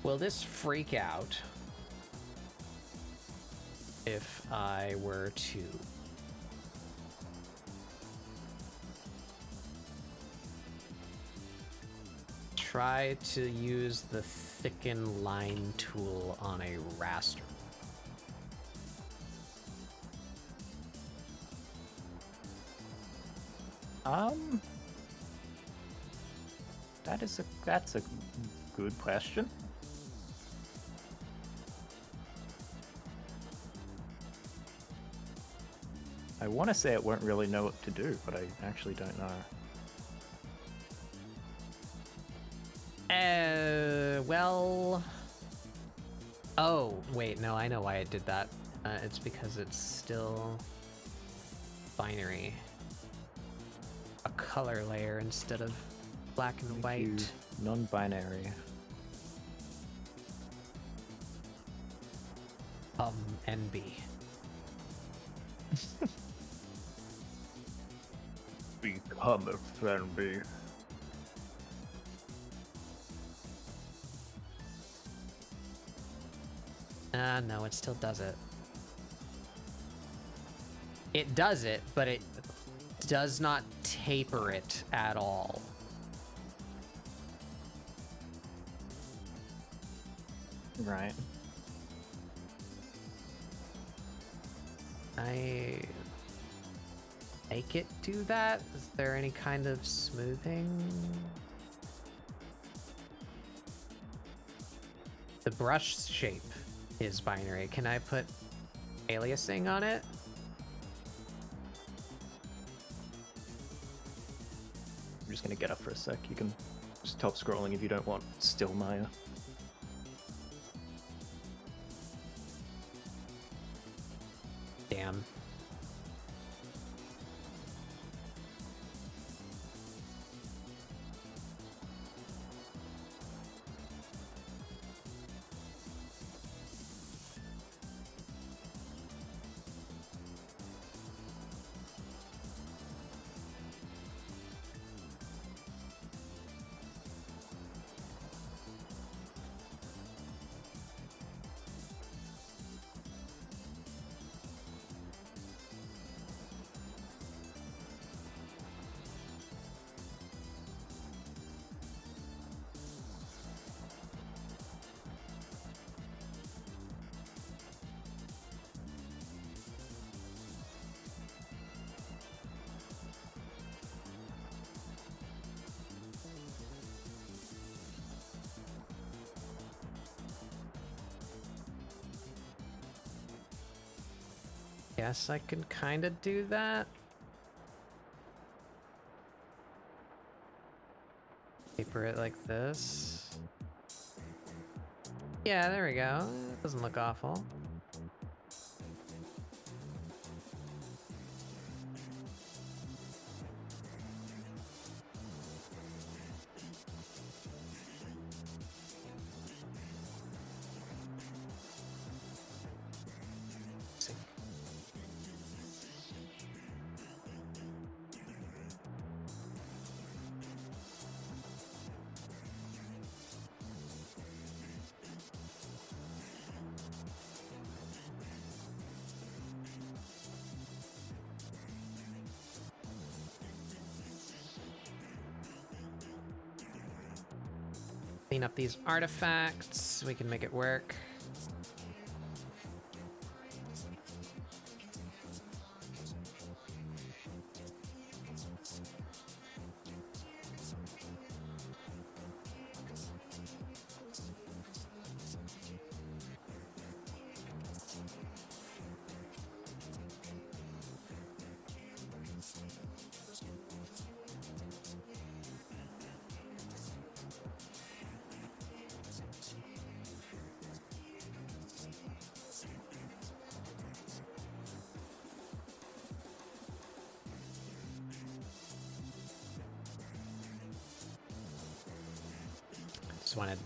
Will this freak out if I were to try to use the thicken line tool on a raster? That's a good question. I want to say it won't really know what to do, but I actually don't know. Well... Oh, wait, no, I know why it did that. It's because it's still binary. A color layer instead of black and white. Non-binary. NB. Become a friend, B. No, it still does it. It does it, but it does not taper it at all. Right. I make it do that? Is there any kind of smoothing? The brush shape is binary. Can I put aliasing on it? I'm just gonna get up for a sec. You can stop scrolling if you don't want still Maya. Damn. Guess I can kind of do that. Taper it like this. Yeah, there we go. Doesn't look awful. Clean up these artifacts. We can make it work. Just wanted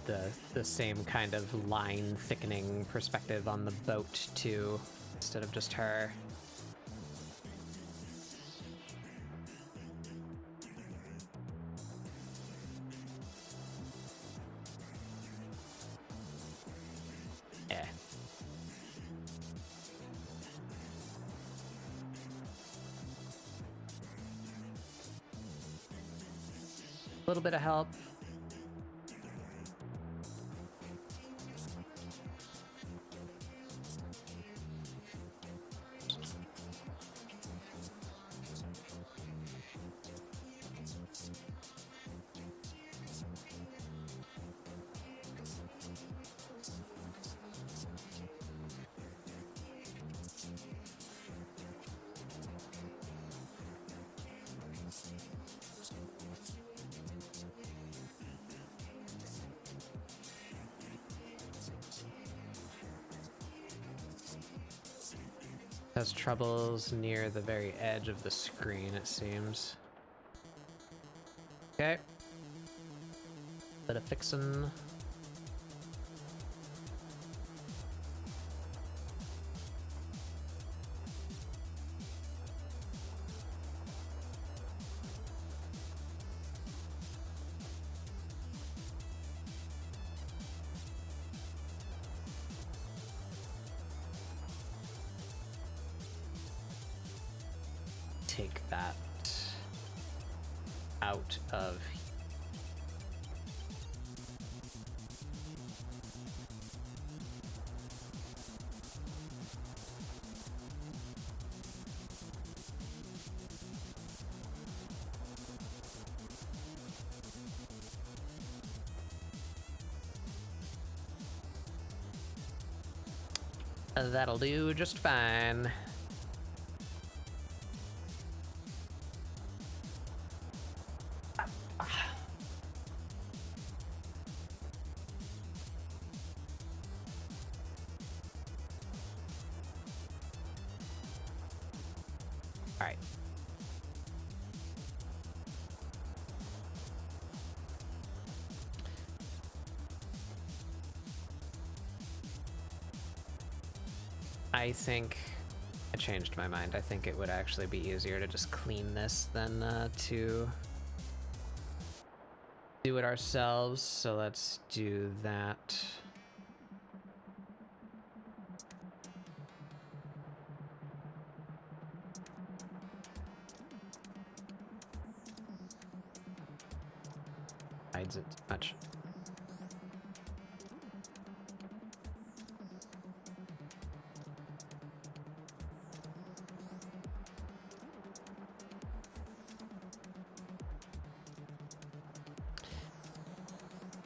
the same kind of line thickening perspective on the boat too, instead of just her. little bit of help. Has troubles near the very edge of the screen, it seems. Okay. Bit of fixin'. Take that out of that'll do just fine. Alright. I think I changed my mind. I think it would actually be easier to just clean this than to do it ourselves. So let's do that. Hides it too much.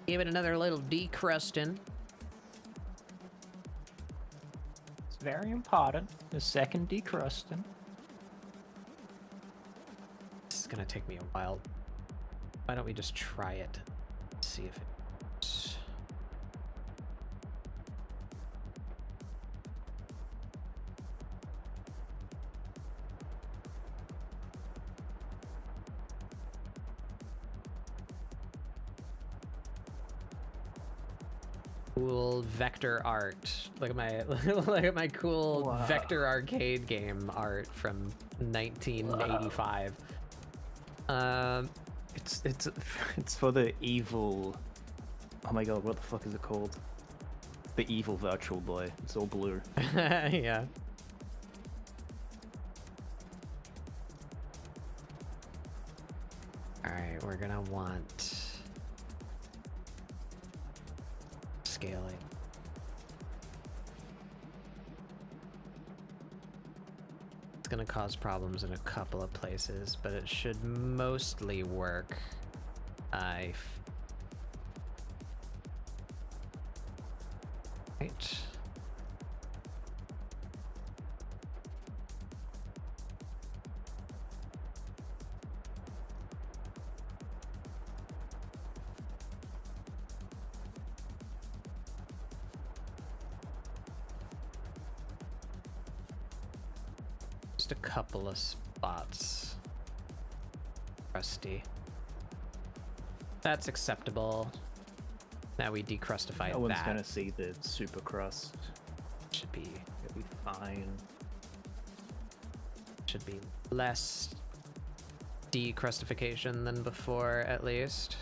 Give it another little decrusting. It's very important. The second decrusting. This is gonna take me a while. Why don't we just try it? See if it works. Cool vector art. Look at my look at my cool Wow. vector arcade game art from 1985. It's for the evil. Oh my god, what the fuck is it called? The evil virtual boy. It's all blue. Yeah. All right, we're gonna want scaling. It's gonna cause problems in a couple of places, but it should mostly work. Right. Just a couple of spots. Rusty. That's acceptable. Now we decrustified No one's that. gonna see the super crust. Should be It'll be fine. less decrustification than before, at least.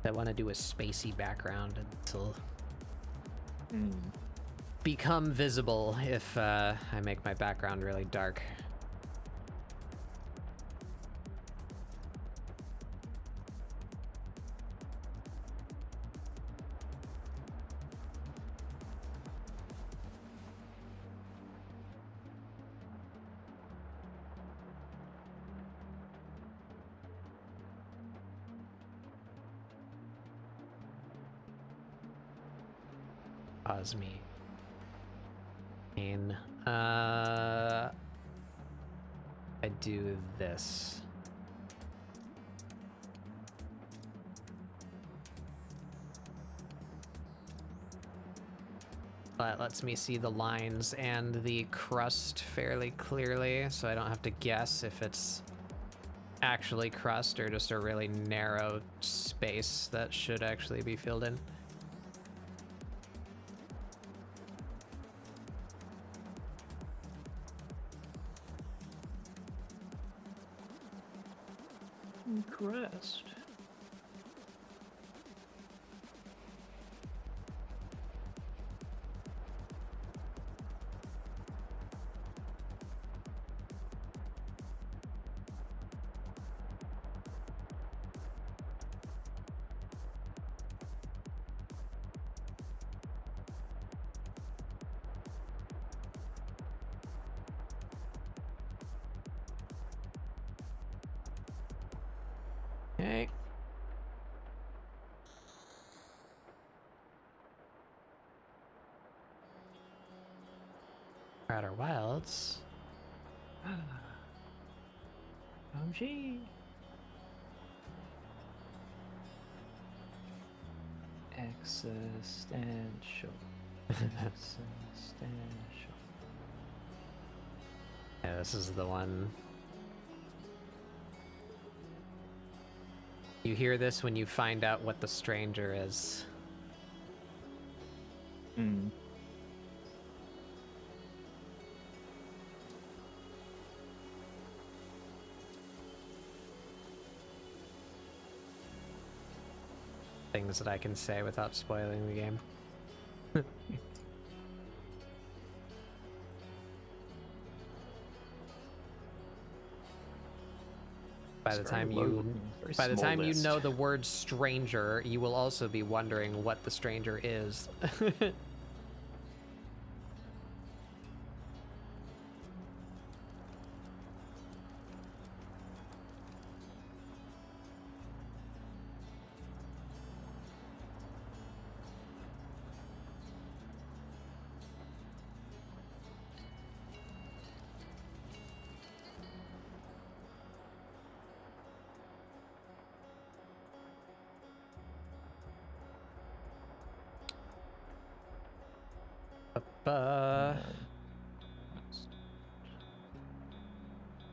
I want to do a spacey background until Hmm. become visible if I make my background really dark. Pause me. I do this. That lets me see the lines and the crust fairly clearly, so I don't have to guess if it's actually crust or just a really narrow space that should actually be filled in. Crest. Okay. Outer Wilds. OMG. Existential. Existential. Yeah, this is the one. You hear this when you find out what the stranger is. Hmm. Things that I can say without spoiling the game. By the time you know the word stranger, you will also be wondering what the stranger is.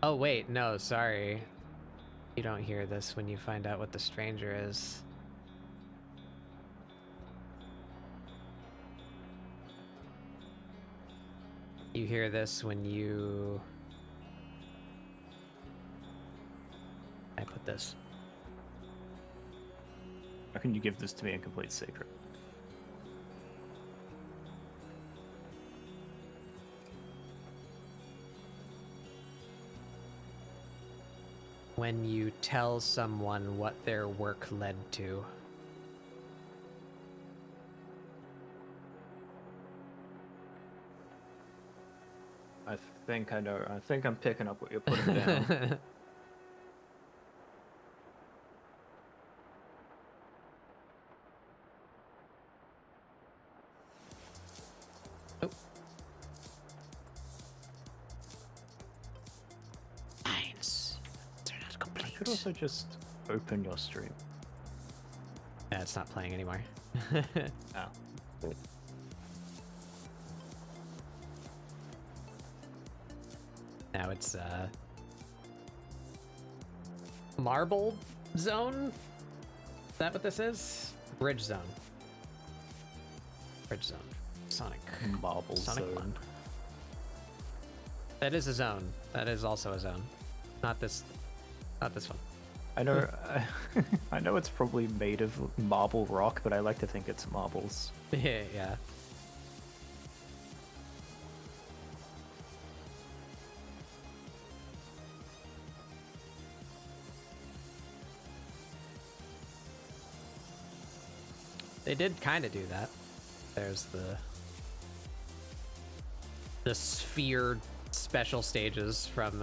Oh wait, no, sorry. You don't hear this when you find out what the stranger is. You hear this when you... I put this. How can you give this to me a complete secret? When you tell someone what their work led to. I think I know. I think I'm picking up what you're putting down. Oh. Lines. They're not I complete. could also just open your stream. Yeah, it's not playing anymore. Oh. Now it's Marble Zone? Is that what this is? Bridge Zone. Bridge Zone. Sonic. Marble Sonic Zone. one. That is a zone. That is also a zone. Not this one. I know, I know it's probably made of marble rock, but I like to think it's marbles. Yeah. They did kind of do that. There's the sphere special stages from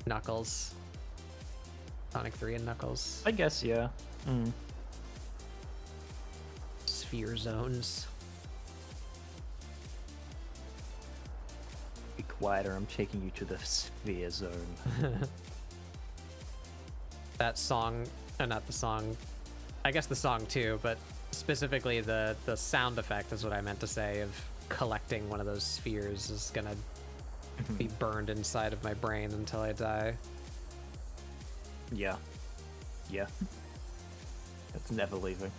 Knuckles. Sonic 3 and Knuckles. I guess, yeah. Sphere zones. Be quieter, I'm taking you to the sphere zone. That song, not the song, I guess the song too, but specifically the sound effect is what I meant to say of collecting one of those spheres is gonna be burned inside of my brain until I die. Yeah. Yeah. It's never leaving.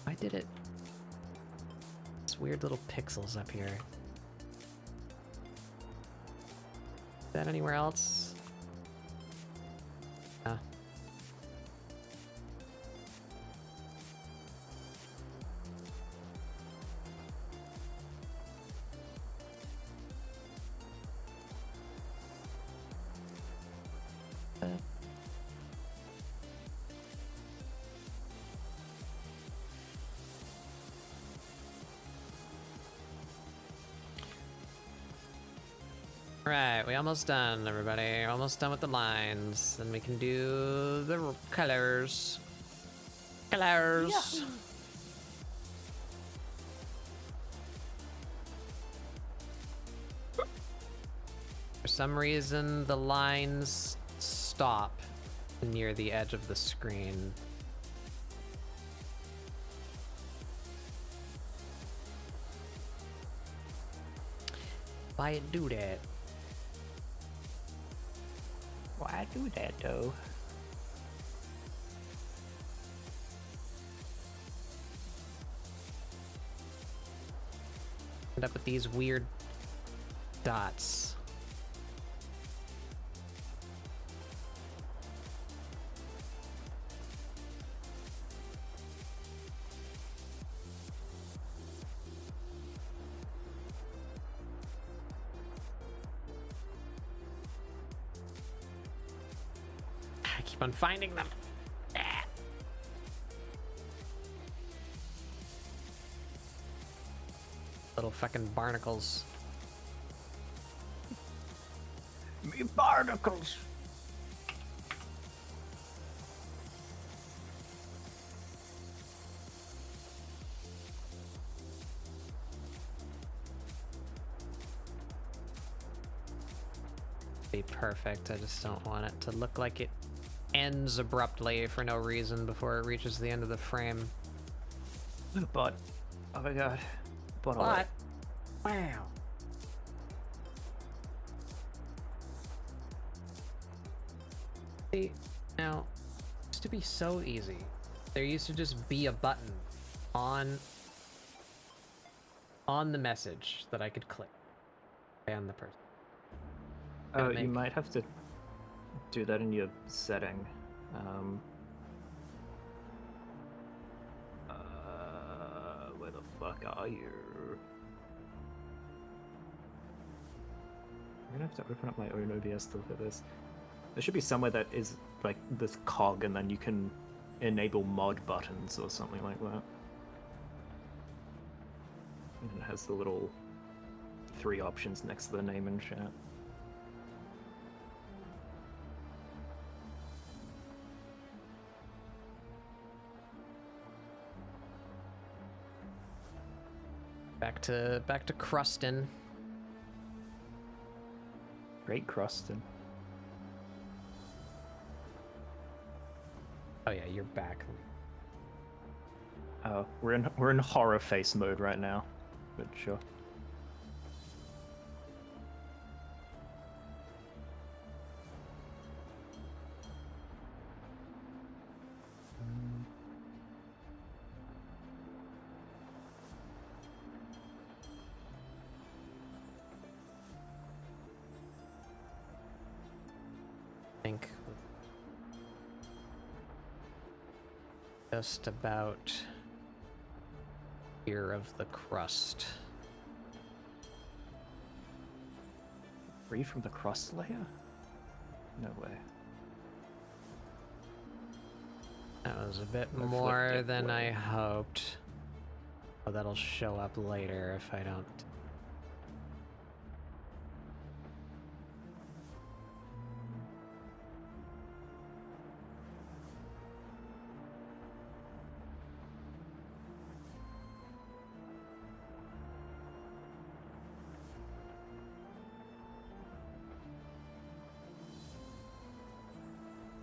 I did it. It's weird little pixels up here. Is that anywhere else? Ah. Right, we almost done, everybody. Almost done with the lines. Then we can do the colors. Colors. For some reason, the lines stop near the edge of the screen. Why it do that? Why do that, though? End up with these weird dots. I keep on finding them. Ah. Little fucking barnacles. Me barnacles! Be perfect. I just don't want it to look like it ends abruptly for no reason before it reaches the end of the frame. But, oh my god. But, Wow. See, now, it used to be so easy. There used to just be a button on the message that I could click and the person. Oh, Make- you might have to do that in your setting. Where the fuck are you? I'm gonna have to open up my own OBS to look at this. There should be somewhere that is like this cog, and then you can enable mod buttons or something like that. And it has the little 3 options next to the name and chat. Back to Crustin. Great Crustin. Oh yeah, you're back. Oh, we're in horror face mode right now, but sure. think just about here of the crust. Free from the crust layer? No way. That was a bit Reflective more than I way. hoped. Oh, that'll show up later if I don't.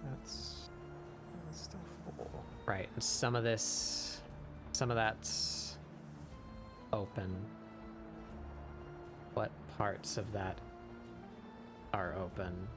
That's still full. Right, and some of that's open. What parts of that are open?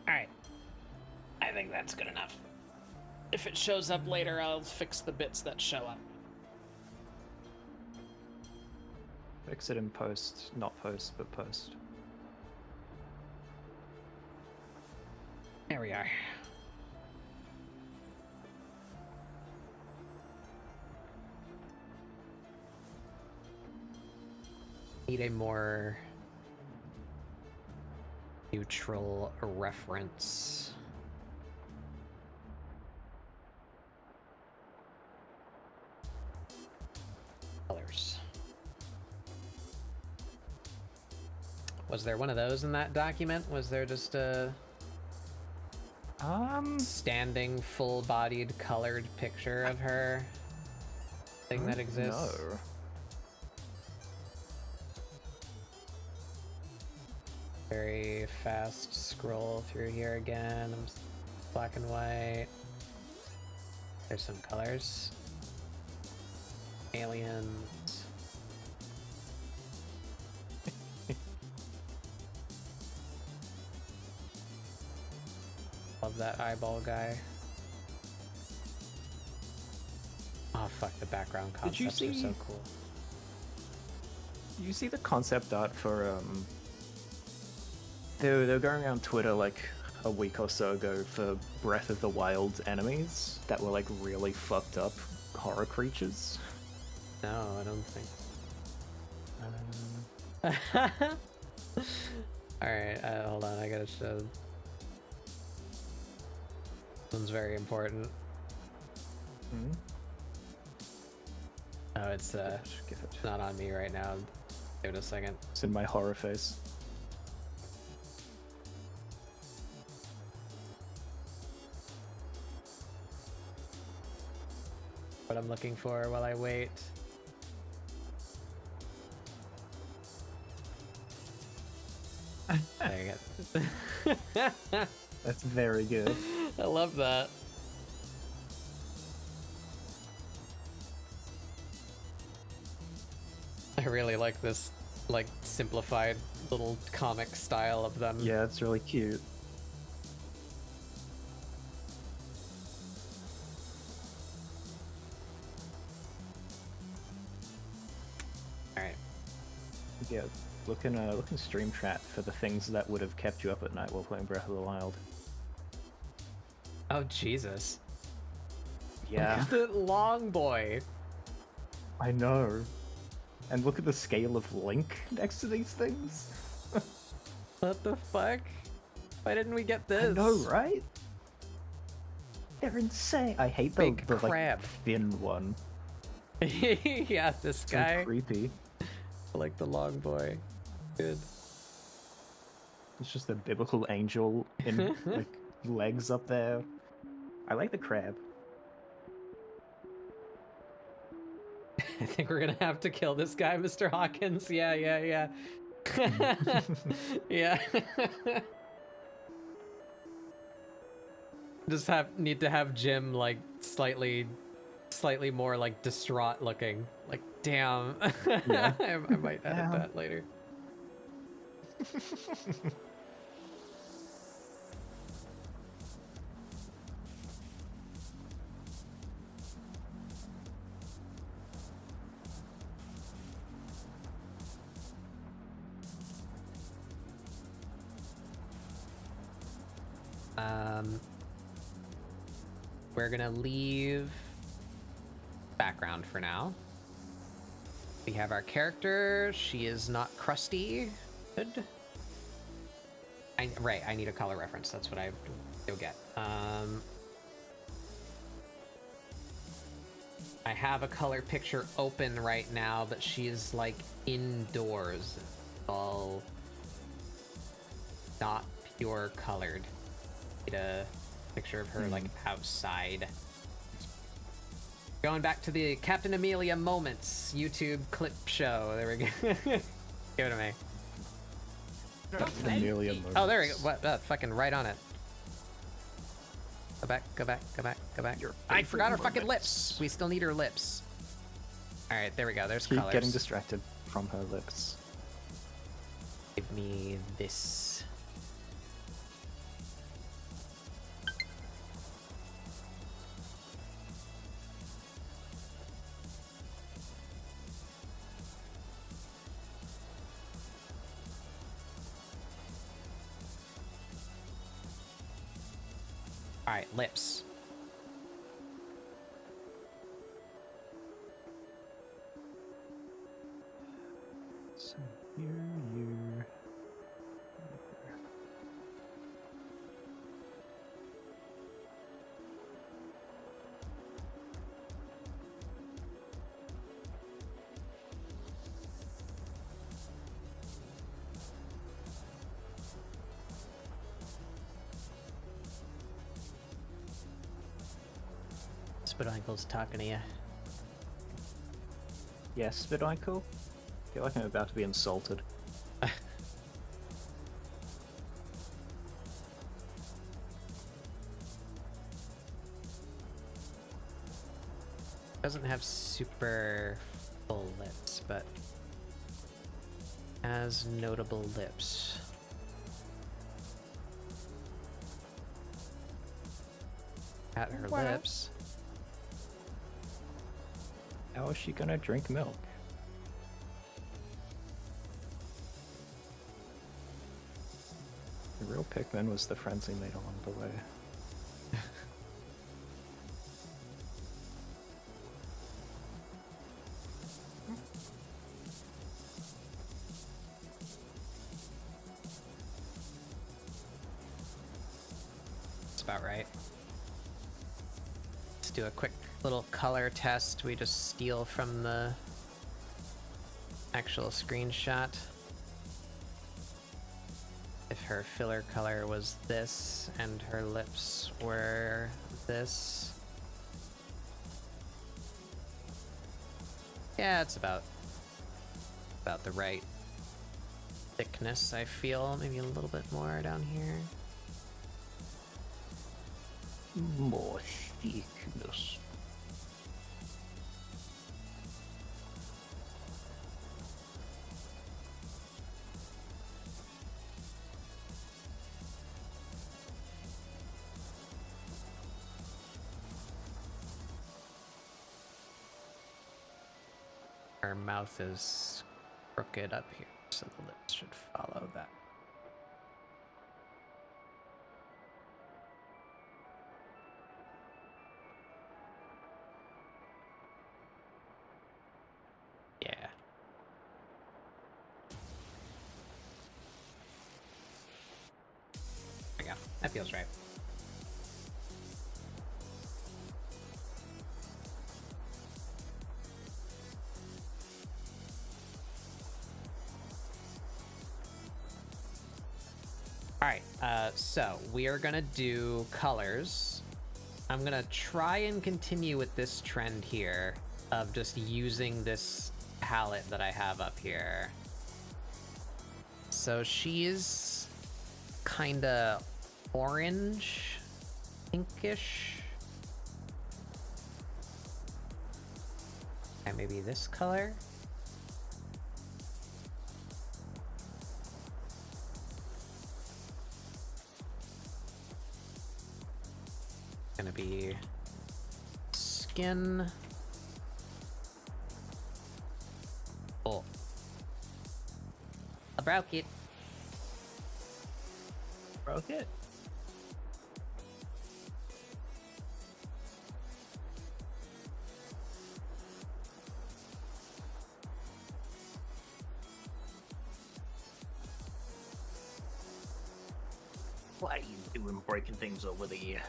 Alright. I think that's good enough. If it shows up later, I'll fix the bits that show up. Fix it in post, not post, but post. There we are. Need a more neutral reference. Colors. Was there one of those in that document? Was there just a standing, full-bodied, colored picture of her thing that exists? No. Very fast scroll through here again. Black and white. There's some colors. Aliens. Love that eyeball guy. Oh fuck, the background Did you concepts are so see- cool. You see the concept art for they were going around Twitter like a week or so ago for Breath of the Wild's enemies that were like really fucked up horror creatures. No, I don't think. Alright, hold on, I gotta show. This one's very important. Hmm? Oh, it's Give it. not on me right now. Give it a second. It's in my horror face. What I'm looking for while I wait. There you go. That's very good. I love that. I really like this, like, simplified little comic style of them. Yeah, it's really cute. Alright. Yeah, look in stream chat for the things that would have kept you up at night while playing Breath of the Wild. Oh, Jesus. Yeah, The long boy. I know. And look at the scale of Link next to these things. What the fuck? Why didn't we get I this? know, right? They're insane. I hate the, Big the like crab. thin one. Yeah, this So guy. creepy. I like the long boy. Good. It's just a biblical angel in like legs up there. I like the crab. I think we're gonna have to kill this guy, Mr. Hawkins. Yeah. Yeah. Just need to have Jim like slightly more like distraught looking. Like, damn. Yeah. I might edit Damn. that later. We're gonna leave background for now. We have our character. She is not crusty. Good. Right, I need a color reference. That's what you'll get. I have a color picture open right now, but she is like indoors. All not pure colored. Need a picture of her like outside. Going back to the Captain Amelia moments YouTube clip show. There we go. Give it to me. Amelia Oh, there we go. What? Fucking right on it. Go back. I forgot her fucking lips. We still need her lips. All right, there we go. There's Keep colors. getting distracted from her lips. Give me this. All right, lips. So here. Spidoinkle's talking to you. Yes, Spidoinkle? I feel like I'm about to be insulted. Doesn't have super full lips, but has notable lips. At her lips. How is she gonna drink milk? The real Pikmin was the friends he made along the way. That's about right. Let's do a quick little color test. We just steal from the actual screenshot. If her filler color was this and her lips were this. Yeah, it's about the right thickness, I feel. Maybe a little bit more down here. More thickness. Her mouth is crooked up here, so the lips should follow that. Yeah. There we go. That feels right. Alright, so we are gonna do colors. I'm gonna try and continue with this trend here. of just using this palette that I have up here. So she's kinda orange, pinkish. And maybe this color. Gonna be skin. Oh. I broke it. Broke it. What are you doing breaking things over there?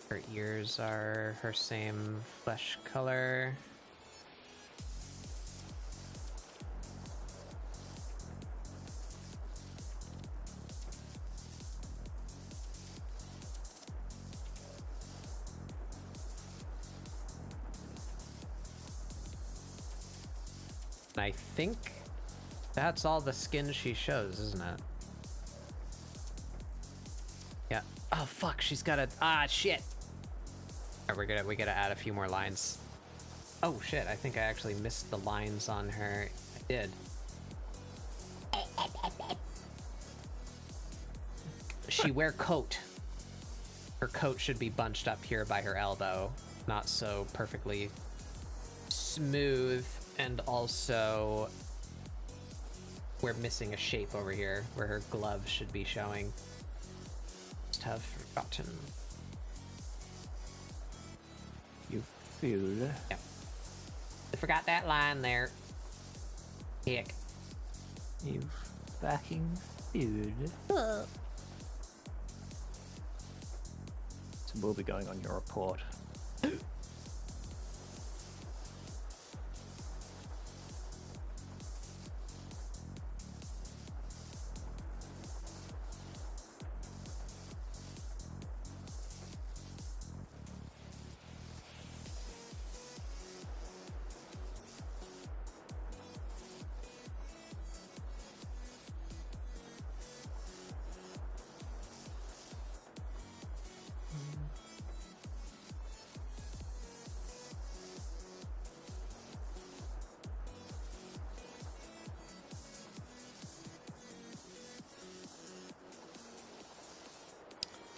Her ears are her same flesh color. And I think that's all the skin she shows, isn't it? Yeah. Oh fuck, she's got a shit. Alright, we gotta add a few more lines. Oh shit, I think I actually missed the lines on her. I did. She wear coat. Her coat should be bunched up here by her elbow, not so perfectly smooth, and also we're missing a shape over here where her glove should be showing. Just have forgotten. You fool. Yep. I forgot that line there. Hick. You fucking fool. So we'll be going on your report.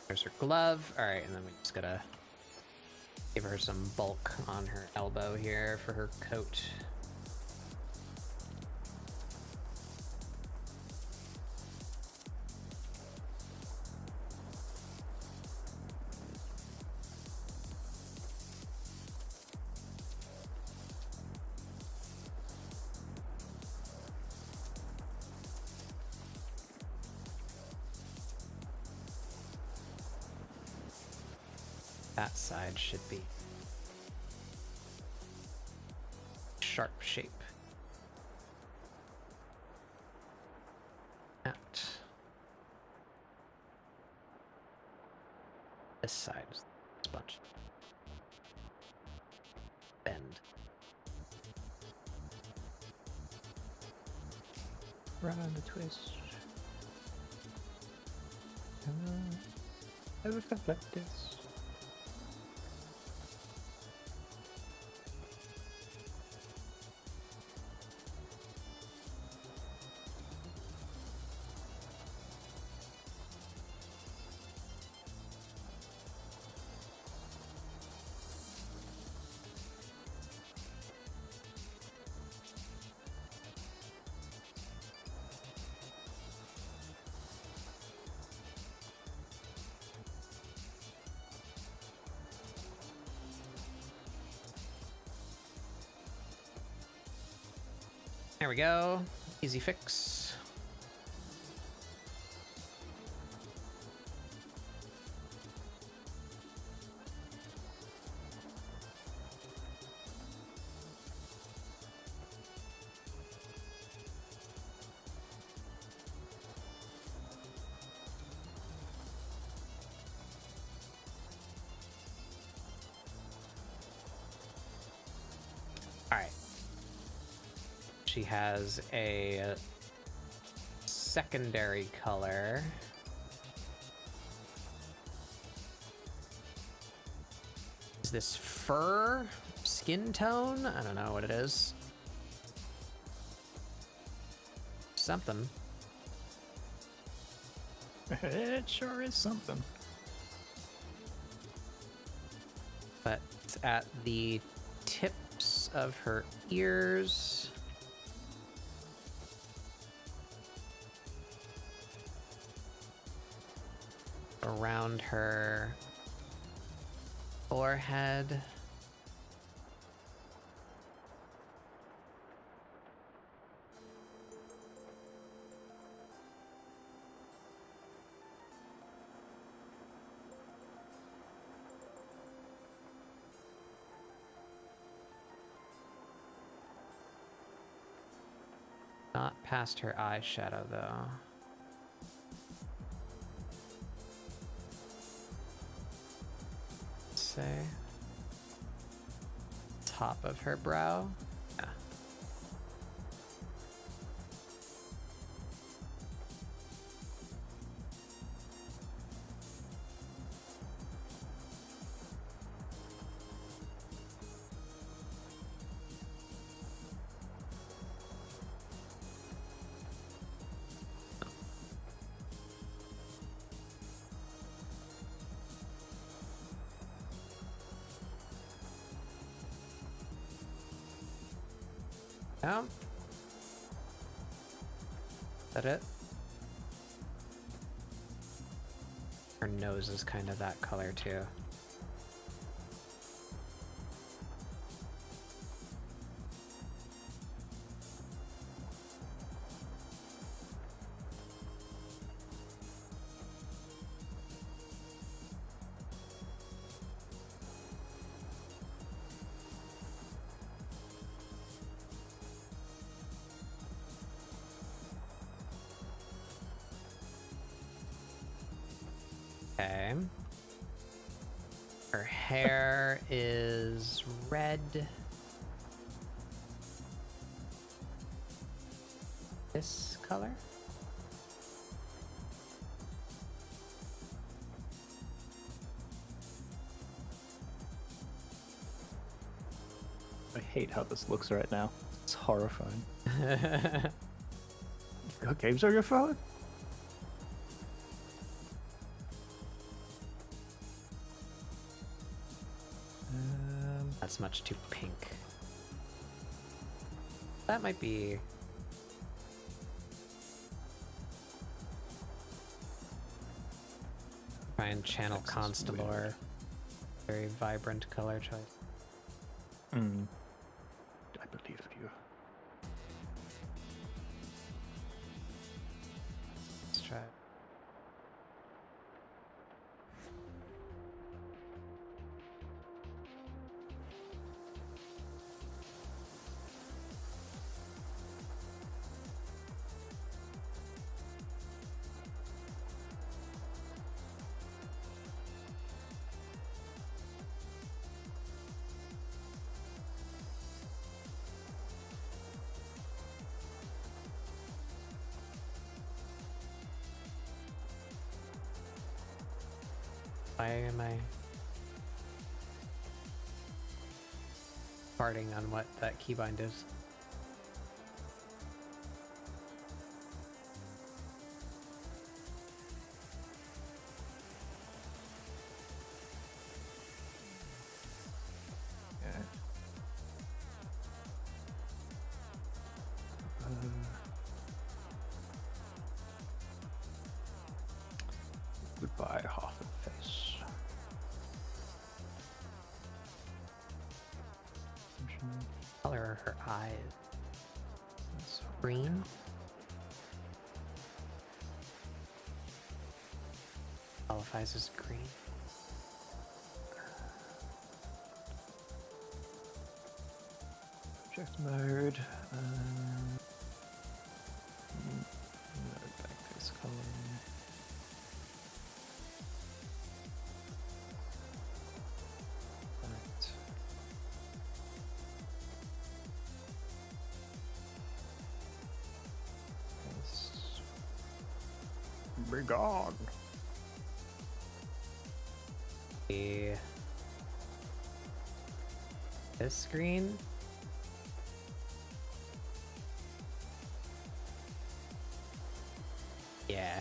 There's her glove. All right, and then we just gotta give her some bulk on her elbow here for her coat. That side should be sharp shape. That. This side is sponge. Bend. Round the twist. Over like this. There we go. Easy fix. she has a secondary color. Is this fur? Skin tone? I don't know what it is. Something. It sure is something. But it's at the tips of her ears. Around her forehead. Not past her eyeshadow, though. Let's say top of her brow. Yeah. Yeah. Is that it? Her nose is kind of that color too. Okay. Her hair is red. This color? I hate how this looks right now. It's horrifying. You got games on your phone? That's much too pink. That might be... Try and channel Texas Constellor. weird. Very vibrant color choice. I believe you. Let's try it. Why am I farting on what that keybind is? Yeah. Goodbye, half a face. Color of her eyes. That's Green? Qualifies as green. Object mode. Back this color. Right. Be gone. This screen? Yeah.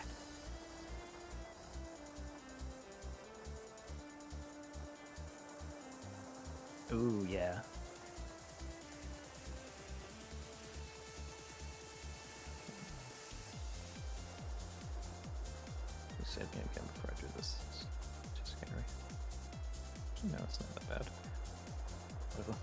Ooh, yeah. Just save me again before I do this. It's too scary. No, it's not that bad. Whatever.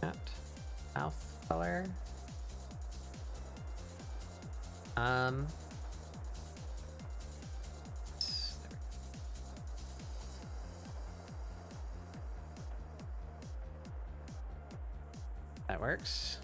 That mouth color. That works.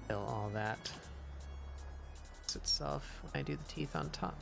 Fill all that itself when I do the teeth on top.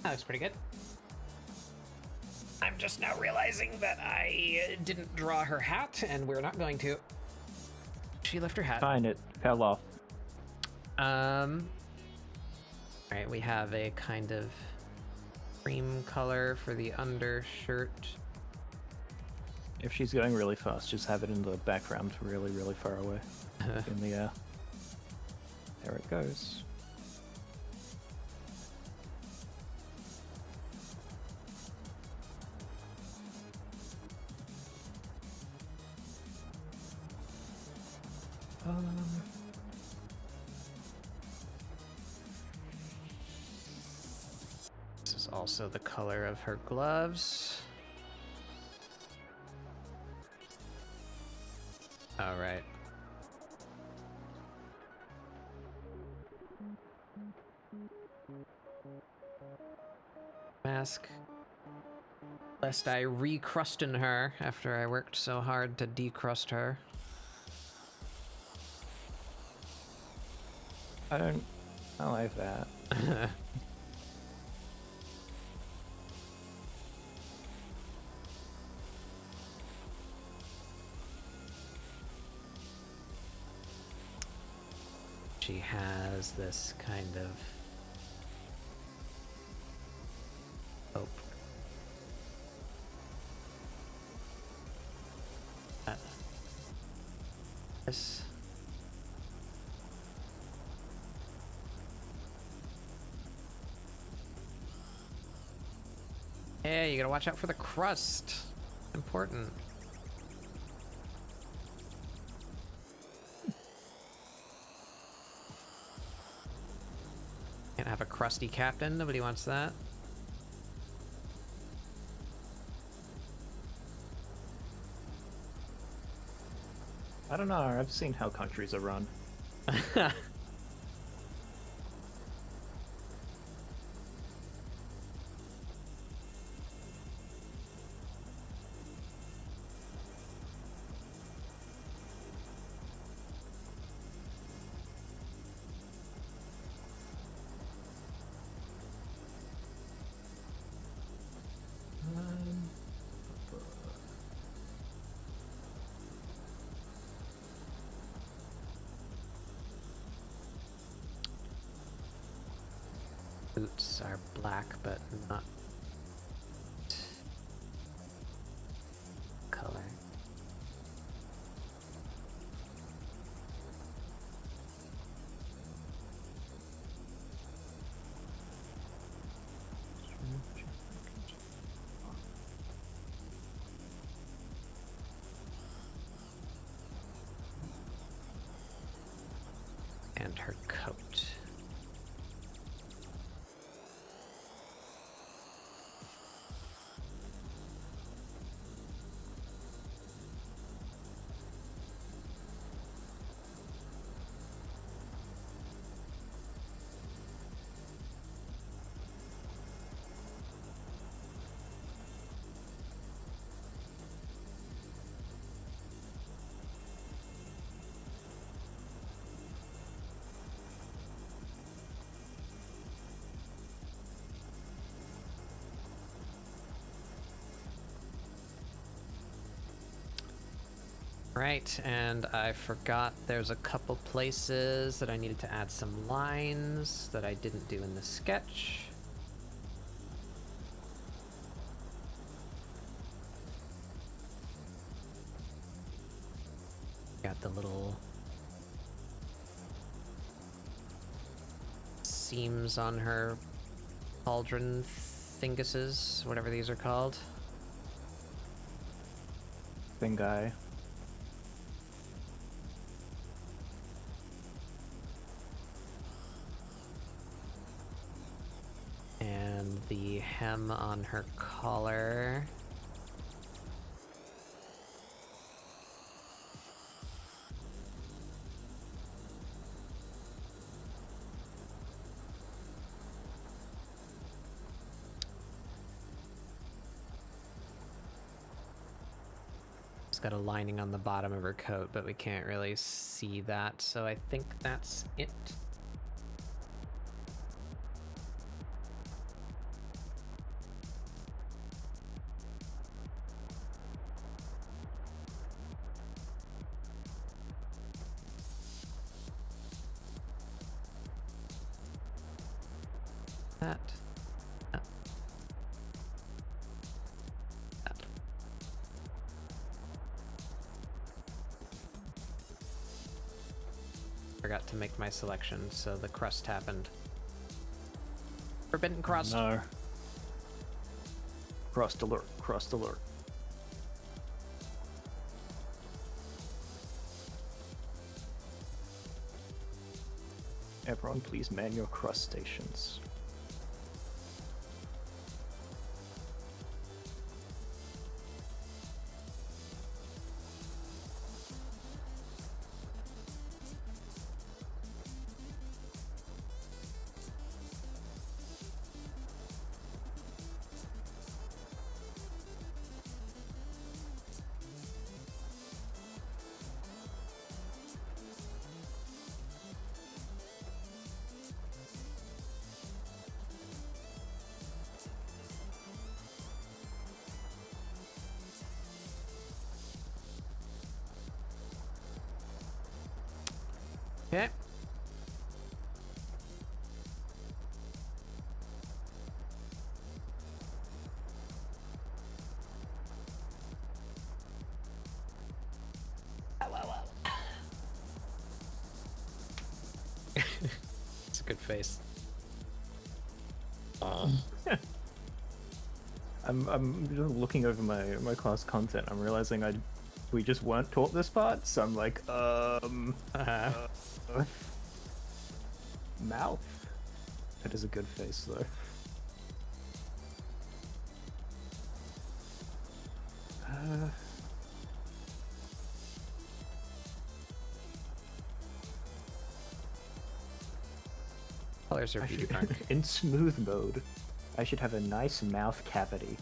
That looks pretty good. I'm just now realizing that I didn't draw her hat, and we're not going to. She left her hat. Fine, it fell off. Alright, we have a kind of cream color for the undershirt. If she's going really fast, just have it in the background really, really far away in the air. There it goes. This is also the color of her gloves. All right. Mask. Lest I recrustin her after I worked so hard to decrust her. I like that. She has this kind of hope. This. Yeah, you gotta watch out for the crust. Important. Can't have a crusty captain. Nobody wants that. I don't know. I've seen how countries are run. Boots are black, but not color. And her coat. Right, and I forgot there's a couple places that I needed to add some lines that I didn't do in the sketch. Got the little seams on her pauldron thinguses, whatever these are called. Thing guy. And the hem on her collar. It's got a lining on the bottom of her coat, but we can't really see that, so I think that's it. That. That. That. Forgot to make my selection, so the crust happened. Forbidden crust. No. Crust alert. Crust alert. Everyone, please man your crust stations. Okay. It's a good face. I'm just looking over my class content. I'm realizing we just weren't taught this part, so I'm like, mouth. That is a good face, though. Colors are pretty dark. In smooth mode, I should have a nice mouth cavity.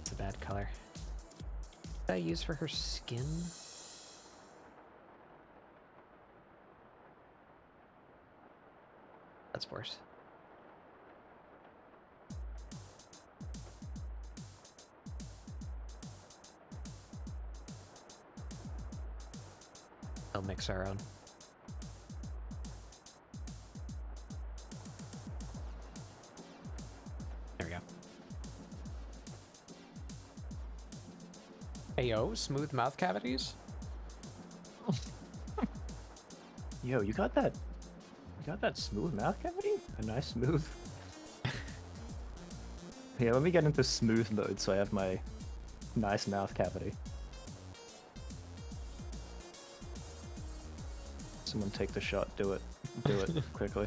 It's a bad color. What did I use for her skin? That's worse. We'll mix our own. There we go. Ayo, smooth mouth cavities? Yo, you got that? You got that smooth mouth cavity? A nice smooth. Yeah, let me get into smooth mode so I have my nice mouth cavity. Someone take the shot. Do it. Do it quickly.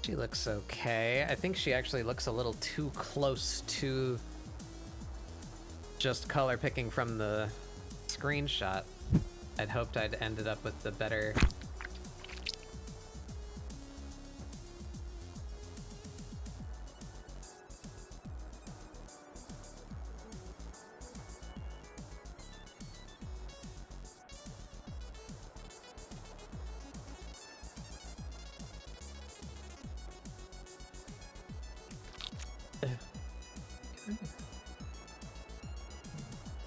She looks okay. I think she actually looks a little too close to just color picking from the screenshot. I'd hoped I'd ended up with the better...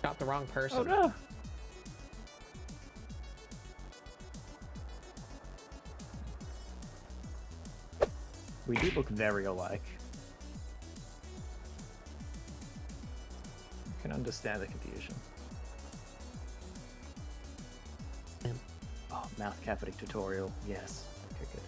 Got the wrong person. Oh no! We do look very alike. I can understand the confusion. Oh, mouth cavity tutorial. Yes. Okay, good.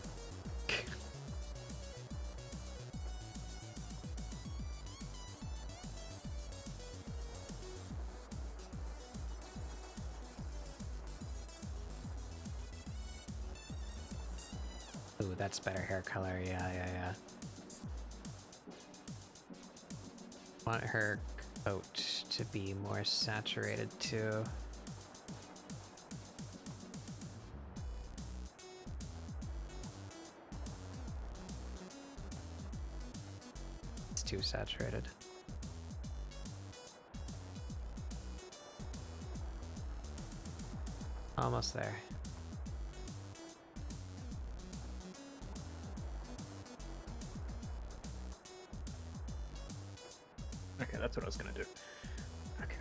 Ooh, that's better hair color. Yeah. Want her coat to be more saturated too. It's too saturated. Almost there. Okay, that's what I was gonna do. Okay.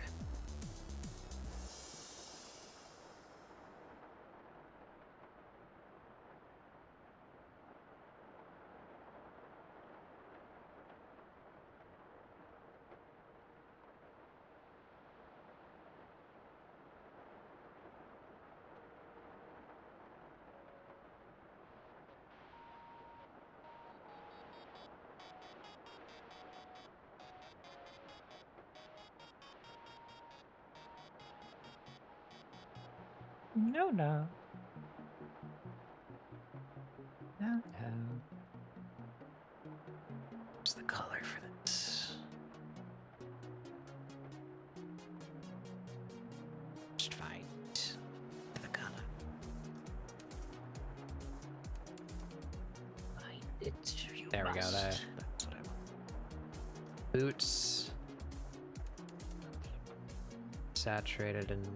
No. No. What's the color for this? Just fight the color. Find it. You There we go. must. That's what I want. Boots. saturated and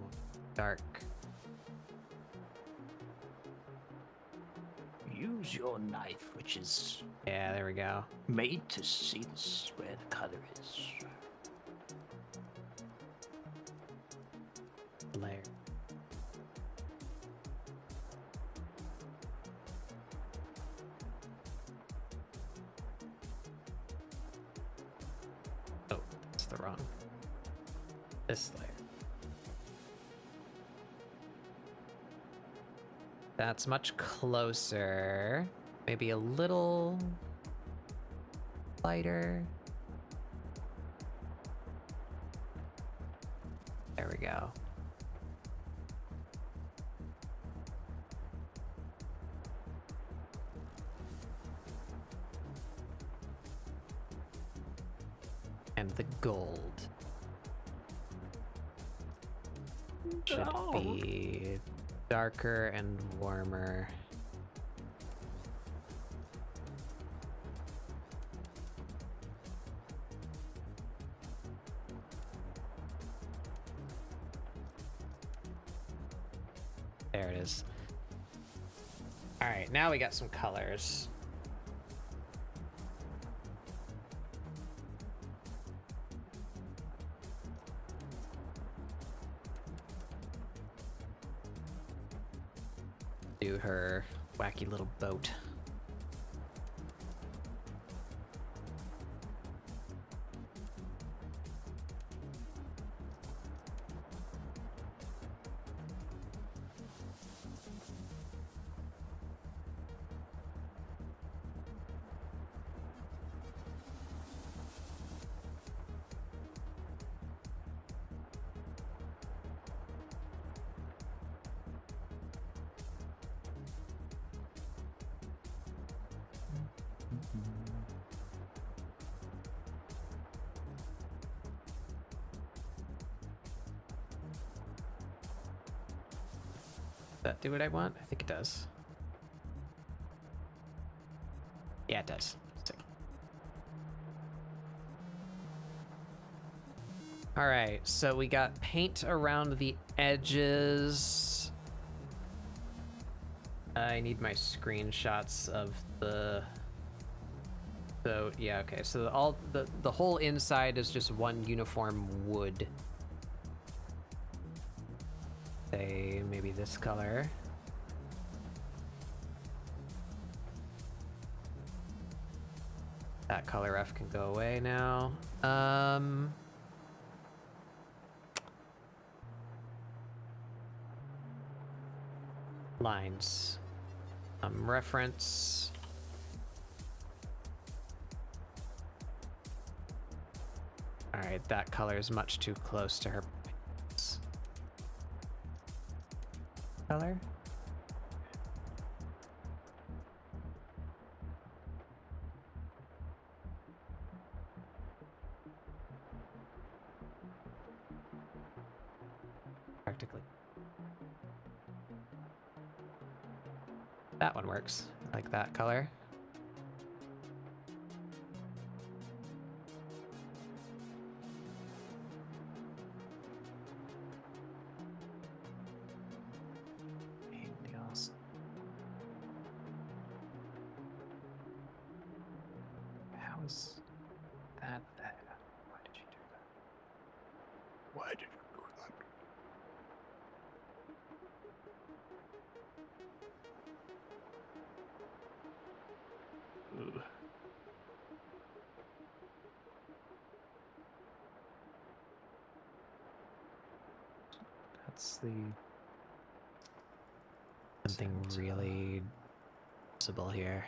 dark. Use your knife, which is Yeah, there we go. made to see where the color is. Layer. Oh, that's the wrong. This layer. That's much closer. Maybe a little lighter. There we go. And the gold should be darker and warmer. There it is. All right, now we got some colors. Do her wacky little boat. Does that do what I want? I think it does. Yeah, it does. Sick. All right, so we got paint around the edges. I need my screenshots of the. So yeah, okay. So all the whole inside is just one uniform wood. Say maybe this color. That color F can go away now. Lines. Reference. All right, that color is much too close to her color. Practically. That one works. I like that color. How is that there? Why did you do that? Why did you do that? Ugh. That's the Something really visible here.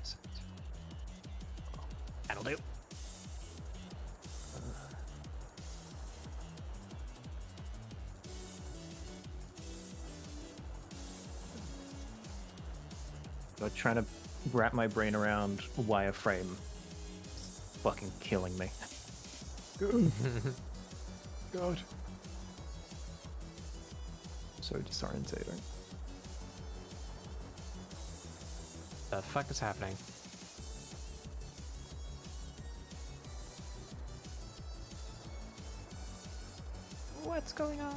Is it? That'll do. I'm trying to wrap my brain around wireframe. It's fucking killing me. God. So disorientating. The fuck is happening? What's going on?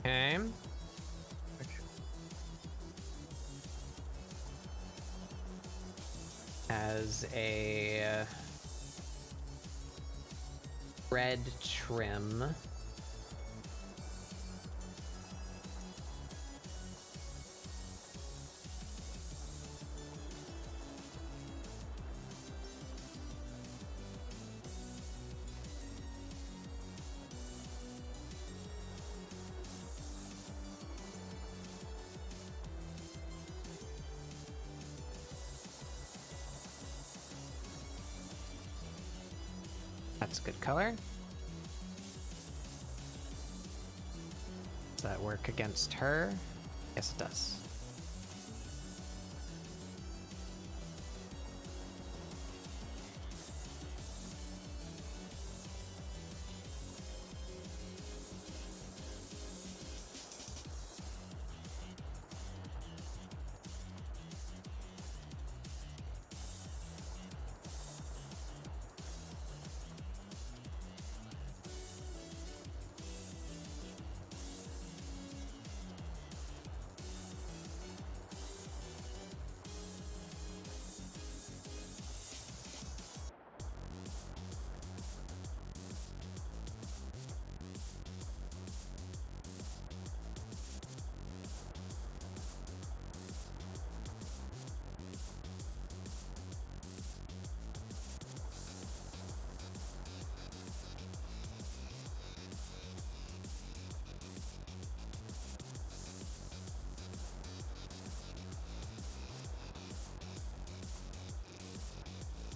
Okay. Has a red trim. That's a good color. Does that work against her? Yes, it does.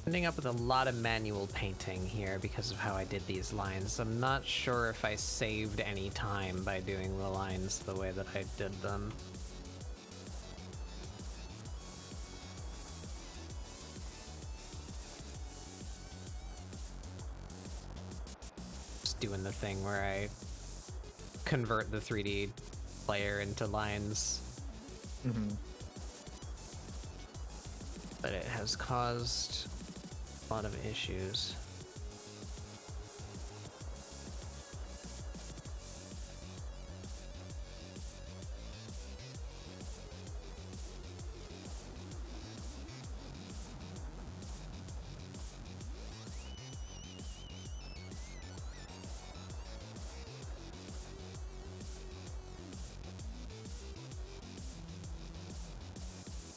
Ending up with a lot of manual painting here because of how I did these lines. I'm not sure if I saved any time by doing the lines the way that I did them. Just doing the thing where I convert the 3D player into lines. Mm-hmm. But it has caused a lot of issues.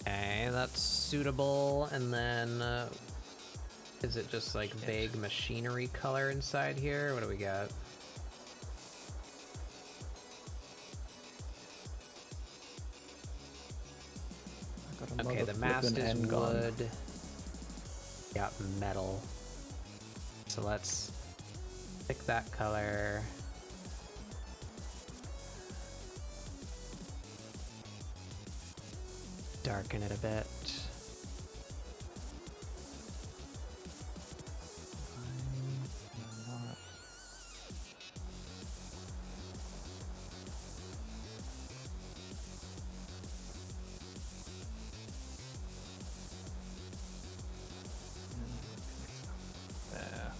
Okay, that's suitable, and then is it just like vague machinery color inside here? What do we got? Okay, the mast is wood. Got metal. So let's pick that color. Darken it a bit. There.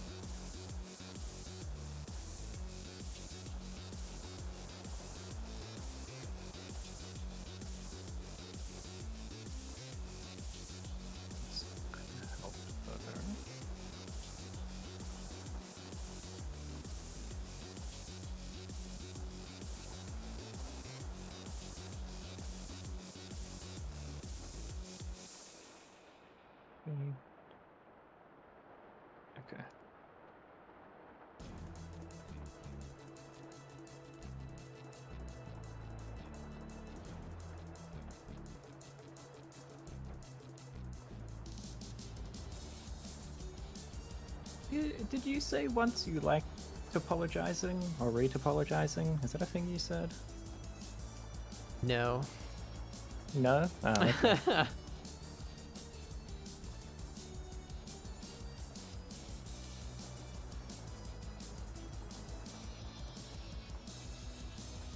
Did you say once you liked topologizing or retopologizing? Is that a thing you said? No. No? Oh, okay.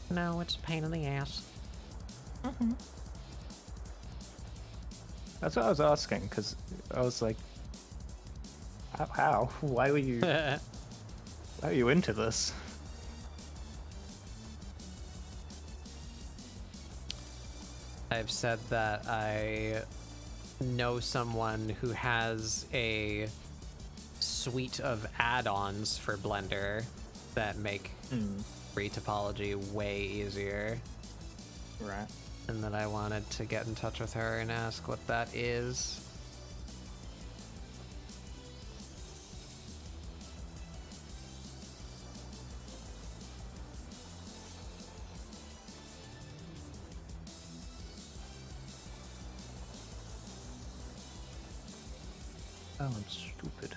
No, it's a pain in the ass. That's what I was asking, because I was like, how? Why were you into this? I've said that I know someone who has a suite of add-ons for Blender that make retopology way easier. Right. And that I wanted to get in touch with her and ask what that is. Oh, I'm stupid.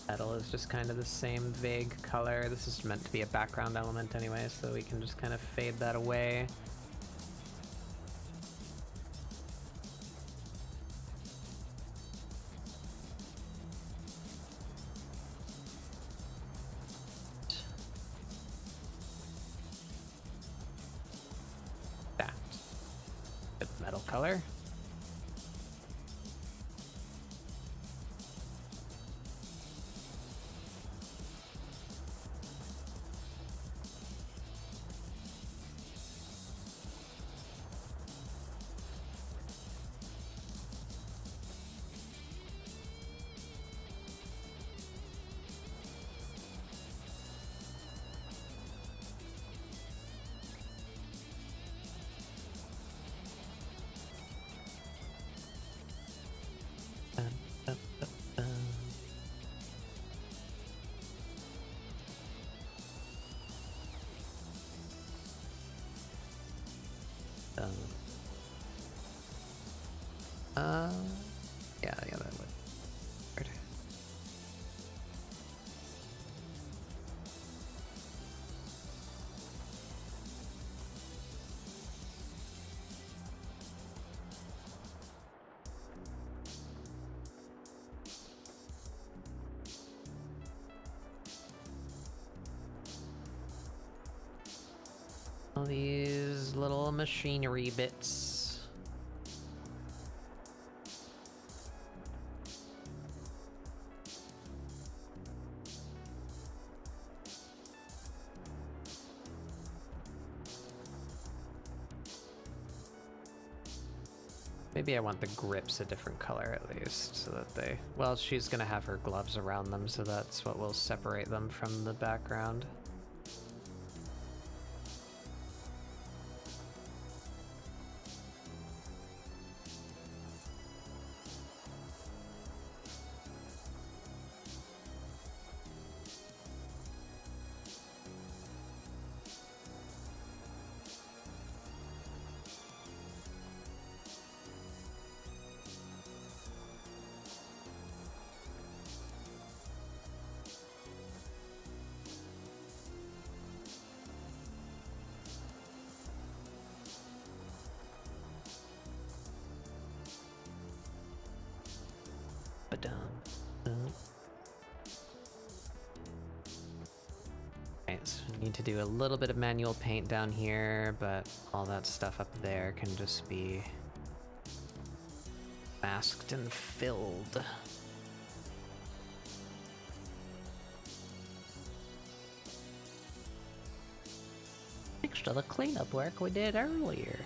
Metal is just kind of the same vague color. This is meant to be a background element anyway, so we can just kind of fade that away. That. Good metal color. Yeah, that would. Weird. All these little machinery bits. Maybe I want the grips a different color at least, so that they... Well, she's gonna have her gloves around them, so that's what will separate them from the background. Right, so we need to do a little bit of manual paint down here, but all that stuff up there can just be masked and filled. Thanks to the cleanup work we did earlier.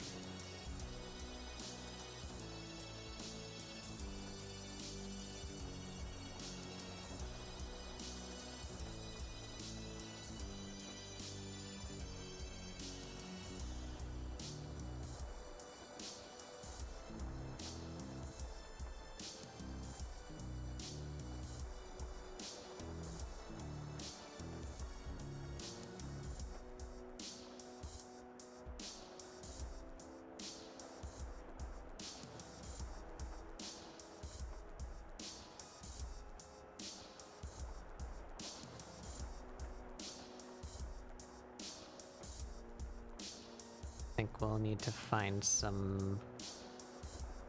think we'll need to find some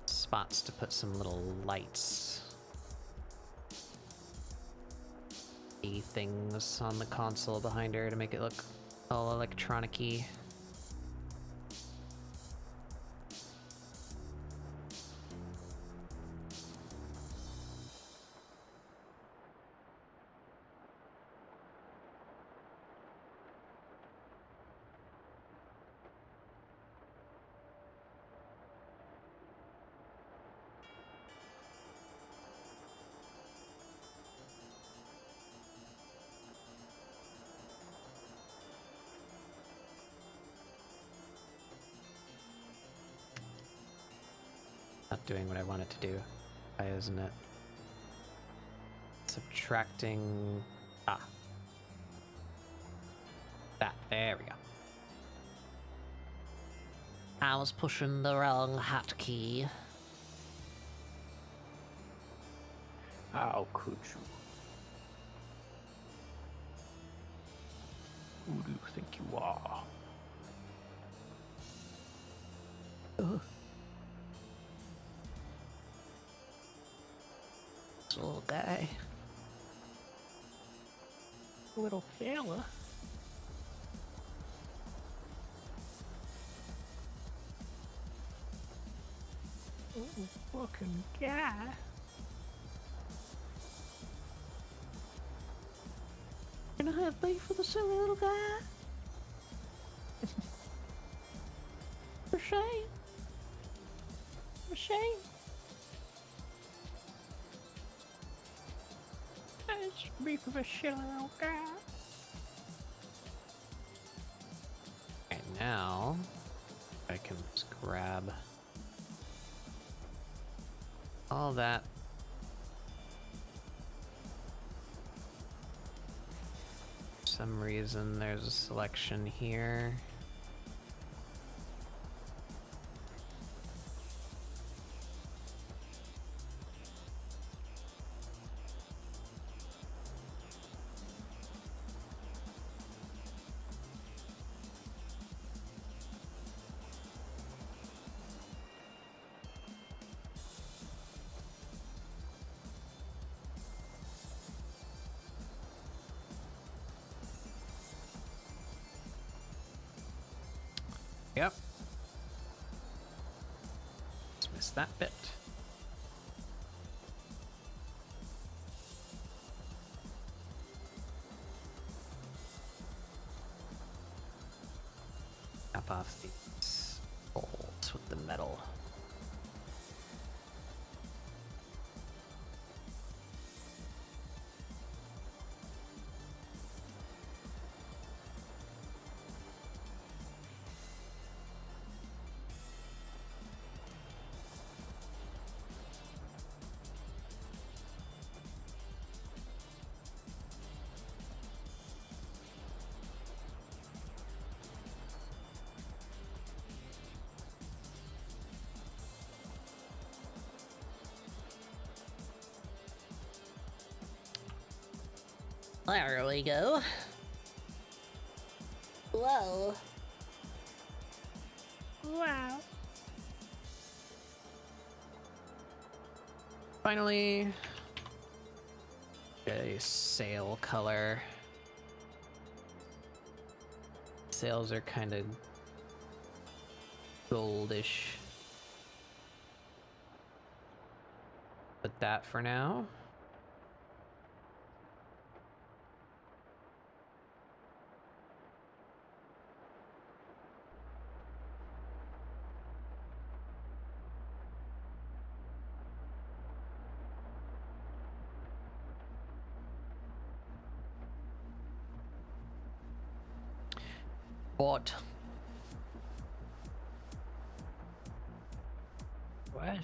spots to put some little lights. Things on the console behind her to make it look all electronic-y. Not doing what I want it to do. Why isn't it? Subtracting... Ah. That, there we go. I was pushing the wrong hotkey. How could you? Who do you think you are? This little guy. Little fella. Little fucking guy. Gonna have beef with a silly little guy? For shame. For shame. It's beef with a silly little guy. And now, I can just grab all that. For some reason, there's a selection here. Yep. Just missed that bit. Tap off these bolts with the metal. There we go. Whoa. Wow. Finally, a sail color. Sails are kind of goldish. But that for now. What? What?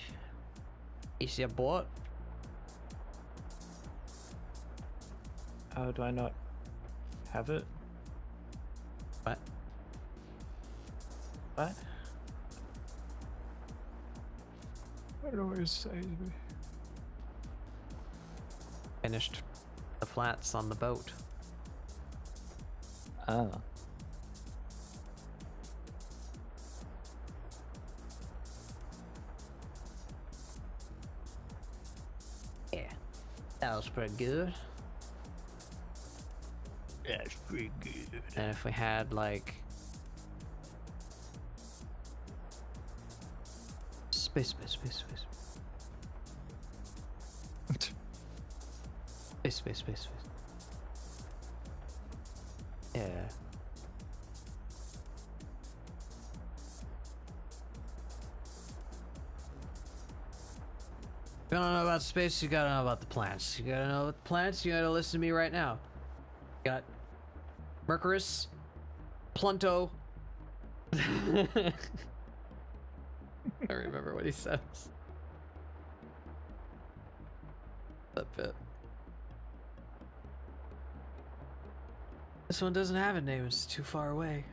Is your bot? How do I not have it? What? What? What did it always say to me? Finished the flats on the boat. Oh. That was pretty good. That's pretty good. And if we had like space. Space. Yeah. If you don't know about space, you gotta know about the planets. You gotta know about the planets, you gotta listen to me right now. You got Mercurius, Plunto. I remember what he says. That bit. This one doesn't have a name, it's too far away.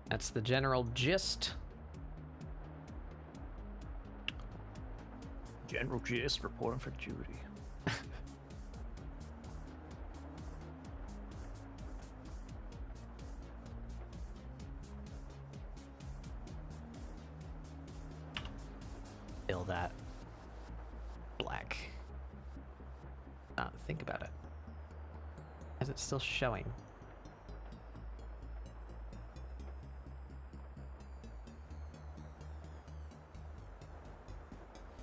That's the general gist. General gist reporting for duty. Fill that black. Think about it. Is it still showing?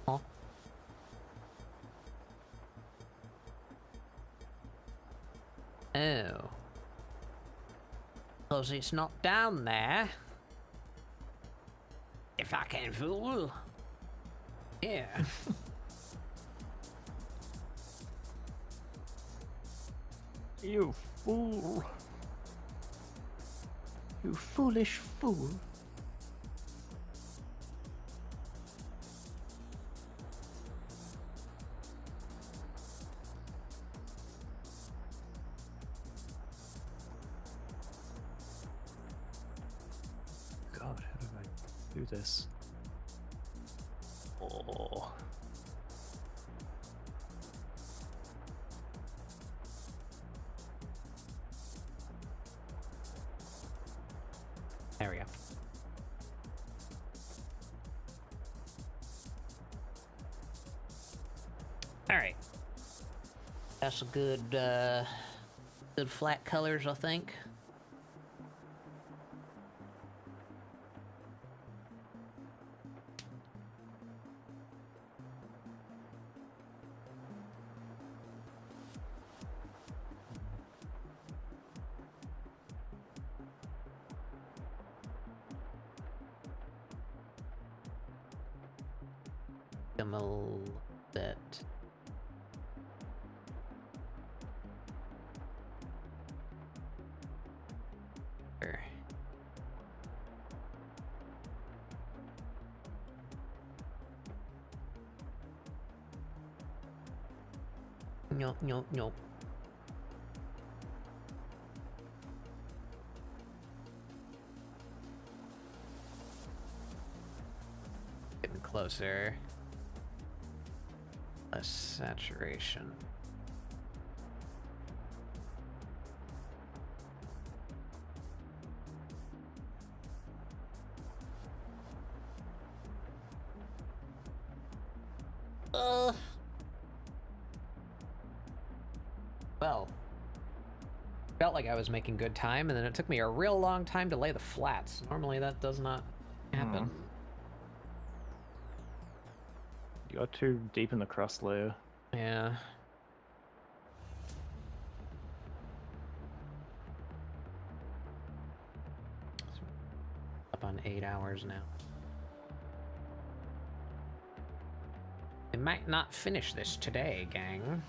Huh? Oh. 'Cause it's not down there. If I can fool. Yeah. You fool. You foolish fool. God, how do I do this? Oh. There we go. All right. That's a good, good flat colors, I think. Come a little bit. There. Nope. Getting closer. Less saturation. Well, felt like I was making good time, and then it took me a real long time to lay the flats. Normally that does not happen. You got too deep in the crust layer. Yeah. Up on 8 hours now. I might not finish this today, gang.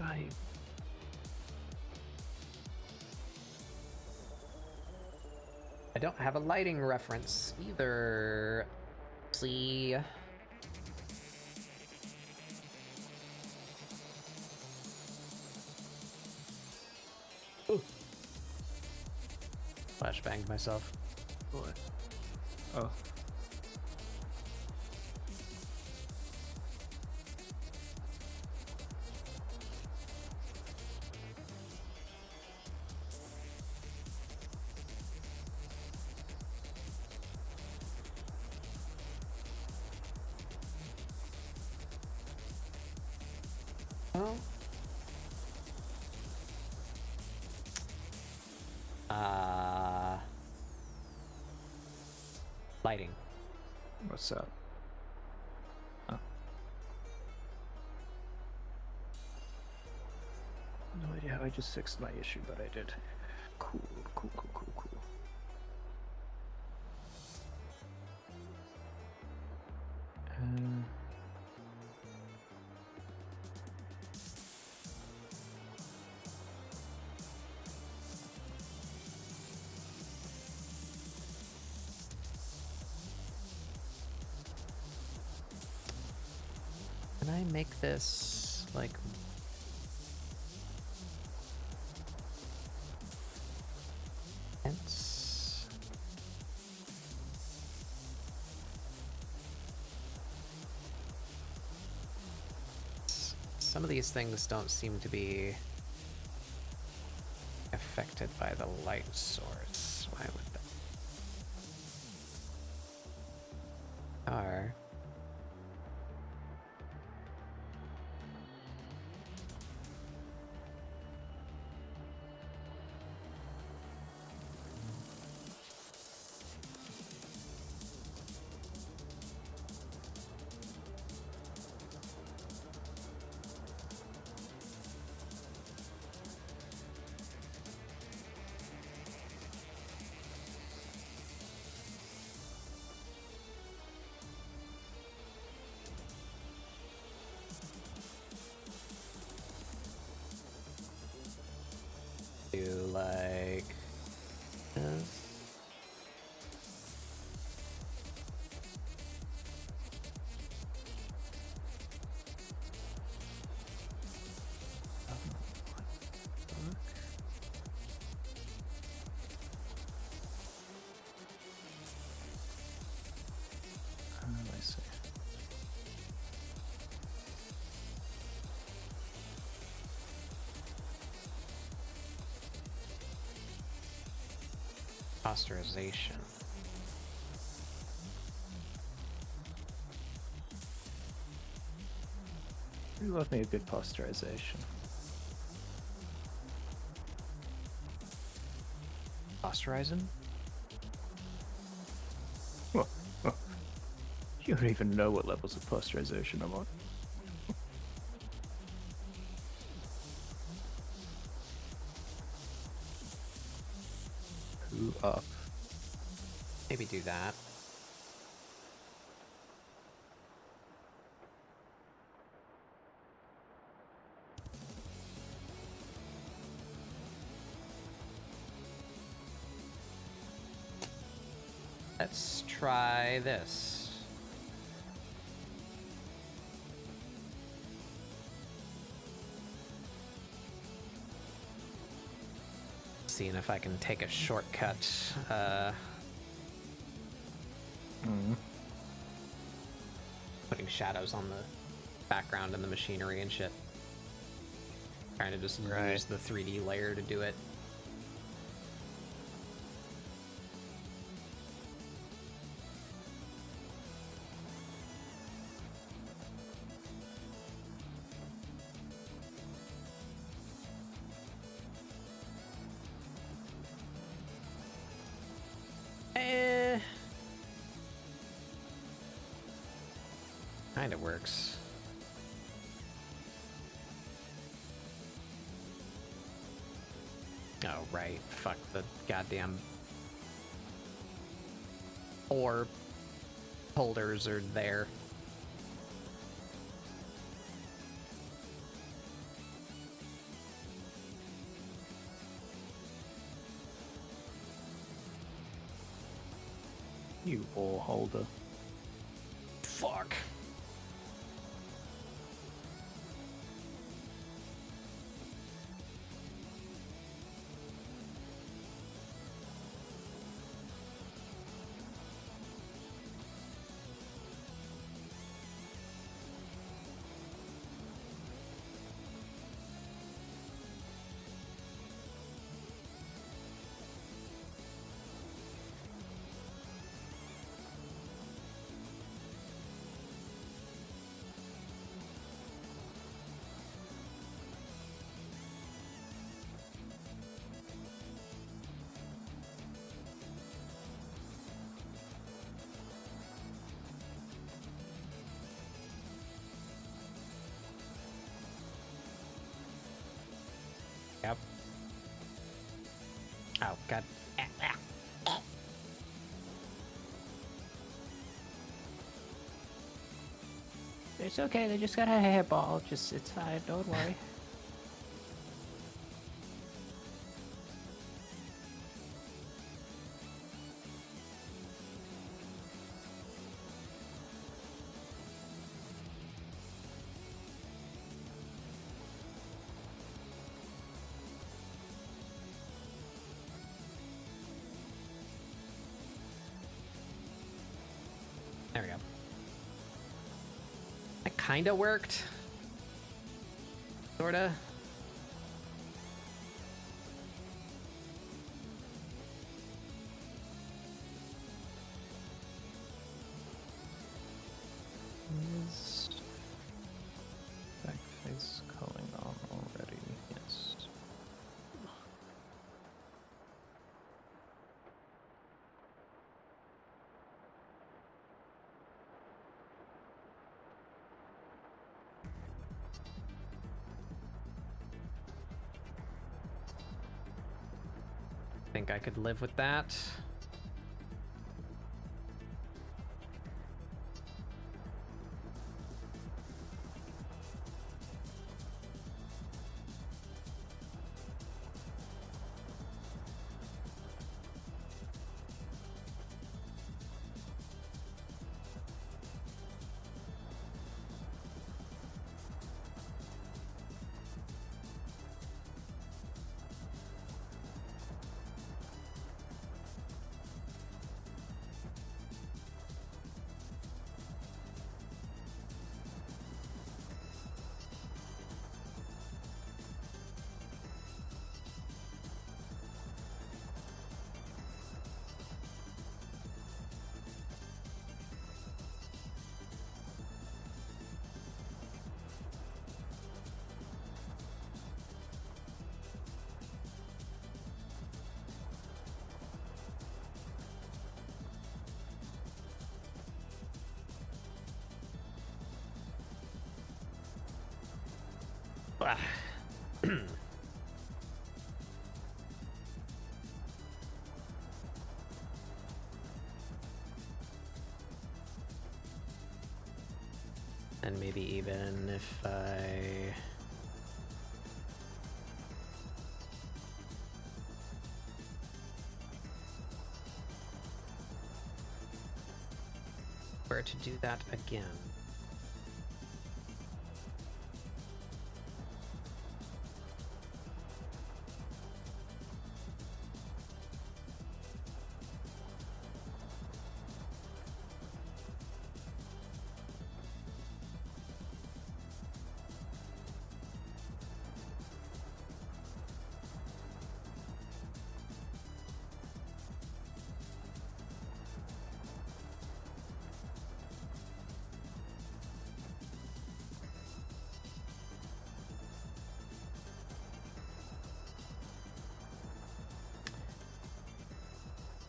I don't have a lighting reference either. See. Ooh. Flashbanged myself. What? Oh. Oh. Lighting. What's up? Oh. No idea how I just fixed my issue, but I did. Cool. Can I make this like tense? Some of these things don't seem to be affected by the light source. Why would that? Are. Do like this. I see. Posterization. You love me a good posterization. Posterizing? You don't even know what levels of posterization I'm on. Who up? Maybe do that. Let's try this. Seeing if I can take a shortcut. Putting shadows on the background and the machinery and shit. Trying to just use the 3D layer to do it. Kinda works. Oh, right. Fuck, the goddamn orb holders are there. You ore holder. Fuck. Yep. Oh, God. It's okay, they just got a hairball. Just, it's fine, don't worry. There we go. That kinda worked. Sorta. Is backface calling on already? Yes. Think I could live with that. Ah. And maybe even if I... were to do that again.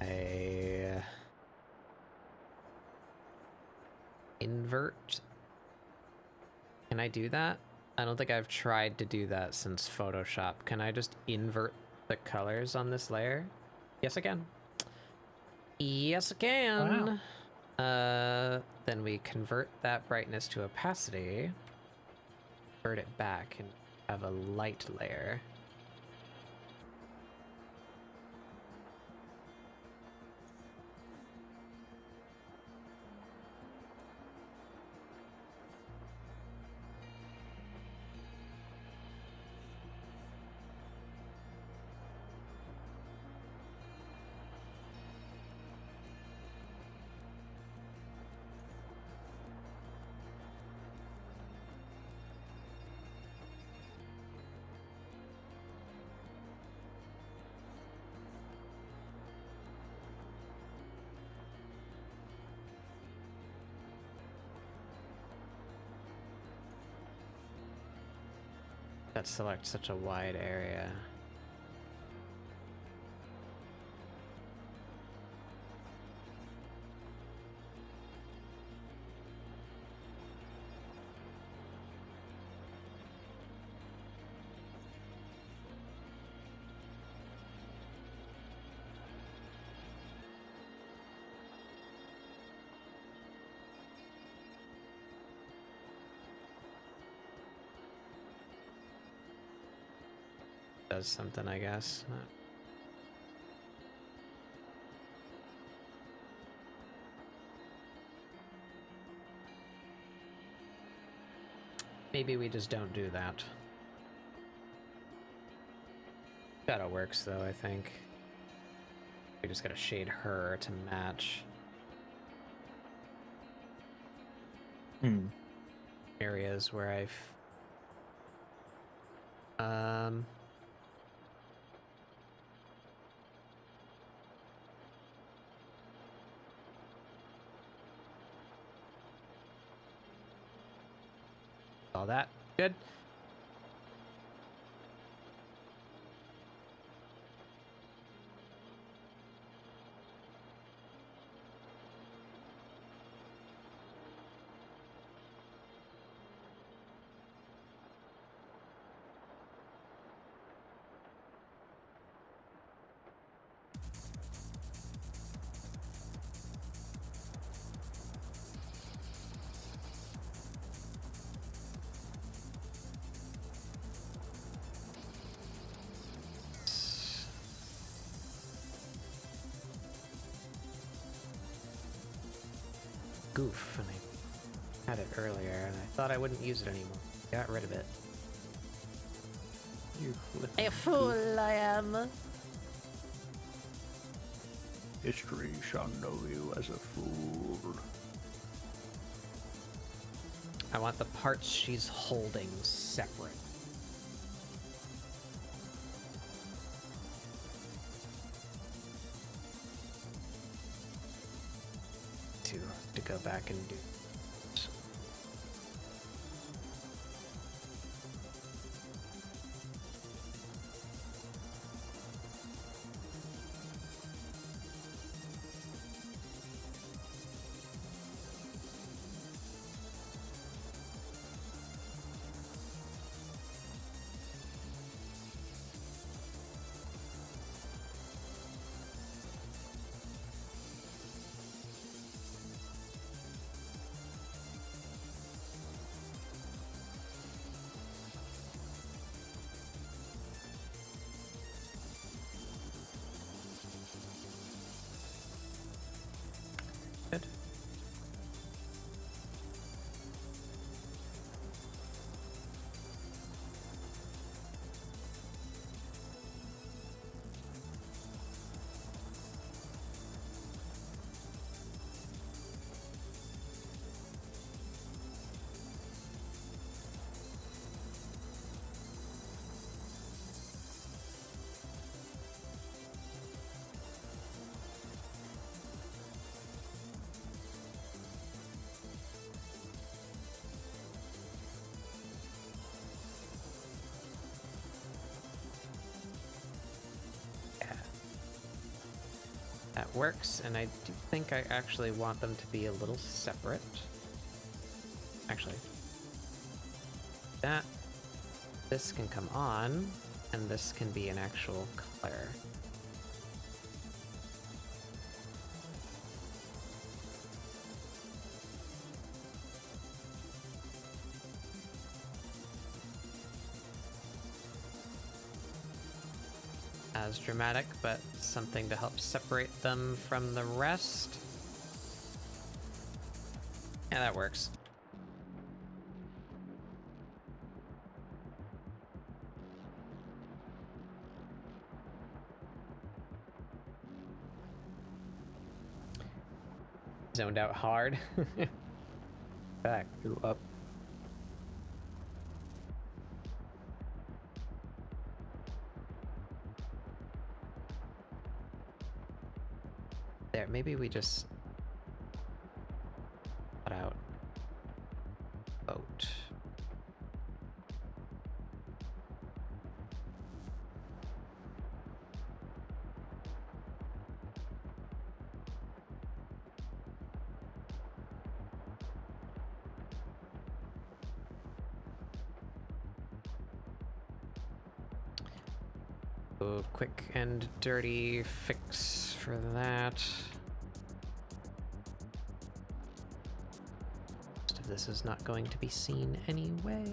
I invert. Can I do that? I don't think I've tried to do that since Photoshop. Can I just invert the colors on this layer? Yes, I can. Yes, I can. Wow. Then we convert that brightness to opacity, convert it back, and have a light layer. that select such a wide area. Does something, I guess. Maybe we just don't do that. Shadow works though, I think. We just gotta shade her to match. Areas where I've all that good. Goof, and I had it earlier, and I thought I wouldn't use it anymore. Got rid of it. You A fool I am. history shall know you as a fool. I want the parts she's holding separate. To go back and do. Good. That works, and I do think I actually want them to be a little separate. Actually, that this can come on, and this can be an actual color. As dramatic, but something to help separate them from the rest. Yeah, that works. Zoned out hard. Back. You up. There, maybe we just cut out boat. Quick and dirty fix for that. Most of this is not going to be seen anyway.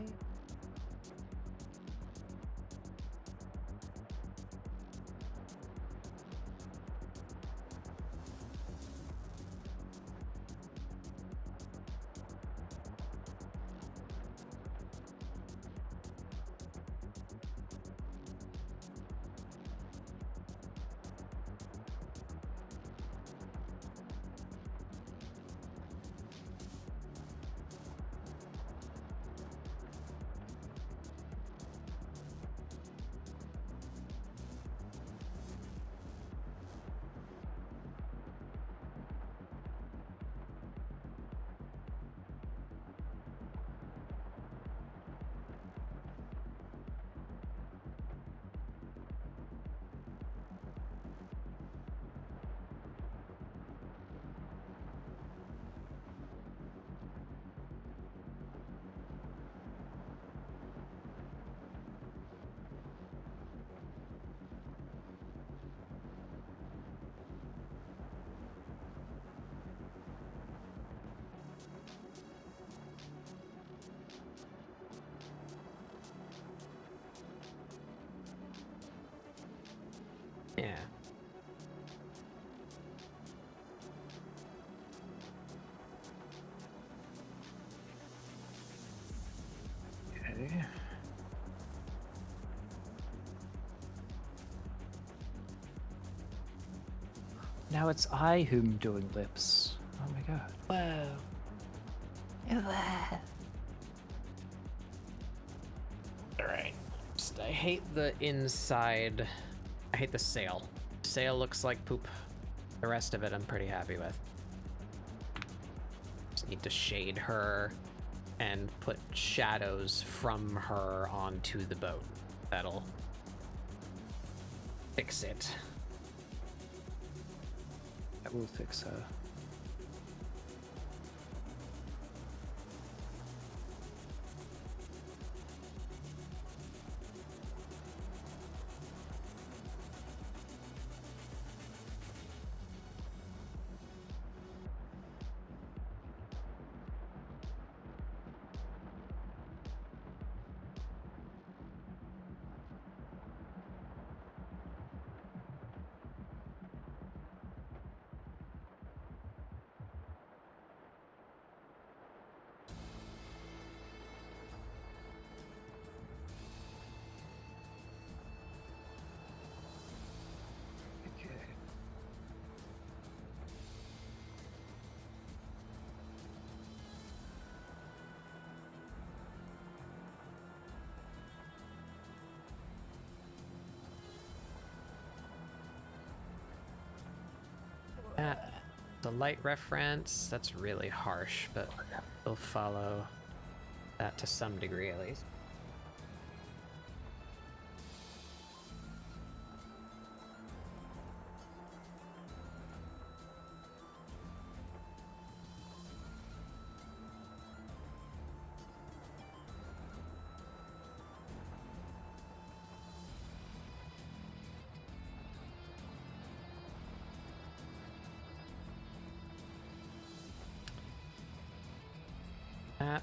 Yeah. Okay. Now it's I whom doing lips. Oh my god. Whoa. Alright. I hate the inside. I hate the sail. Sail looks like poop. The rest of it I'm pretty happy with. Just need to shade her and put shadows from her onto the boat. That'll fix it. That will fix her. The light reference, that's really harsh, but we'll follow that to some degree at least. That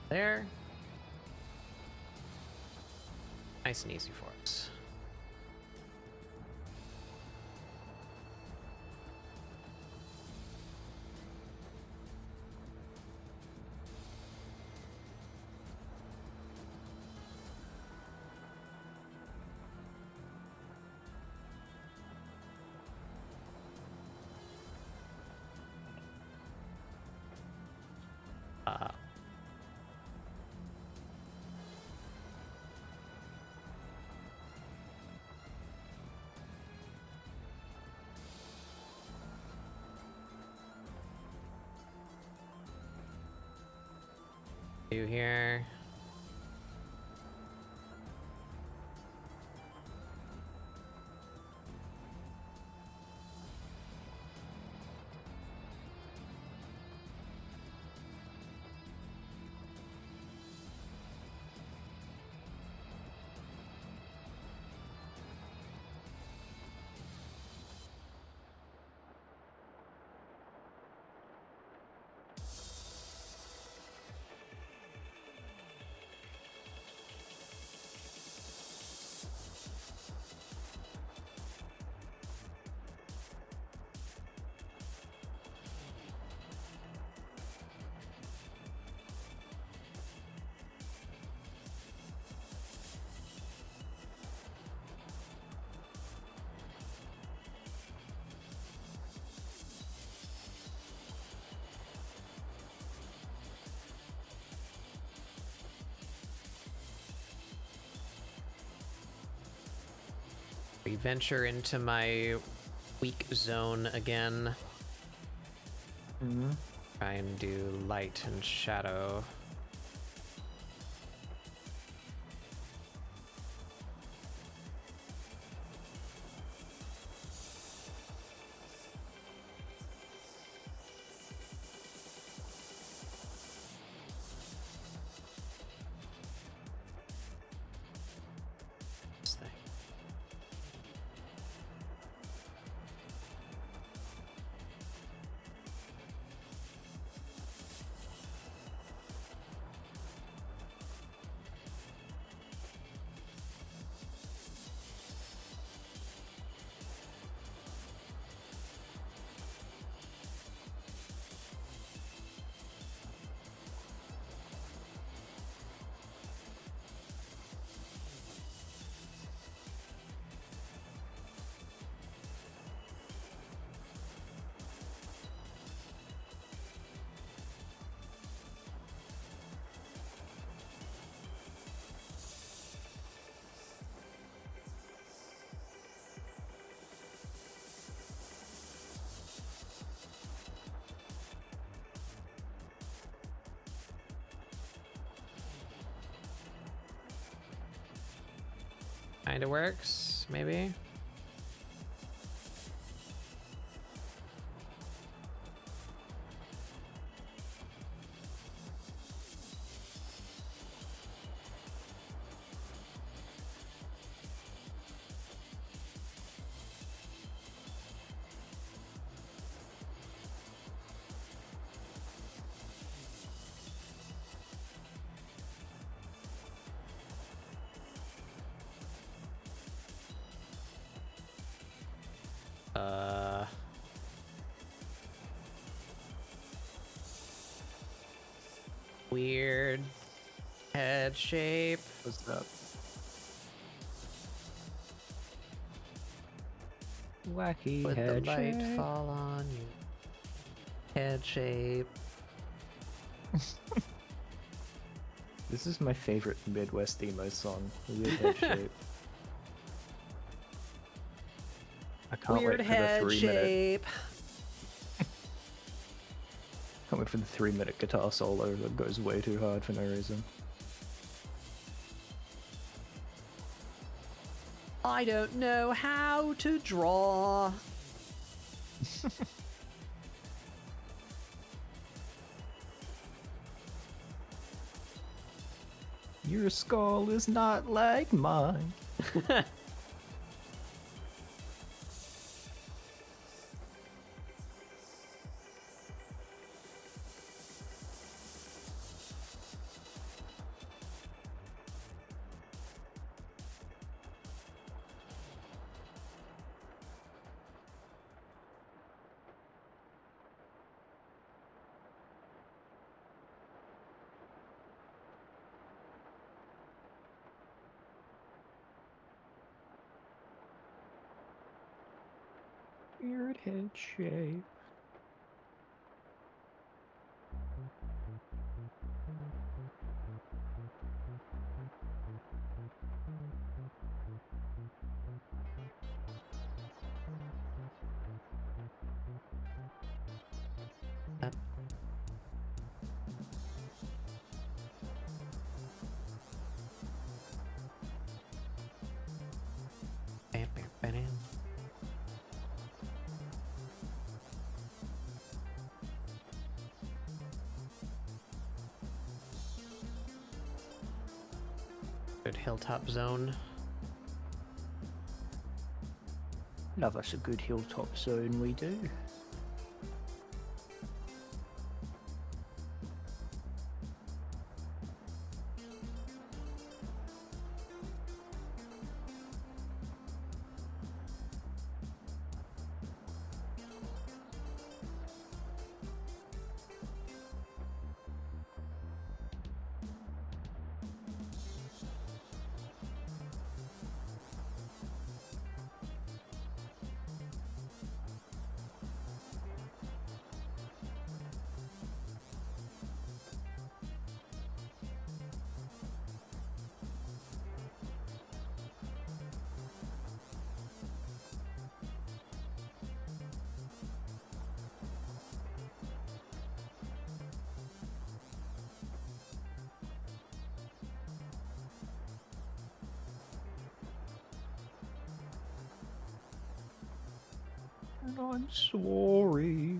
there. Nice and easy for us. Here. We venture into my weak zone again. Mm-hmm. Try and do light and shadow. This thing. Kinda works, maybe. Weird head shape. What's that? Wacky Let the head light shape. fall on you. Head shape. This is my favorite Midwest emo song. Weird head shape. I can't Weird wait for the head 3-minute. shape. Can't wait for the 3-minute guitar solo that goes way too hard for no reason. I don't know how to draw. Your skull is not like mine. Weird head shape. Bam, bam, bam. Good hilltop zone. Love us a good hilltop zone, we do. I'm sorry.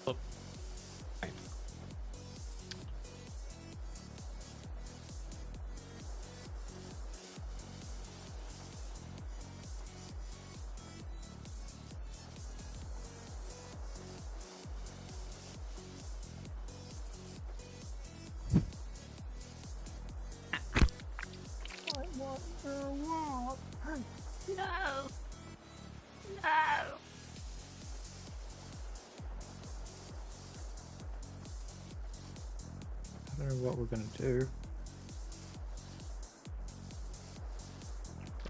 Oh. Right. I wonder what. No! No! I don't know what we're gonna do.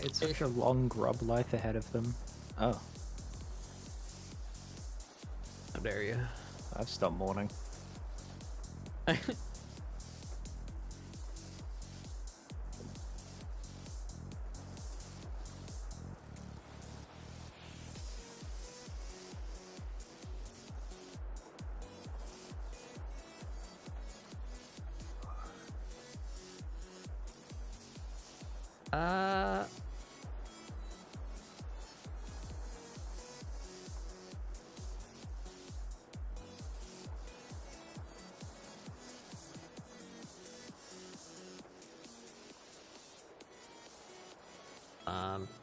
It's such a long grub life ahead of them. Oh, How dare you? I've stopped mourning. Uh...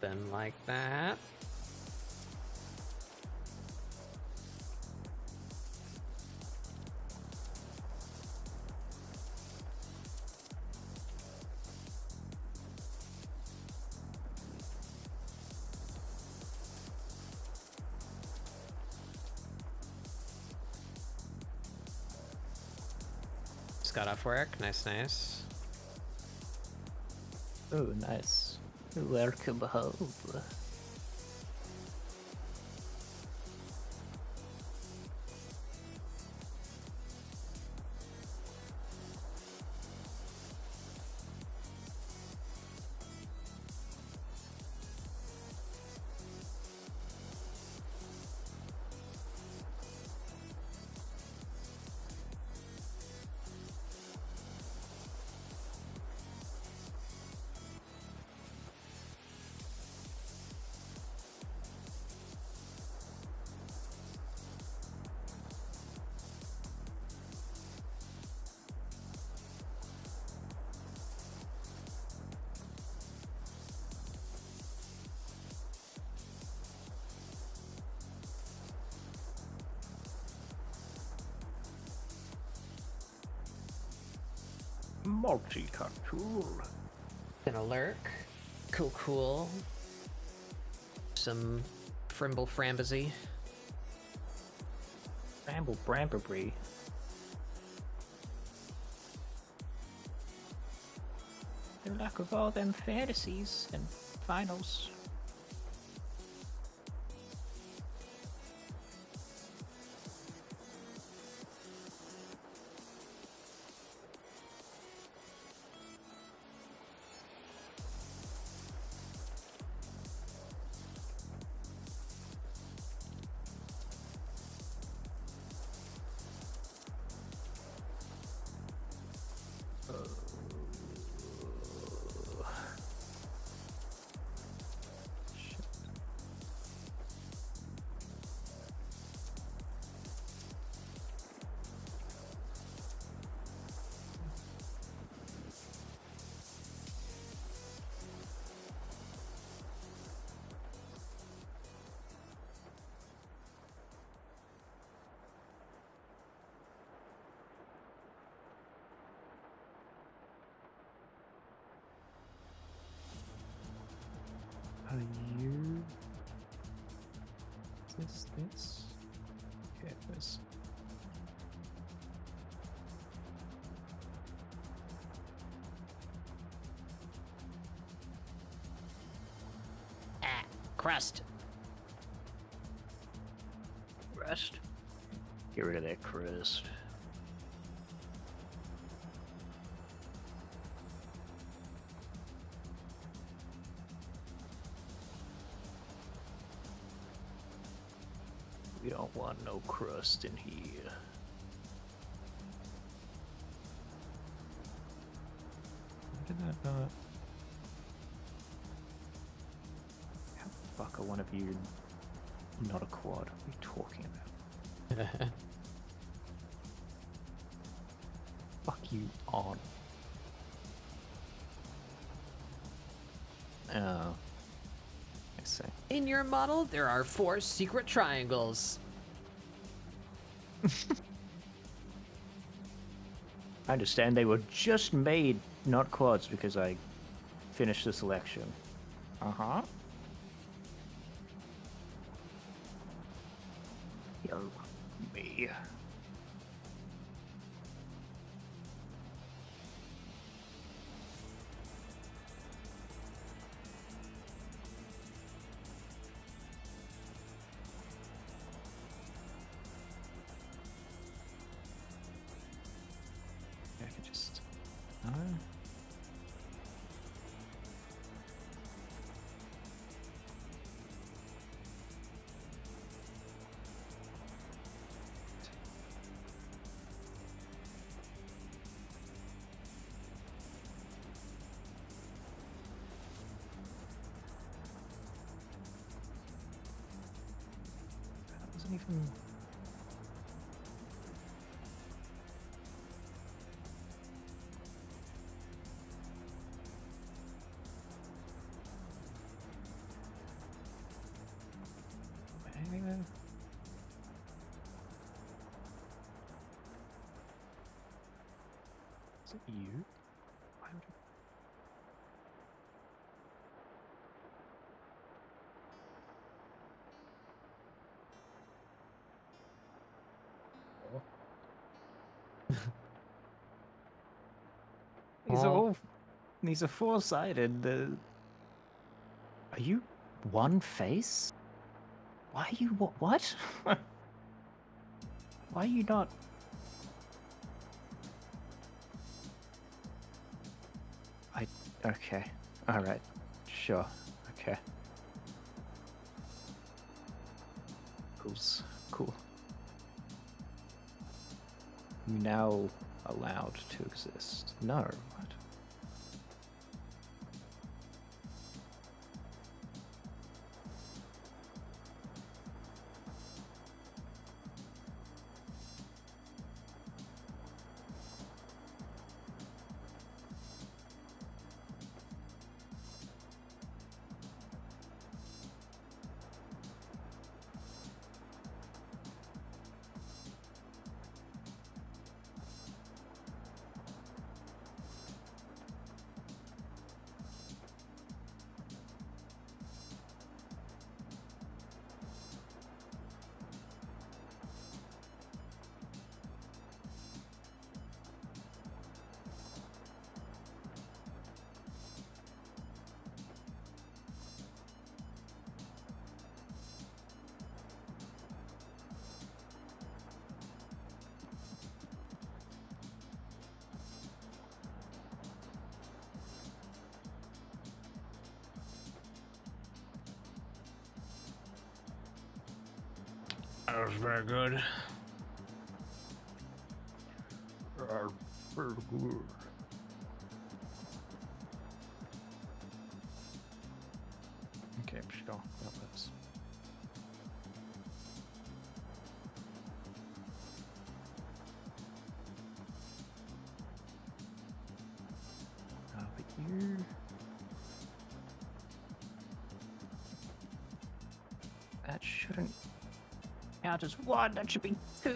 Something like that. Just got off work. Nice, nice. Oh, nice. Welcome home. Multi-contour. Gonna lurk. Cool, cool. Some Frimble Frambazy. Bramble Bramberbree. The lack of all them fantasies and finals. Are you... Is this? Okay, this. Ah, crust. Crust? Get rid of that crust. We don't want no crust in here. Why did that not? How the fuck are one of you not a quad? What are you talking about? Fuck you on. Oh. I see. In your model, there are 4 secret triangles. I understand they were just made not quads because I finished the selection. Uh-huh. Yo, me. I could just... No? That wasn't even... Is it you? Why would you... These are Oh. all... These are four-sided. Are you one face? Why are you... What? Why are you not... Okay. Alright. Sure. Okay. Cool. You now allowed to exist. No. What? That was very good. Very good. Okay, sure. That works. But you... That shouldn't count as one, that should be 2.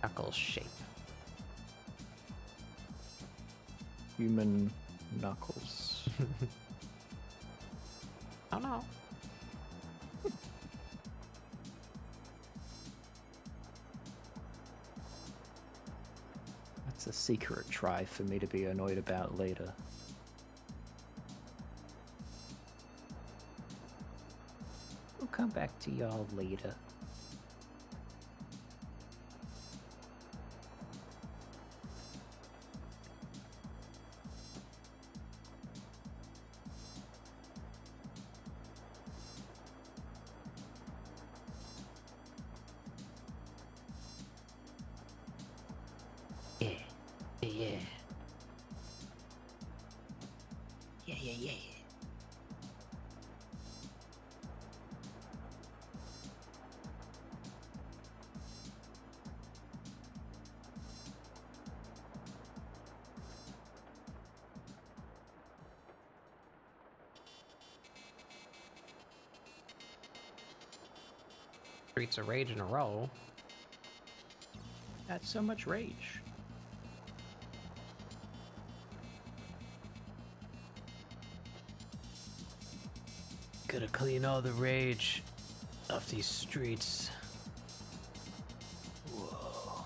Knuckle shape. Human knuckles. Oh no. That's a secret try for me to be annoyed about later. come back to y'all later. Yeah. Yeah, yeah. Yeah, yeah, yeah. Streets of Rage in a row. That's so much rage. Gotta clean all the rage off these streets. Whoa.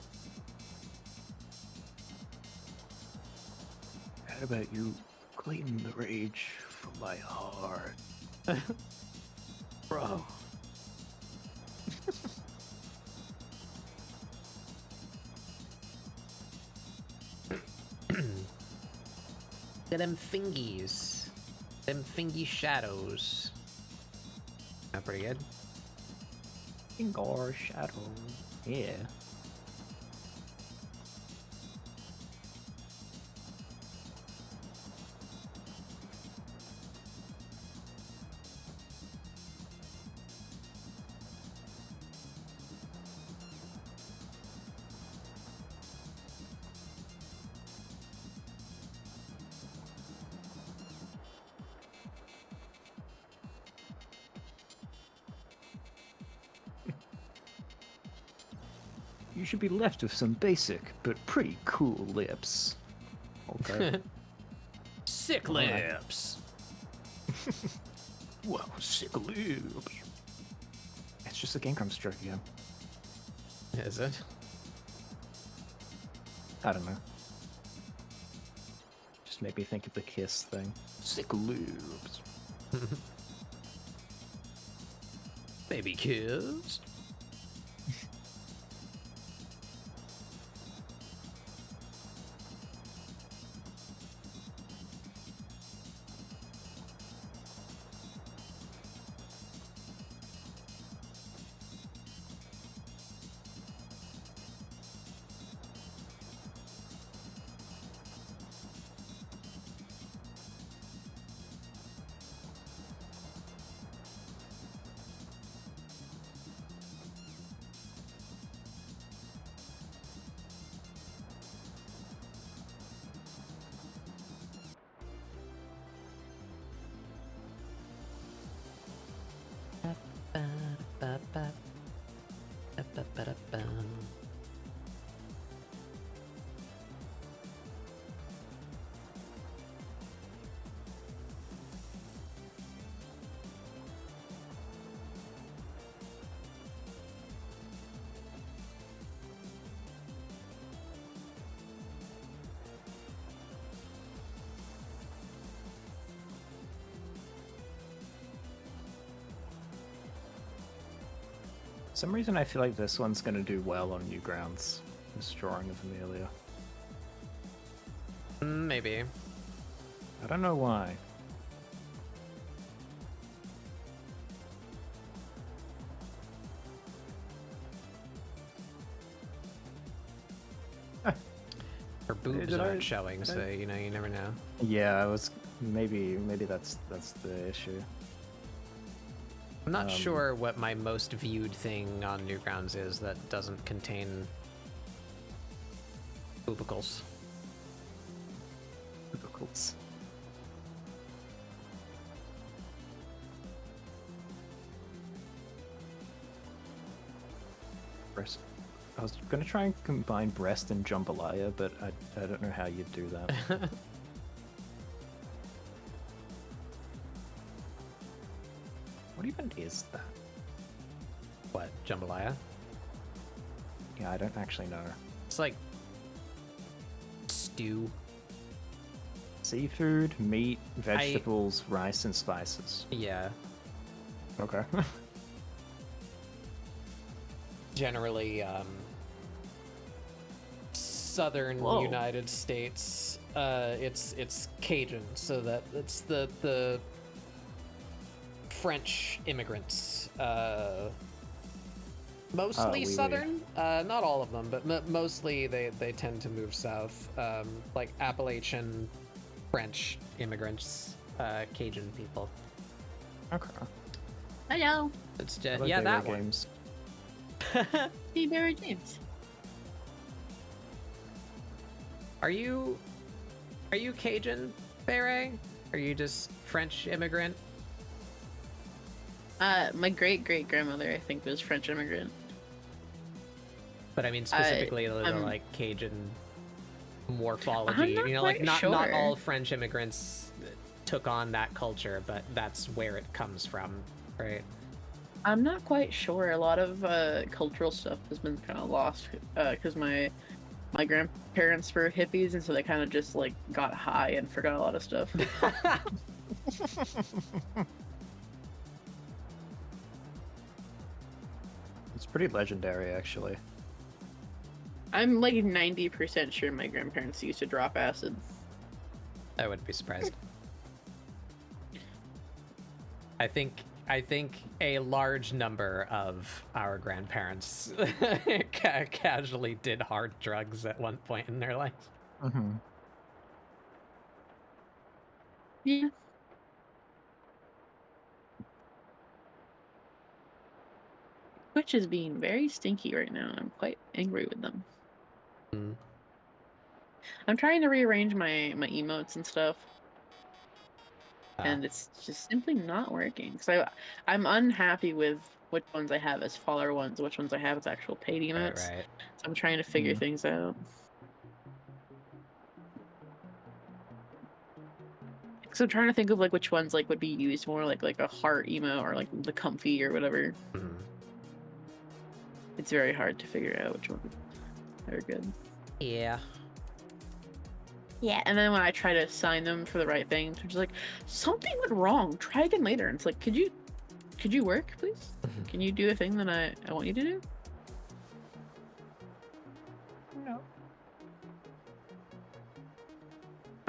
How about you clean the rage from my heart? Bro. Them fingies. Them fingy shadows. Not pretty good. Finger shadow. Yeah. You should be left with some basic but pretty cool lips. Okay. Sick Alright. lips. Whoa, sick lips. It's just a Game Grumps joke again. Is it? I don't know. Just made me think of the kiss thing. Sick lips. Baby kiss. For some reason I feel like this one's gonna do well on Newgrounds. This drawing of Amelia. Maybe. I don't know why. Her boobs Did aren't I- showing, so you know, you never know. Yeah, I was maybe that's the issue. I'm not sure what my most viewed thing on Newgrounds is that doesn't contain boobicles. Difficult. Breast. I was gonna try and combine breast and jambalaya, but I don't know how you'd do that. What even is that? What, jambalaya? Yeah, I don't actually know. It's like stew. Seafood, meat, vegetables, rice, and spices. Yeah. Okay. generally southern Whoa. United States. It's Cajun, so that it's the French immigrants. Mostly oui, oui. southern, not all of them, but mostly they tend to move south. Like Appalachian French immigrants, Cajun people. Okay. Hello. It's I just, like yeah, video that one. games. Hey, Barry James. Are you Cajun, Beret? Are you just French immigrant? My great-great-grandmother, I think, was French immigrant. But I mean specifically the I'm- like Cajun morphology. I'm not You know, like quite not sure. all French immigrants took on that culture, but that's where it comes from, right? I'm not quite sure. A lot of cultural stuff has been kind of lost because my grandparents were hippies, and so they kind of just like got high and forgot a lot of stuff. It's pretty legendary, actually. I'm like 90% sure my grandparents used to drop acid. I wouldn't be surprised. I think a large number of our grandparents casually did hard drugs at one point in their life. Mm-hmm. Yeah. Twitch is being very stinky right now. I'm quite angry with them. Mm. I'm trying to rearrange my emotes and stuff, Ah. and it's just simply not working. So I'm unhappy with which ones I have as follower ones, which ones I have as actual paid emotes. Right. So I'm trying to figure Mm. things out. So I'm trying to think of like which ones like would be used more, like a heart emote or like the comfy or whatever. Mhm. It's very hard to figure out which ones are good. Yeah. Yeah, and then when I try to assign them for the right thing, they're just like, something went wrong. Try again later. And it's like, could you work, please? Can you do the thing that I want you to do? No.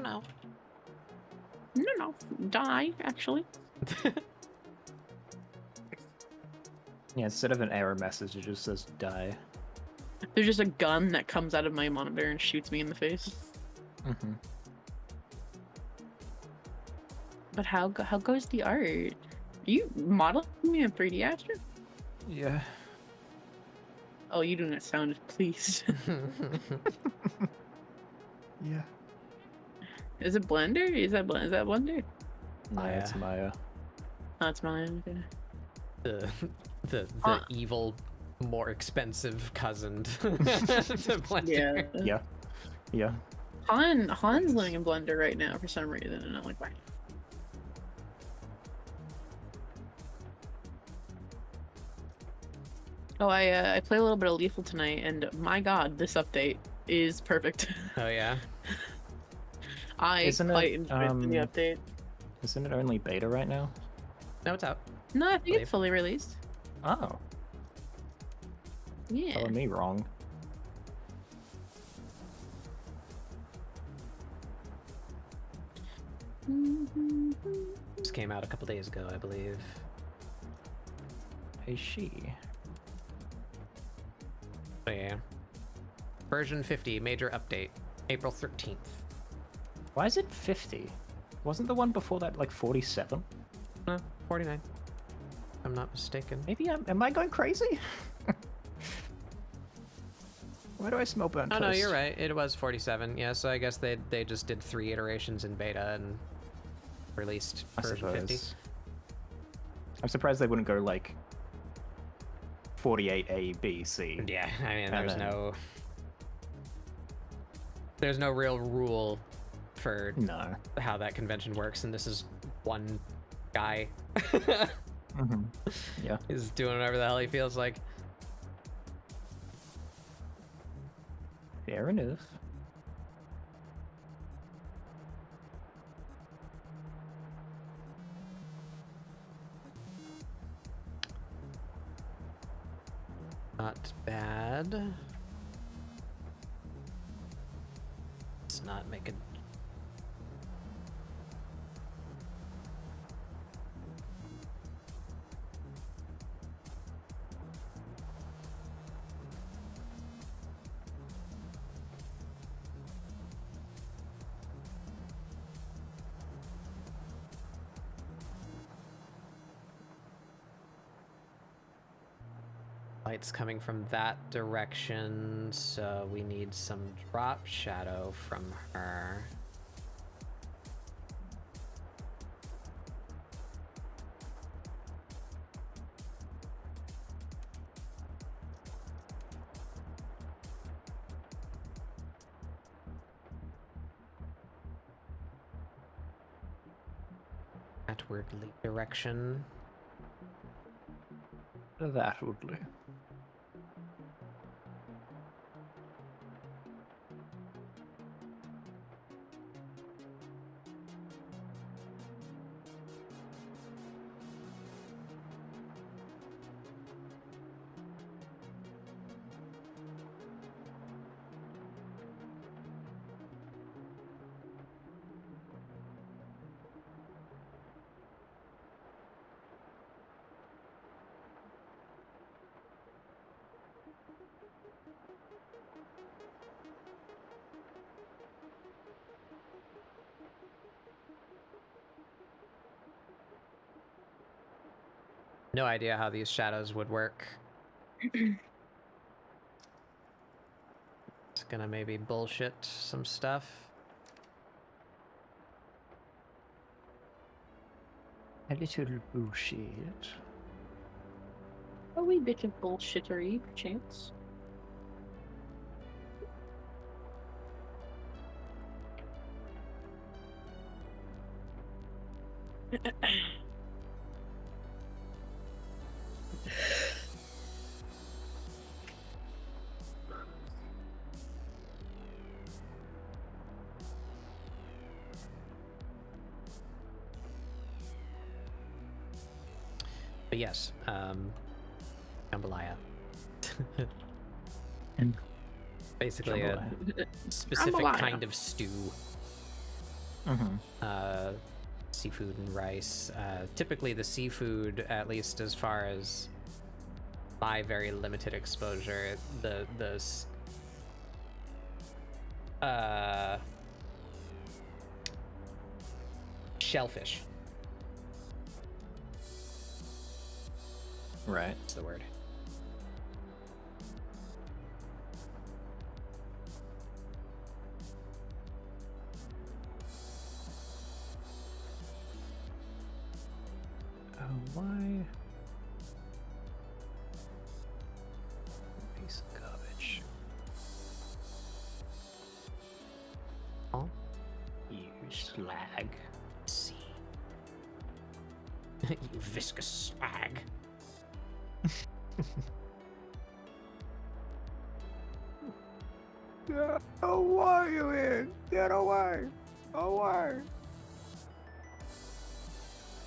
No. No, die, actually. Yeah, instead of an error message, it just says die. There's just a gun that comes out of my monitor and shoots me in the face. Mm-hmm. But how goes the art? Are you modeling me in 3D, Astro? Yeah. Oh, you do not sound pleased. Yeah. Is it Blender? Is that Blender? No, it's Maya. Maya. Oh, it's mine. Okay. The evil, more expensive cousin to Blender. Yeah. Yeah. Yeah. Han's living in Blender right now for some reason, and I'm like, why? Oh, I play a little bit of Lethal tonight, and my god, this update is perfect. Oh yeah. I Isn't it, quite enjoyed the update. Isn't it only beta right now? No, it's out. No, I think believe. it's fully released. Oh. Yeah. Telling me wrong. This came out a couple days ago, I believe. Hey, she. Oh yeah. Version 50, major update, April 13th. Why is it 50? Wasn't the one before that like 47? No, 49. I'm not mistaken. Maybe am I going crazy? Why do I smell burnt Oh toast? no, you're right. It was 47. Yeah, so I guess they just did 3 iterations in beta and released I version 50. suppose. I'm surprised they wouldn't go like 48A, B, C. Yeah, I mean, And there's no real rule for No. how that convention works, and this is one guy Mm-hmm. Yeah. is doing whatever the hell he feels like. Fair enough. Not bad. Let's not make a... Light's coming from that direction, so we need some drop shadow from her. Outwardly direction. That would do. No idea how these shadows would work. It's gonna maybe bullshit some stuff. A little bullshit. A wee bit of bullshittery, perchance. But yes, jambalaya. And Basically a specific Jambalaya. kind of stew. Mm-hmm. Seafood and rice. Typically the seafood, at least as far as my very limited exposure, shellfish. Right. That's the word. Oh, why? Piece of garbage. Oh, You slag. see. You viscous slag. Get away, you in! Get away! Away!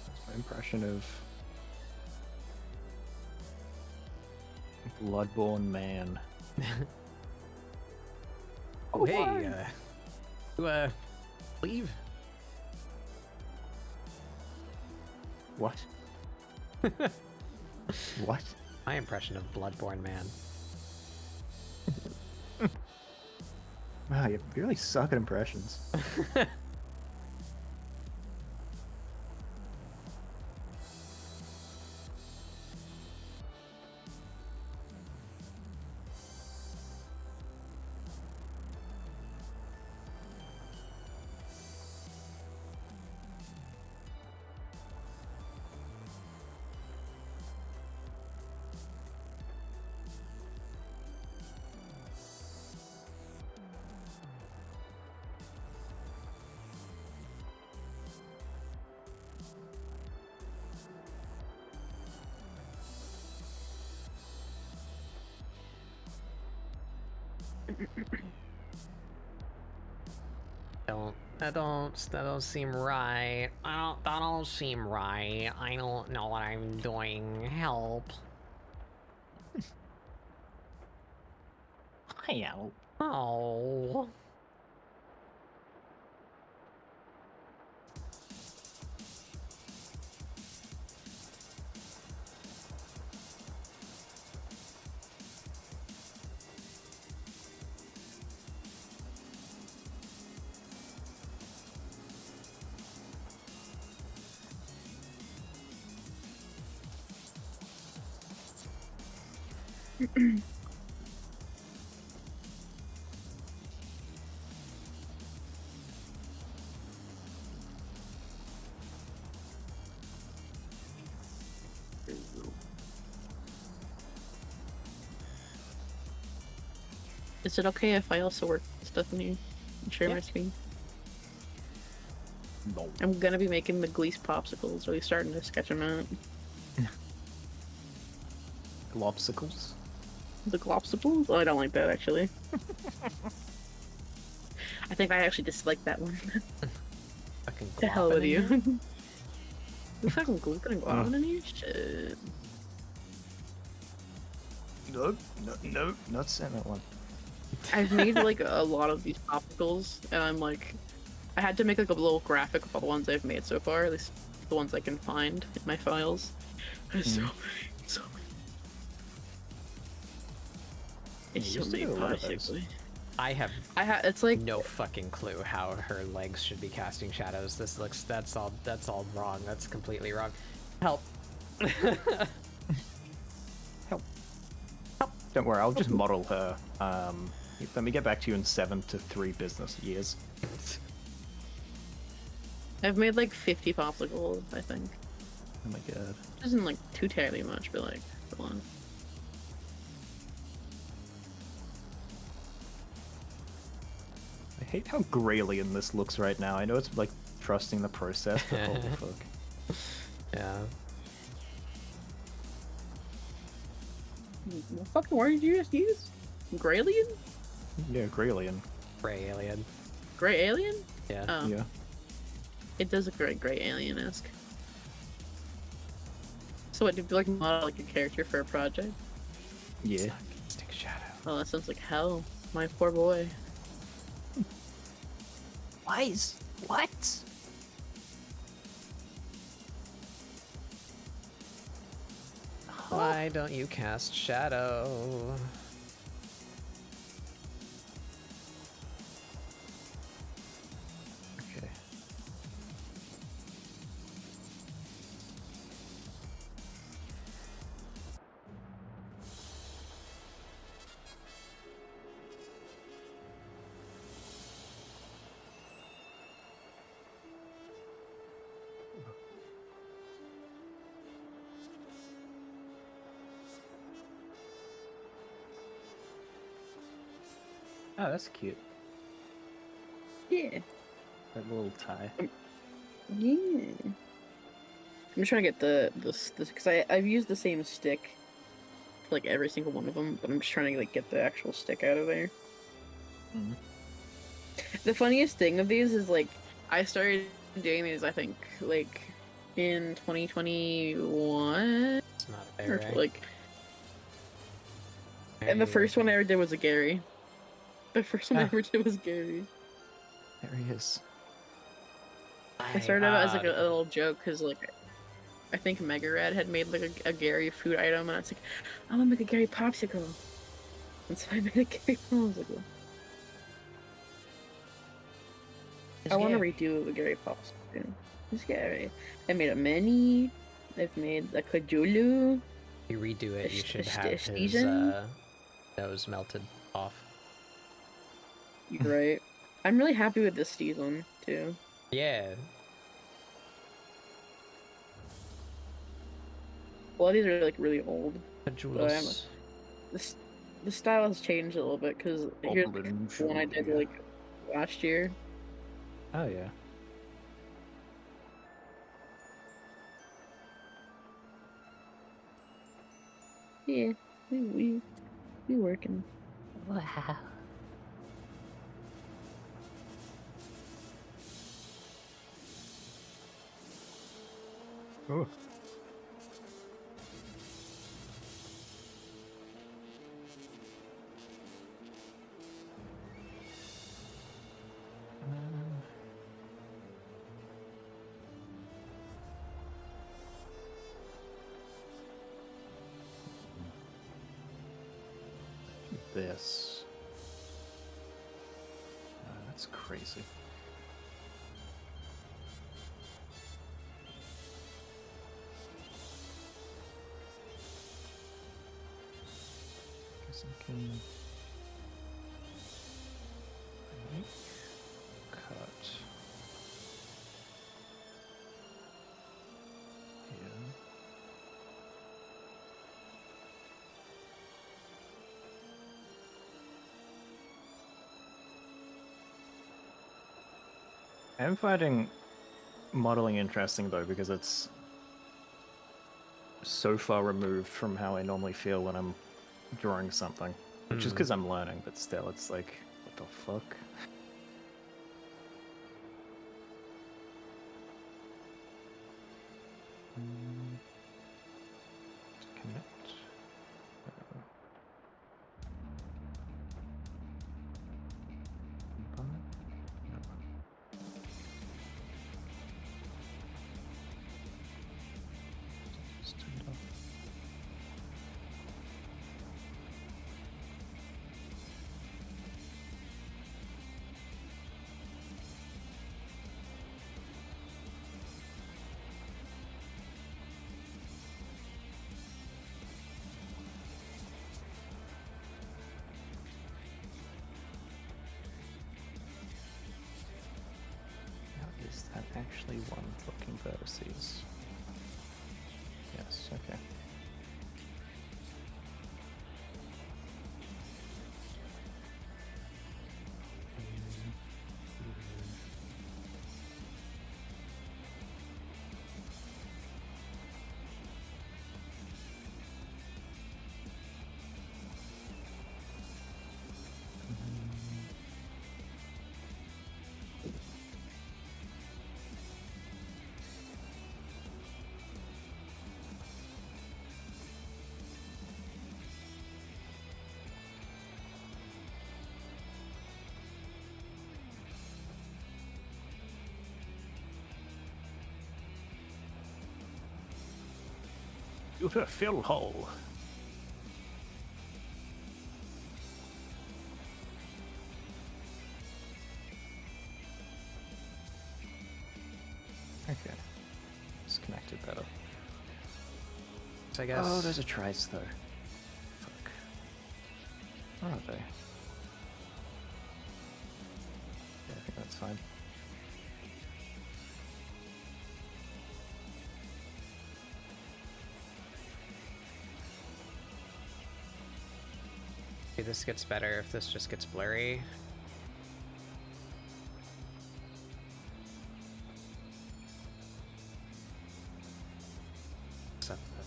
That's my impression of Bloodborne man. Oh, hey, leave? What? What? My impression of Bloodborne man. Wow, you really suck at impressions. That don't seem right. That don't seem right. I don't know what I'm doing. Help. Well, Oh. Is it okay if I also work stuff in here and share my Yeah. screen? no. I'm gonna be making the Gleese popsicles. Really starting to sketch them out. Globsicles? The glopsicles? Oh, I don't like that actually. I think I actually dislike that one. Fucking The hell with glopping in here? you. The fucking glue gonna go on in here? Shit. No, not saying that one. I've made like a lot of these popsicles, and I'm like, I had to make like a little graphic of all the ones I've made so far, at least the ones I can find in my files. It's so You it's so used to many do a lot of those. popsicles. I have It's like no fucking clue how her legs should be casting shadows. That's all wrong. That's completely wrong. Help. Help. Don't worry, I'll just model her. Let me get back to you in 7 to 3 business years. I've made like 50 popsicles, I think. Oh my god. Which isn't like too terribly much, but like a lot. I hate how Graylien this looks right now. I know it's like trusting the process, but holy fuck. Yeah. What fucking word did you just use? Graylien? Yeah, Graylien. Gray alien. Gray alien? Yeah. Oh, Yeah. it does look very gray alien-esque. So what, did you like model like a character for a project? Yeah. Stick shadow. Oh, that sounds like hell. My poor boy. What? Why don't you cast shadow? Okay. Oh, that's cute. Yeah. That little tie. Yeah. I'm just trying to get this because I've used the same stick for like every single one of them, but I'm just trying to like get the actual stick out of there. Mhm. The funniest thing of these is like I started doing these I think like in 2021 It's not a or bear, like, and the first one I ever did was a Gary. The first one I Ah. ever did was Gary. There he is. I started out as like a little joke because like I think Megarad had made like a Gary food item, and it's like I'm gonna make a Gary popsicle, and so I made a Gary popsicle. I want to redo the Gary popsicle. It's Gary. I made a mini. I've made a Kajulu. If you redo it, you a should st- have a his season? nose melted off. You're right. I'm really happy with this season too. Yeah. A lot of these are like really old. Jules. The style has changed a little bit because here's like, Goblin the one I did Julia. like last year. Oh yeah. Yeah, we working. Wow. Oh. this. That's crazy. Guess I can make, cut here. I'm finding modeling interesting though, because it's so far removed from how I normally feel when I'm drawing something. Just because I'm learning, but still, it's like, what the fuck? Commit. Is that actually one looking vertices? Yes, okay. You're a fill hole. Okay. It's connected better. So I guess. Oh, those are tries though. Fuck. Where are they? Yeah, I think that's fine. Maybe this gets better if this just gets blurry. Except that.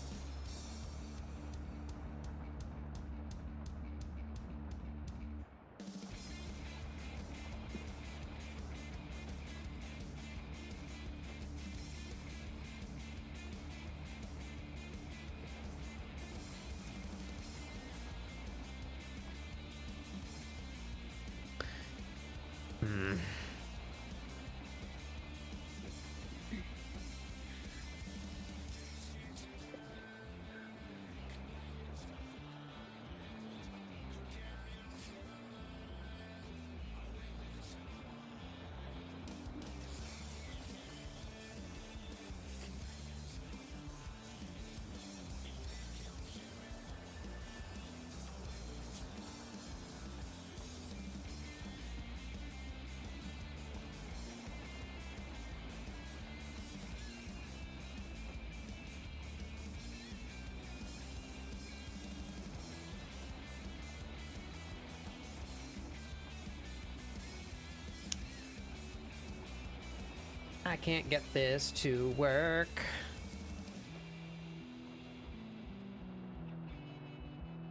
I can't get this to work.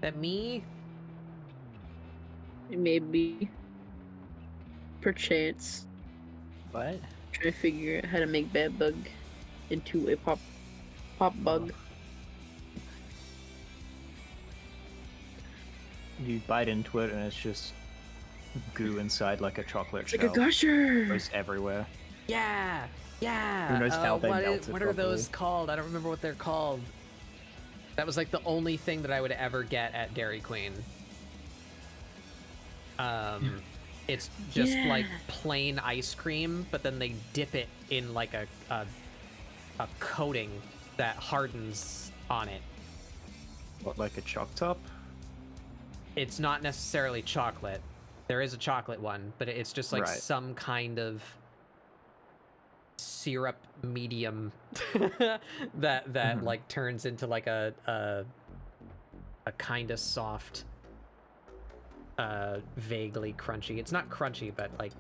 That me? Maybe. Perchance. What? Trying to figure out how to make bad bug into a pop bug. You bite into it and it's just goo inside like a chocolate It's shell. like a gusher! Goes everywhere. Yeah, yeah. Who knows how they what melt it what are those properly. called? I don't remember what they're called. That was like the only thing that I would ever get at Dairy Queen. It's just like Yeah. plain ice cream, but then they dip it in like a coating that hardens on it. What, like a chalk top? It's not necessarily chocolate. There is a chocolate one, but it's just like Right. some kind of syrup medium that like turns into like a kind of soft, vaguely crunchy. It's not crunchy, but like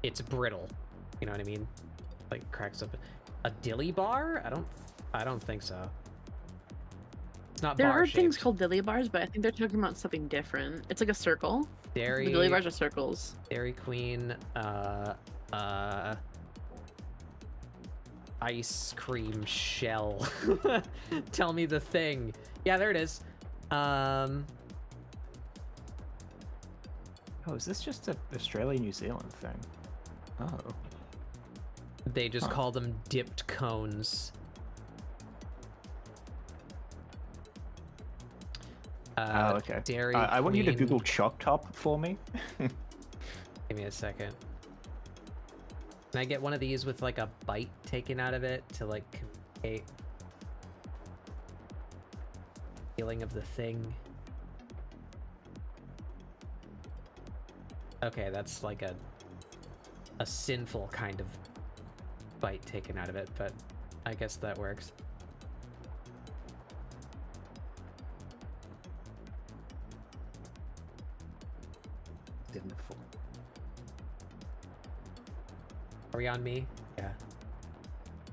it's brittle. You know what I mean? Like cracks up. A dilly bar? I don't think so. It's not There bar are things shaped. called dilly bars, but I think they're talking about something different. It's like a circle. Dairy. The dilly bars are circles. Dairy Queen, ice cream shell. Tell me the thing. Yeah, there it is. Oh, is this just a Australia New Zealand thing? Oh. They just Huh. call them dipped cones. Oh, okay. Dairy I want you to Queen- Google chalk top for me. Give me a second. Can I get one of these with like a bite taken out of it to like communicate feeling of the thing? Okay, that's like a sinful kind of bite taken out of it, but I guess that works. Sinful. Are we on me? Yeah.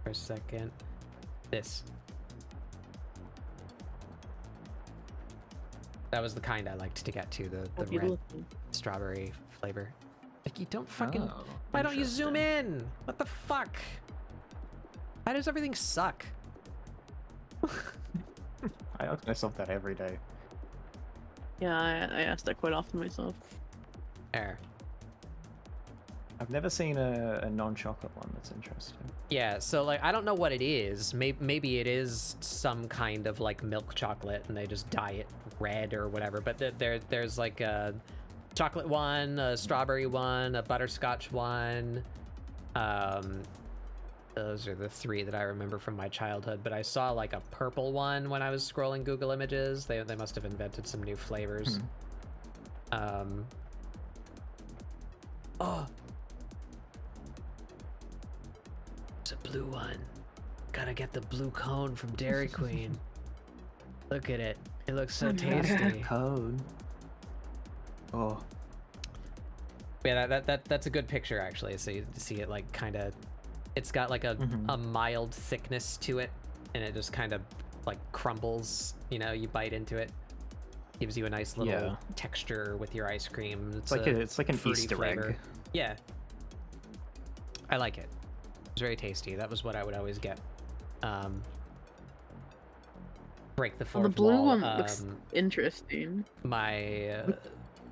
For a second. This. That was the kind I liked to get to, the What you red looking? strawberry flavor. Like, you don't fucking... Oh, Why don't you zoom interesting. in? What the fuck? Why does everything suck? I ask myself that every day. Yeah, I ask that quite often myself. There. I've never seen a non-chocolate one. That's interesting. Yeah, so like I don't know what it is. Maybe it is some kind of like milk chocolate, and they just dye it red or whatever. But there's like a chocolate one, a strawberry one, a butterscotch one. Those are the three that I remember from my childhood. But I saw like a purple one when I was scrolling Google Images. They must have invented some new flavors. Oh. It's a blue one. Gotta get the blue cone from Dairy Queen. Look at it. It looks so tasty. Code. Oh. Yeah, that's a good picture actually. So you see it like kind of, it's got like a mild thickness to it, and it just kind of like crumbles. You know, you bite into it, gives you a nice little Yeah. texture with your ice cream. It's like an fruity Easter flavor. egg. Yeah, I like it. It's very tasty. That was what I would always get. Break the Well, fourth the blue wall. one looks interesting. My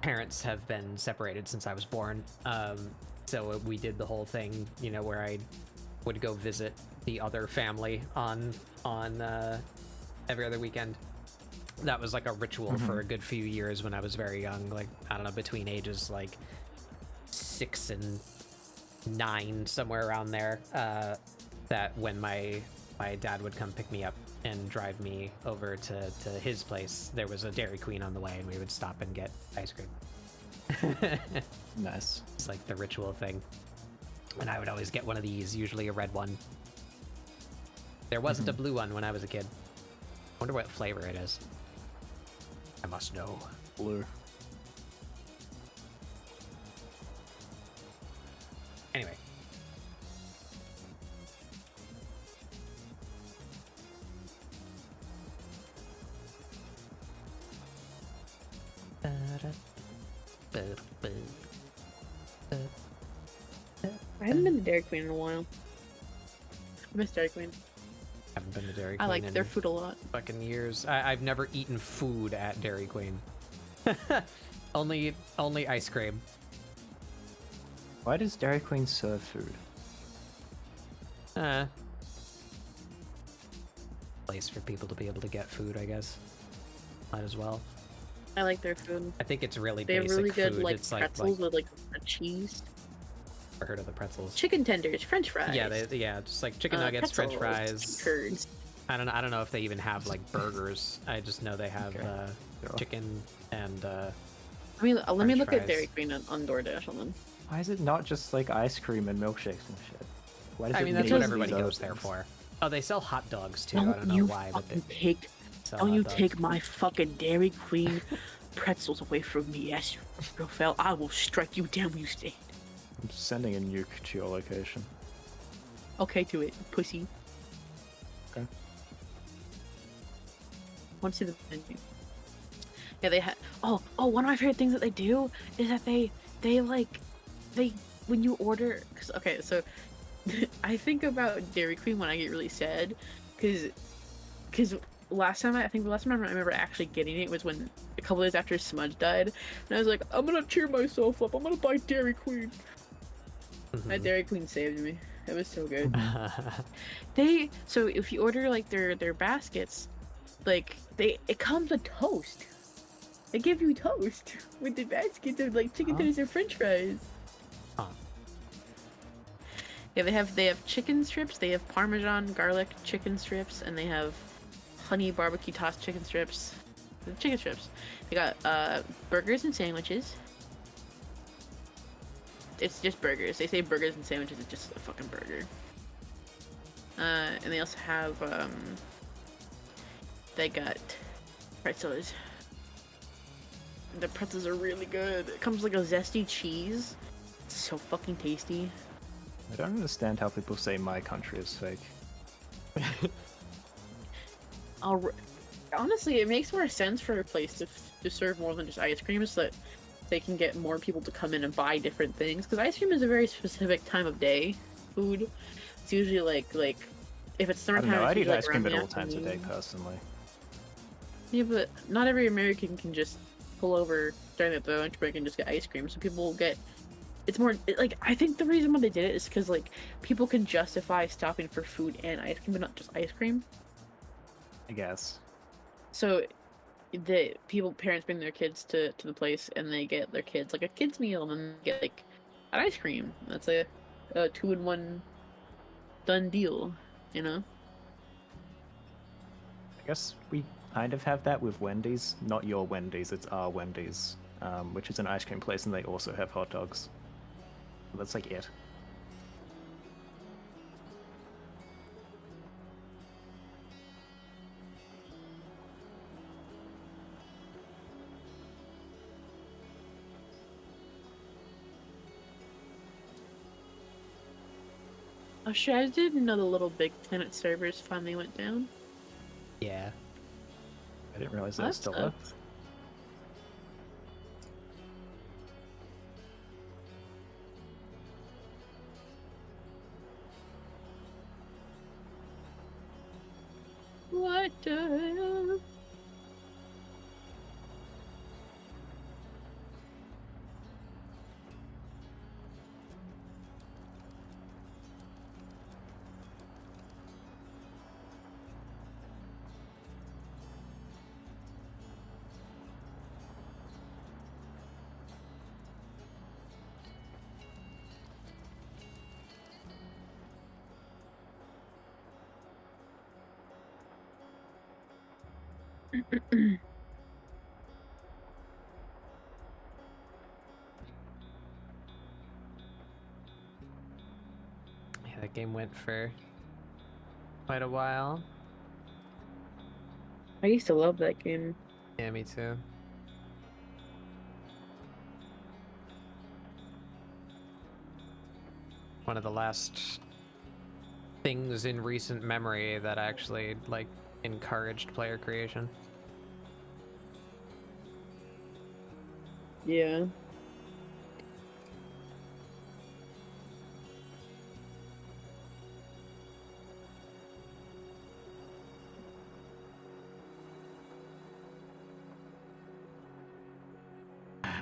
parents have been separated since I was born, so we did the whole thing, you know, where I would go visit the other family on every other weekend. That was like a ritual for a good few years when I was very young, like I don't know, between ages like 6 and 9, somewhere around there. That when my dad would come pick me up and drive me over to his place, there was a Dairy Queen on the way, and we would stop and get ice cream. Nice. It's like the ritual thing. And I would always get one of these, usually a red one. There wasn't a blue one when I was a kid. Wonder what flavor it is. I must know. Blue. Anyway. I haven't been to Dairy Queen in a while. I miss Dairy Queen. Haven't been to Dairy Queen I like in their food a lot. fucking years. I've never eaten food at Dairy Queen. only ice cream. Why does Dairy Queen serve food? Place for people to be able to get food, I guess. Might as well. I like their food. I think it's really They have basic really good food. like It's like pretzels with like a cheese. I heard of the pretzels. Chicken tenders, French fries. Yeah, just like chicken nuggets, French pretzels, fries. curds. I don't know if they even have like burgers. I just know they have Sure. chicken and I mean, let me French look at fries. Dairy Queen on DoorDash. Hold on. Why is it not just like ice cream and milkshakes and shit? Why does I it mean that's need what these everybody other goes there things? for. Oh, they sell hot dogs too. I Don't don't know you why, but they fucking take, sell don't hot you dogs. take my fucking Dairy Queen pretzels away from me, yes, Raphael. I will strike you down when you stand. I'm sending a nuke to your location. Okay, to it, pussy. Okay. Want to see the menu? Yeah, they had. Oh, one of my favorite things that they do is that they when you order. Cause okay, so I think about Dairy Queen when I get really sad, cause last time I remember actually getting it was when a couple days after Smudge died, and I was like, I'm gonna cheer myself up. I'm gonna buy Dairy Queen. My Dairy Queen saved me. It was so good. So if you order like their baskets, like it comes with toast. They give you toast with the baskets of like chicken tenders or French fries. Huh. Yeah, they have chicken strips. They have Parmesan garlic chicken strips, and they have honey barbecue tossed chicken strips. Chicken strips. They got burgers and sandwiches. It's just burgers. They say burgers and sandwiches. It's just a fucking burger. And they also have they got pretzels. The pretzels are really good. It comes with like a zesty cheese. It's so fucking tasty. I don't understand how people say my country is fake. Honestly, it makes more sense for a place to serve more than just ice cream, so that they can get more people to come in and buy different things. Because ice cream is a very specific time of day food. It's usually like if it's I don't summertime, know, it's I'd eat usually ice like cream around at the all times of day, afternoon. personally. Yeah, but not every American can just pull over during the lunch break and just get ice cream. So people will get. It's more like I think the reason why they did it is because like people can justify stopping for food and ice cream, but not just ice cream. I guess. So the parents bring their kids to the place and they get their kids like a kids meal and then they get like an ice cream. That's a 2-in-1 done deal, you know. I guess we kind of have that with Wendy's. Not your Wendy's, it's our Wendy's, which is an ice cream place, and they also have hot dogs. That's like it. Oh shit! I didn't know the Little Big Planet servers finally went down. Yeah. I didn't realize Oh, they were that still up. sucks. What the hell? Yeah, that game went for quite a while. I used to love that game. Yeah, me too. One of the last things in recent memory that actually like encouraged player creation. Yeah.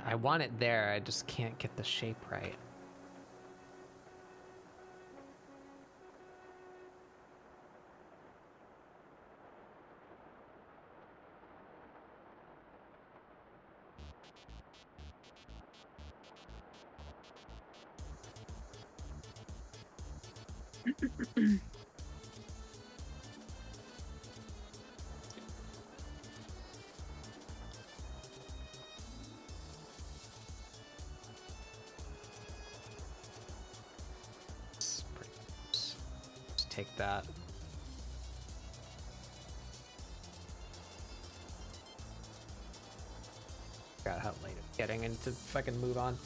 I want it there, I just can't get the shape right. Just take that. Forgot how late it's getting and to fucking move on.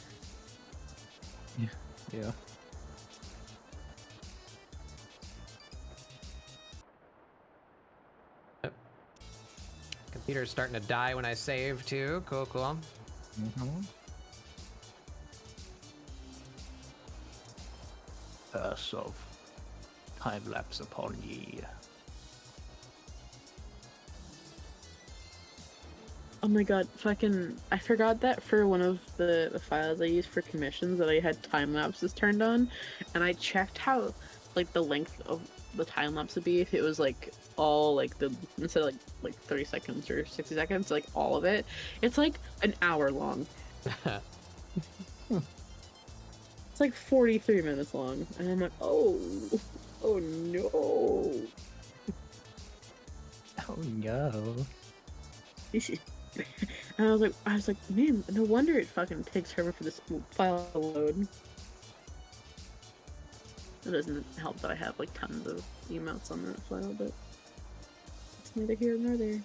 Yeah. Computer's starting to die when I save too. Cool, cool. Mm-hmm. Curse of time lapse upon ye. Oh my god, fucking, I forgot that for one of the files I used for commissions that I had time lapses turned on, and I checked how, like, the length of the time lapse would be if it was, like, all, like, the, instead of, like 30 seconds or 60 seconds, like, all of it. It's, like, an hour long. It's, like, 43 minutes long, and I'm like, oh no. Oh no. This is and I was like, man, no wonder it fucking takes forever for this file to load. It doesn't help that I have like tons of emotes on that file, but it's neither here nor there.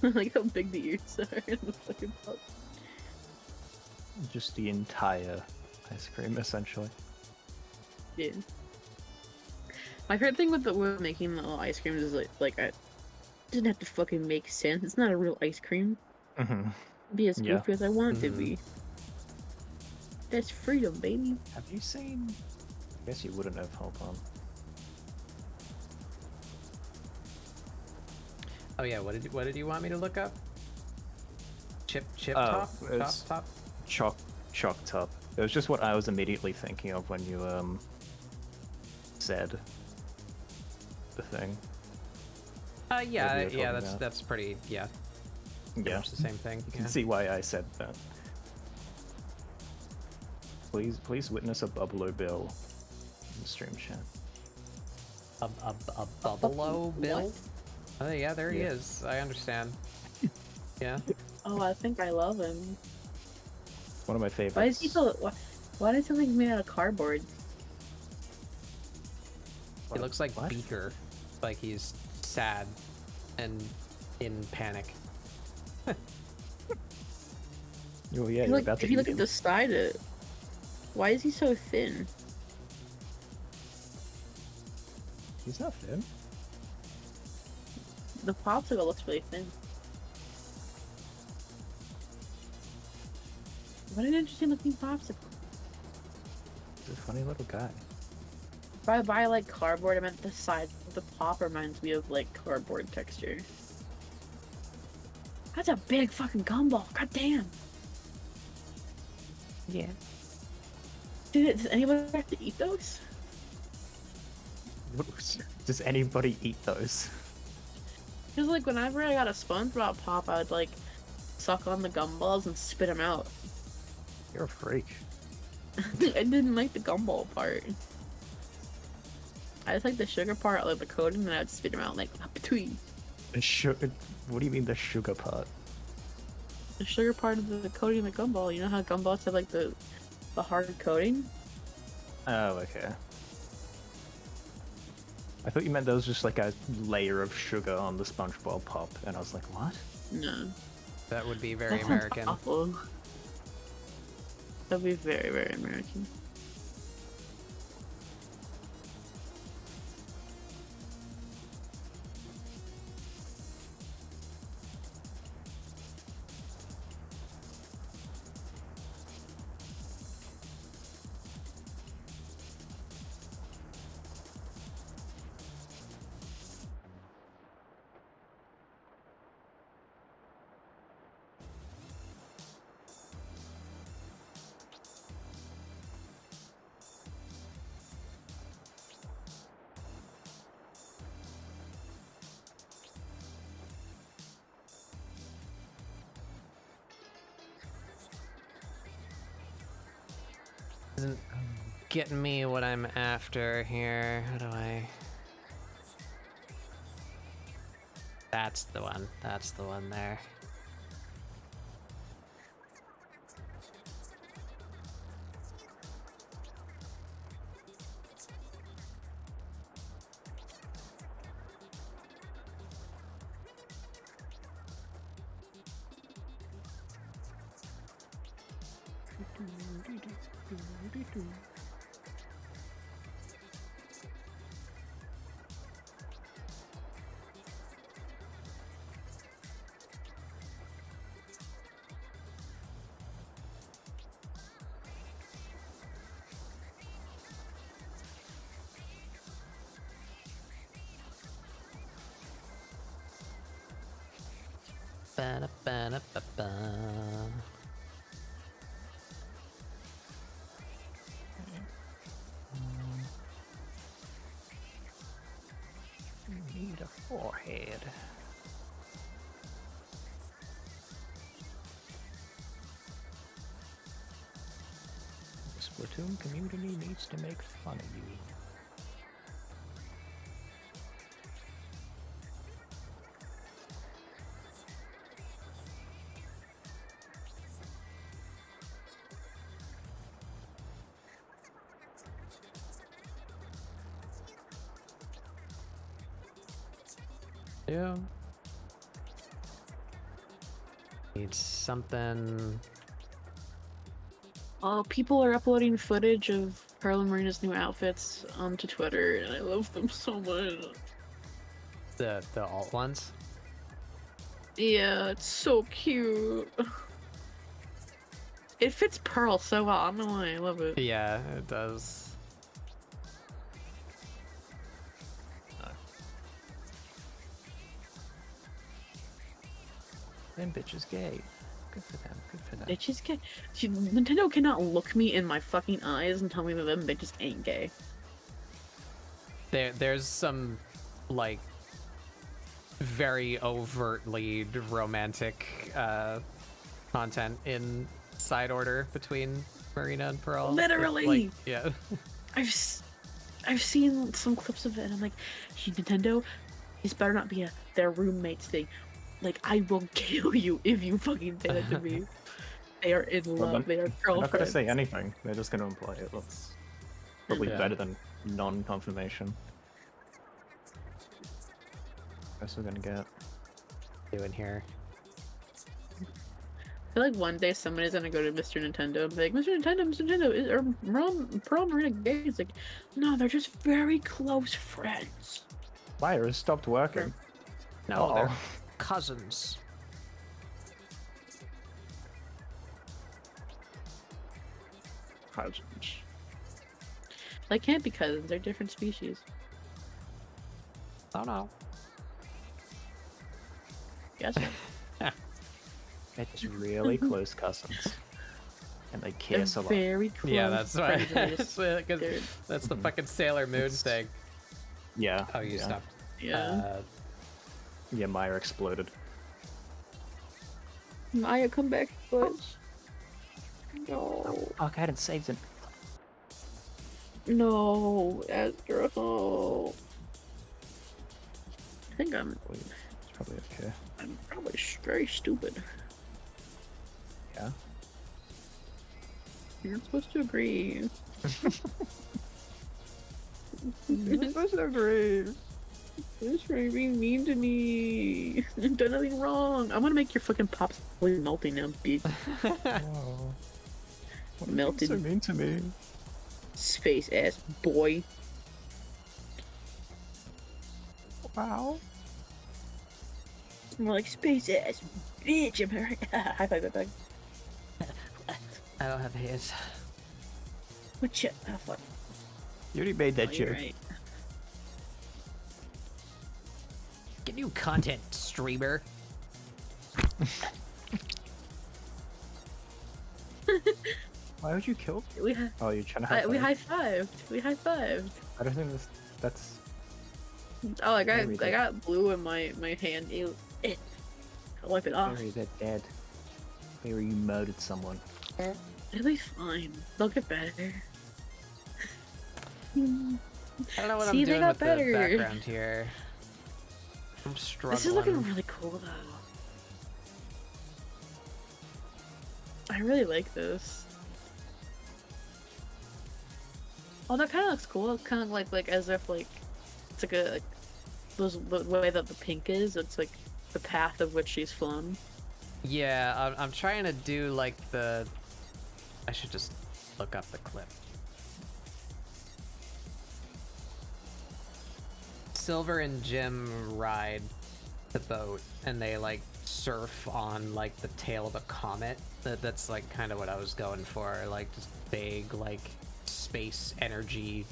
I like how big the ears are in the fucking pop. Just the entire ice cream, essentially. Yeah. My favorite thing with with making the little ice creams is like I didn't have to fucking make sense. It's not a real ice cream. Mm-hmm. Be as Yeah. goofy as I want it to be. That's freedom, baby. Have you seen? I guess you wouldn't have. Hold on. Oh yeah, what did you want me to look up? Chip Oh, top? it's- Top? Chalk top. It was just what I was immediately thinking of when you said the thing. Yeah, What we were talking about. that's pretty, pretty Yeah. much the same thing. You can see why I said that. Please witness a Bubbalo Bill in the stream chat. A Buffalo Bill? What? Oh yeah, there he Yeah. is. I understand. Yeah. Oh, I think I love him. One of my favorites. Why is he so? Why does he look made out of cardboard? He looks like What? Beaker. Like he's sad and in panic. Oh yeah, If you're about to if you eat look at him. the side of it, why is he so thin? He's not thin. The popsicle looks really thin. What an interesting looking popsicle. He's a funny little guy. If I buy like cardboard, I meant the side of the pop reminds me of like cardboard texture. That's a big fucking gumball. God damn. Yeah. Does anybody have to eat those? Does anybody eat those? Because like whenever I got a SpongeBob pop, I would like suck on the gumballs and spit them out. You're a freak. I didn't like the gumball part. I just like the sugar part, like the coating, and I'd spit them out like between. The sugar. What do you mean the sugar part? The sugar part of the coating of the gumball. You know how gumballs have like the hard coating? Oh, okay. I thought you meant there was just like a layer of sugar on the SpongeBob pop, and I was like, what? No. That would be very That sounds American. awful. That'd be very, very American. Isn't getting me what I'm after here. How do I? That's the one. That's the one there. Ba-da-ba-da-ba-ba. Need a forehead. The Splatoon community needs to make fun of you. Yeah. Need something. Oh, people are uploading footage of Pearl and Marina's new outfits onto Twitter, and I love them so much. The alt ones. Yeah, it's so cute. It fits Pearl so well. I don't know why. I love it. Yeah, it does. Them bitches gay. Good for them. Good for them. Bitches gay. Nintendo cannot look me in my fucking eyes and tell me that them bitches ain't gay. There's some like very overtly romantic content in side order between Marina and Pearl. Literally! Like, yeah. I've seen some clips of it, and I'm like, Nintendo, this better not be their roommates thing. Like, I will kill you if you fucking say that to me. They are in love. They are They're not gonna girlfriends. say anything. They're just gonna imply it. That's probably Yeah. better than non-confirmation. Guess we're gonna get. Doing here. I feel like one day somebody's gonna go to Mr. Nintendo and be like, Mr. Nintendo, is Pearl and Marina gay? It's like, no, they're just very close friends. Fire stopped working. No, they're Uh-oh. cousins. Cousins. They can't be cousins. They're different species. Oh no. Yes. They're just really close cousins, and they They're kiss a lot. very close. Yeah, that's right. friends. They're- That's the fucking Sailor Moon thing. Yeah. Oh, you yeah. stopped. Yeah. Yeah, Maya exploded. Maya, come back, butch. No. Fuck, I hadn't saved it. No, Astro. Oh. I think I'm It's probably okay. probably very stupid. Yeah. You're not supposed to agree. You're supposed to agree. This for being mean to me. I've done nothing wrong. I'm gonna make your fucking pops melting now, bitch. Wow. What are you Melted. so mean to me. Space ass boy. Wow. More like space ass bitch. Am I right? High five, high five. I don't have his. What you? Oh, fuck. You already made that Oh, you're joke. right. Get new content, streamer. Why would you kill? We ha- Oh, you're trying to have we high fived. We high fived. I don't think that's. Oh, I Very good. got blue in my hand. Ew. I'll wipe it off. Barry, they're dead. Barry, you murdered someone. It'll be fine. They'll get better. I don't know what See, I'm they doing got with better. the background here. I'm struggling. This is looking really cool though. I really like this. Oh, that kind of looks cool. It's kind of like as if like it's like a the way that the pink is. It's like the path of which she's flown. Yeah, I'm trying to do like the. I should just look up the clip. Silver and Jim ride the boat, and they like surf on like the tail of a comet. That's like kind of what I was going for, like just big like space energy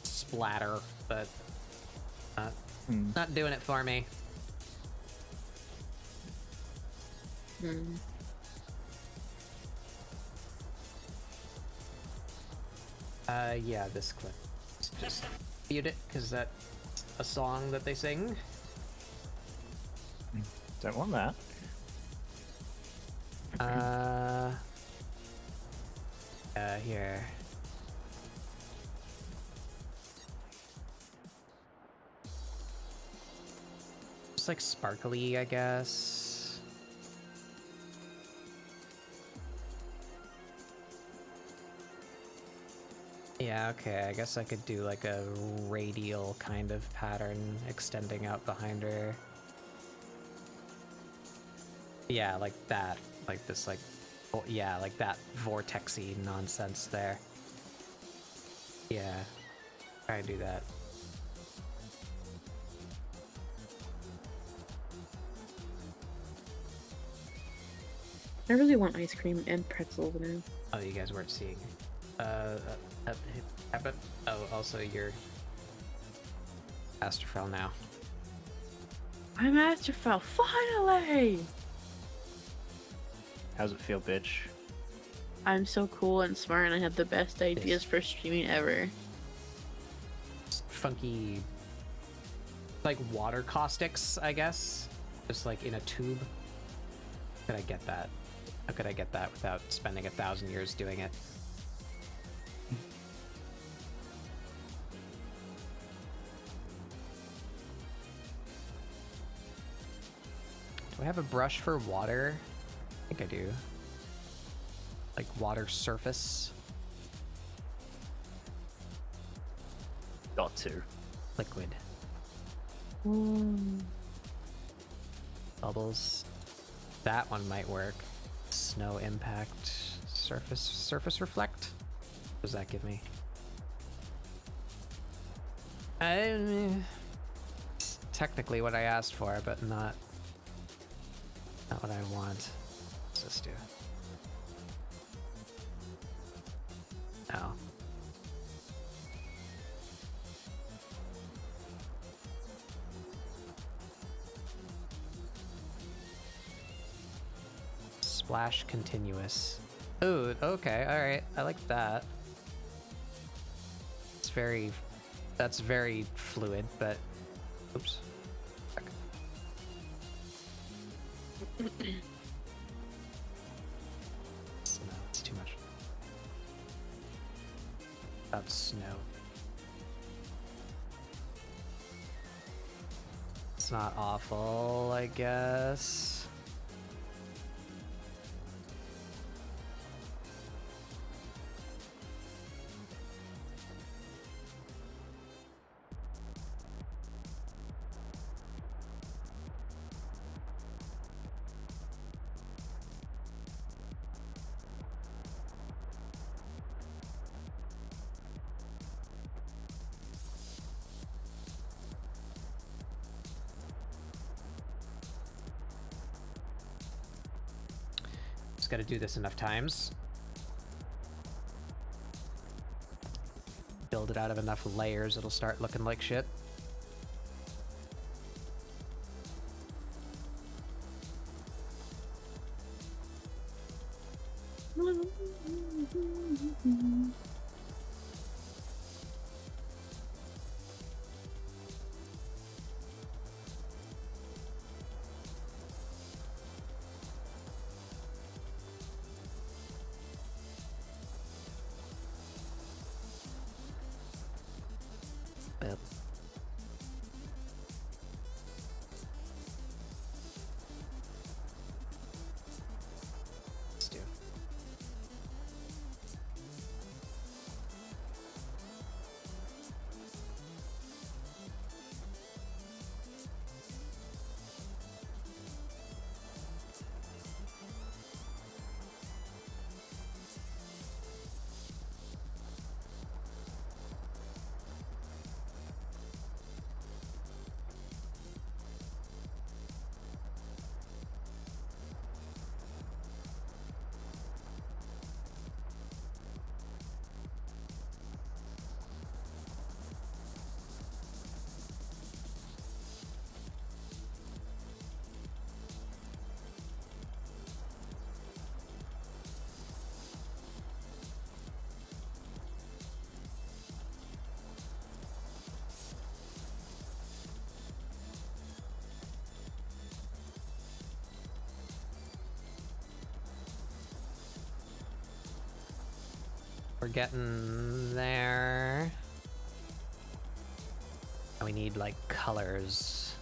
splatter, but not doing it for me. Hmm. Yeah, this clip. Just mute it, because that's a song that they sing. Don't want that. Here. Just like sparkly, I guess. Yeah, okay, I guess I could do like a radial kind of pattern extending out behind her. Yeah, like that. Like this, like, oh, yeah, like that vortexy nonsense there. Yeah, try to do that. I really want ice cream and pretzels now. Oh, you guys weren't seeing. But oh, also you're Astrofel now. I'm Astrofel, finally! How's it feel, bitch? I'm so cool and smart, and I have the best ideas for streaming ever. Funky, like water caustics, I guess. Just like in a tube. How could I get that? How could I get that without spending 1,000 years doing it? Do I have a brush for water? I think I do. Like water surface. Got to. Liquid. Bubbles. That one might work. Snow impact. Surface reflect? What does that give me? It's technically what I asked for, but not what I want. What's this do? Oh. Splash continuous. Ooh, okay, alright. I like that. That's very fluid, but oops. No, it's too much. About snow. It's not awful, I guess. Got to do this enough times. Build it out of enough layers, it'll start looking like shit. bit. Let's do. We're getting there. And we need like colors.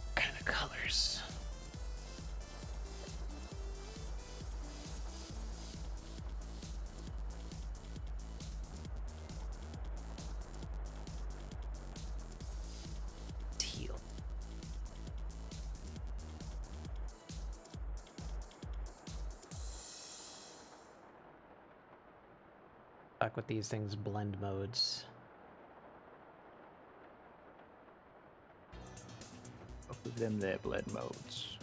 What kind of colors? Teal. Fuck with these things blend modes. Both of them, their blend modes.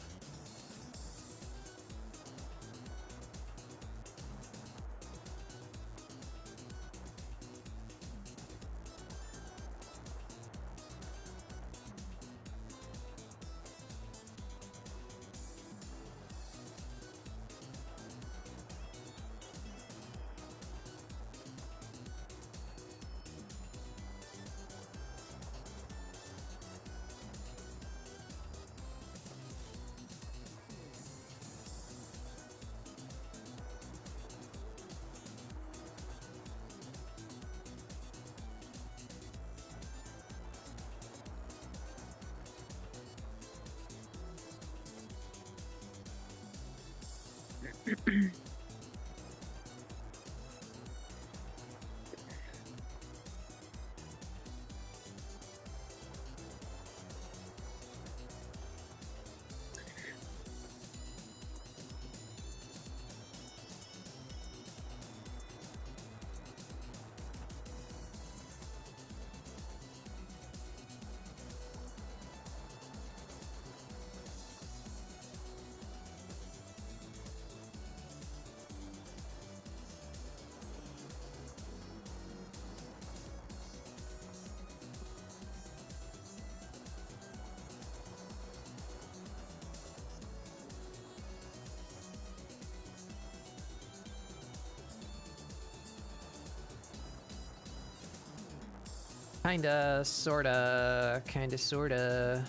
Kinda, sorta, kinda, sorta.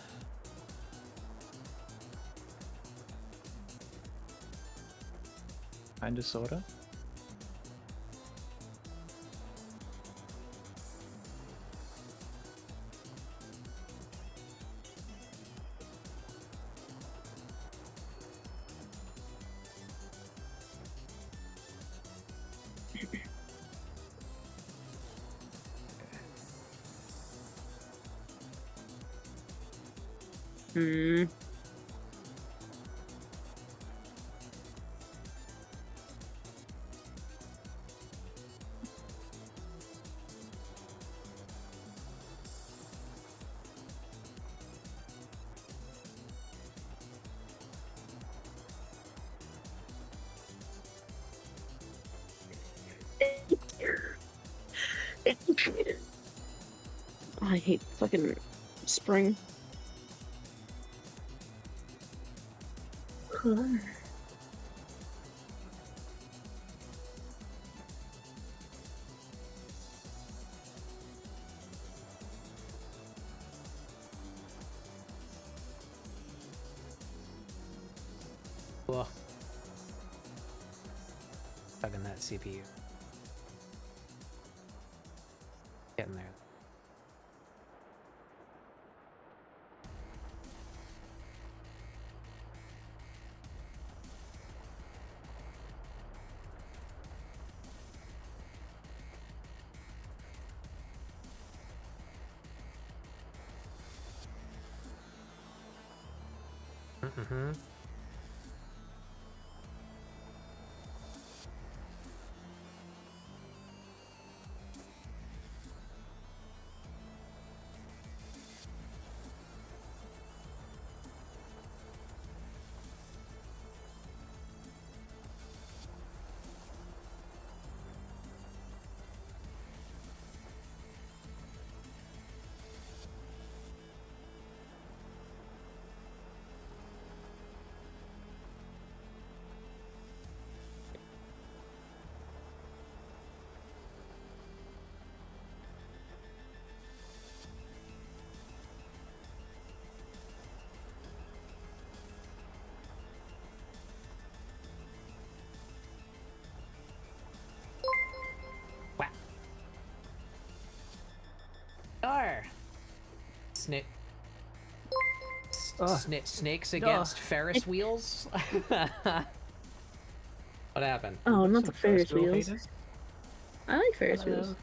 Kinda, sorta. Hmm. I hate fucking spring. Ugh. Stuck in that CPU. Mm-hmm. Wow. Arr! Snake. Snakes against Ferris wheels? What happened? Oh, not the Some Ferris wheel wheels. haters. I like Ferris wheels.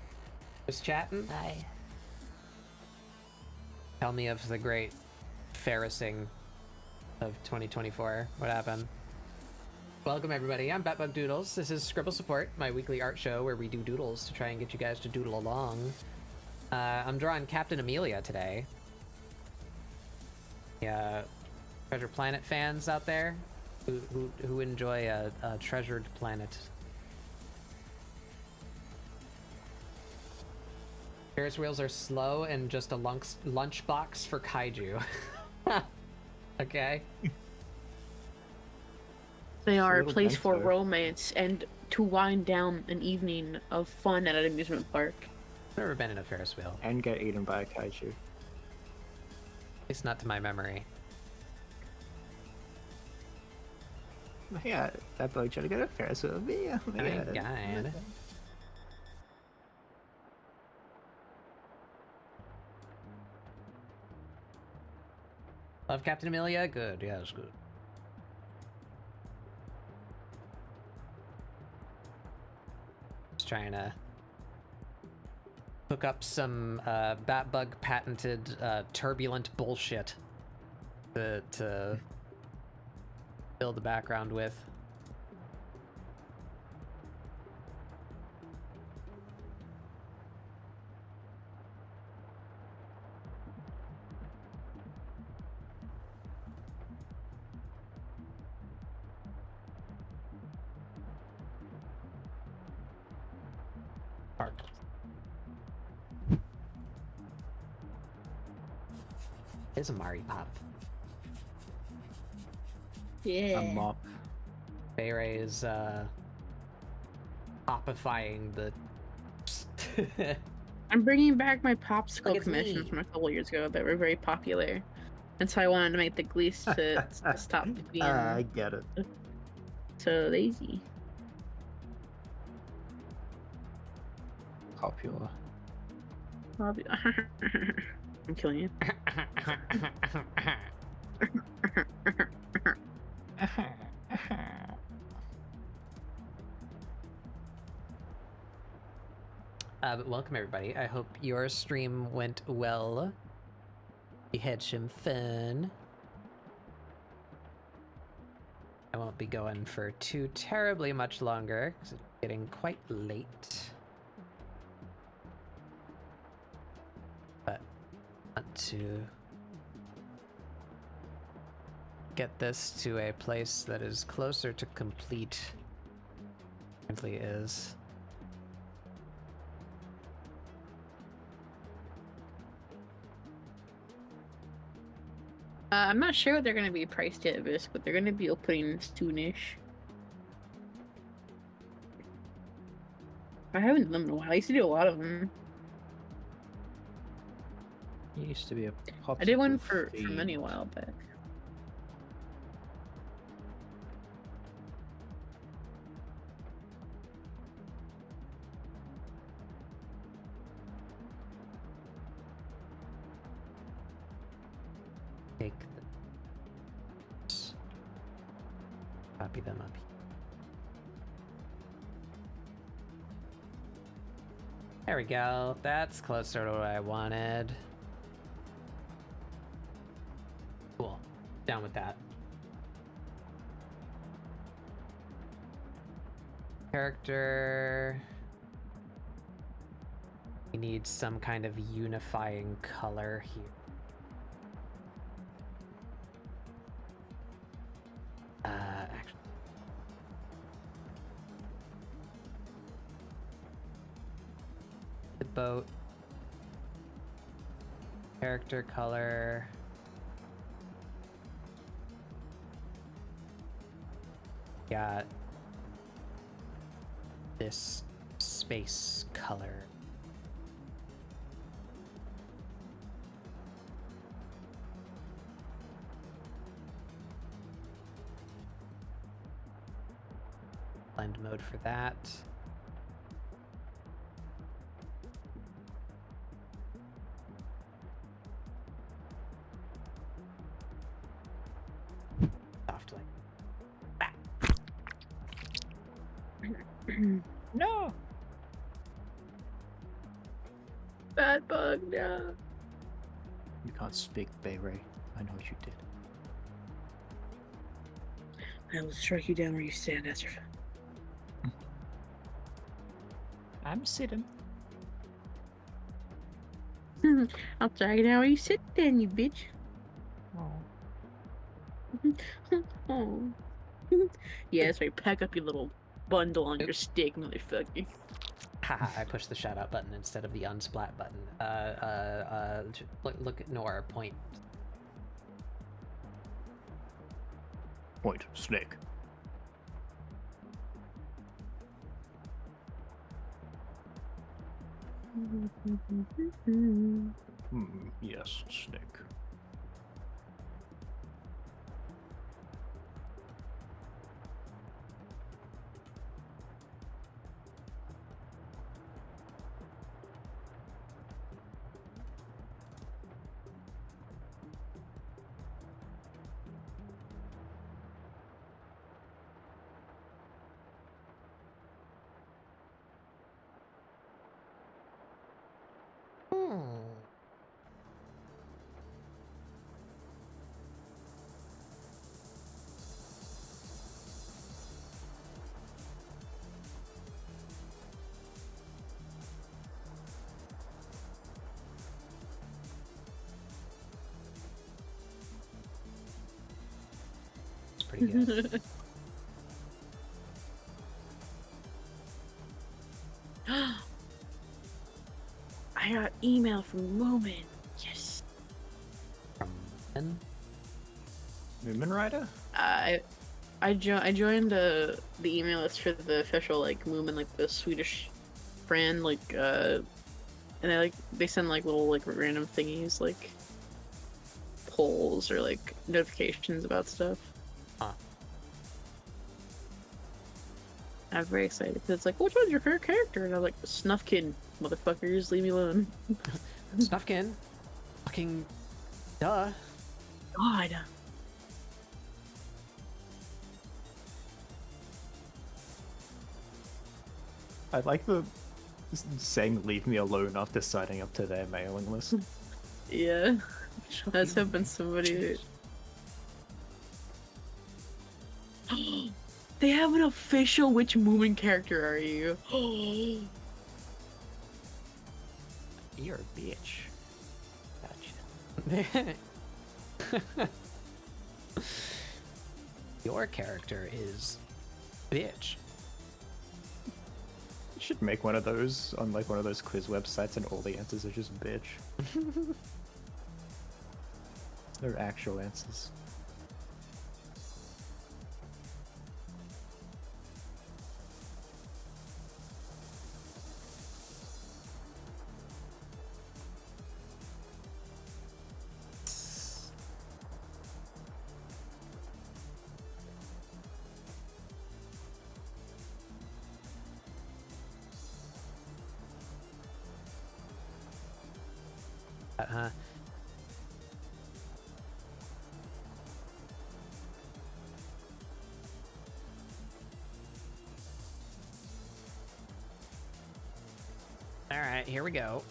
Just chatting? Aye. Tell me of the great Ferrising of 2024. What happened? Welcome everybody, I'm Batbug Doodles. This is ScribbleSupport, my weekly art show where we do doodles to try and get you guys to doodle along. I'm drawing Captain Amelia today. Yeah, Treasure Planet fans out there who enjoy a treasured planet. Ferris wheels are slow and just a lunchbox for kaiju. Okay. They are a little place for bento. romance and to wind down an evening of fun at an amusement park. Never been in a Ferris wheel. And get eaten by a kaiju. It's not to my memory. Yeah, that boy trying to get a Ferris wheel. Yeah, My God. Love Captain Amelia? Good, yeah, it's good. Just trying to hook up some Batbug patented turbulent bullshit to fill the background with. Park. Is a Mari Pop. Yeah. A mop. Beret is popifying the I'm bringing back my popsicle Look, it's commissions me. from a couple years ago that were very popular. And so I wanted to make the Glees to stop being I get it. so lazy. Popular. I'll be- I'm killing you. But welcome everybody. I hope your stream went well. You had some fun. I won't be going for too terribly much longer because it's getting quite late. But I want to get this to a place that is closer to complete. Currently is. I'm not sure what they're going to be priced at, Visk, but they're going to be opening soonish. I haven't done them in a while. I used to do a lot of them. It used to be a popsicle I did one for fiend. many a while back. Take the... Copy them up. There we go. That's closer to what I wanted. Cool. Down with that. Character. We need some kind of unifying color here. Actually. The boat. Character color. Got this space color. Blend mode for that. Soft light. No! Bad bug, no. You can't speak, Bay Ray. I know what you did. I will strike you down where you stand, Astroph. I'm sitting. I'll strike you down where you sit, then, you bitch. Oh. Yeah, that's right. Pack up your little bundle on your stick, motherfucker. Haha, I pushed the shout out button instead of the unsplat button. Look at Nora, point. Point, snake. Yes, snake. It's pretty good. I got email from Moomin. Yes. From Ben? Moomin Rider? I joined the email list for the official like Moomin, like the Swedish brand, like and they send like little like random thingies like polls or like notifications about stuff. Huh. I'm very excited because it's like, which one's your favorite character? And I'm like, Snuffkin, motherfuckers, leave me alone. Snuffkin? Fucking duh. God. I like the saying leave me alone after signing up to their mailing list. Yeah. That's happened somebody. They have an official which Moomin character are you? You're a bitch. Gotcha. Your character is bitch. You should make one of those on like one of those quiz websites and all the answers are just bitch. They're actual answers. Huh? Alright, here we go.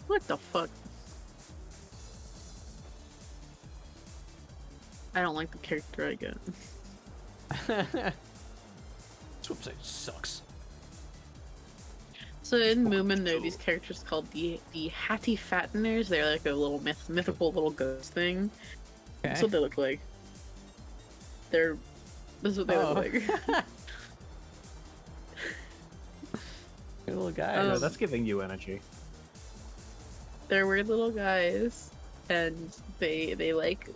What the fuck? I don't like the character I get. This website sucks. So in Moomin, there are these characters called the Hattie Fatteners. They're like a little mythical little ghost thing. That's what they look like. This is what they look like. Good little guy. No, that's giving you energy. They're weird little guys, and they like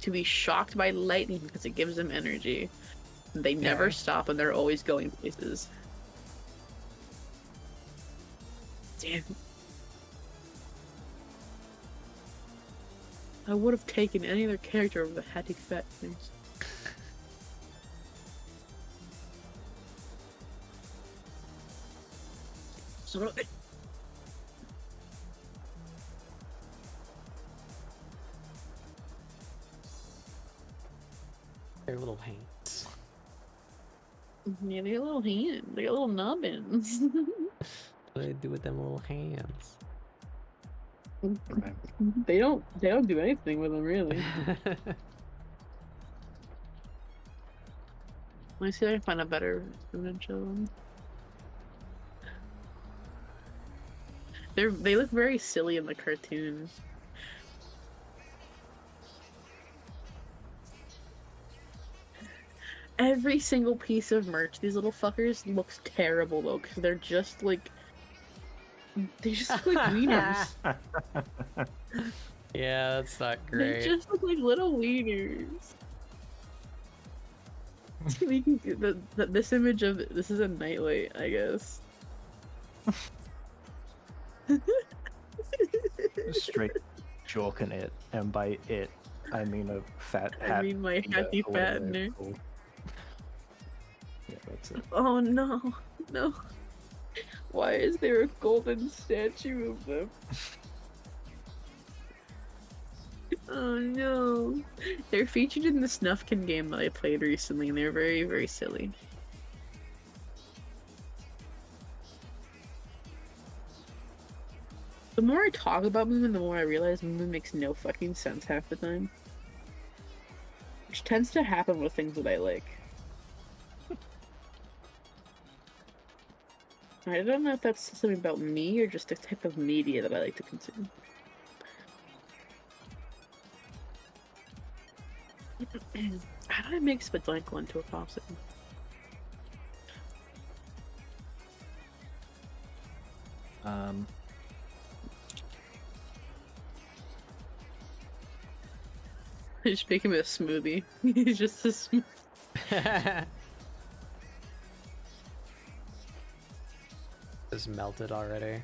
to be shocked by lightning because it gives them energy. They never stop, and they're always going places. Damn. I would have taken any other character over the Hattie Fatteners. So Their little hands. yeah, they got little hands. They got little nubbins. What do they do with them little hands? They don't do anything with them really. Let me see if I can find a better image of them. They look very silly in the cartoon. Every single piece of merch, these little fuckers looks terrible though, because they're just like they just look like wieners. Yeah, that's not great. They just look like little wieners. This image of this is a nightlight, I guess. Straight joking it, and by it, I mean a fat hat. I mean my Hattie or whatever they're Fattener. called. Yeah, that's it. Oh no, no. Why is there a golden statue of them? Oh no. They're featured in the Snufkin game that I played recently, and they're very, very silly. The more I talk about Moomin, the more I realize Moomin makes no fucking sense half the time. Which tends to happen with things that I like. I don't know if that's something about me or just the type of media that I like to consume. How do I make Spadlenko into a popsicle? I just make him a smoothie. He's just a smoothie. Just melted already.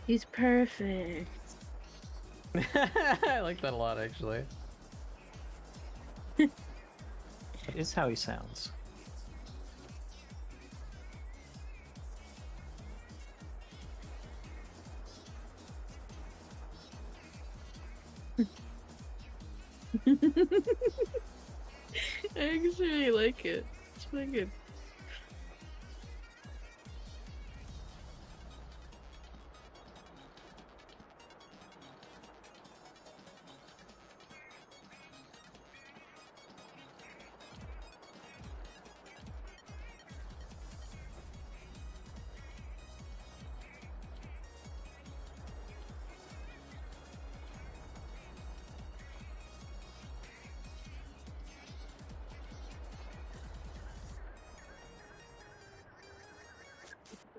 He's perfect. I like that a lot, actually. That is how he sounds. I actually really like it. It's really good.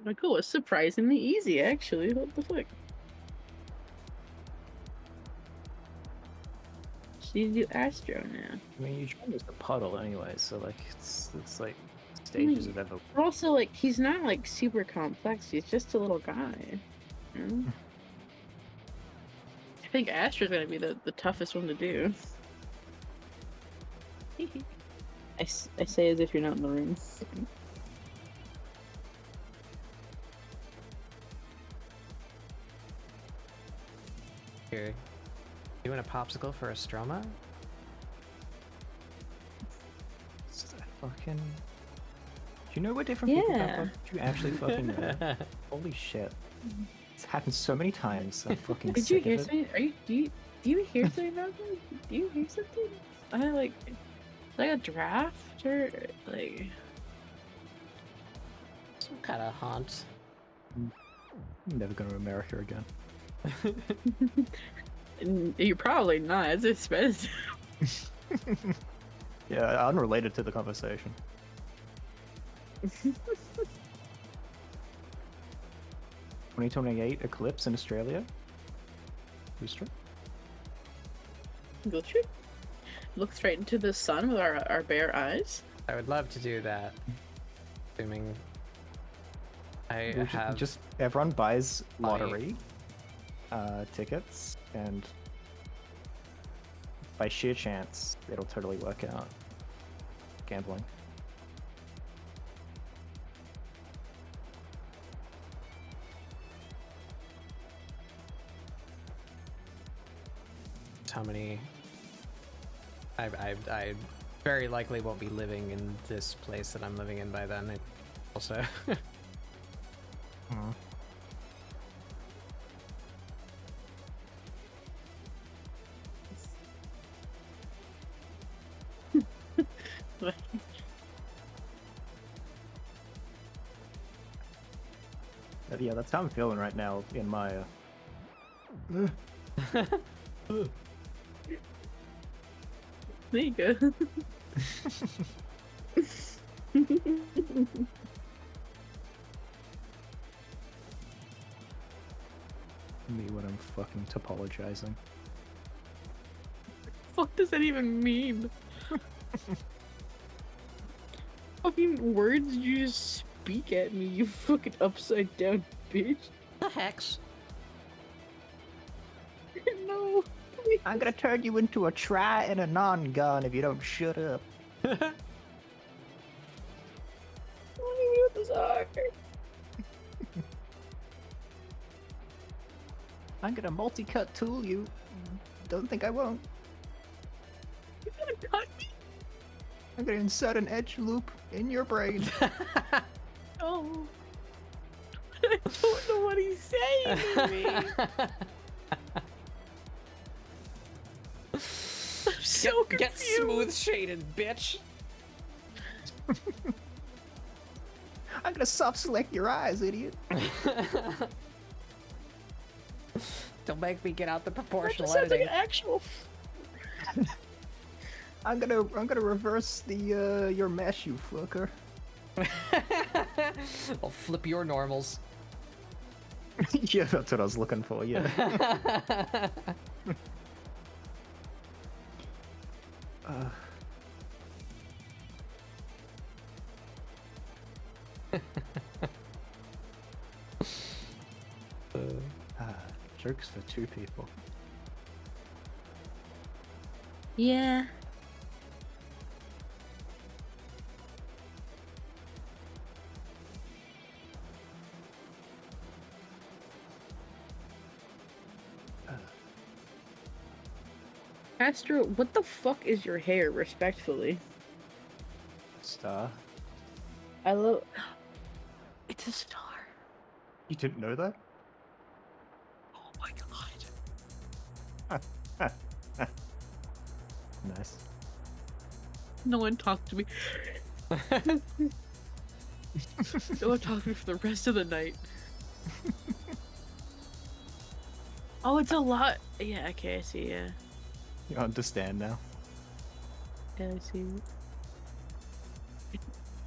Oh, cool. It's surprisingly easy, actually. What the fuck? Just need to do Astro now. I mean, you try just a puddle anyway, so like it's like stages of evolution. But also, like, he's not like super complex. He's just a little guy. You know? I think Astro's gonna be the toughest one to do. I say as if you're not in the room. Here, you want a popsicle for a stroma? Fucking. Do you know what different people have? Yeah. Like, do you actually fucking know? Holy shit! It's happened so many times. I'm fucking Did you sick hear of it. something? Do you hear something about that? Do you hear something? I like a draft or like. Some kind of haunt. I'm never going to America again. You're probably not. It's expensive. Yeah, unrelated to the conversation. 2028 eclipse in Australia. Booster. Go trip. Look straight into the sun with our bare eyes. I would love to do that. Assuming I We'll have just everyone buys money. lottery tickets, and by sheer chance, it'll totally work out. Gambling. how many. I very likely won't be living in this place that I'm living in by then. Also. But yeah, that's how I'm feeling right now in my. There you go. Me when I'm fucking topologizing. Fuck does that even mean? Fucking words did you just speak at me, you fucking upside down bitch. The hex. No, please. I'm gonna turn you into a try and a non-gun if you don't shut up. I don't even know what those are. I'm gonna multi-cut tool you. Don't think I won't. You're gonna cut me? I'm gonna insert an edge loop in your brain. Oh. I don't know what he's saying to me. I'm so confused. Get smooth shaded, bitch. I'm gonna soft select your eyes, idiot. Don't make me get out the That proportional just sounds like editing. an actual. I'm gonna reverse the your mesh, you fucker. I'll flip your normals. Yeah, that's what I was looking for. Yeah. jokes for 2 people. Yeah. Astro, what the fuck is your hair, respectfully? Star. I love... It's a star. You didn't know that? Oh my god. Nice. No one talked to me. No one talked to me for the rest of the night. Oh, it's a lot. Yeah, okay, I see, yeah. You understand now? Yeah, I see.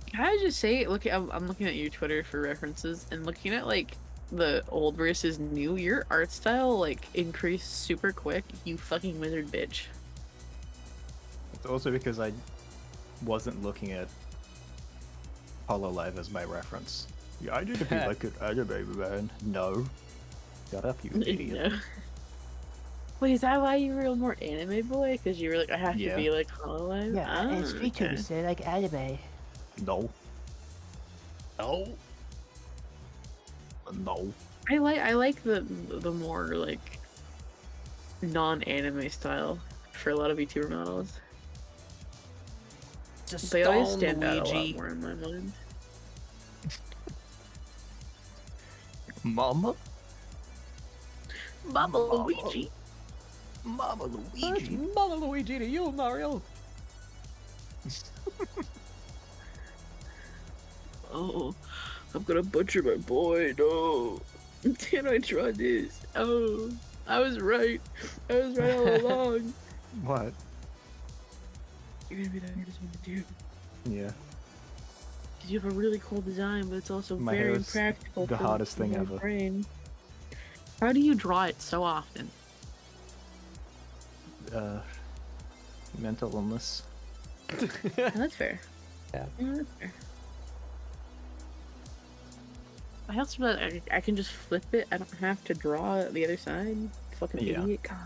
Can I just say, I'm looking at your Twitter for references, and looking at, like, the old versus new, your art style, like, increased super quick, you fucking wizard bitch. It's also because I wasn't looking at HoloLive as my reference. Yeah, I need to be like an anime man. No. Shut up, you idiot. No. Wait, is that why you were a more anime boy? Because you were like, I have Yeah. to be like HoloLive? Yeah, and it's okay. features, they're like anime. No. No. No. I like the more like non-anime style for a lot of VTuber models. Just They always stone stand out a lot Luigi. more in my mind. Mama? Mama Luigi. Mama Luigi. Mama Luigi to you, Mario. Oh, I'm gonna butcher my boy. No, can I try this? Oh, I was right. I was right all along. What? You're gonna be the hardest one to do. Yeah. Cause you have a really cool design, but it's also My very hair is impractical. the for hardest thing my ever. brain. How do you draw it so often? Mental illness. Yeah, that's fair. Yeah. That's fair. I also feel like I can just flip it. I don't have to draw the other side. Fucking Yeah. idiot. God.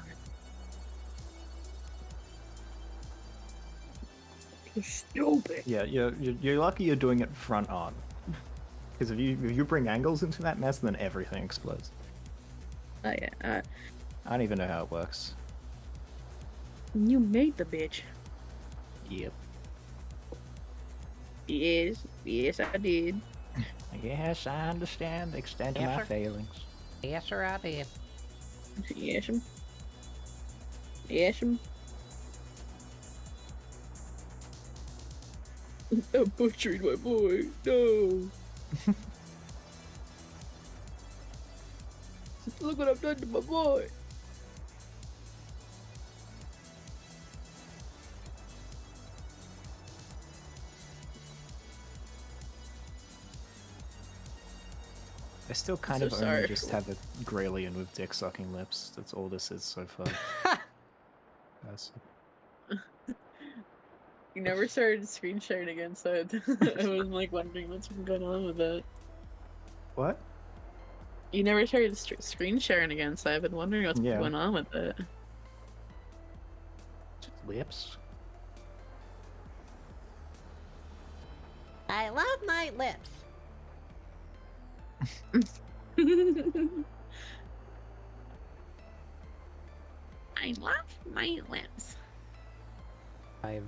You're stupid. Yeah, you're lucky you're doing it front on. Because if you bring angles into that mess, then everything explodes. Oh yeah. I don't even know how it works. You made the bitch. Yep. Yes, I did. Yes, I understand the extent of Yes, my sir. failings. Yes, sir, I did. Yes, Yes, I'm butchering my boy. No. Look what I've done to my boy. I still kind so of only sorry just for- have a Graylien with dick sucking lips. That's all this is so far. That's... You never started screen sharing again, so I was like wondering what's been going on with that. What? You never started screen sharing again, so I've been wondering what's Yeah. going on with it. Just lips? I love my lips. I love my lips. I've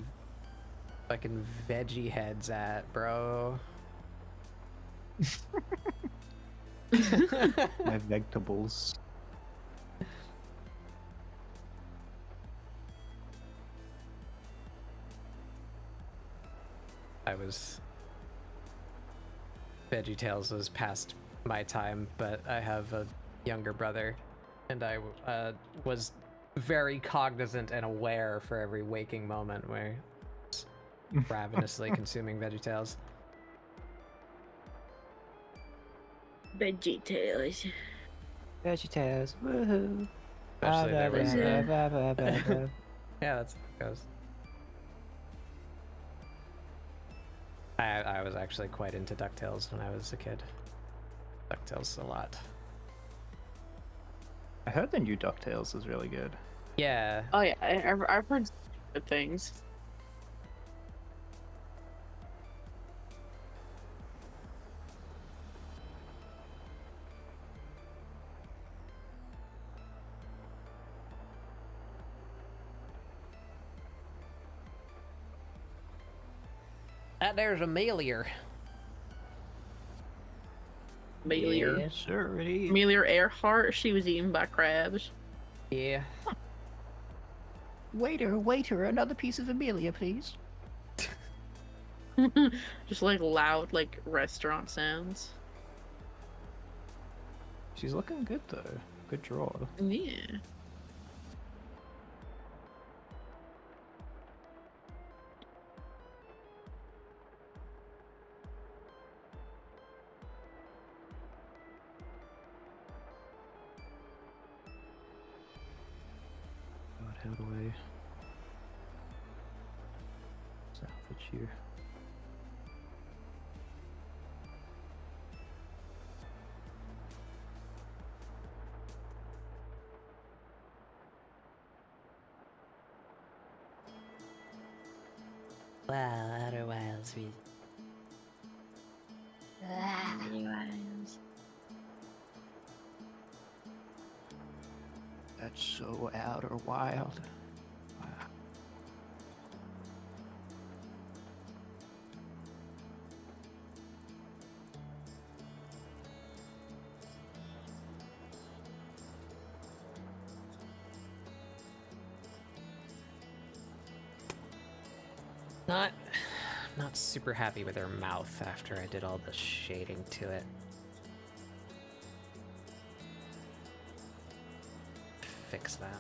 fucking veggie heads at, bro. My vegetables. VeggieTales was past my time, but I have a younger brother, and I was very cognizant and aware for every waking moment where I was ravenously consuming VeggieTales. VeggieTales. VeggieTales. Woohoo. Especially there was Yeah. yeah, that's how it goes. I was actually quite into DuckTales when I was a kid. DuckTales a lot. I heard the new DuckTales is really good. Yeah. Oh yeah, I've heard good things. There's Amelia. Amelia. Yeah. Sure it is. Amelia Earhart, she was eaten by crabs. Yeah. Waiter, another piece of Amelia, please. Just like loud, like restaurant sounds. She's looking good though. Good draw. Yeah. God, how do I salvage you? Well, otherwise we... That's so outer wild. Wow. Not super happy with her mouth after I did all the shading to it. Fix that.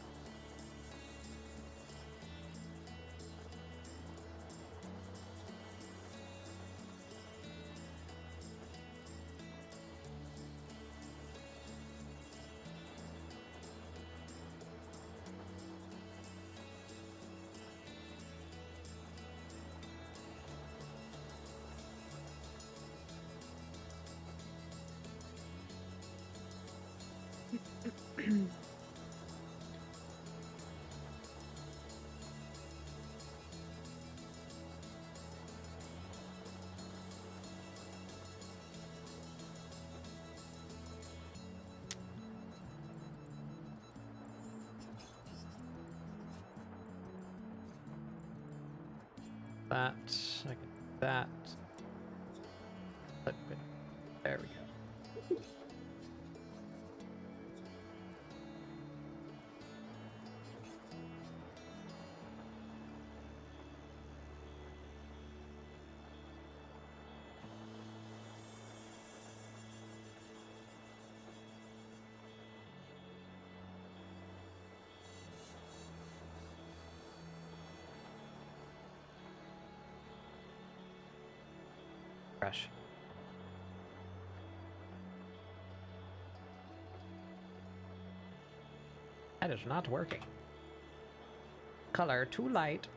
That, I can do that. Flip it. There we go. Fresh. That is not working. Color too light.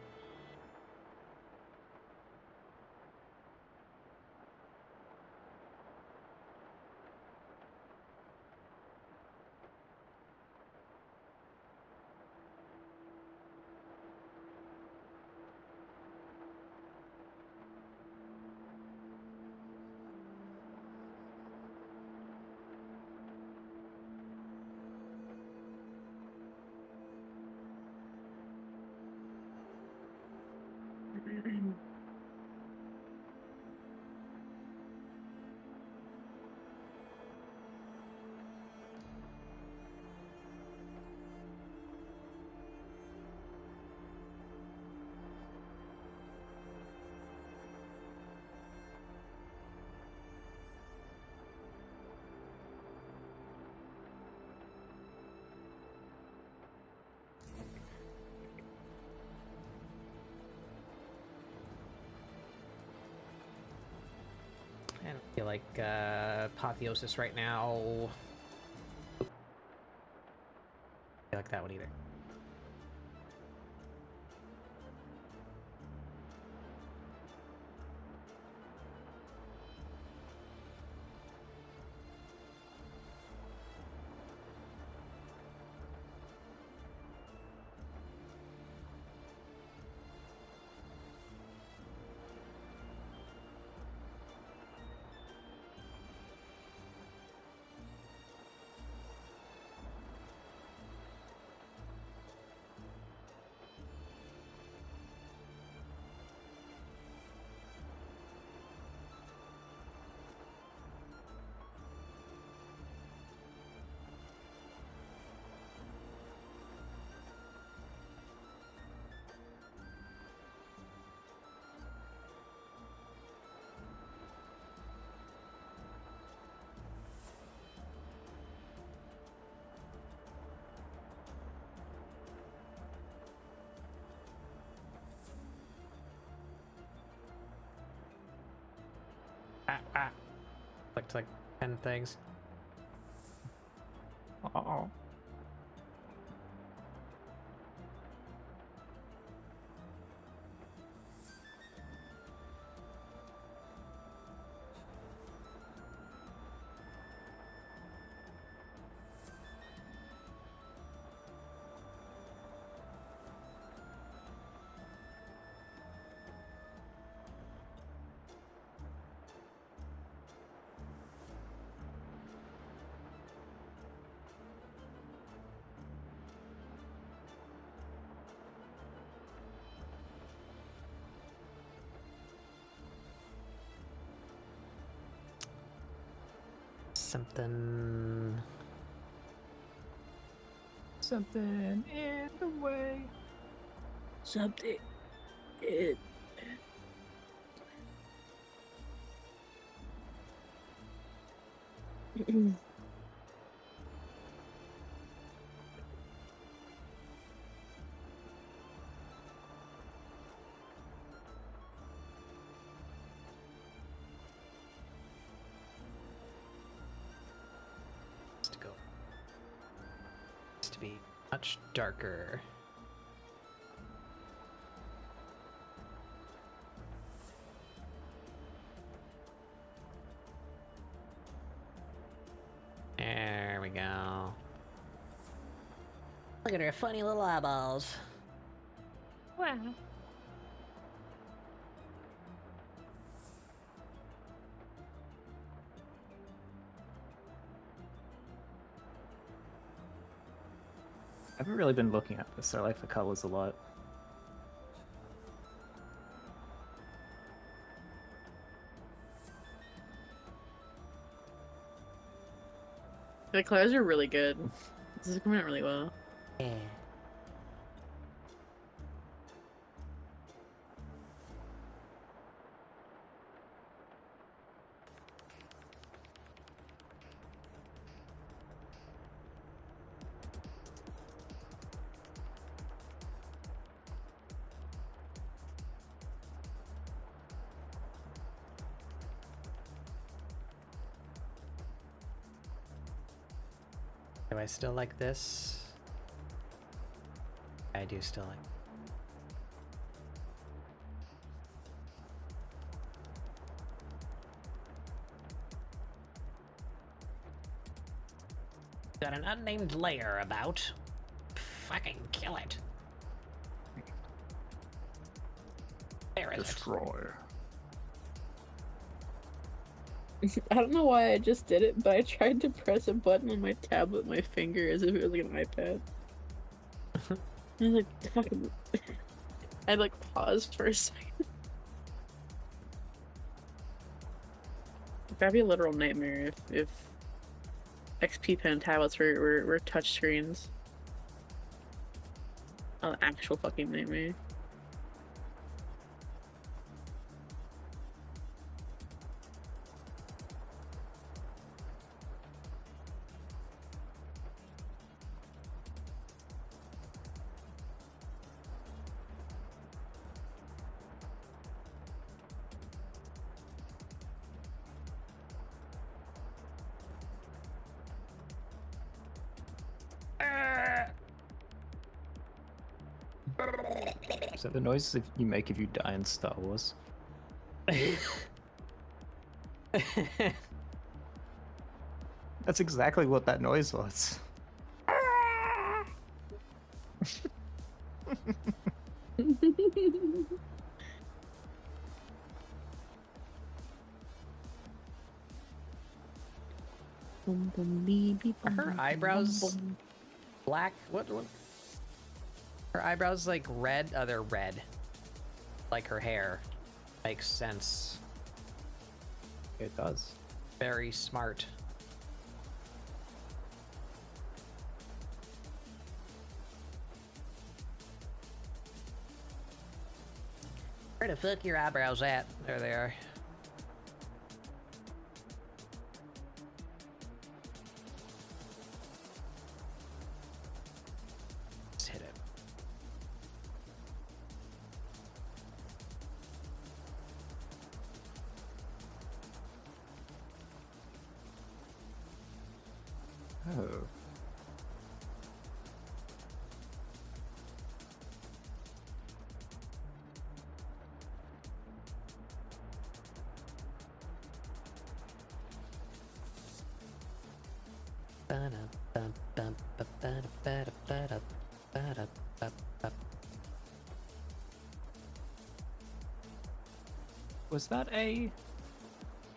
I don't feel like apotheosis right now. I feel like that one either. Clicked like 10 things. Oh. Something. Something in the way. Something. It. To go. Needs to be much darker. There we go. Look at her funny little eyeballs. Wow. I haven't really been looking at this. I like the colors a lot. The colors are really good. This is coming out really well. Yeah. Do I still like this? I do still like. Got an unnamed layer about. Fucking kill it. Where is it? Destroy. I don't know why I just did it, but I tried to press a button on my tablet, my finger, as if it was like an iPad. I was like, fucking. I like paused for a second. That'd be a literal nightmare if XP pen tablets were touch screens. An actual fucking nightmare. Is that the noise that you make if you die in Star Wars? That's exactly what that noise was. Are her eyebrows black? What? Her eyebrows like red? Oh, they're red. Like her hair. Makes sense. It does. Very smart. Where the fuck your eyebrows at? There they are. Let's hit it. Oh. Was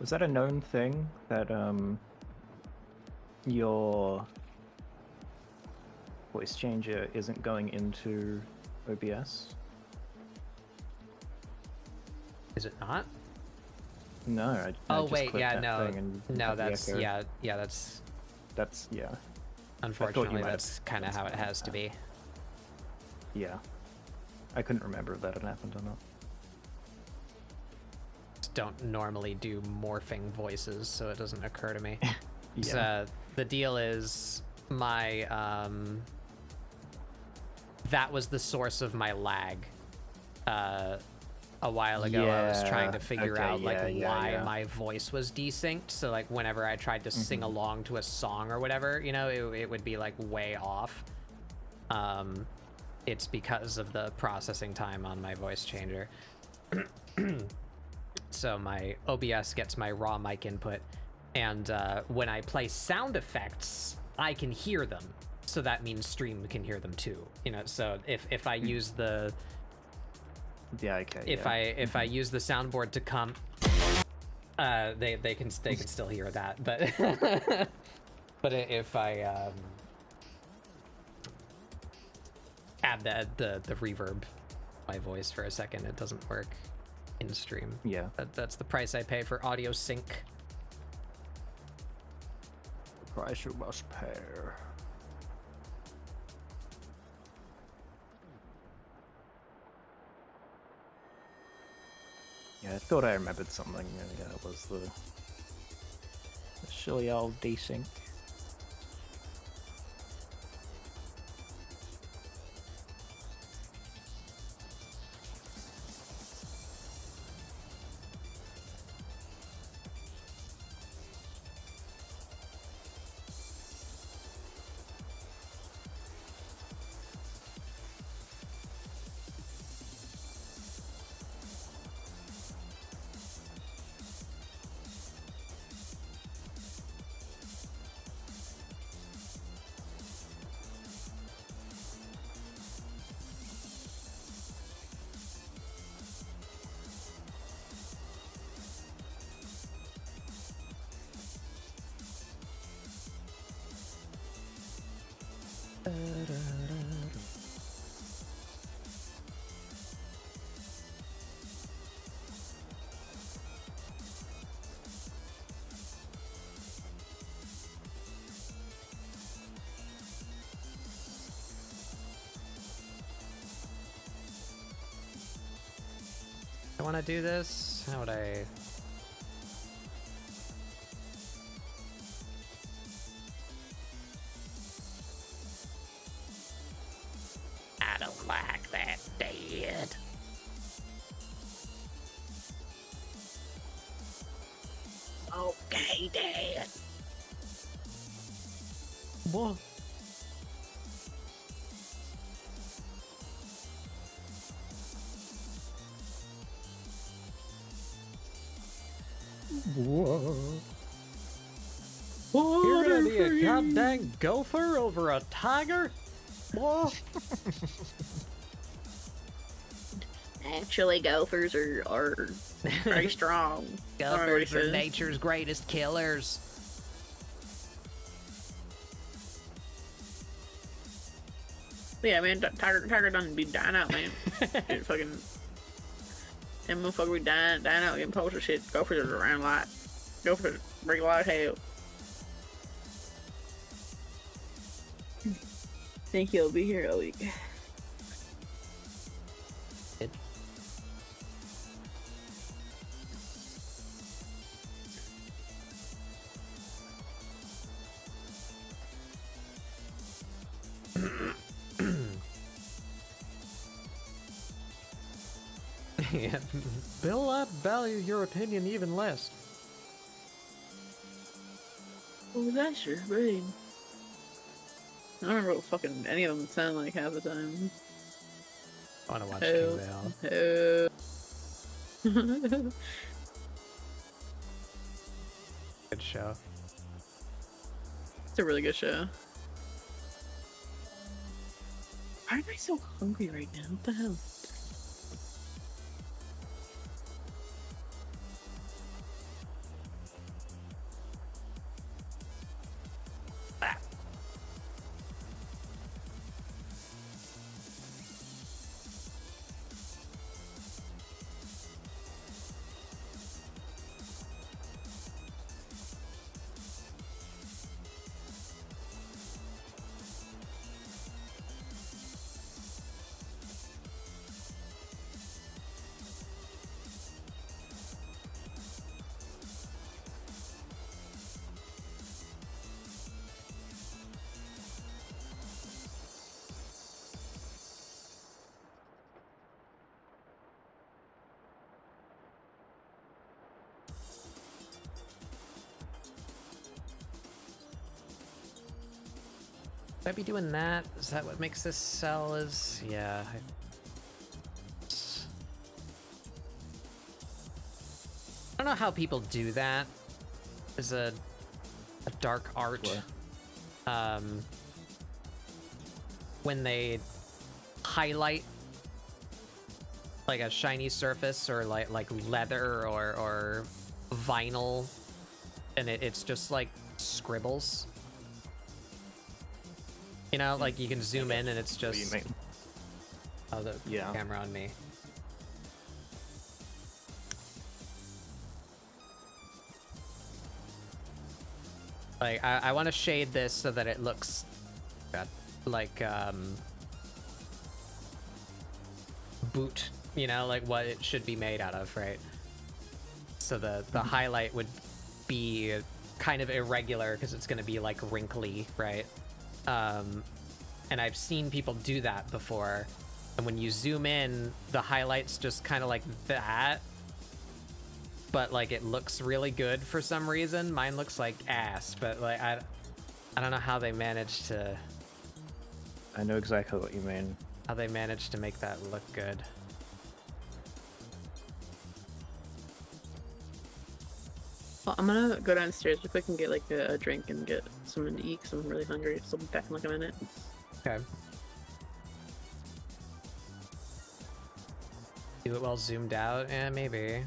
that a known thing that your voice changer isn't going into OBS? Is it not? No, I Oh just wait, clicked yeah, that no, thing and no, had the that's echo. yeah, that's That's yeah, unfortunately might have that's kind of how it mentioned has to that. be. yeah. I couldn't remember if that had happened or not. Don't normally do morphing voices, so it doesn't occur to me. Yeah. The deal is my that was the source of my lag. A while ago, I was trying to Yeah, figure okay, out like why yeah. my voice was desynced. So like whenever I tried to sing along to a song or whatever, you know, it would be like way off. It's because of the processing time on my voice changer. So my OBS gets my raw mic input, and when I play sound effects, I can hear them. So that means stream can hear them too. You know, so if I use the Yeah, okay. if I use the soundboard to come, they can still hear that. But but if I add the reverb, my voice for a second, it doesn't work in stream. Yeah. That's the price I pay for audio sync. The price you must pay. Yeah, I thought I remembered something. Yeah, it was the silly old desync. I want to do this. How would I? I don't like that dead. Okay, Dad. What? You're gonna be a goddamn gopher over a tiger? What? Actually, gophers are very strong. Gophers are nature's greatest killers. Yeah, man, tiger done be dying out, man. Dude, fucking, them motherfuckers be dying out, getting poster shit. Gophers are around a lot. Gophers bring a lot of hell. Think he'll be here all week. It- Yeah, Bill, I value your opinion even less. Oh, that's your brain. I don't remember what fucking any of them sound like half the time. I want to watch Oh, King Vale. oh. Good show. It's a really good show. Why am I so hungry right now? What the hell? Should I be doing that? Is that what makes this cell is? Yeah. I don't know how people do that. There's a dark art. What? When they highlight like a shiny surface or like leather or vinyl, and it's just like scribbles. You know, like you can zoom in and it's What do you just mean? oh the Yeah. camera on me. Like I want to shade this so that it looks like boot, you know, like what it should be made out of, right? So the highlight would be kind of irregular because it's going to be like wrinkly, right? And I've seen people do that before, and when you zoom in, the highlight's just kind of like that, but like it looks really good for some reason. Mine looks like ass, but like I don't know how they managed to I know exactly what you mean. make that look good. Well, I'm gonna go downstairs real quick and get like a drink and get something to eat because I'm really hungry. So I'll be back in like a minute. Okay. Do it while zoomed out? Yeah, maybe.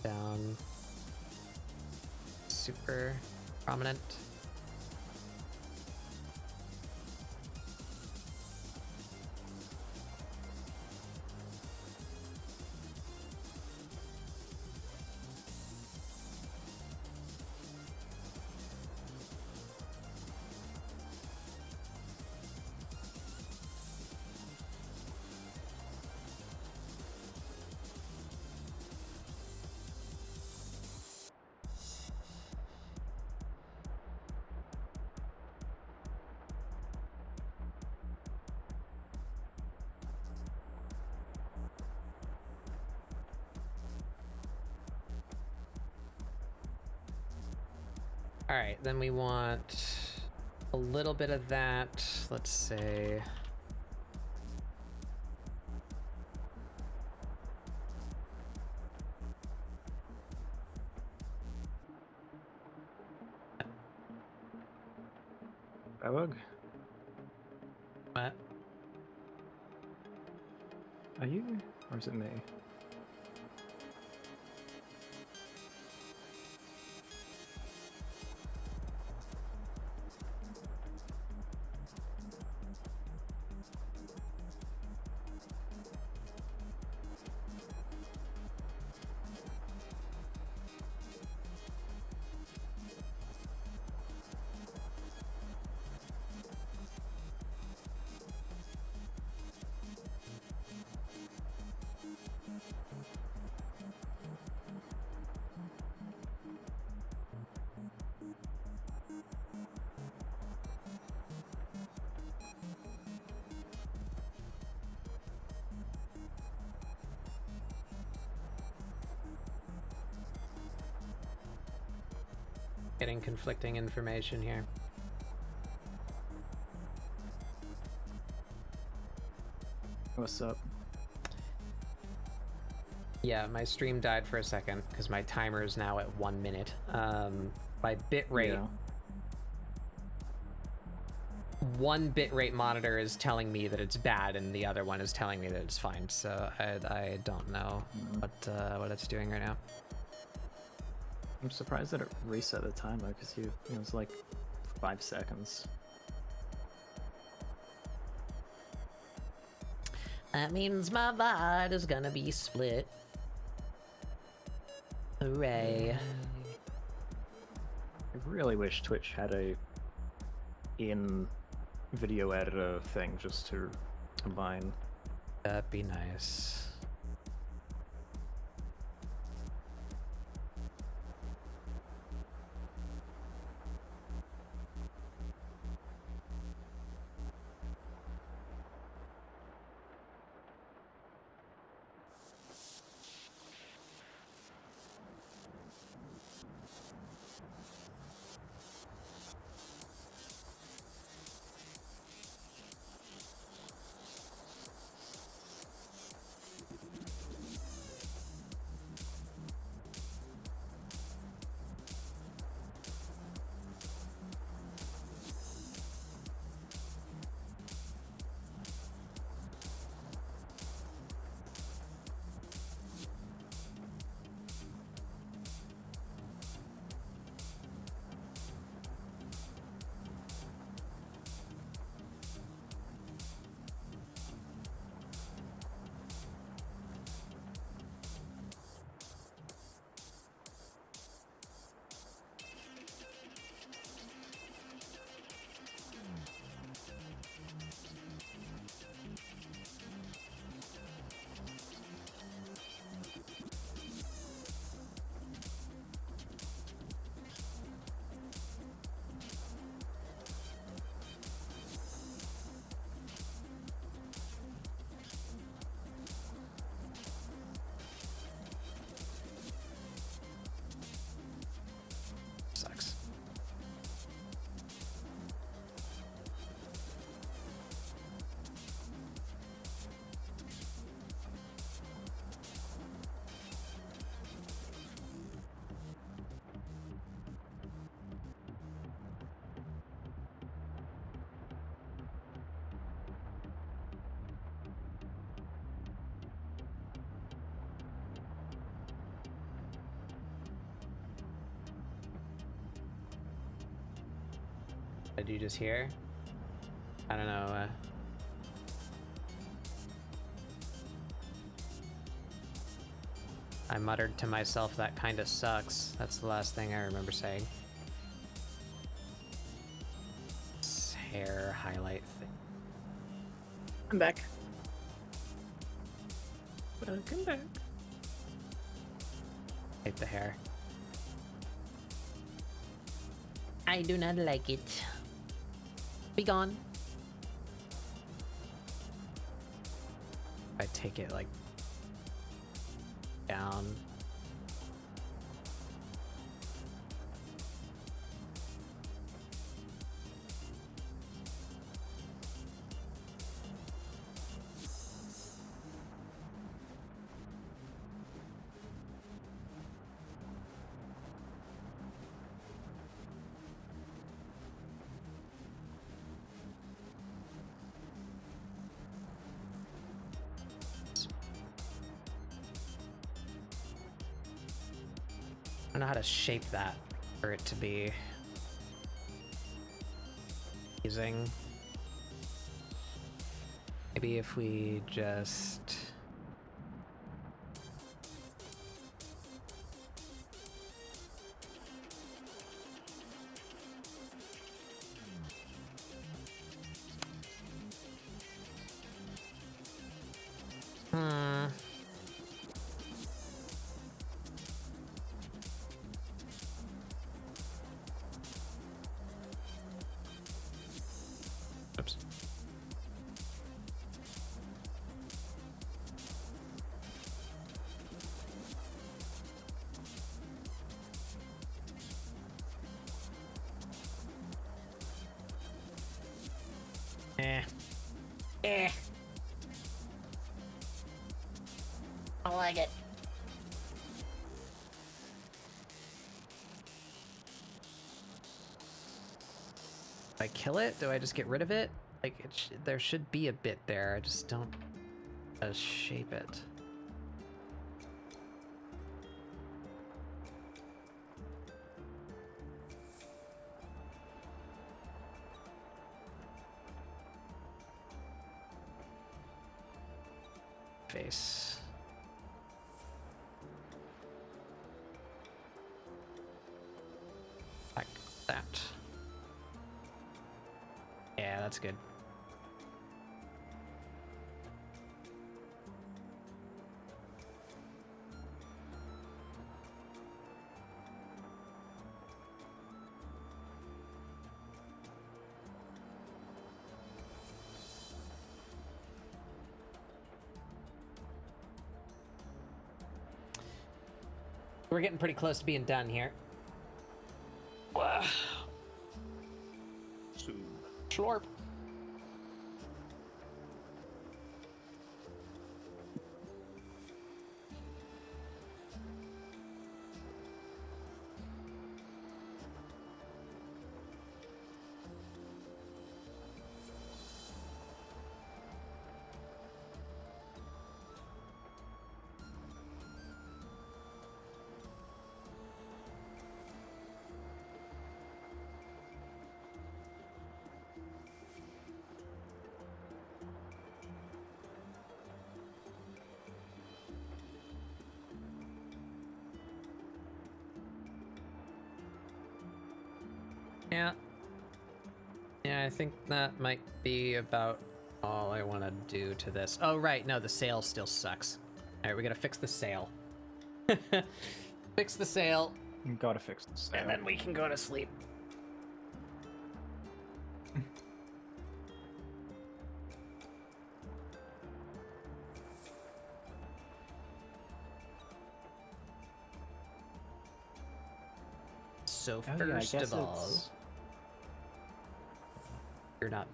Down. Super prominent. All right, then we want a little bit of that. Let's say Bug? what? Are you? Or is it me? Getting conflicting information here. What's up? Yeah, my stream died for a second because my timer is now at 1 minute. My bitrate, Yeah. one bitrate monitor is telling me that it's bad, and the other one is telling me that it's fine. So I don't know what it's doing right now. I'm surprised that it reset the timer because it was like 5 seconds. That means my VOD is gonna be split. Hooray. I really wish Twitch had a in video editor thing just to combine. That'd be nice. Sucks. Did you just hear? I don't know. I muttered to myself, that kind of sucks. That's the last thing I remember saying. This hair highlight thing. I'm back. Welcome back. Hate the hair. I do not like it. Be gone. I take it like down. I don't know how to shape that for it to be using. Maybe if we just oops. I like it. I kill it? Do I just get rid of it? Like, there should be a bit there. I just don't shape it. Face. Like that. Yeah, that's good. We're getting pretty close to being done here. Wow. Slurp. Yeah. Yeah, I think that might be about all I want to do to this. Oh, right. No, the sail still sucks. All right, we got to fix the sail. Fix the sail. You gotta fix the sail. And then we can go to sleep. So Oh, yeah, I first guess of all, it's- you're not.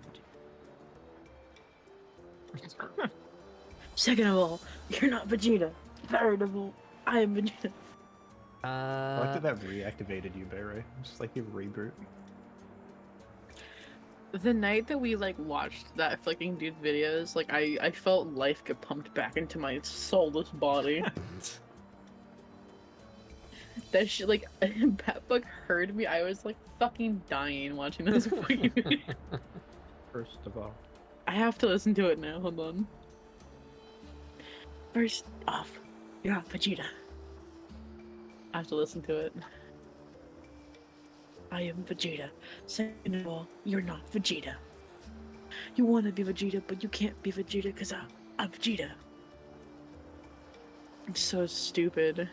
Second of all, you're not Vegeta. Third of all, I am Vegeta. I like that reactivated you, Barry. Just like you reboot. The night that we like watched that fucking dude's videos, like I felt life get pumped back into my soulless body. That shit, like, Batbook heard me. I was like fucking dying watching this fucking video. First of all. I have to listen to it now. Hold on. First off, you're not Vegeta. I have to listen to it. I am Vegeta. Second of all, you're not Vegeta. You want to be Vegeta, but you can't be Vegeta because I'm Vegeta. It's so stupid.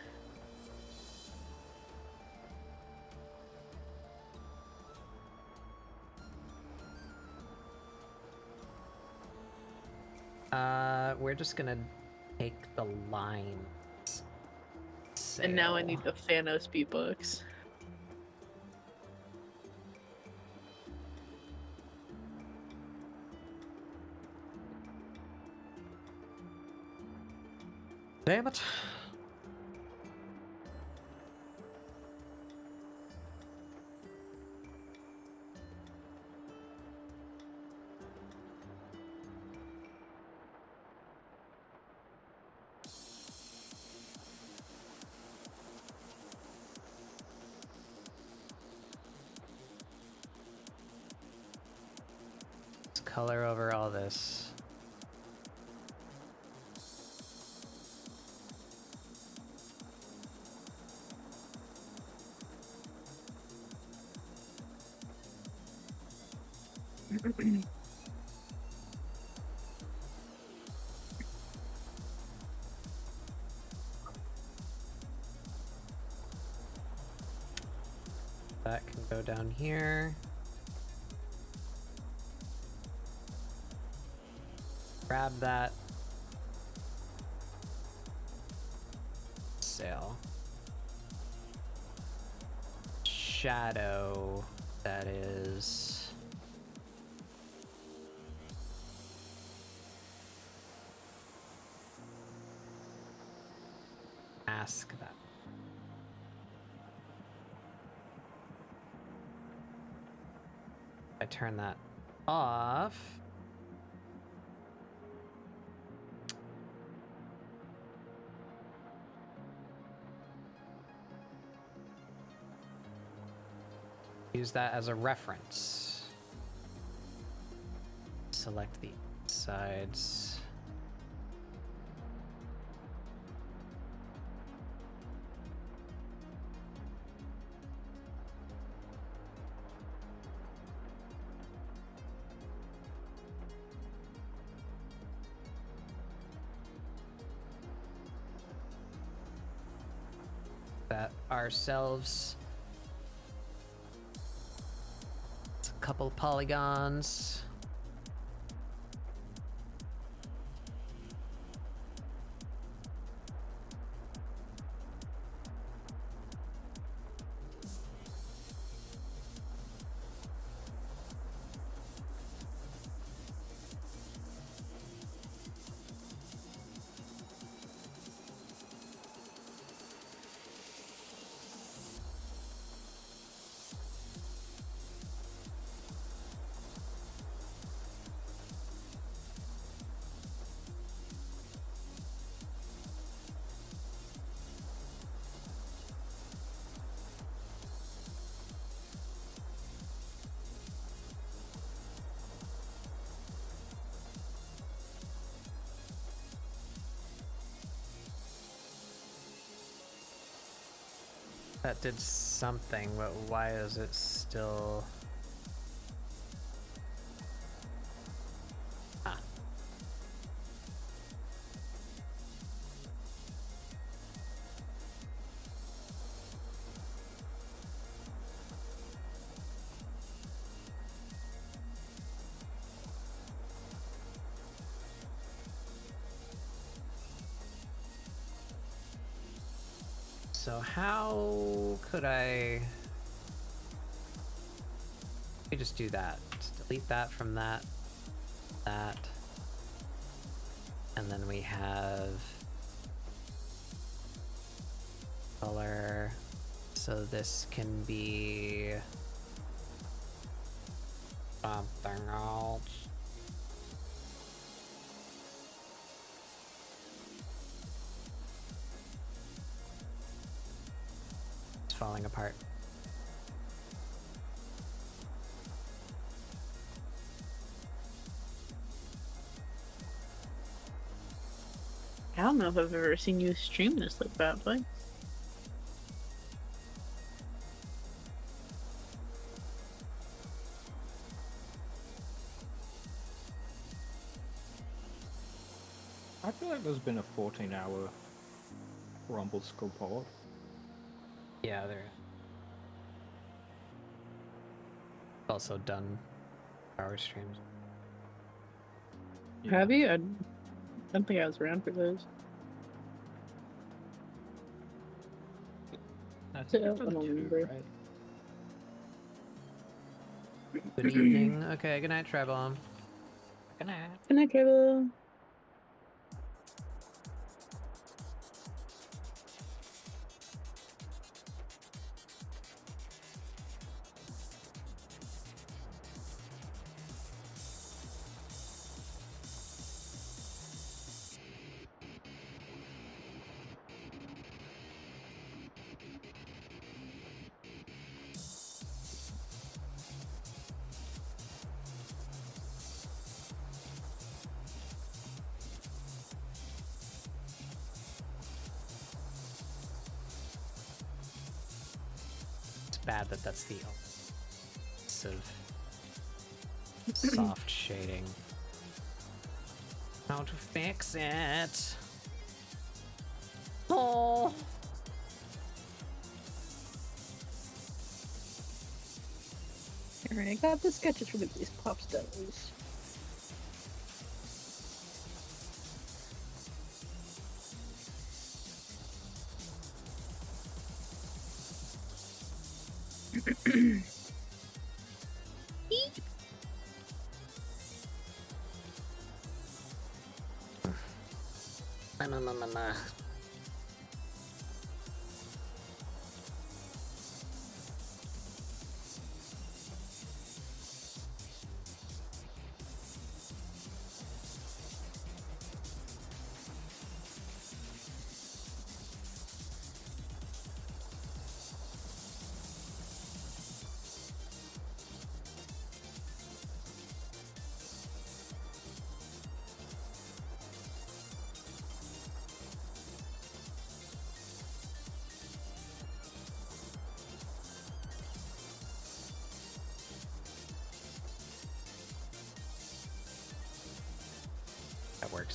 We're just gonna take the lines. And now I need the Thanos beatbox. Damn it. Let's color over all this. That can go down here. Grab that. Sail. Shadow, that is. mask that. I turn that off. Use that as a reference. Select the sides. That ourselves a couple polygons. That did something, but why is it still... Ah. So how could I... Let me just do that. Just delete that from that. And then we have color. So this can be something else. Falling apart. I don't know if I've ever seen you stream this like that, but I feel like there's been a 14-hour Rumble Scribbleport. Yeah, they're also done power streams. have you? I don't think I was around for those. That's Yeah, I don't remember. Good evening. Okay, good night, Trebon. Good night. Good night, Trevor. Bad that that's the sort of soft shading. How to fix it? Oh. Alright, I got the sketches for these pop stars.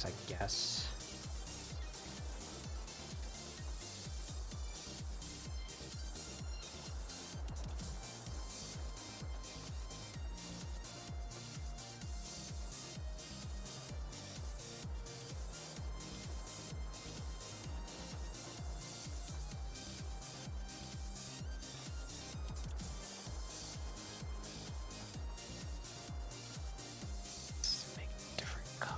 works, I guess. Let's make a different color.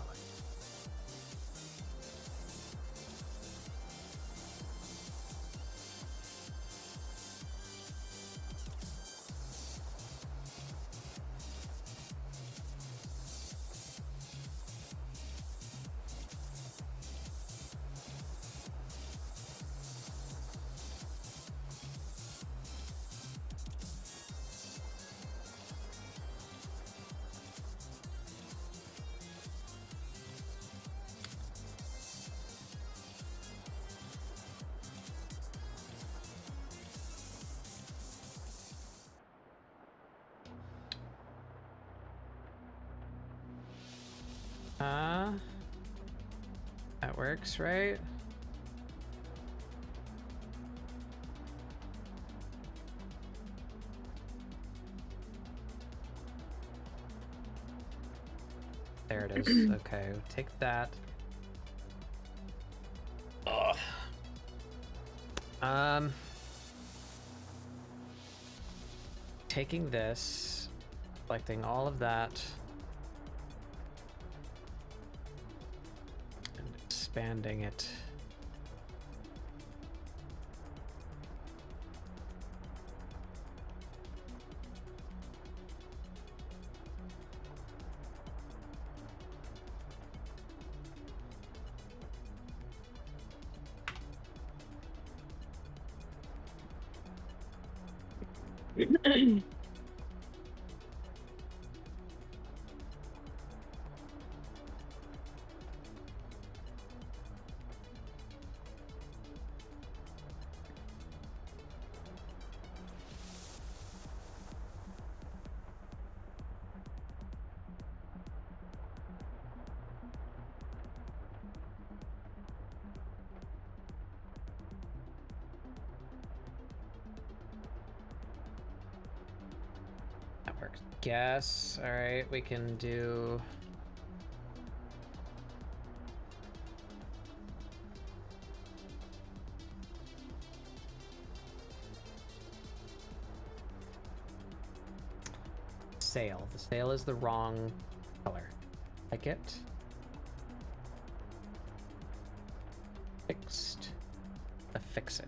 That works, right? There it is. Okay, take that. Ugh. Taking this, collecting all of that, and expanding it. That works. Guess. All right, we can do. Sail. The sail is the wrong color. Like it. Fixed. Affix it.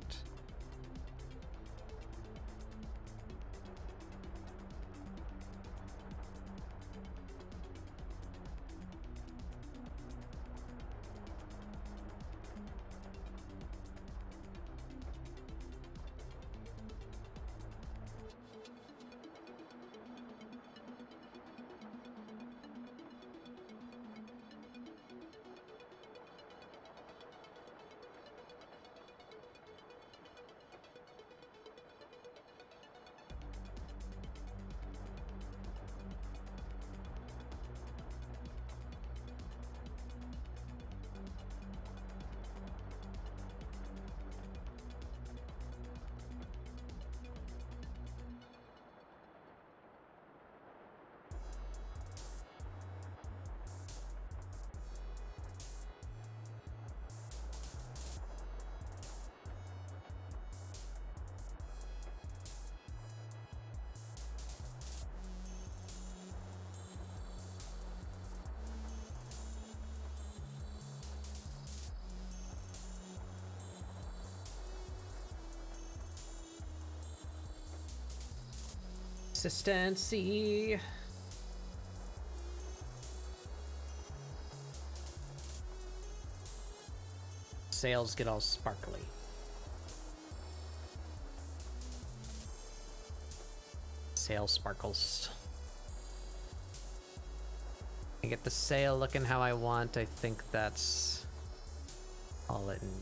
Consistency. Sails get all sparkly. Sail sparkles. I get the sail looking how I want. I think that's all it needs.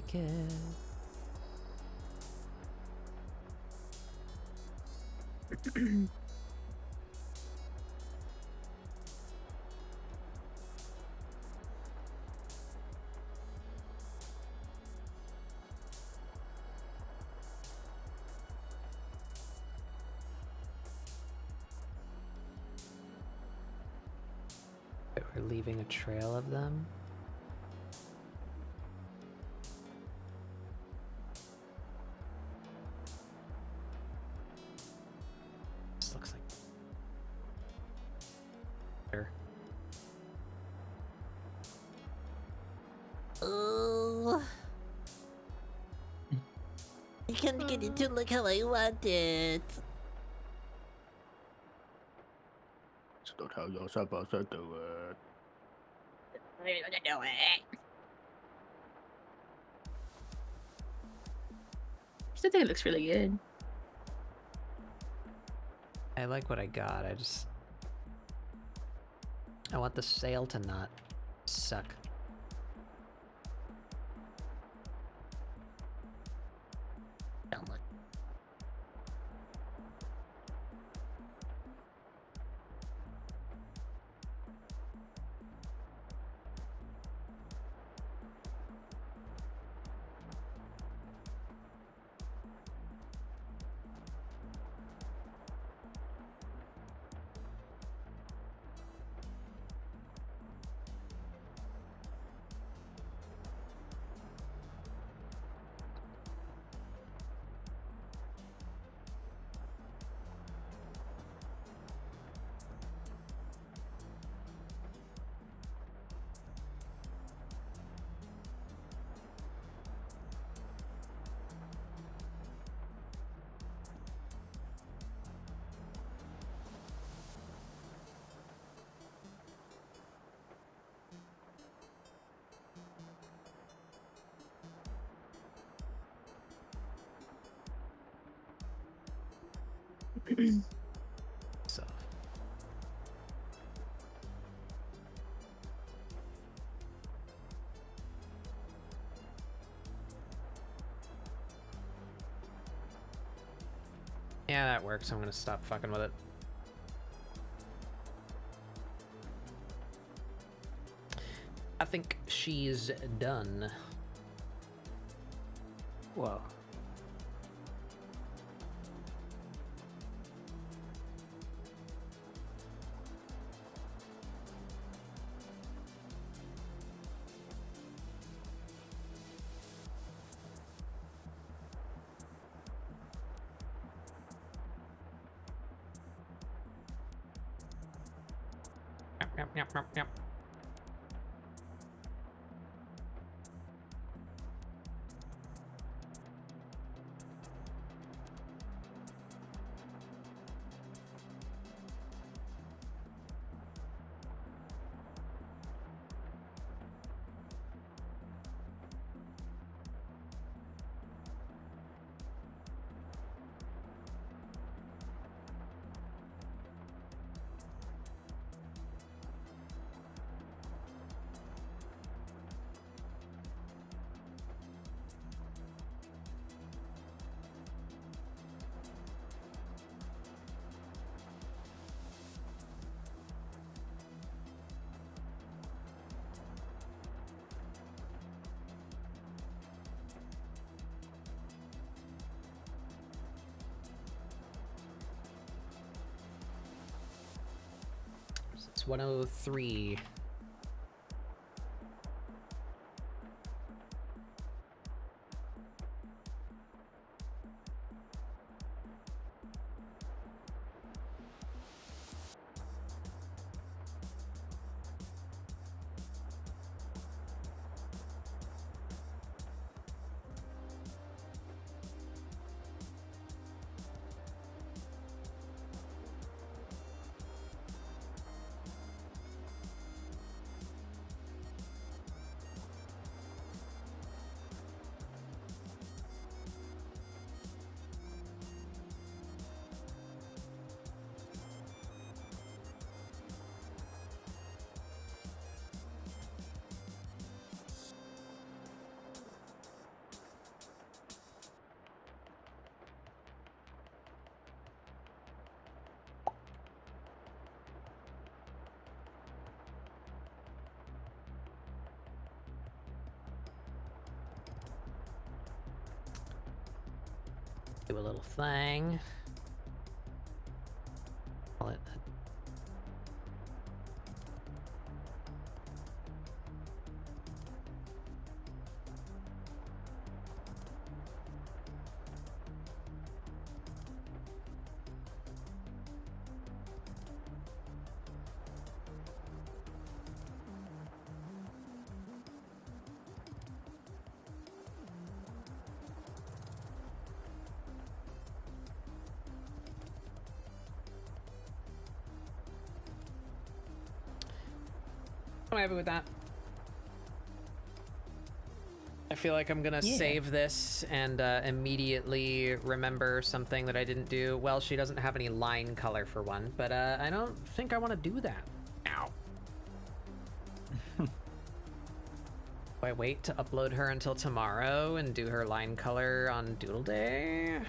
like it. We're leaving a trail of them. This looks like there. Oh. I can't get it to look how I want it. It's not how you're supposed to do it. I'm gonna do it. I still think it looks really good. I like what I got. I want the sail to not suck. Don't look. So yeah, that works. I'm gonna stop fucking with it. I think she's done. Well, Yep, yep, yep, yep. It's 103. Do a little thing. Call it a I'm happy with that. I feel like I'm gonna Yeah. save this and immediately remember something that I didn't do. Well, she doesn't have any line color for one, but I don't think I want to do that now. Do I wait to upload her until tomorrow and do her line color on Doodle Day?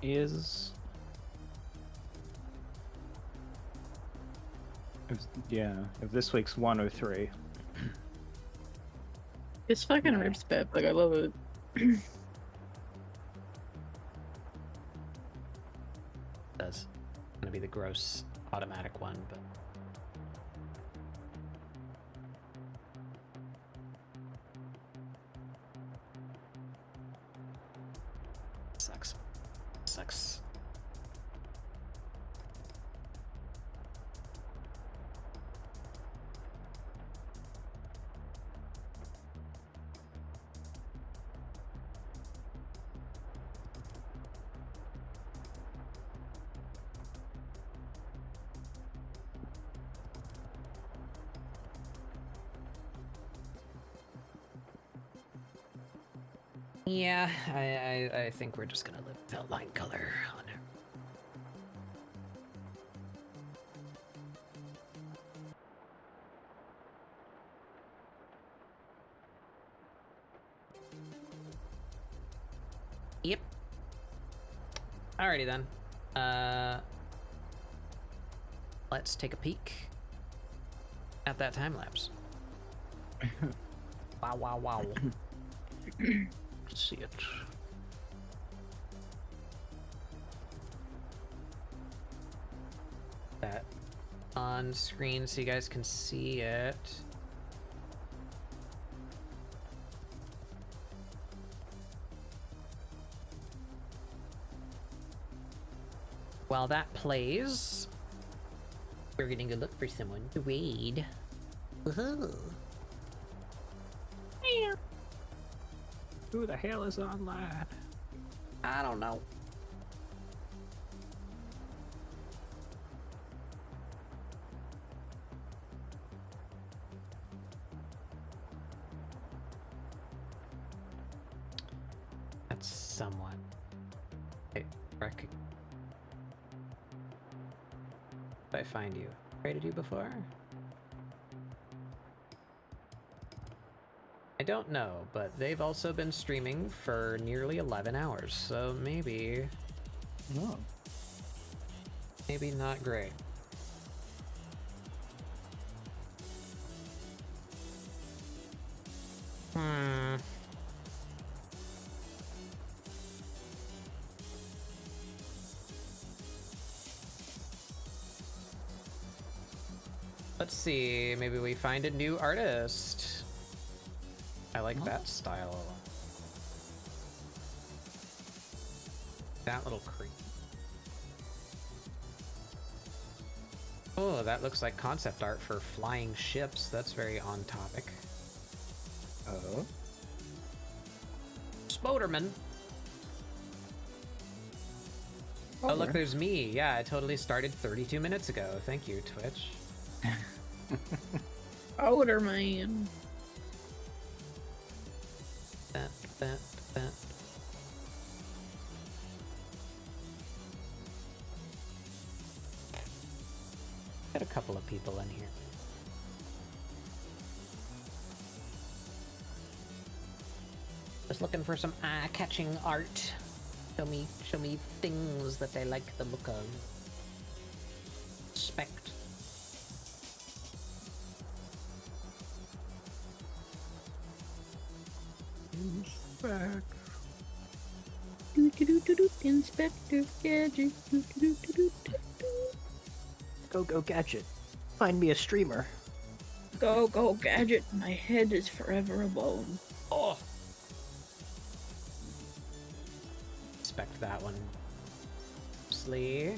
Is if this week's 103. It's fucking Yeah. ribs, Pep. Like, I love it. Does gonna be the gross automatic one, but sucks. Sucks. Yeah, I think we're just gonna live without line color on it. Yep. Alrighty then. Let's take a peek at that time lapse. Wow, wow, wow. See it. That on screen so you guys can see it. While that plays, we're gonna go look for someone to raid. Woohoo! Who the hell is online? I don't know. That's someone. Hey, Did I find you? Raided you before? I don't know, but they've also been streaming for nearly 11 hours, so maybe No. maybe not great. Let's see, maybe we find a new artist. I like that style a lot. That little creep. Oh, that looks like concept art for flying ships. That's very on topic. Oh. Spoderman. Oh, look, there's me. Yeah, I totally started 32 minutes ago. Thank you, Twitch. Older man. That. Got a couple of people in here. Just looking for some eye-catching art. Show me things that I like the look of. Specs Back. Inspector Gadget. Go, Gadget. Find me a streamer. Go, Gadget. My head is forever a bone. Oh. Expect that one. Slee.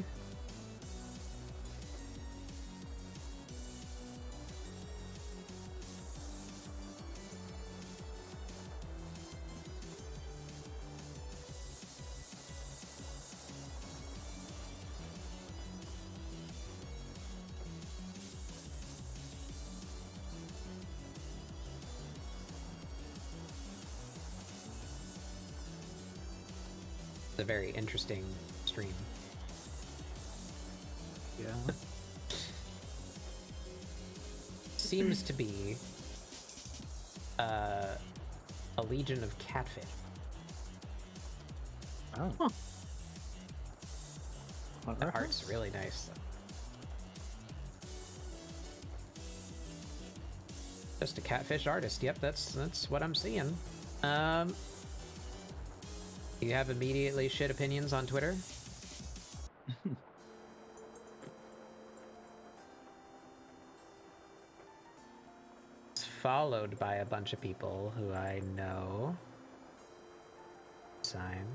A very interesting stream. Yeah. Seems to be a legion of catfish. Oh. Huh. The art's really nice. Just a catfish artist. Yep, that's what I'm seeing. You have immediately shit opinions on Twitter? It's followed by a bunch of people who I know. Sign.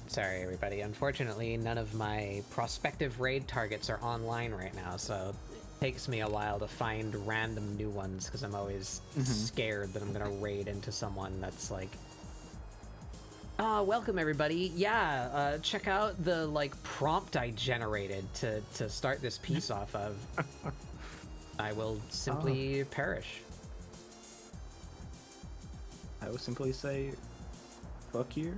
Sorry, everybody. Unfortunately, none of my prospective raid targets are online right now, so it takes me a while to find random new ones, because I'm always scared that I'm gonna raid into someone that's like, welcome everybody. Yeah, check out the, like, prompt I generated to start this piece off of. I will simply perish. I will simply say, fuck you.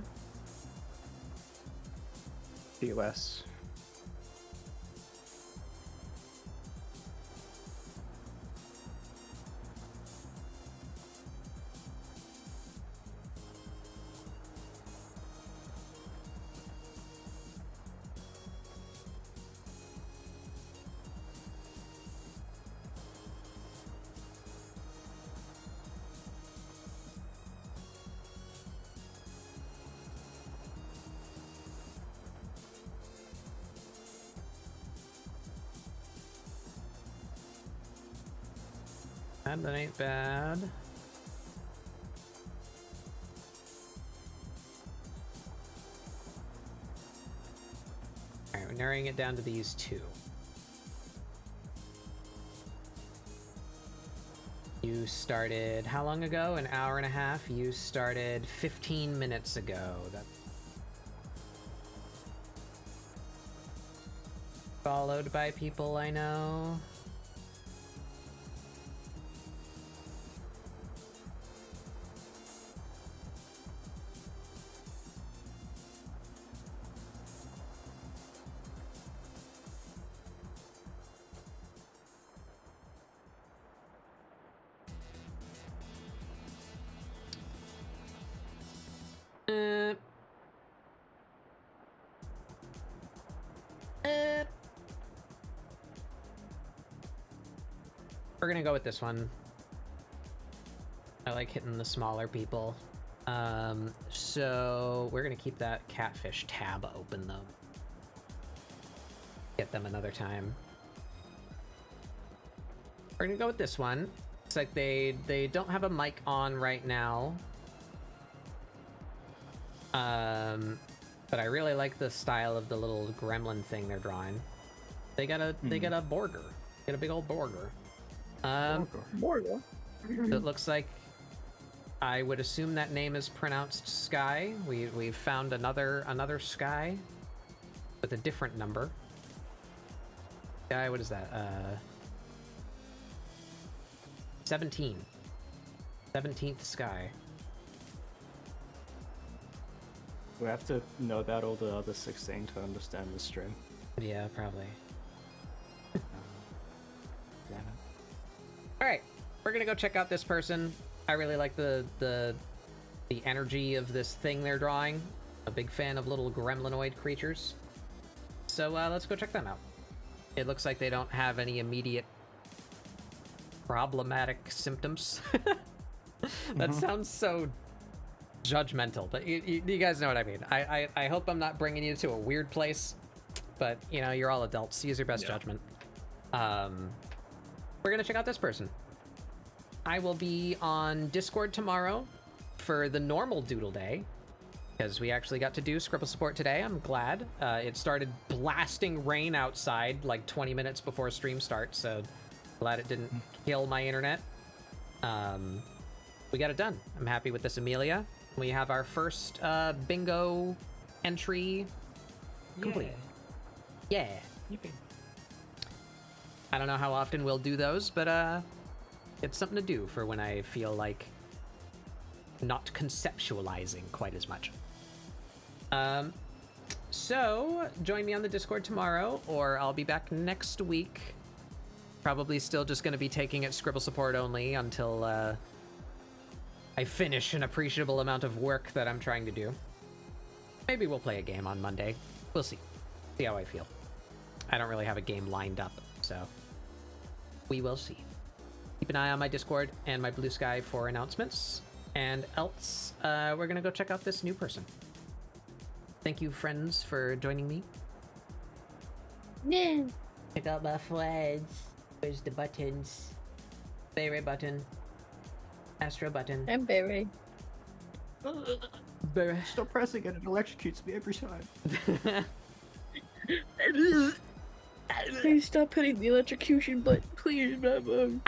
POS. That ain't bad. Alright, we're narrowing it down to these two. You started how long ago? An hour and a half? You started 15 minutes ago. Followed by people I know. We're gonna go with this one. I like hitting the smaller people. So we're gonna keep that catfish tab open though. Get them another time. We're gonna go with this one. It's like they don't have a mic on right now. But I really like the style of the little gremlin thing they're drawing. They got a border. Got a big old border. Border. It looks like, I would assume that name is pronounced Sky. We've found another Sky with a different number. Sky, what is that? 17. 17th Sky. We have to know about all the other 16 to understand the stream. Yeah, probably. All right, we're gonna go check out this person. I really like the energy of this thing they're drawing. A big fan of little gremlinoid creatures. So let's go check them out. It looks like they don't have any immediate problematic symptoms. That sounds so judgmental, but you guys know what I mean. I hope I'm not bringing you to a weird place, but you know, you're all adults. Use your best judgment. We're gonna check out this person. I will be on Discord tomorrow for the normal Doodle Day, because we actually got to do ScribbleSupport today. I'm glad. It started blasting rain outside like 20 minutes before stream starts, so glad it didn't kill my internet. We got it done. I'm happy with this Amelia. We have our first bingo entry complete. Yeah. Yippee. I don't know how often we'll do those, but it's something to do for when I feel like not conceptualizing quite as much. So join me on the Discord tomorrow, or I'll be back next week. Probably still just going to be taking it ScribbleSupport only until I finish an appreciable amount of work that I'm trying to do. Maybe we'll play a game on Monday. We'll see. See how I feel. I don't really have a game lined up, so we will see. Keep an eye on my Discord and my Blue Sky for announcements. And else, we're gonna go check out this new person. Thank you, friends, for joining me. Yeah. Check out my friends. Where's the buttons? Berry button. Astro button. I'm Barry. Berry. Stop pressing it, it electrocutes me every time. Please stop hitting the electrocution button, please, Mama.